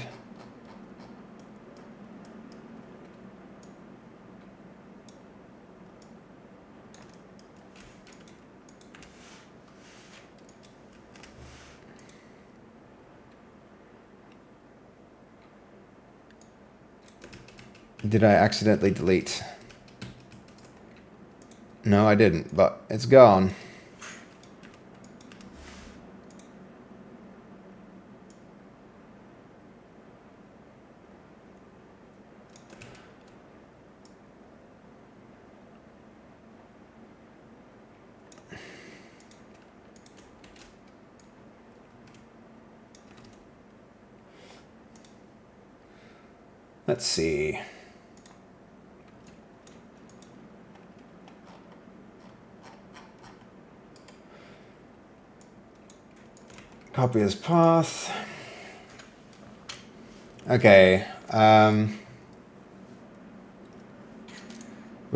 Did I accidentally delete? No, I didn't, but it's gone. Let's see. Copy as path. Okay. We're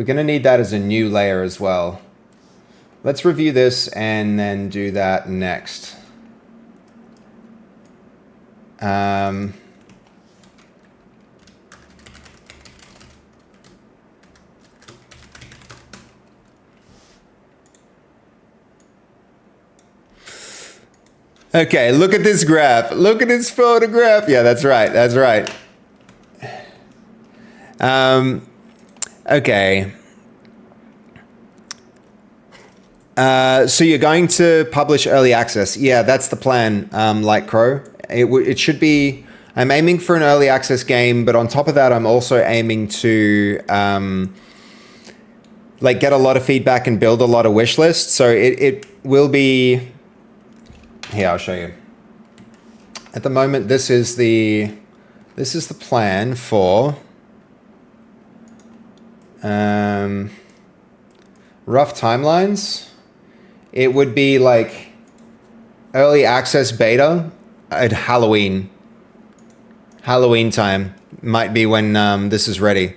going to need that as a new layer as well. Let's review this and then do that next. Okay, look at this graph. Look at this photograph. Yeah, that's right. That's right. Okay. So you're going to publish early access. Yeah, that's the plan, Light Crow. It should be... I'm aiming for an early access game, but on top of that, I'm also aiming to like get a lot of feedback and build a lot of wish lists. So it will be... Here, I'll show you. At the moment, this is the plan for rough timelines. It would be like early access beta at Halloween. Halloween time might be when this is ready.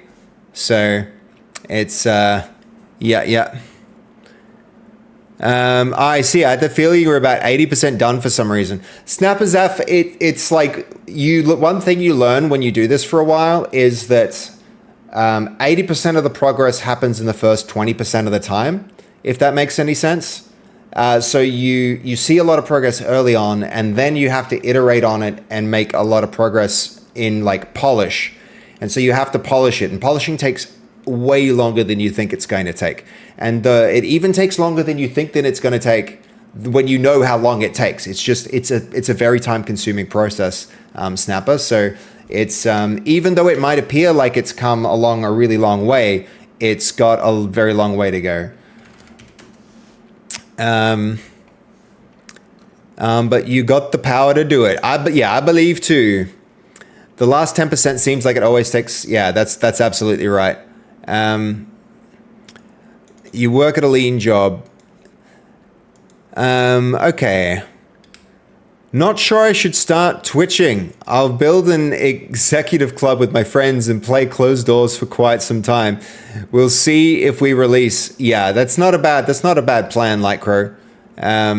So it's yeah. I see. I had the feeling you were about 80% done for some reason. Snappers F, it's like one thing you learn when you do this for a while is that 80% of the progress happens in the first 20% of the time, if that makes any sense. So you see a lot of progress early on, and then you have to iterate on it and make a lot of progress in like polish. And so you have to polish it, and polishing takes way longer than you think it's going to take. And it even takes longer than you think that it's going to take when you know how long it takes. It's just, it's a very time consuming process, Snapper. So it's, even though it might appear like it's come along a really long way, it's got a very long way to go. But you got the power to do it. I believe too. The last 10% seems like it always takes, yeah, that's absolutely right. You work at a lean job. Okay. Not sure I should start twitching. I'll build an executive club with my friends and play closed doors for quite some time. We'll see if we release. Yeah, that's not a bad plan, Light Crow. I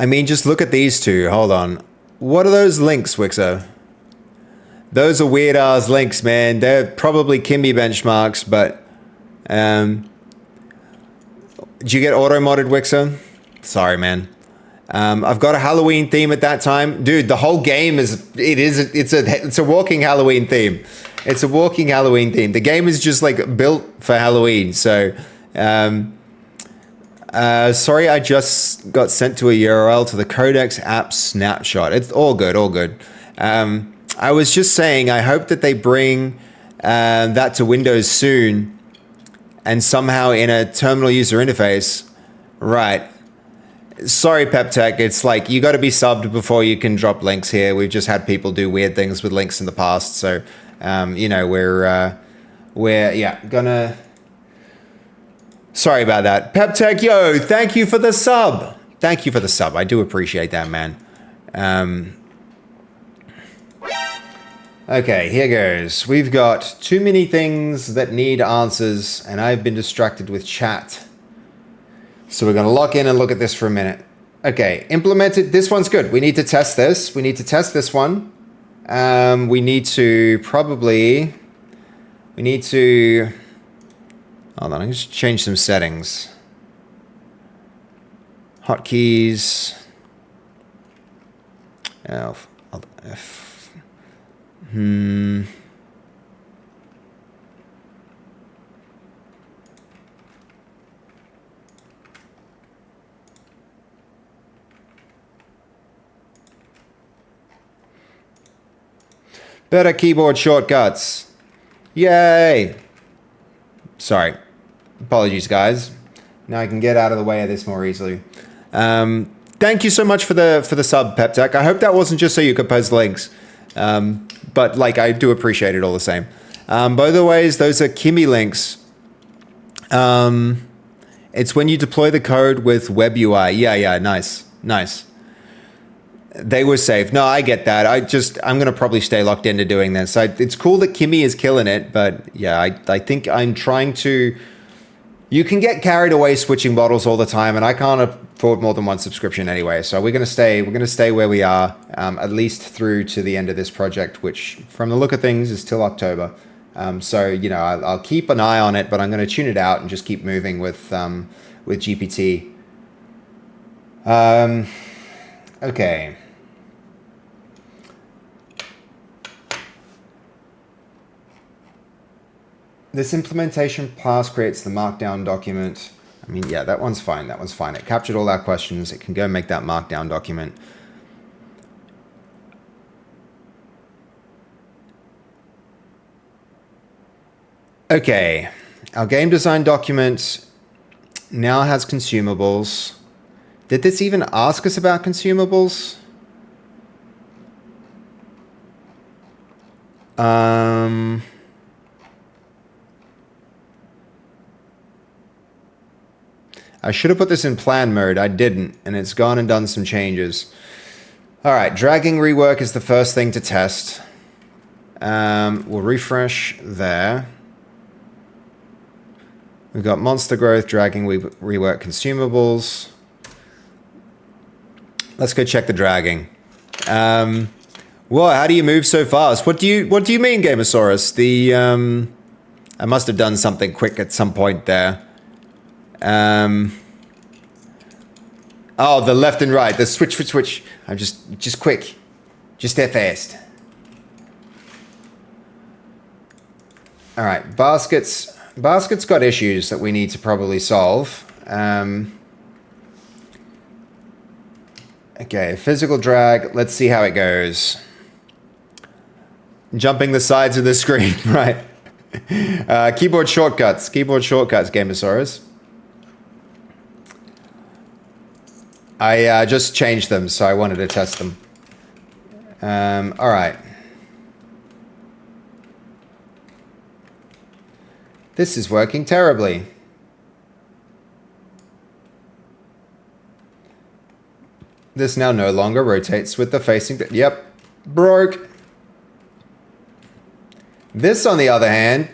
mean, just look at these two. Hold on. What are those links, Wixo? Those are weird ass links, man. They're probably Kimby benchmarks, but did you get auto modded, Wixo? Sorry, man. I've got a Halloween theme at that time, dude. The whole game it's a walking Halloween theme. It's a walking Halloween theme. The game is just like built for Halloween. So, sorry, I just got sent to a URL to the Codex app snapshot. It's all good, all good. I was just saying, I hope that they bring that to Windows soon, and somehow in a terminal user interface. Right. Sorry, PepTech. It's like you got to be subbed before you can drop links here. We've just had people do weird things with links in the past, so you know we're gonna. Sorry about that, PepTech. Yo, thank you for the sub. Thank you for the sub. I do appreciate that, man. Okay, here goes. We've got too many things that need answers, and I've been distracted with chat. So we're going to lock in and look at this for a minute. Okay, implemented. This one's good. We need to test this. We need to test this one. We need to probably... We need to... Hold on, I'm just change some settings. Hotkeys. Better keyboard shortcuts. Yay! Sorry. Apologies, guys. Now I can get out of the way of this more easily. Thank you so much for the sub, PepTech. I hope that wasn't just so you could post links. But like, I do appreciate it all the same. By the ways, those are Kimi links. It's when you deploy the code with Web UI. Yeah, nice. They were safe. No, I get that. I'm going to probably stay locked into doing this. It's cool that Kimi is killing it, but yeah, I think I'm trying to... You can get carried away switching models all the time, and I can't afford more than one subscription anyway. So we're going to stay where we are, at least through to the end of this project, which from the look of things is till October. So, you know, I'll keep an eye on it, but I'm going to tune it out and just keep moving with GPT. Okay. This implementation pass creates the markdown document. I mean, yeah, that one's fine. That one's fine. It captured all our questions. It can go make that markdown document. Okay. Our game design document now has consumables. Did this even ask us about consumables? I should have put this in plan mode. I didn't, and it's gone and done some changes. All right, dragging rework is the first thing to test. We'll refresh there. We've got monster growth, dragging rework consumables. Let's go check the dragging. Well, how do you move so fast? What do you mean, Gamosaurus? I must have done something quick at some point there. Oh, the left and right, the switch. I'm just quick. Just there fast. All right, baskets got issues that we need to probably solve. Okay, physical drag, let's see how it goes. Jumping the sides of the screen, right? Keyboard shortcuts, Gamosaurus. I just changed them, so I wanted to test them. All right. This is working terribly. This now no longer rotates with the facing... Yep, broke. This, on the other hand...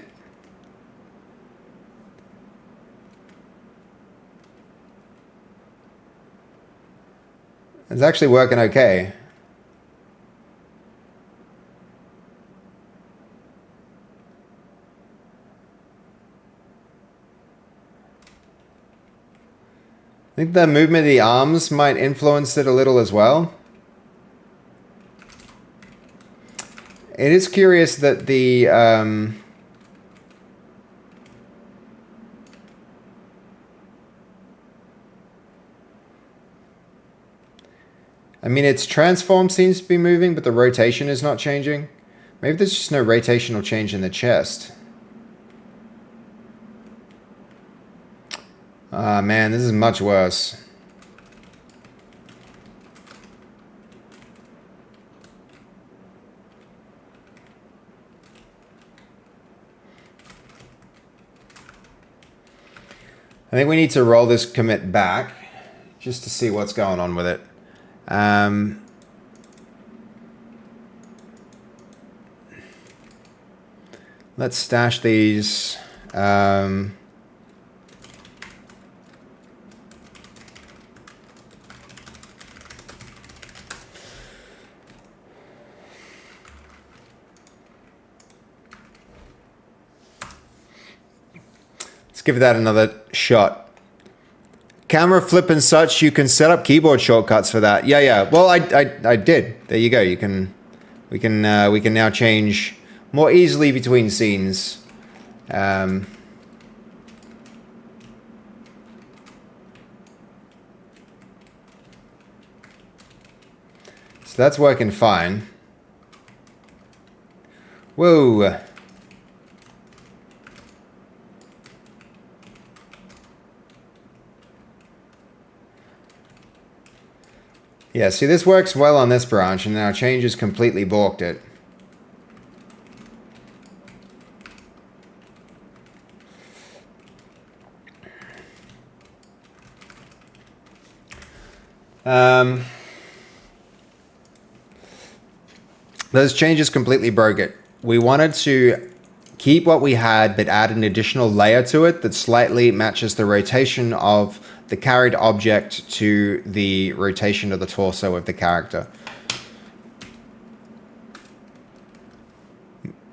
It's actually working okay. think the movement of the arms might influence it a little as well. It is curious that the I mean, its transform seems to be moving, but the rotation is not changing. Maybe there's just no rotational change in the chest. Ah, man, this is much worse. I think we need to roll this commit back just to see what's going on with it. Let's stash these. Let's give that another shot. Camera flip and such, you can set up keyboard shortcuts for that. Yeah. Well, I did. There you go. We can now change more easily between scenes. So that's working fine. Whoa. Yeah, see, this works well on this branch, and now change has completely balked it. Those changes completely broke it. We wanted to keep what we had, but add an additional layer to it that slightly matches the rotation of the carried object to the rotation of the torso of the character.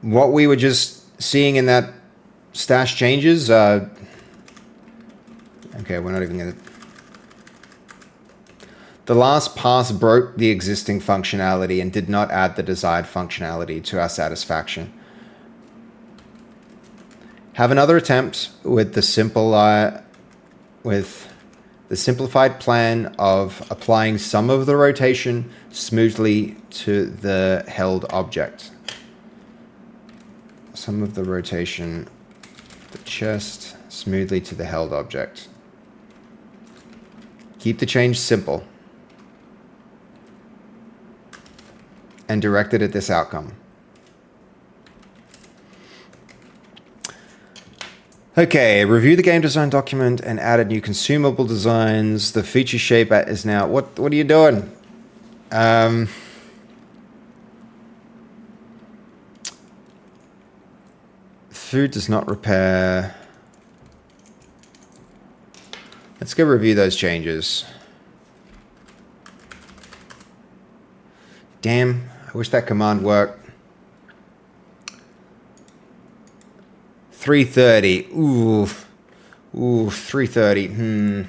What we were just seeing in that stash changes, okay, we're not even gonna... The last pass broke the existing functionality and did not add the desired functionality to our satisfaction. Have another attempt with the simplified plan of applying some of the rotation smoothly to the held object. Some of the rotation, the chest, smoothly to the held object. Keep the change simple and direct it at this outcome. Okay, review the game design document and added new consumable designs. The feature shape is now... What are you doing? Food does not repair. Let's go review those changes. Damn, I wish that command worked. 3:30. Ooh, 3:30.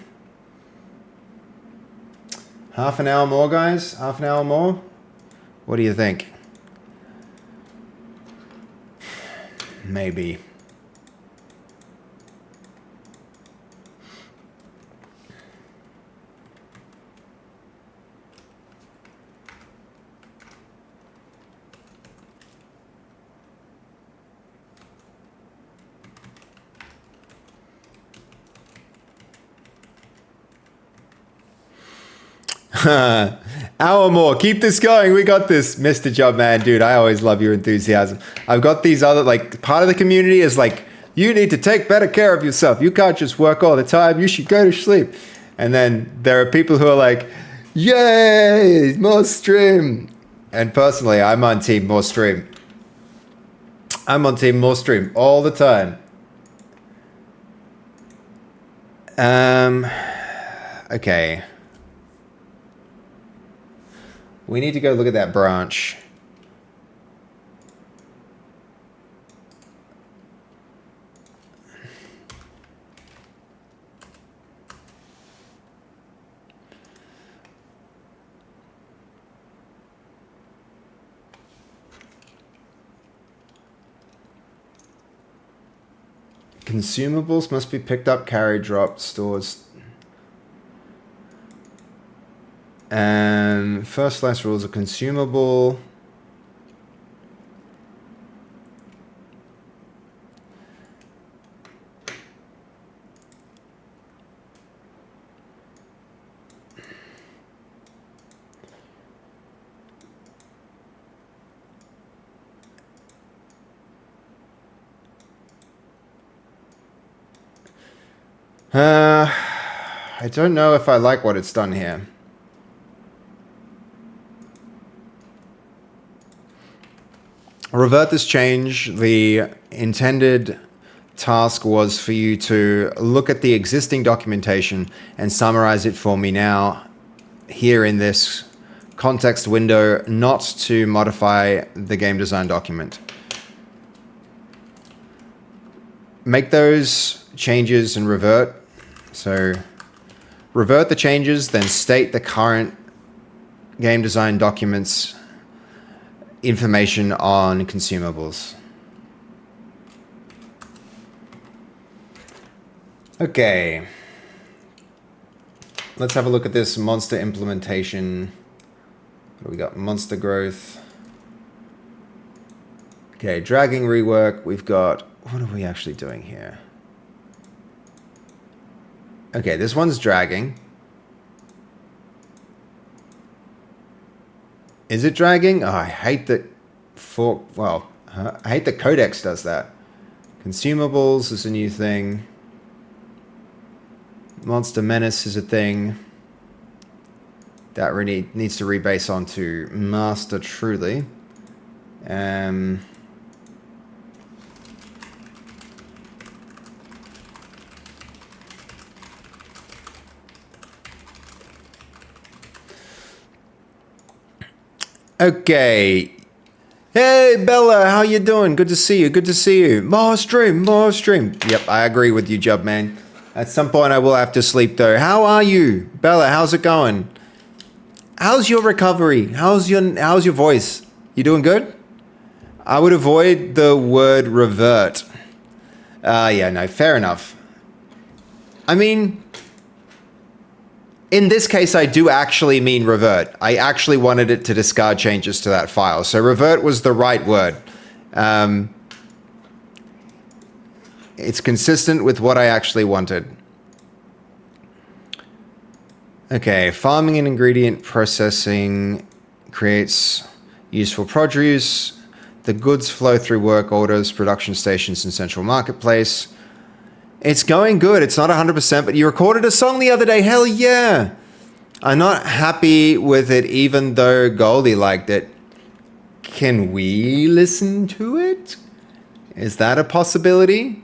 Half an hour more, guys? Half an hour more? What do you think? Maybe. Hour more. Keep this going. We got this, Mr. Jobman. Dude, I always love your enthusiasm. I've got these other, like, part of the community is like, you need to take better care of yourself. You can't just work all the time. You should go to sleep. And then there are people who are like, yay, more stream. And personally, I'm on team more stream. I'm on team more stream all the time. Okay. We need to go look at that branch. Consumables must be picked up, carried, dropped, stores. And first slice rules are consumable. I don't know if I like what it's done here. Revert this change. The intended task was for you to look at the existing documentation and summarize it for me now here in this context window, not to modify the game design document. Make those changes and revert. So revert the changes, then state the current game design documents information on consumables. Okay. Let's have a look at this monster implementation. What do we got? Monster growth. Okay, dragging rework. We've got, what are we actually doing here? Okay, this one's dragging. Is it dragging? Oh, I hate that I hate that Codex does that. Consumables is a new thing. Monster Menace is a thing. That really needs to rebase onto Master Truly. Okay. Hey, Bella, how you doing? Good to see you. Good to see you. More stream, more stream. Yep, I agree with you, Jubman. At some point, I will have to sleep, though. How are you? Bella, how's it going? How's your recovery? How's your voice? You doing good? I would avoid the word revert. Yeah, no, fair enough. I mean, in this case, I do actually mean revert. I actually wanted it to discard changes to that file. So revert was the right word. It's consistent with what I actually wanted. Okay, farming and ingredient processing creates useful produce. The goods flow through work orders, production stations, and central marketplace. It's going good. It's not 100%, but you recorded a song the other day. Hell yeah. I'm not happy with it, even though Goldie liked it. Can we listen to it? Is that a possibility?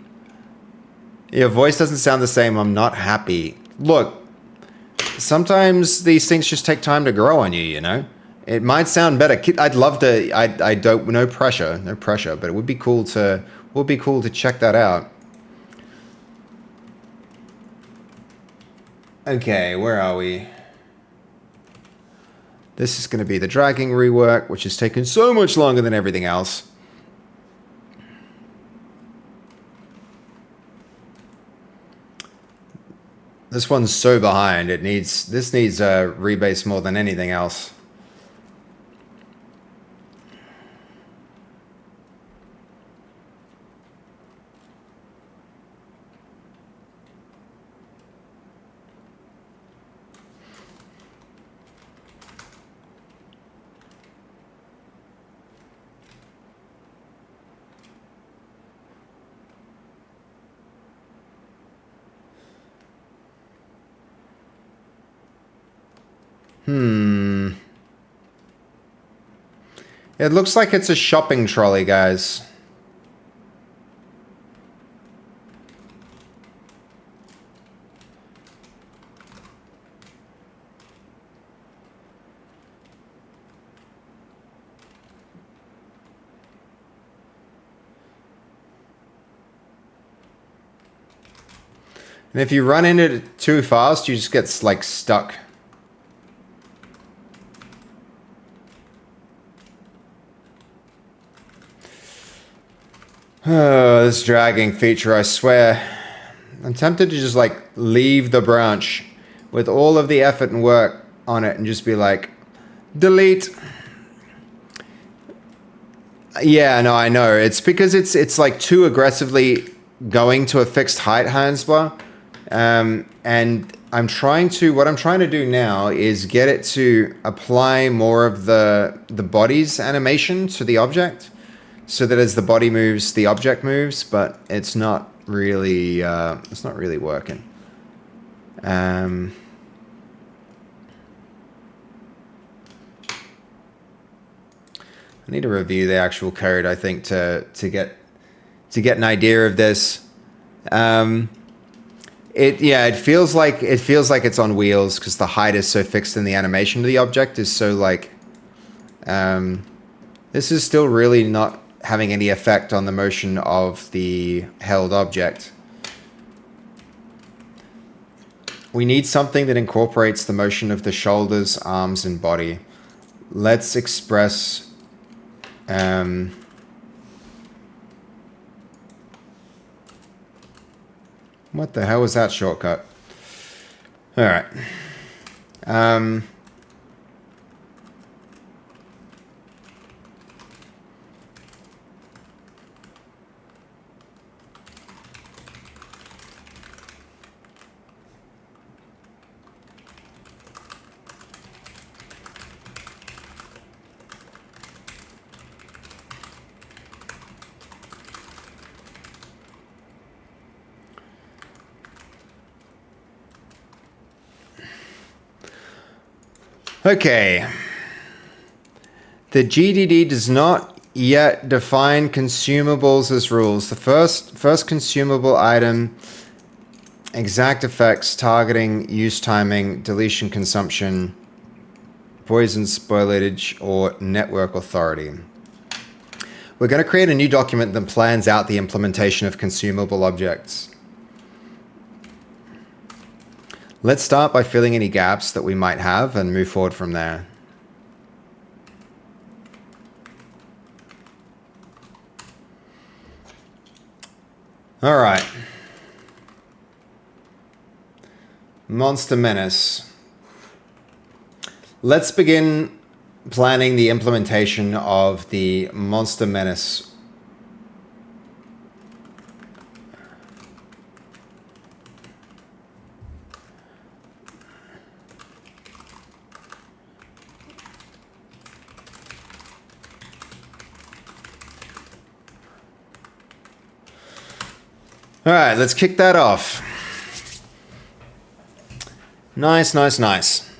Your voice doesn't sound the same. I'm not happy. Look, sometimes these things just take time to grow on you, you know? It might sound better. I'd love to, I don't, no pressure, but it would be cool to check that out. Okay, where are we? This is going to be the dragging rework, which has taken so much longer than everything else. This one's so behind. This needs a rebase more than anything else. It looks like it's a shopping trolley, guys. And if you run into it too fast, you just get like stuck. Oh, this dragging feature, I swear. I'm tempted to just like leave the branch with all of the effort and work on it and just be like, delete. Yeah, no, I know. It's because it's like too aggressively going to a fixed height handler. And what I'm trying to do now is get it to apply more of the body's animation to the object, so that as the body moves, the object moves, but it's not really working. I need to review the actual code, I think, to get an idea of this. It feels like it's on wheels because the height is so fixed and the animation of the object is so like. This is still really not having any effect on the motion of the held object. We need something that incorporates the motion of the shoulders, arms, and body. Let's express. What the hell was that shortcut? All right. Okay. The GDD does not yet define consumables as rules. The first consumable item, exact effects, targeting, use timing, deletion consumption, poison spoilage, or network authority. We're going to create a new document that plans out the implementation of consumable objects. Let's start by filling any gaps that we might have and move forward from there. All right. Monster Menace. Let's begin planning the implementation of the Monster Menace. All right, let's kick that off. Nice, nice, nice.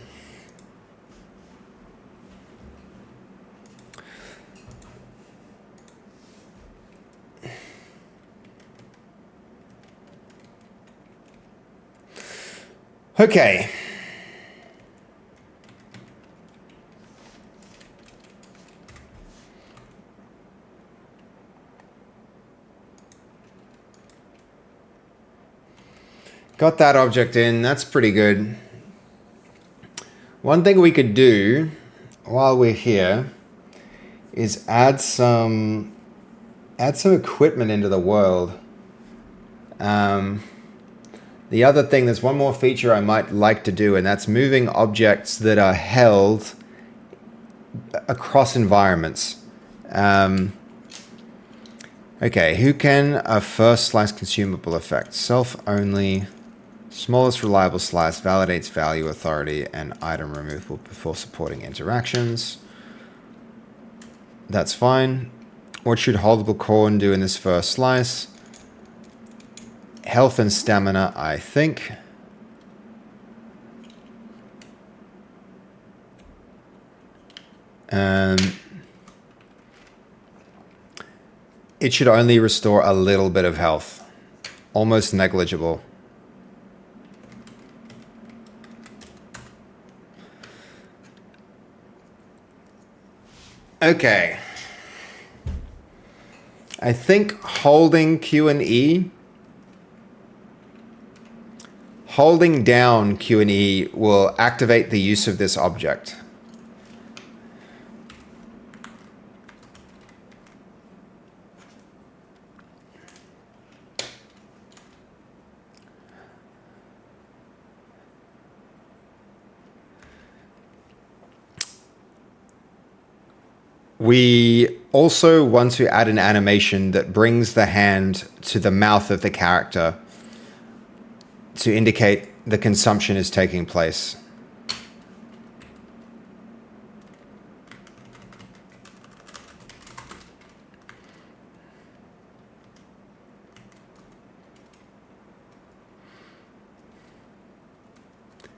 Okay. Got that object in, that's pretty good. One thing we could do while we're here is add some equipment into the world. The other thing, there's one more feature I might like to do, and that's moving objects that are held across environments. Okay, who can a first slice consumable effect? Self only, smallest reliable slice, validates value, authority, and item removable before supporting interactions. That's fine. What should holdable corn do in this first slice? Health and stamina, I think. It should only restore a little bit of health. Almost negligible. Okay. I think holding Q and E, holding down Q and E will activate the use of this object. We also want to add an animation that brings the hand to the mouth of the character to indicate the consumption is taking place.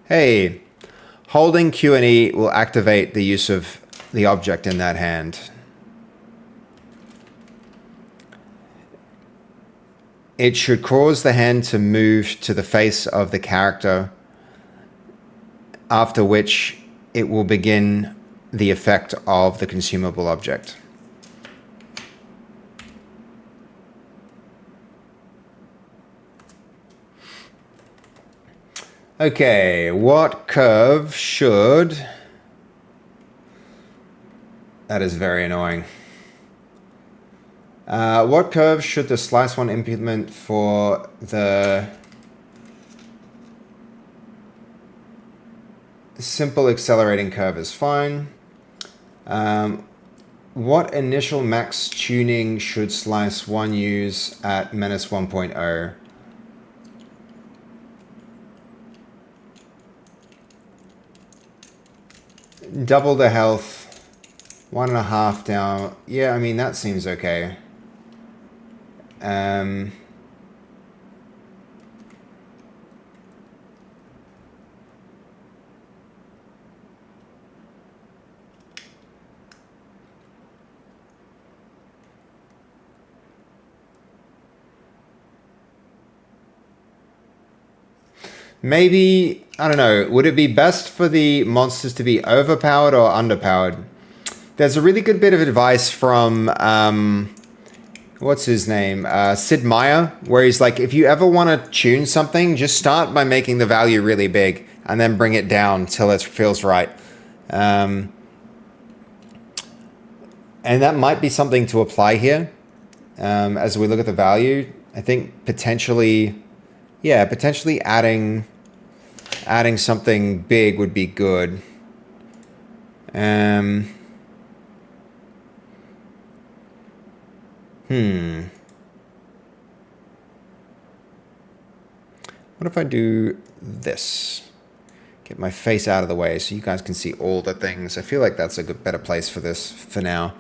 Hey, holding Q and E will activate the use of the object in that hand. It should cause the hand to move to the face of the character, after which it will begin the effect of the consumable object. Okay, what curve should... That is very annoying. What curve should the slice one implement for the simple accelerating curve is fine. What initial max tuning should slice one use at menace 1.0? Double the health, 1.5 down. Yeah, I mean, that seems okay. Maybe, I don't know, would it be best for the monsters to be overpowered or underpowered? There's a really good bit of advice from, what's his name? Sid Meier, where he's like, if you ever want to tune something, just start by making the value really big and then bring it down till it feels right. And that might be something to apply here. As we look at the value, I think potentially, yeah, potentially adding something big would be good. What if I do this? Get my face out of the way so you guys can see all the things. I feel like that's a better place for this for now.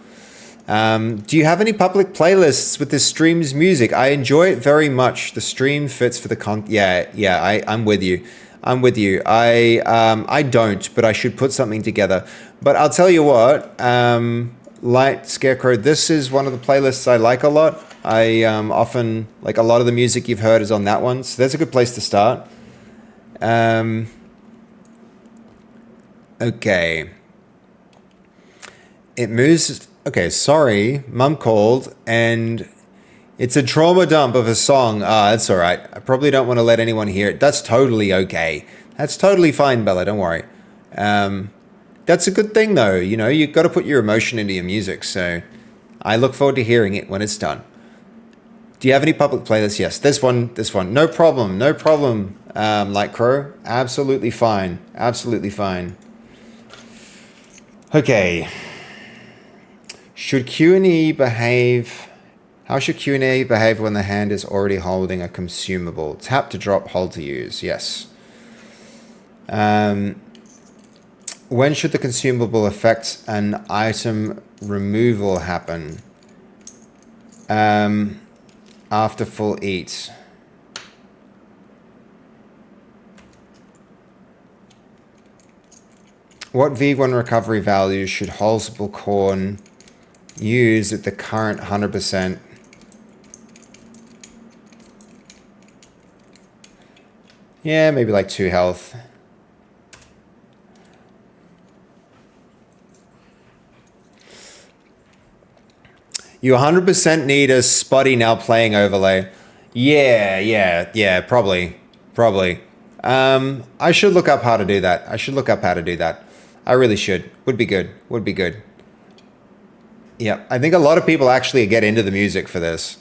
Do you have any public playlists with this stream's music? I enjoy it very much. The stream fits for the Yeah, I'm with you. I'm with you. I don't, but I should put something together. But I'll tell you what, Light Scarecrow, this is one of the playlists I like a lot. I often, like a lot of the music you've heard is on that one. So that's a good place to start. Okay. It moves... Okay, sorry, Mum called, and it's a trauma dump of a song. That's all right. I probably don't want to let anyone hear it. That's totally okay. That's totally fine, Bella. Don't worry. That's a good thing, though. You know, you've got to put your emotion into your music, so I look forward to hearing it when it's done. Do you have any public playlists? Yes, this one. No problem, Light Crow. Absolutely fine. Absolutely fine. Okay. Should Q&E behave... How should Q&E behave when the hand is already holding a consumable? Tap to drop, hold to use. Yes. When should the consumable affect an item removal happen? After full eat. What V1 recovery value should Holsable Corn use at the current 100%? Yeah, maybe like 2 health. You 100% need a spotty now playing overlay. Yeah, probably. I should look up how to do that. I really should. Would be good. Yeah, I think a lot of people actually get into the music for this.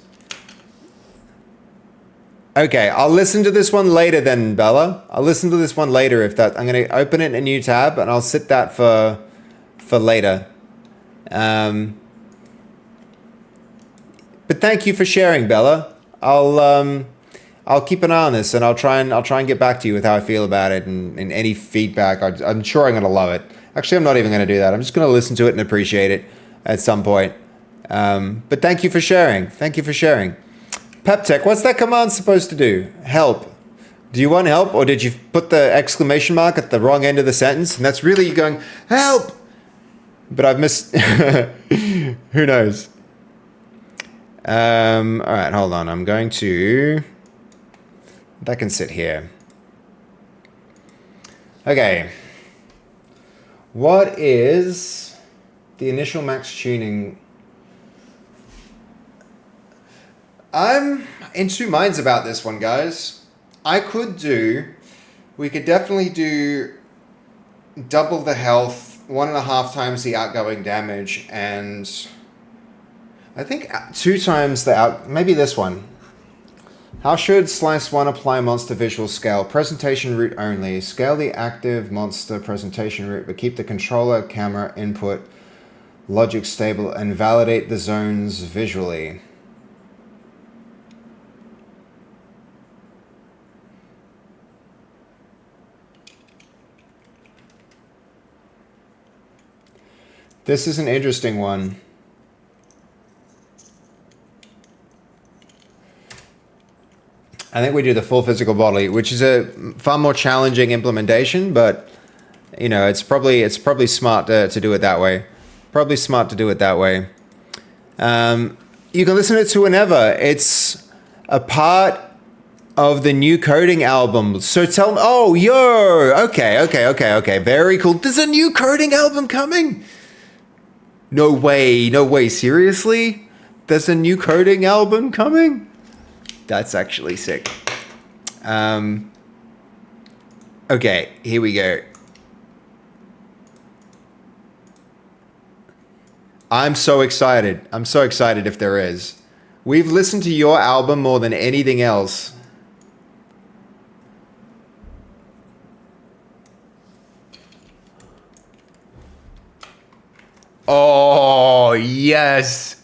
Okay, I'll listen to this one later then, Bella. I'll listen to this one later if that... I'm going to open it in a new tab and I'll sit that for later. Um, but thank you for sharing, Bella. I'll keep an eye on this, and I'll try and get back to you with how I feel about it and any feedback. I'm sure I'm gonna love it. Actually, I'm not even gonna do that. I'm just gonna listen to it and appreciate it at some point. But thank you for sharing. Thank you for sharing. PepTech, what's that command supposed to do? Help. Do you want help, or did you put the exclamation mark at the wrong end of the sentence? And that's really you going, help! But I've missed... Who knows? All right, hold on. I'm going to... That can sit here. Okay. What is the initial max tuning? I'm in two minds about this one, guys. We could definitely do double the health, 1.5 times the outgoing damage, and I think 2 times the maybe this one. How should Slice 1 apply monster visual scale? Presentation route only. Scale the active monster presentation route, but keep the controller camera input logic stable and validate the zones visually. This is an interesting one. I think we do the full physical body, which is a far more challenging implementation, but you know, it's probably smart to do it that way. Probably smart to do it that way. You can listen to it to whenever. It's a part of the new coding album. So tell me, oh, yo, okay. Very cool. There's a new coding album coming. No way, seriously? There's a new coding album coming? That's actually sick. Okay, here we go. I'm so excited. I'm so excited if there is. We've listened to your album more than anything else. Oh, yes.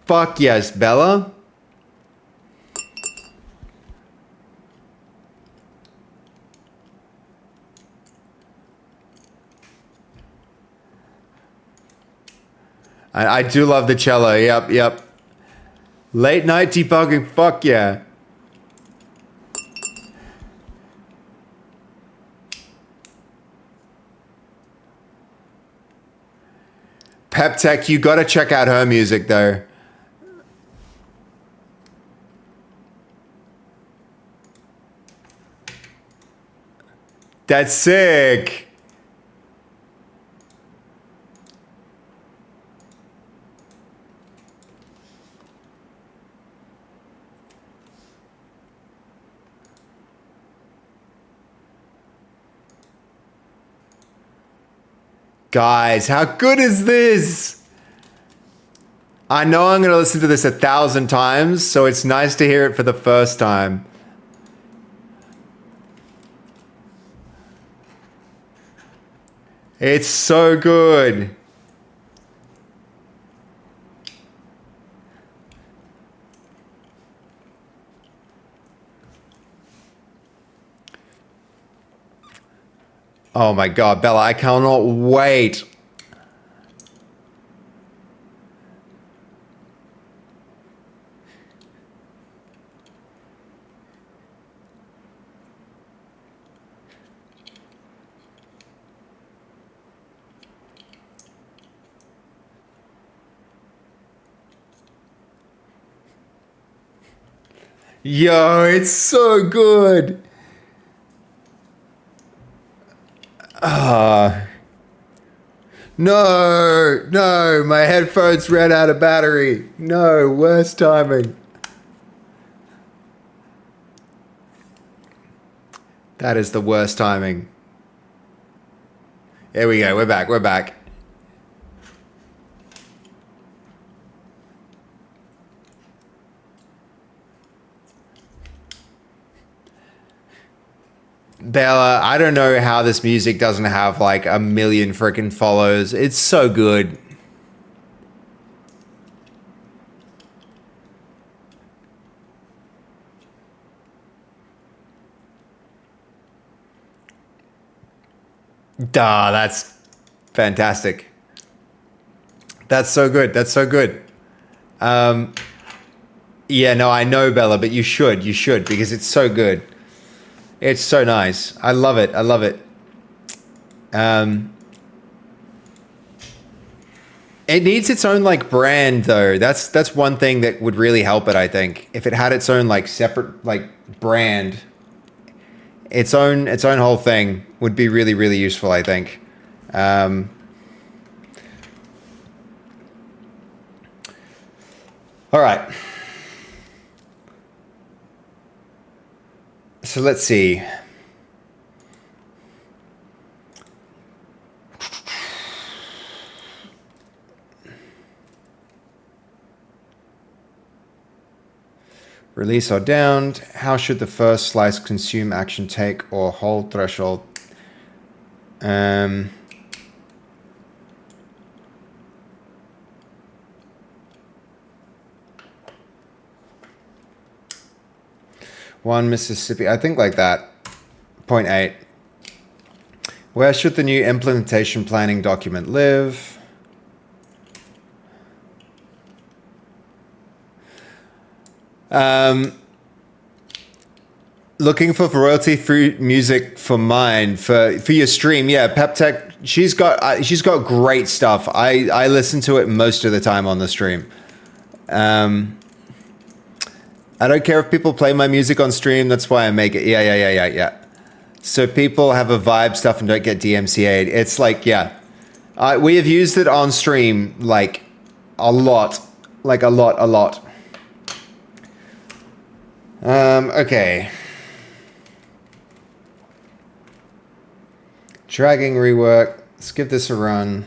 Fuck yes, Bella. I do love the cello. Yep. Late night debugging. Fuck yeah. PepTech, you gotta check out her music though. That's sick. Guys, how good is this? I know I'm going to listen to this 1,000 times, so it's nice to hear it for the first time. It's so good. Oh my God, Bella, I cannot wait. Yo, it's so good. No, my headphones ran out of battery. No, worst timing. That is the worst timing. Here we go, we're back. Bella, I don't know how this music doesn't have like a million freaking follows. It's so good. Duh, that's fantastic. That's so good. That's so good. Yeah, no, I know, Bella, but you should. You should, because it's so good. It's so nice. I love it. I love it. It needs its own like brand though. That's one thing that would really help it, I think. If it had its own like separate like brand, its own whole thing would be really, really useful, I think. All right. So let's see. Release or downed. How should the first slice consume action take or hold threshold? One Mississippi, I think like that. 0.8. Where should the new implementation planning document live? Looking for royalty-free music for mine for your stream. Yeah, PepTech. She's got great stuff. I listen to it most of the time on the stream. I don't care if people play my music on stream. That's why I make it. Yeah. So people have a vibe stuff and don't get DMCA'd. It's like, yeah. We have used it on stream like a lot. Like a lot. Okay. Dragging rework. Let's give this a run.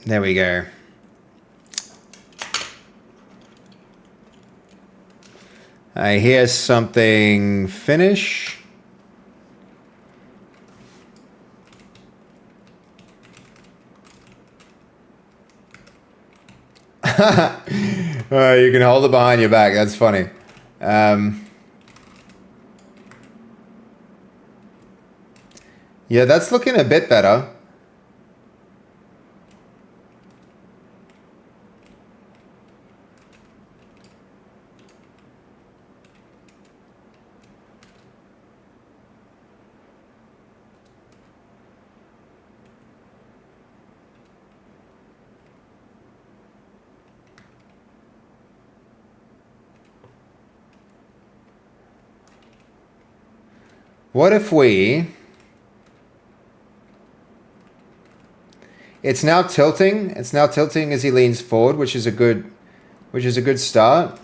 There we go. I hear something finish. You can hold it behind your back. That's funny. Yeah, that's looking a bit better. What if we... It's now tilting. It's now tilting as he leans forward, which is a good start.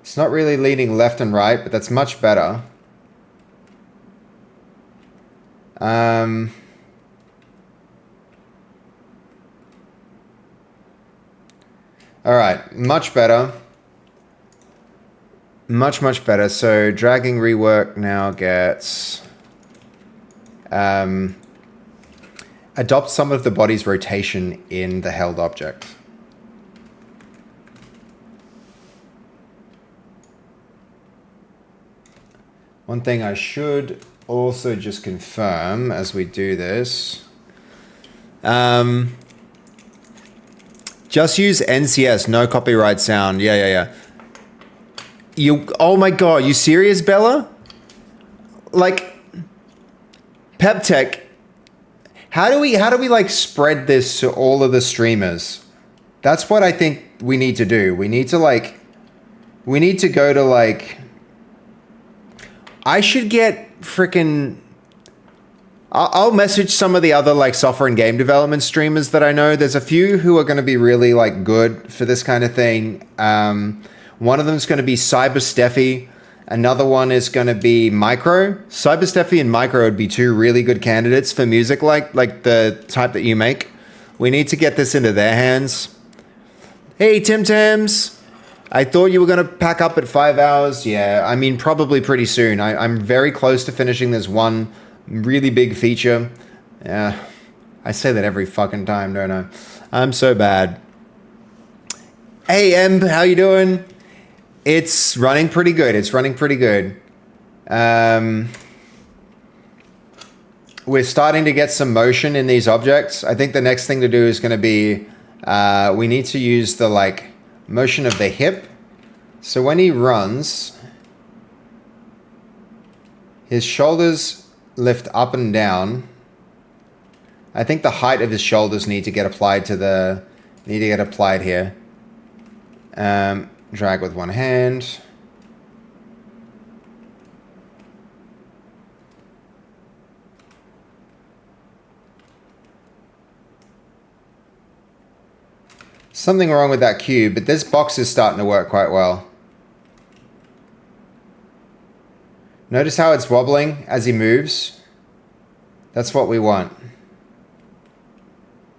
It's not really leaning left and right, but that's much better. All right, much better. Much better. So dragging rework now gets adopt some of the body's rotation in the held object. One thing I should also just confirm as we do this, just use NCS, no copyright sound. Yeah. Oh my God, you serious, Bella? Like, PepTech, how do we like spread this to all of the streamers? That's what I think we need to do. We need to go to like, I should get freaking, I'll message some of the other like software and game development streamers that I know. There's a few who are going to be really like good for this kind of thing. One of them is going to be Cyber Steffi. Another one is going to be Micro. Cyber Steffi and Micro would be two really good candidates for music like the type that you make, We need to get this into their hands. Hey, Tim Tams. I thought you were going to pack up at 5 hours. Yeah, I mean, probably pretty soon. I'm very close to finishing this one really big feature. Yeah, I say that every fucking time, don't I? I'm so bad. Hey, Em, how you doing? It's running pretty good. It's running pretty good. We're starting to get some motion in these objects. I think the next thing to do is going to be, we need to use the like motion of the hip. So when he runs, his shoulders lift up and down. I think the height of his shoulders need to get applied to here. Drag with one hand. Something wrong with that cube, but this box is starting to work quite well. Notice how it's wobbling as he moves? That's what we want.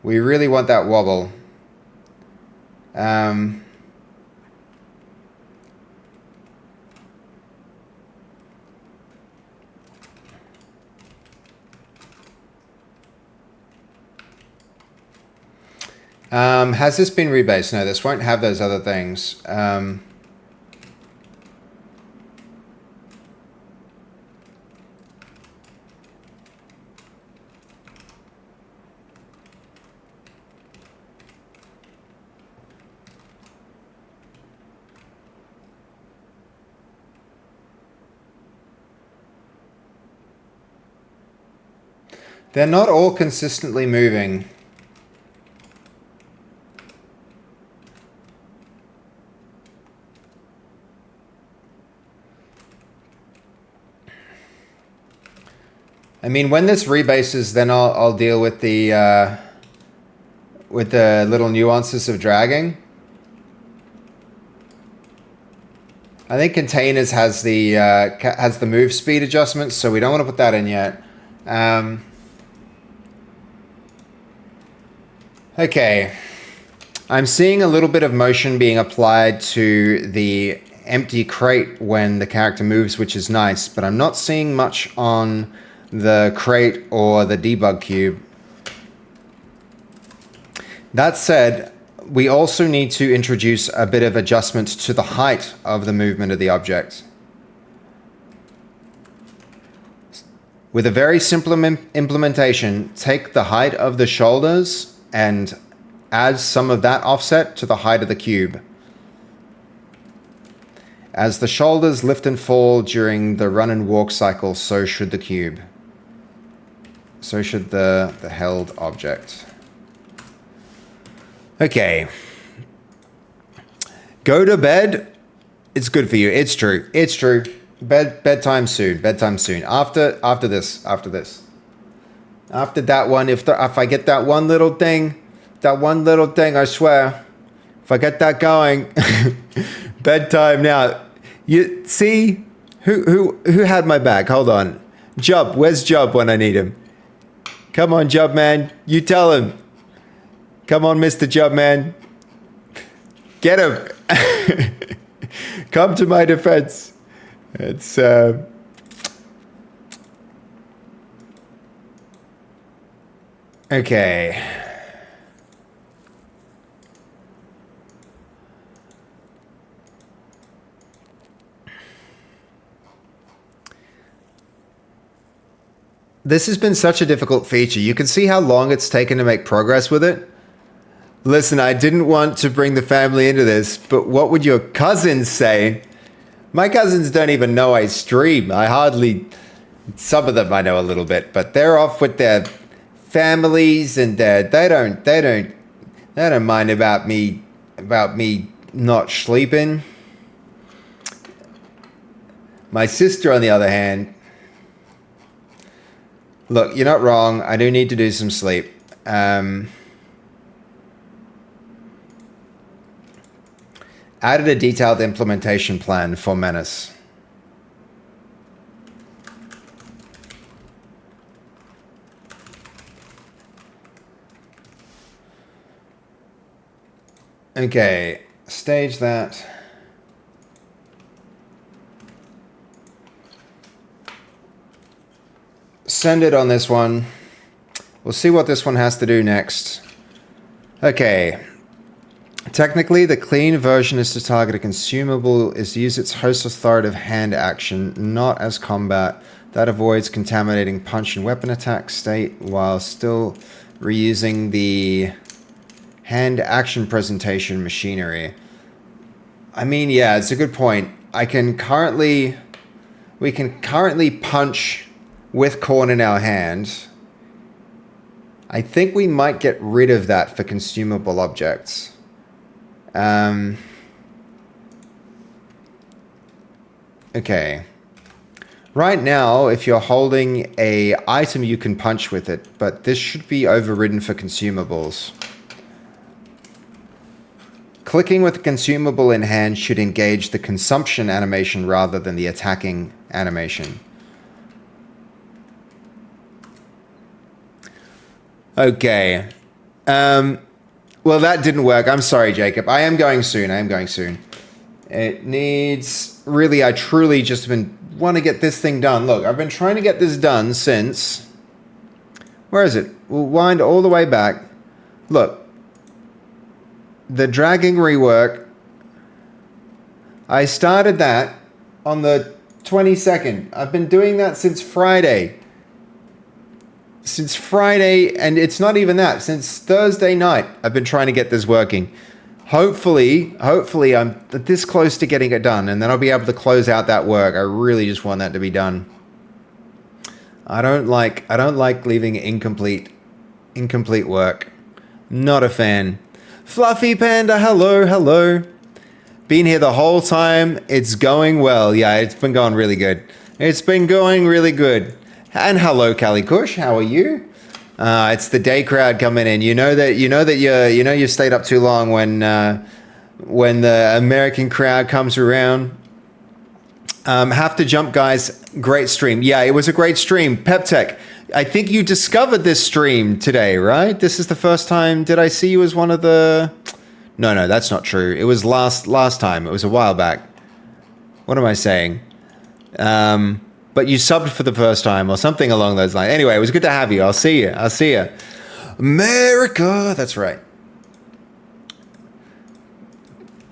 We really want that wobble. Has this been rebased? No, this won't have those other things. They're not all consistently moving. I mean, when this rebases, then I'll deal with the little nuances of dragging. I think containers has the move speed adjustments, so we don't want to put that in yet. Okay, I'm seeing a little bit of motion being applied to the empty crate when the character moves, which is nice, but I'm not seeing much on the crate or the debug cube. That said, we also need to introduce a bit of adjustment to the height of the movement of the object. With a very simple implementation, take the height of the shoulders and add some of that offset to the height of the cube. As the shoulders lift and fall during the run and walk cycle, so should the cube. So should the held object. Okay. Go to bed. It's good for you. It's true. It's true. Bedtime soon. Bedtime soon. After this. After that one, if I get that one little thing, I swear, if I get that going, bedtime now. You see, who had my back? Hold on, Jub. Where's Jub when I need him? Come on, Jub man. You tell him. Come on, Mr. Jub man. Get him. Come to my defense. It's okay. This has been such a difficult feature. You can see how long it's taken to make progress with it. Listen, I didn't want to bring the family into this, but what would your cousins say? My cousins don't even know I stream. Some of them I know a little bit, but they're off with their families and they don't mind about me not sleeping. My sister, on the other hand, look, you're not wrong. I do need to do some sleep. Added a detailed implementation plan for Menace. Okay, stage that. Send it on this one. We'll see what this one has to do next. Okay. Technically, the clean version is to target a consumable, is to use its host authoritative hand action, not as combat. That avoids contaminating punch and weapon attack state while still reusing the hand action presentation machinery. I mean, yeah, it's a good point. We can currently punch with corn in our hand. I think we might get rid of that for consumable objects. Okay. Right now, if you're holding a item, you can punch with it, but this should be overridden for consumables. Clicking with a consumable in hand should engage the consumption animation rather than the attacking animation. Okay. Well, that didn't work. I'm sorry, Jacob. I am going soon. It needs... Really, I truly just want to get this thing done. Look, I've been trying to get this done since... Where is it? We'll wind all the way back. Look. The dragging rework. I started that on the 22nd. I've been doing that since Friday. And it's not even that. Since Thursday night, I've been trying to get this working. Hopefully, I'm this close to getting it done, and then I'll be able to close out that work. I really just want that to be done. I don't like leaving incomplete work. Not a fan. Fluffy Panda, hello. Been here the whole time. It's going well. Yeah, it's been going really good. And hello, Cali Kush. How are you? It's the day crowd coming in. You know you stayed up too long when the American crowd comes around. Have to jump, guys. Great stream. Yeah, it was a great stream. PepTech. I think you discovered this stream today, right? This is the first time. Did I see you as one of the? No, that's not true. It was last time. It was a while back. What am I saying? But you subbed for the first time or something along those lines. Anyway, it was good to have you. I'll see you. America. That's right.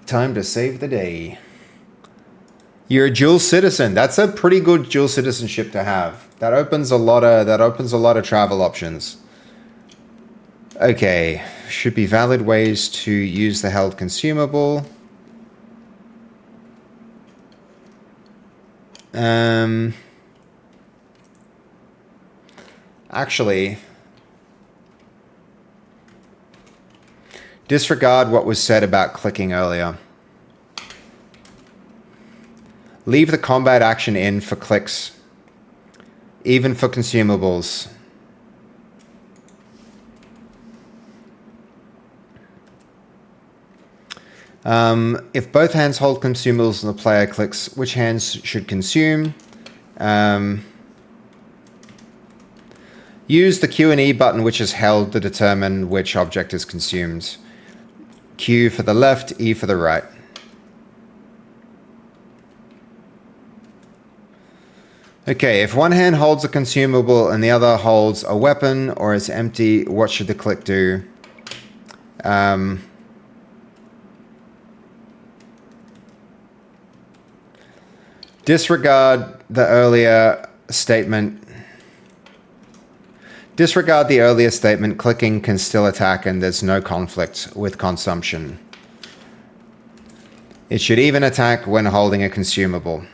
Time to save the day. You're a dual citizen. That's a pretty good dual citizenship to have. That opens a lot of travel options. Okay. Should be valid ways to use the held consumable. Actually, disregard what was said about clicking earlier. Leave the combat action in for clicks, even for consumables. If both hands hold consumables and the player clicks, which hands should consume? Use the Q and E button, which is held to determine which object is consumed. Q for the left, E for the right. Okay, if one hand holds a consumable and the other holds a weapon or is empty, what should the click do? Disregard the earlier statement. Disregard the earlier statement. Clicking can still attack and there's no conflict with consumption. It should even attack when holding a consumable.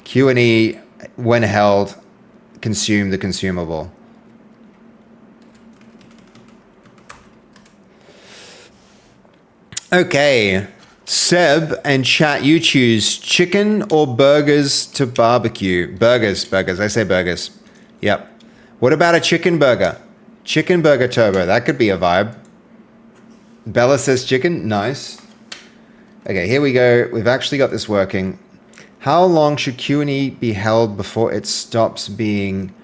Q and E, when held, consume the consumable. Okay. Seb and chat, you choose chicken or burgers to barbecue. Burgers. I say burgers. Yep. What about a chicken burger? Chicken burger turbo. That could be a vibe. Bella says chicken. Nice. Okay, here we go. We've actually got this working. How long should Q and E be held before it stops being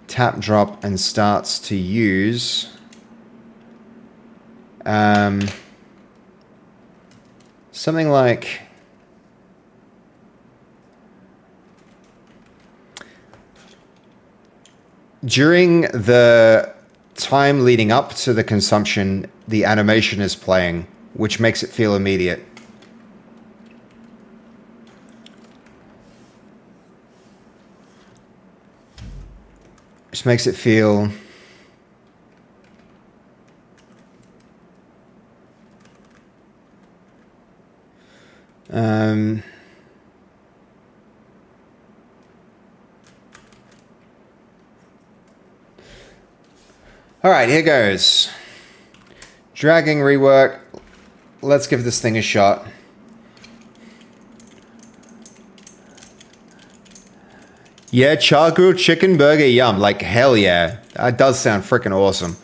tap drop and starts to use? something like during the time leading up to the consumption, the animation is playing, which makes it feel immediate. Which makes it feel all right, here goes. Dragging rework. Let's give this thing a shot. Yeah, char grilled chicken burger, yum. Like, hell yeah. That does sound freaking awesome.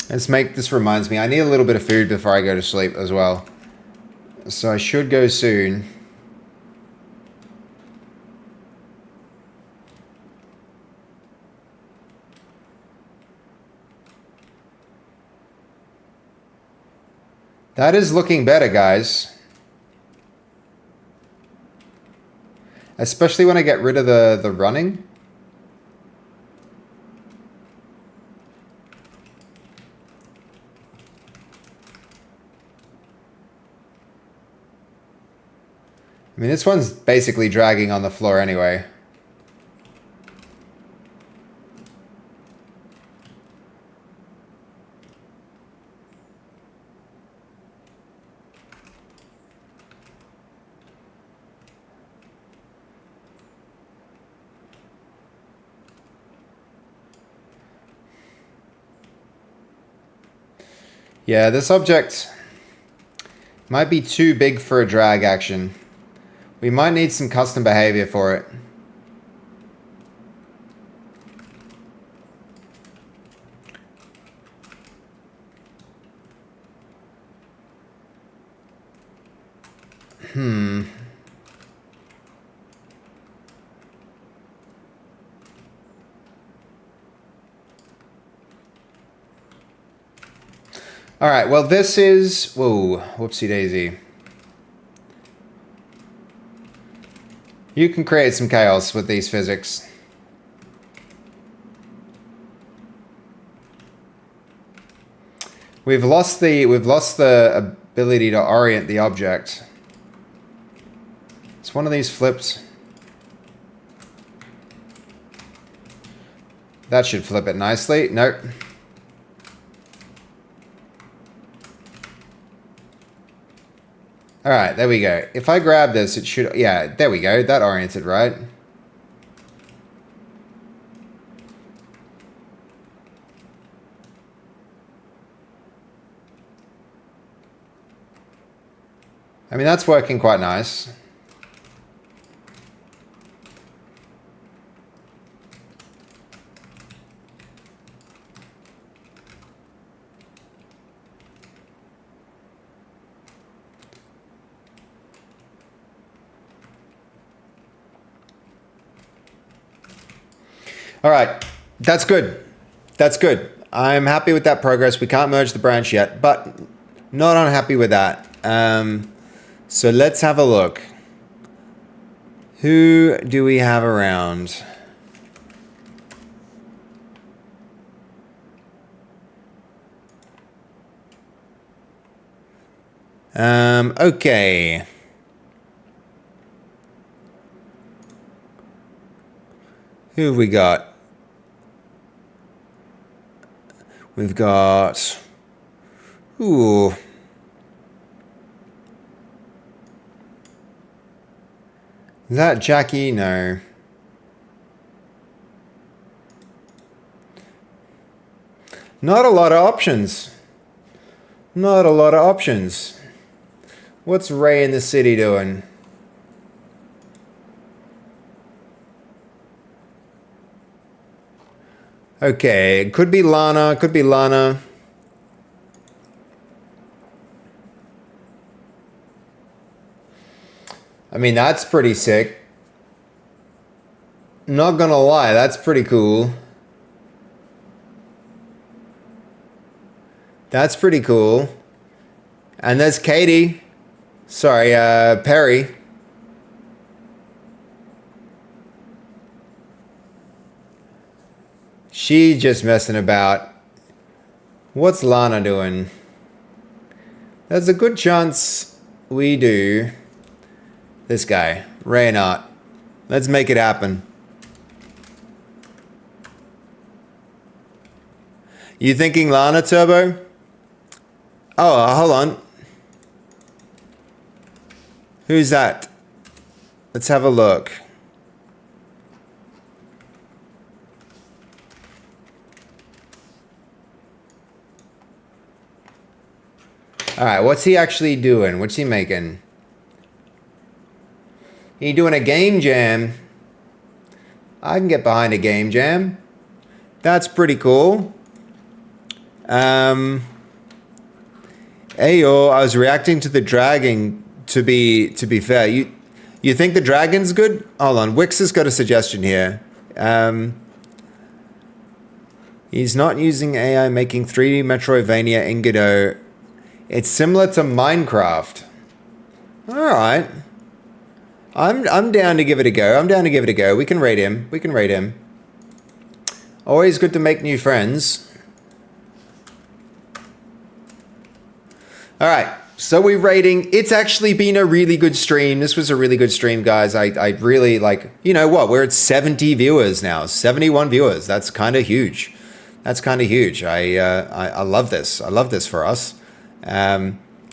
This reminds me, I need a little bit of food before I go to sleep as well. So I should go soon. That is looking better, guys. Especially when I get rid of the running. I mean, this one's basically dragging on the floor anyway. Yeah, this object might be too big for a drag action. We might need some custom behavior for it. All right, well, this is... Whoa, whoopsie daisy. You can create some chaos with these physics. We've lost the ability to orient the object. It's one of these flips. That should flip it nicely. Nope. All right, there we go. If I grab this, it should... Yeah, there we go. That oriented, right? I mean, that's working quite nice. All right, that's good. That's good. I'm happy with that progress. We can't merge the branch yet, but not unhappy with that. So let's have a look. Who do we have around? Okay. Who have we got? We've got... Ooh. Is that Jackie? No. Not a lot of options. Not a lot of options. What's Ray in the city doing? Okay, it could be Lana, could be Lana. I mean, that's pretty sick. Not gonna lie, that's pretty cool. That's pretty cool. And there's Katie. Sorry, Perry. She just messing about. What's Lana doing? There's a good chance we do this guy, Reynard. Let's make it happen. You thinking Lana, Turbo? Oh, hold on. Who's that? Let's have a look. All right, what's he actually doing? What's he making? He doing a game jam. I can get behind a game jam. That's pretty cool. Ayo, I was reacting to the dragging. To be fair, you think the dragon's good? Hold on, Wix has got a suggestion here. He's not using AI making 3D Metroidvania in Godot. It's similar to Minecraft. All right. I'm down to give it a go. We can rate him. Always good to make new friends. All right. So we're rating. It's actually been a really good stream. This was a really good stream, guys. I really like, you know what? We're at 70 viewers now, 71 viewers. That's kind of huge. I love this. I love this for us.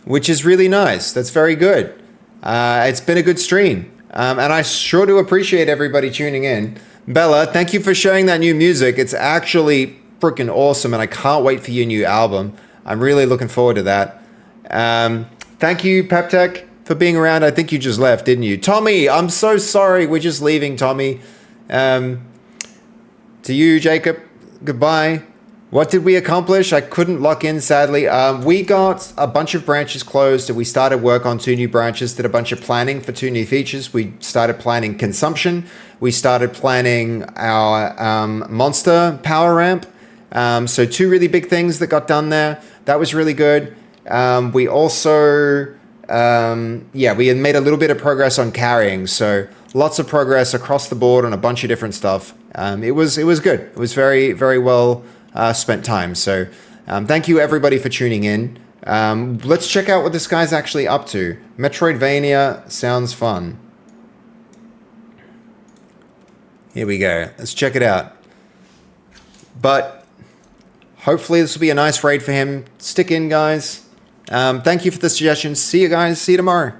Which is really nice. That's very good. It's been a good stream. And I sure do appreciate everybody tuning in. Bella, thank you for sharing that new music. It's actually freaking awesome, and I can't wait for your new album. I'm really looking forward to that. Thank you, PepTech, for being around. I think you just left, didn't you? Tommy, I'm so sorry. We're just leaving, Tommy. To you, Jacob, goodbye. What did we accomplish? I couldn't lock in, sadly. We got a bunch of branches closed, and we started work on 2 new branches, did a bunch of planning for 2 new features. We started planning consumption. We started planning our monster power ramp. So 2 really big things that got done there. That was really good. We also, we had made a little bit of progress on carrying. So lots of progress across the board on a bunch of different stuff. It was good. It was very, very well spent time. So thank you everybody for tuning in. Let's check out what this guy's actually up to. Metroidvania sounds fun. Here we go. Let's check it out. But hopefully this will be a nice raid for him. Stick in, guys. Thank you for the suggestions. See you guys. See you tomorrow.